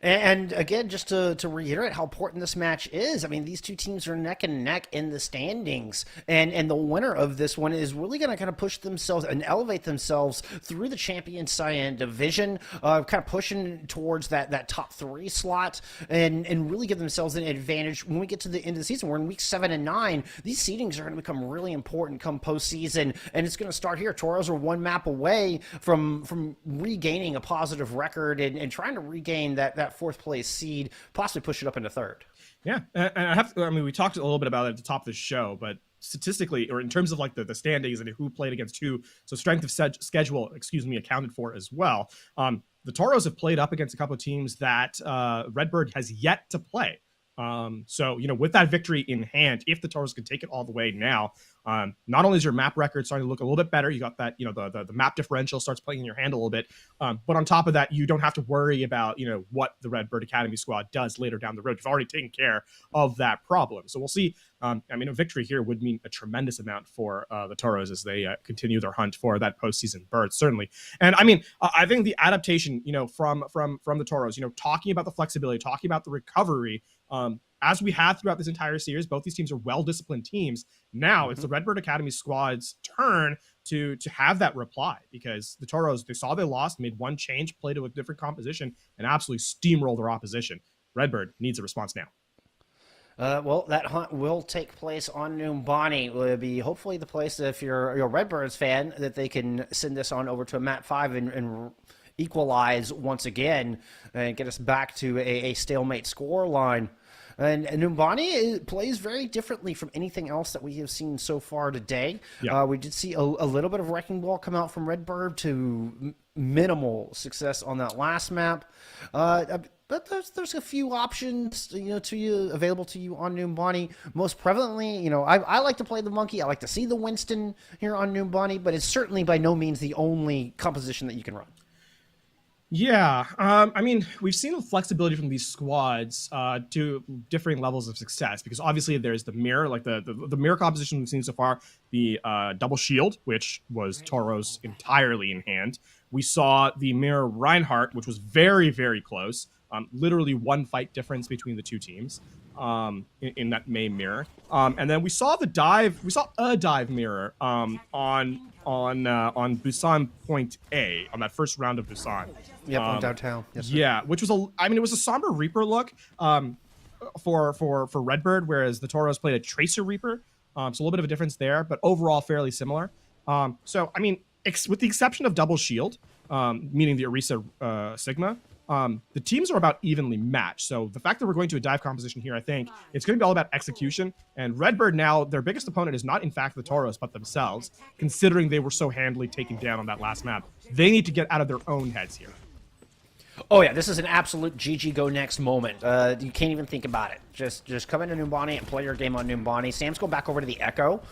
And again, just to reiterate how important this match is, I mean, these two teams are neck and neck in the standings, and the winner of this one is really going to kind of push themselves and elevate themselves through the champion Cyan division, kind of pushing towards that top 3 slot, and really give themselves an advantage when we get to the end of the season. We're in week 7 and 9. These seedings are going to become really important come postseason, and it's going to start here. Toros are 1 map away from regaining a positive record and trying to regain that 4th place seed, possibly push it up into 3rd. Yeah, and we talked a little bit about it at the top of the show, but statistically, or in terms of like the standings and who played against who, so strength of schedule, accounted for as well. The Toros have played up against a couple of teams that Redbird has yet to play. So, with that victory in hand, if the Toros can take it all the way now, not only is your map record starting to look a little bit better, you got that, the map differential starts playing in your hand a little bit. But on top of that, you don't have to worry about, what the Redbird Academy squad does later down the road. You've already taken care of that problem. So we'll see. A victory here would mean a tremendous amount for the Toros as they continue their hunt for that postseason berth, certainly. And I think the adaptation, from the Toros, talking about the flexibility, talking about the recovery, as we have throughout this entire series, both these teams are well-disciplined teams. Now it's the Redbird Academy squad's turn to have that reply, because the Toros, they saw they lost, made one change, played to a different composition, and absolutely steamrolled their opposition. Redbird needs a response now. Well, that hunt will take place on Numbani. Will be hopefully the place, if you're a Redbirds fan, that they can send this on over to map 5 and equalize once again and get us back to a stalemate score line. And Numbani plays very differently from anything else that we have seen so far today. Yeah. We did see a little bit of Wrecking Ball come out from Redbird to minimal success on that last map. But there's a few options, available to you on Numbani. Most prevalently, I like to play the Monkey. I like to see the Winston here on Numbani, but it's certainly by no means the only composition that you can run. Yeah, I mean, we've seen flexibility from these squads to differing levels of success, because obviously there's the mirror, like the mirror composition we've seen so far, the double shield, which was Toro's entirely in hand. We saw the mirror Reinhardt, which was very, very close, literally one fight difference between the two teams in that main mirror. And then we saw a dive mirror on Busan Point A, on that first round of Busan. Yep, on downtown. Yes, sir. Yeah, which was it was a somber Reaper look for Redbird, whereas the Toros played a Tracer Reaper. So a little bit of a difference there, but overall fairly similar. So I mean, with the exception of double shield, meaning the Orisa Sigma, the teams are about evenly matched. So the fact that we're going to a dive composition here, I think it's going to be all about execution. And Redbird now, their biggest opponent is not in fact the Toros, but themselves, considering they were so handily taken down on that last map. They need to get out of their own heads here. Oh yeah, this is an absolute GG go next moment. You can't even think about it. Just come into Numbani and play your game on Numbani. Sam's going back over to the Echo.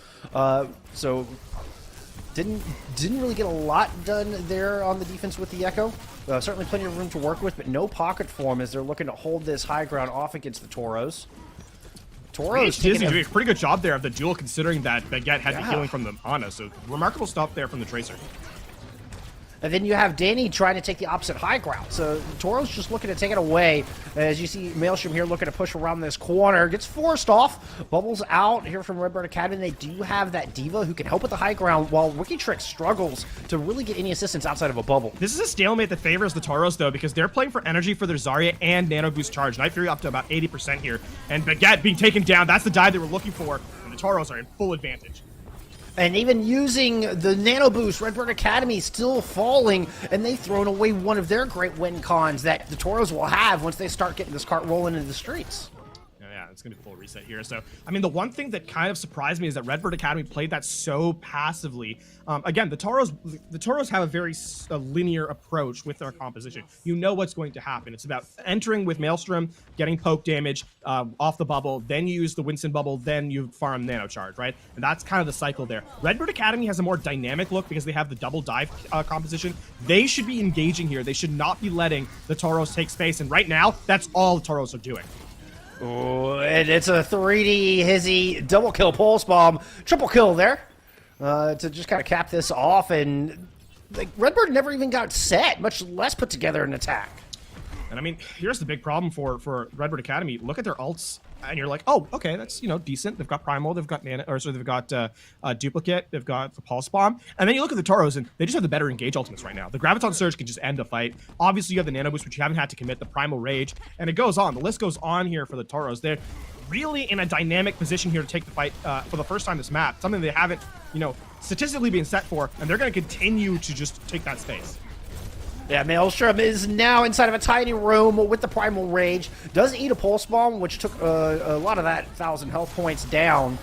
So didn't really get a lot done there on the defense with the Echo. Certainly plenty of room to work with, but no pocket for him as they're looking to hold this high ground off against the Toros. Toros doing a pretty good job there of the duel, considering that Baguette had the healing from the Ana. So remarkable stuff there from the Tracer. And then you have Danny trying to take the opposite high ground. So Toro's just looking to take it away. As you see Maelstrom here looking to push around this corner. Gets forced off. Bubbles out here from Redbird Academy. They do have that Diva who can help with the high ground, while WikiTrick struggles to really get any assistance outside of a bubble. This is a stalemate that favors the Toros, though, because they're playing for energy for their Zarya and Nano Boost charge. Night Fury up to about 80% here. And Baguette being taken down. That's the dive they were looking for. And the Toros are in full advantage. And even using the Nano Boost, Redbird Academy still falling, and they've thrown away one of their great win cons that the Toros will have once they start getting this cart rolling into the streets. Yeah, it's going to be a full reset here. So, I mean, the one thing that kind of surprised me is that Redbird Academy played that so passively. Again, the Toros have a very linear approach with their composition. You know what's going to happen. It's about entering with Maelstrom, getting poke damage off the bubble, then you use the Winston bubble, then you farm Nano Charge, right? And that's kind of the cycle there. Redbird Academy has a more dynamic look because they have the double dive composition. They should be engaging here. They should not be letting the Toros take space. And right now, that's all the Toros are doing. Oh, and it's a 3D Hizzy double kill pulse bomb, triple kill there to just kind of cap this off. And like Redbird never even got set, much less put together an attack. And I mean, here's the big problem for Redbird Academy. Look at their ults, and you're like, oh, okay, that's decent. They've got Primal, they've got they've got Duplicate, they've got the Pulse Bomb, and then you look at the Toros, and they just have the better engage ultimates right now. The Graviton Surge can just end a fight. Obviously, you have the Nano Boost, which you haven't had to commit, the Primal Rage, and it goes on. The list goes on here for the Toros. They're really in a dynamic position here to take the fight for the first time this map. Something they haven't, statistically been set for, and they're going to continue to just take that space. Yeah, Maelstrom is now inside of a tiny room with the Primal Rage. Does eat a Pulse Bomb, which took a lot of that 1,000 health points down.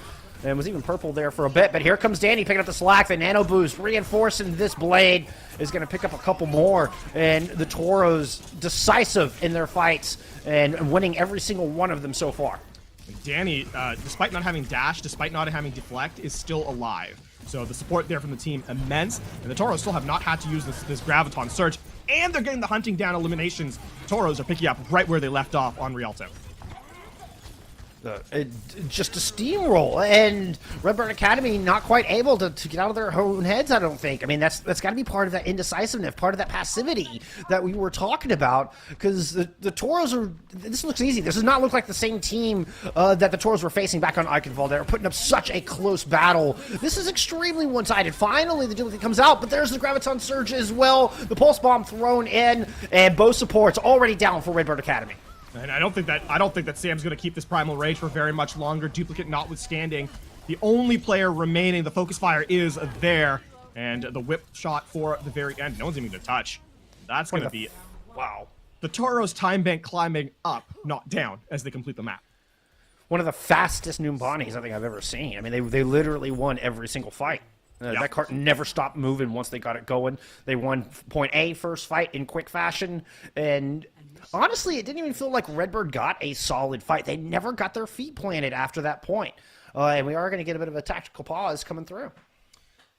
And was even purple there for a bit. But here comes Danny picking up the slack. The Nano Boost reinforcing this blade is going to pick up a couple more. And the Toros decisive in their fights and winning every single one of them so far. And Danny, despite not having dash, despite not having deflect, is still alive. So the support there from the team immense, and the Toros still have not had to use this Graviton Surge, and they're getting the hunting down eliminations. The Toros are picking up right where they left off on Rialto. Just a steamroll, and Redbird Academy not quite able to get out of their own heads, I don't think. I mean, that's got to be part of that indecisiveness, part of that passivity that we were talking about, because the Toros are, this looks easy. This does not look like the same team that the Toros were facing back on Eichenwald. They're putting up such a close battle. This is extremely one-sided. Finally, the Duplicate comes out, but there's the Graviton Surge as well. The Pulse Bomb thrown in, and both supports already down for Redbird Academy. And I don't think that Sam's going to keep this Primal Rage for very much longer. Duplicate notwithstanding, the only player remaining, the Focus Fire is there, and the whip shot for the very end. No one's even going to touch. That's going to be wow. The Toros time bank climbing up, not down, as they complete the map. one of the fastest Numbanis I think I've ever seen. I mean, they literally won every single fight. That cart never stopped moving once they got it going. They won point A first fight in quick fashion, and honestly, it didn't even feel like Redbird got a solid fight. They never got their feet planted after that point. And we are going to get a bit of a tactical pause coming through.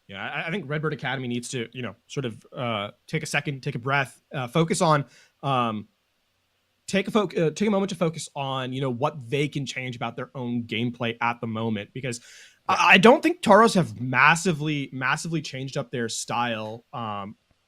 Yeah, I think Redbird Academy needs to, sort of take a second, take a breath, focus on, take a moment to focus on, what they can change about their own gameplay at the moment, because I don't think Toros have massively changed up their style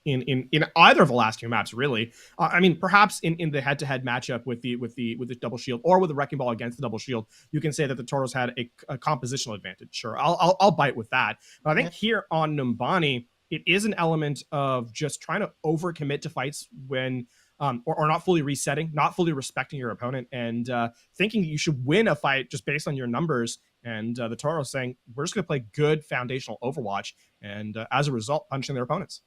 in either of the last two maps, really. I mean, perhaps in the head-to-head matchup with the double shield or with the wrecking ball against the double shield, you can say that the Toros had a compositional advantage. Sure, I'll bite with that. But I think here on Numbani, it is an element of just trying to overcommit to fights when or not fully resetting, not fully respecting your opponent, and thinking you should win a fight just based on your numbers. And the Toros saying, we're just going to play good foundational Overwatch, and as a result, punching their opponents.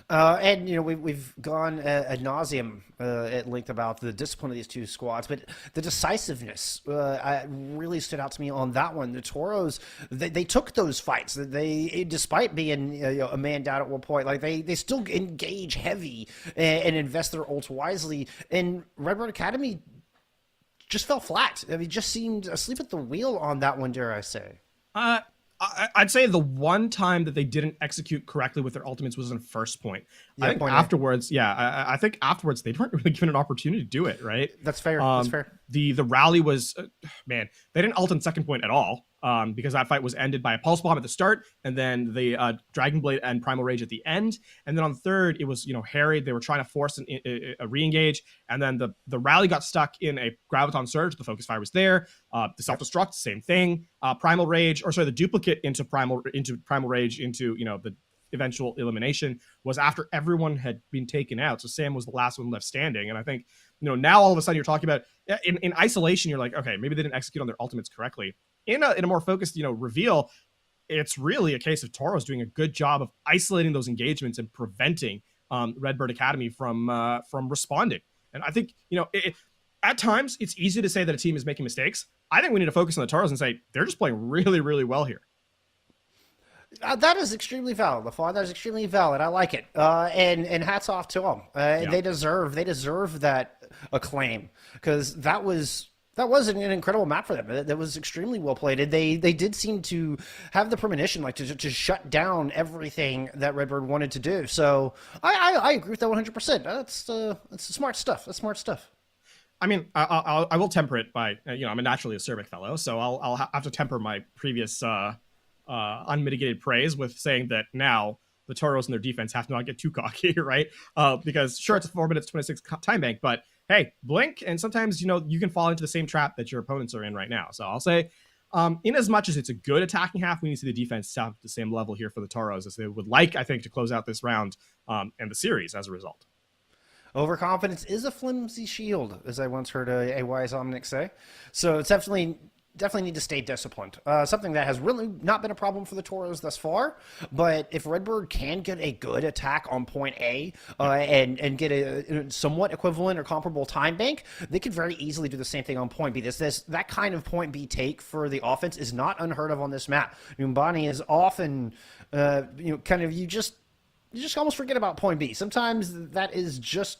And we've gone ad nauseum at length about the discipline of these two squads, but the decisiveness really stood out to me on that one. The Toros, they took those fights. They, despite being a man down at one point, like they still engage heavy and invest their ult wisely. And Redbird Academy just fell flat. I mean, just seemed asleep at the wheel on that one, dare I say. I'd say the one time that they didn't execute correctly with their ultimates was in first point. Yeah, I think afterwards, I think afterwards they weren't really given an opportunity to do it, right? That's fair. That's fair. The rally was, they didn't ult in second point at all, because that fight was ended by a pulse bomb at the start, and then the Dragon Blade and Primal Rage at the end. And then on third, it was, harried. They were trying to force a re-engage, and then the rally got stuck in a Graviton Surge. The focus fire was there. The self-destruct, same thing. Primal Rage, the duplicate into Primal Rage into, the eventual elimination was after everyone had been taken out. So Sam was the last one left standing. And I think, now all of a sudden you're talking about in isolation, you're like, okay, maybe they didn't execute on their ultimates correctly. In a more focused, reveal, it's really a case of Toros doing a good job of isolating those engagements and preventing Redbird Academy from responding. And I think, at times it's easy to say that a team is making mistakes. I think we need to focus on the Toros and say they're just playing really, really well here. That is extremely valid, Lafon. That is extremely valid. I like it. And hats off to them. They deserve that acclaim, because that was an incredible map for them. That was extremely well played. They did seem to have the premonition, like to shut down everything that Redbird wanted to do. So I agree with that 100%. That's smart stuff. That's smart stuff. I mean, I will temper it by, I'm a naturally acerbic fellow, so I'll have to temper my previous unmitigated praise with saying that now the Toros and their defense have to not get too cocky, right? Because sure, it's a 4 minutes 26 time bank, but hey, blink, and sometimes you can fall into the same trap that your opponents are in right now. So I'll say, in as much as it's a good attacking half, we need to see the defense stop at the same level here for the Toros, as they would like, I think, to close out this round and the series as a result. Overconfidence is a flimsy shield, as I once heard a wise Omnic say. So it's definitely need to stay disciplined. Something that has really not been a problem for the Toros thus far. But if Redbird can get a good attack on point A and get a somewhat equivalent or comparable time bank, they could very easily do the same thing on point B. That kind of point B take for the offense is not unheard of on this map. Numbani is often, you just almost forget about point B. Sometimes that is just,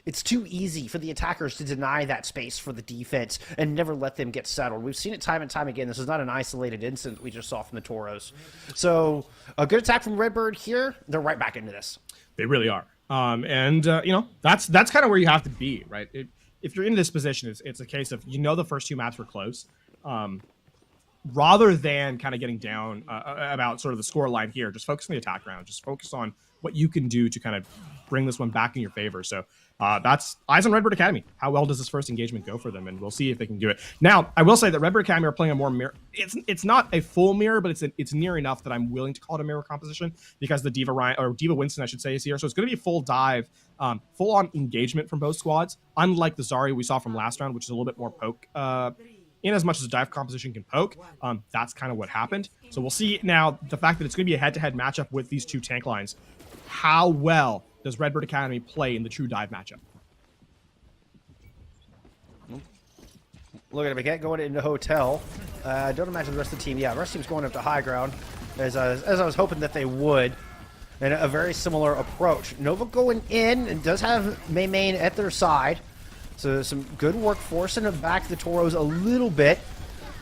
it's too easy for the attackers to deny that space for the defense and never let them get settled. We've seen it time and time again. This is not an isolated incident we just saw from the Toros. So a good attack from Redbird here. They're right back into this. They really are. That's kind of where you have to be, right? If you're in this position, it's a case of, the first two maps were close. Rather than kind of getting down about sort of the score line here, just focus on the attack round. Just focus on what you can do to kind of bring this one back in your favor. So that's eyes on Redbird Academy. How well does this first engagement go for them? And we'll see if they can do it. Now, I will say that Redbird Academy are playing a more mirror. It's not a full mirror, but it's near enough that I'm willing to call it a mirror composition, because the Diva Ryan, or Diva Winston, I should say, is here. So it's going to be a full dive, full-on engagement from both squads, unlike the Zarya we saw from last round, which is a little bit more poke. In as much as a dive composition can poke, that's kind of what happened. So we'll see now the fact that it's going to be a head-to-head matchup with these two tank lines. How well does Redbird Academy play in the true dive matchup? Look at Baguette going into hotel. I don't imagine the rest of the team. Yeah, the rest of the team's going up to high ground, as I was hoping that they would. And a very similar approach. Nova going in and does have Main at their side. So some good work forcing them back the Toros a little bit.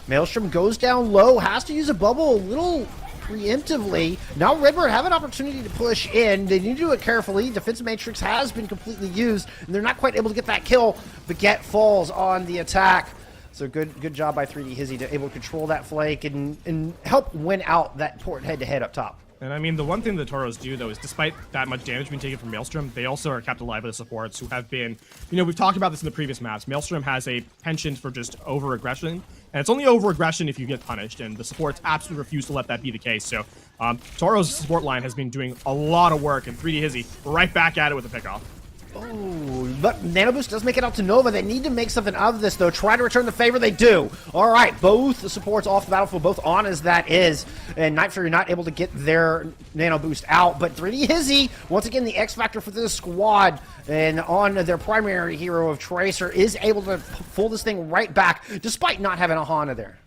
Maelstrom goes down low, has to use a bubble a little preemptively. Now Redbird have an opportunity to push in. They need to do it carefully. Defensive matrix has been completely used, and they're not quite able to get that kill. Baguette falls on the attack. So good job by 3D Hizzy to able to control that flank and help win out that port head-to-head up top. And I mean, the one thing the Toros do, though, is despite that much damage being taken from Maelstrom, they also are kept alive by the supports who have been, we've talked about this in the previous maps. Maelstrom has a penchant for just over-aggression, and it's only over-aggression if you get punished, and the supports absolutely refuse to let that be the case. So Toros' support line has been doing a lot of work, and 3D Hizzy right back at it with a pickoff. Oh, but Nano Boost does make it out to Nova. They need to make something out of this, though. Try to return the favor. They do. All right, both the supports off the battlefield, both on as that is. And Night Fury not able to get their Nano Boost out. But 3D Hizzy, once again, the X Factor for this squad. And on their primary hero of Tracer is able to pull this thing right back, despite not having a Hana there.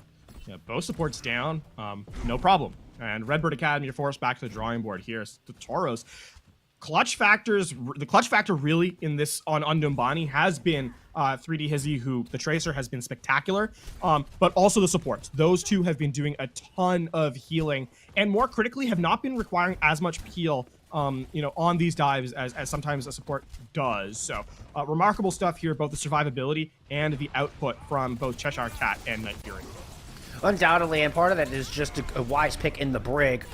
Yeah, both supports down. No problem. And Redbird Academy are forced back to the drawing board here. The Toros. The clutch factor really in this on Numbani has been 3D Hizzy, who the Tracer has been spectacular, but also the supports. Those two have been doing a ton of healing, and more critically, have not been requiring as much peel, on these dives as sometimes a support does. So remarkable stuff here, both the survivability and the output from both Cheshire Cat and Night Fury. Undoubtedly, and part of that is just a wise pick in the brig.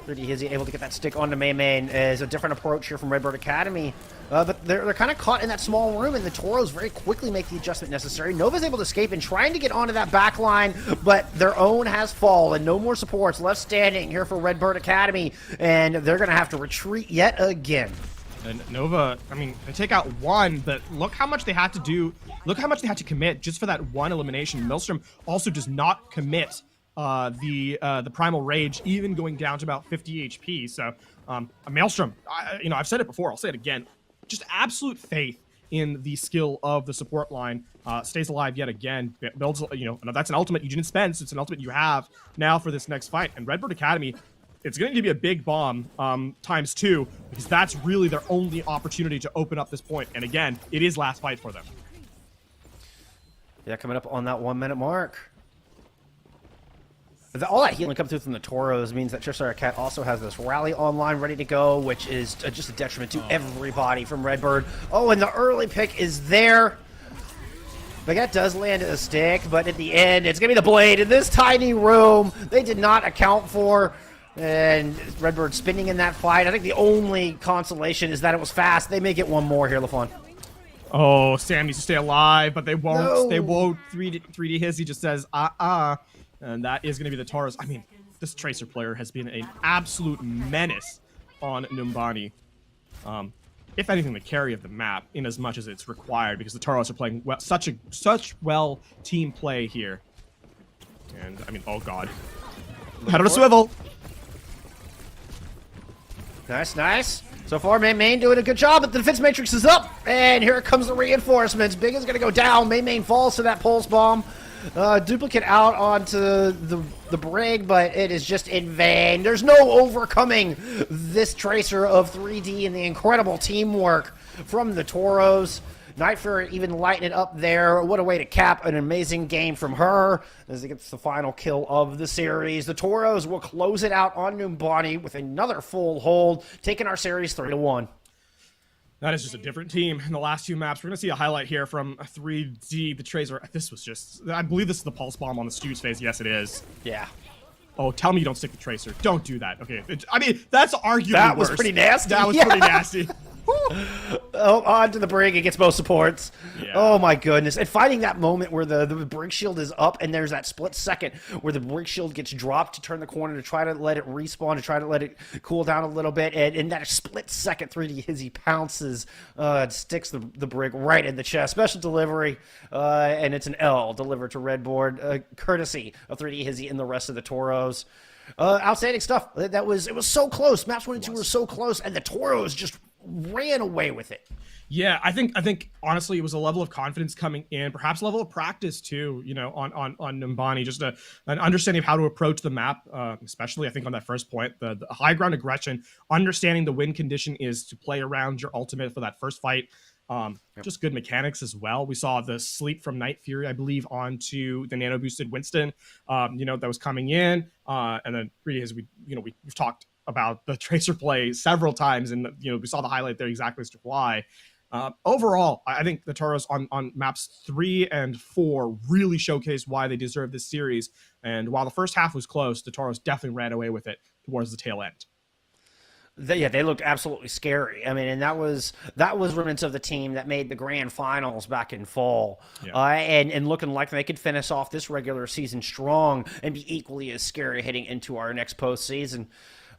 3D Hizzy able to get that stick onto Main is a different approach here from Redbird Academy. But they're kind of caught in that small room, and the Toros very quickly make the adjustment necessary. Nova's able to escape and trying to get onto that back line, but their own has fallen. No more supports left standing here for Redbird Academy, and they're going to have to retreat yet again. And Nova, they take out one, but look how much they had to do. Look how much they had to commit just for that one elimination. Maelstrom also does not commit the Primal Rage, even going down to about 50 HP. So a Maelstrom, I've said it before, I'll say it again, just absolute faith in the skill of the support line. Stays alive yet again, builds, that's an ultimate you didn't spend, so it's an ultimate you have now for this next fight. And Redbird Academy, it's going to be a big bomb ×2, because that's really their only opportunity to open up this point. And again, it is last fight for them. Yeah, coming up on that 1 minute mark. All that healing coming through from the Toros means that Cheshire Cat also has this rally online ready to go, which is just a detriment to everybody from Redbird. Oh, and the early pick is there. Baguette does land a stick, but at the end, it's going to be the blade in this tiny room. They did not account for, and Redbird spinning in that fight. I think the only consolation is that it was fast. They may get one more here, Lafon. Oh, Sam needs to stay alive, but they won't. No. They won't. 3D Hizzy just says, And that is going to be the Toros. This Tracer player has been an absolute menace on Numbani. If anything, the carry of the map, in as much as it's required, because the Toros are playing such well team play here. And, oh god. Head on a swivel! Nice. So far, Main doing a good job, but the defense matrix is up, and here comes the reinforcements. Big is going to go down. Main falls to that pulse bomb. Duplicate out onto the brig, but it is just in vain. There's no overcoming this Tracer of 3D and the incredible teamwork from the Toros. Night Fury even lighting it up there. What a way to cap an amazing game from her as it gets the final kill of the series. The Toros will close it out on Numbani with another full hold, taking our series 3-1. That is just a different team in the last two maps. We're going to see a highlight here from 3D, the Tracer. This was just... I believe this is the pulse bomb on the Stew's face. Yes, it is. Yeah. Oh, tell me you don't stick the Tracer. Don't do that. Okay. That's arguably That was worse. pretty nasty. That was pretty nasty. Oh, on to the brig. It gets both supports. Yeah. Oh, my goodness. And finding that moment where the brig shield is up and there's that split second where the brig shield gets dropped to turn the corner to try to let it respawn, to try to let it cool down a little bit. And in that split second, 3D Hizzy pounces, sticks the brig right in the chest. Special delivery, and it's an L delivered to Redbird, courtesy of 3D Hizzy and the rest of the Toros. Outstanding stuff. It was so close. Maps 1 and 2 were so close, and the Toros just ran away with it. Yeah, I think honestly it was a level of confidence coming in, perhaps a level of practice too, on Numbani, just an understanding of how to approach the map, especially I think on that first point, the high ground aggression, understanding the win condition is to play around your ultimate for that first fight. Just good mechanics as well. We saw the sleep from Night Fury, I believe, onto the nano boosted Winston, that was coming in, and then really as we've talked about the Tracer play several times, and we saw the highlight there exactly as to why. Overall, I think the Toros on maps 3 and 4 really showcased why they deserve this series. And while the first half was close, the Toros definitely ran away with it towards the tail end. They looked absolutely scary. I mean, and that was remnants of the team that made the grand finals back in fall, and looking like they could finish off this regular season strong and be equally as scary heading into our next postseason.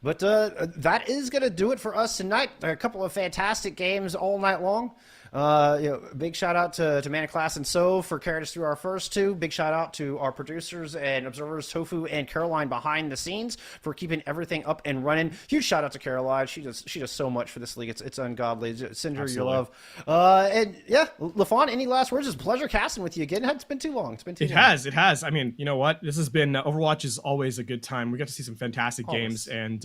But that is going to do it for us tonight. A couple of fantastic games all night long. Big shout out to Maniclass and So for carrying us through our first two. Big shout out to our producers and observers, Tofu and Caroline behind the scenes for keeping everything up and running. Huge shout out to Caroline. She does so much for this league. It's ungodly. Send her your love. And yeah, Lafon, any last words? It's a pleasure casting with you again. It's been too long. It has. I mean, you know what? This has been Overwatch is always a good time. We got to see some fantastic games, and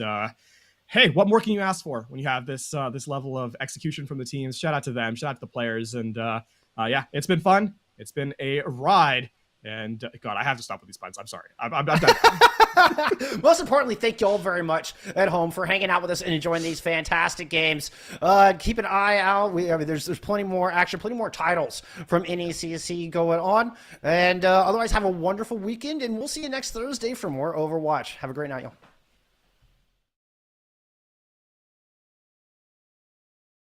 hey, what more can you ask for when you have this level of execution from the teams? Shout out to them. Shout out to the players. And yeah, it's been fun. It's been a ride. And God, I have to stop with these puns. I'm sorry. I'm done. Most importantly, thank you all very much at home for hanging out with us and enjoying these fantastic games. Keep an eye out. There's plenty more action, plenty more titles from NECC going on. And otherwise, have a wonderful weekend. And we'll see you next Thursday for more Overwatch. Have a great night, y'all.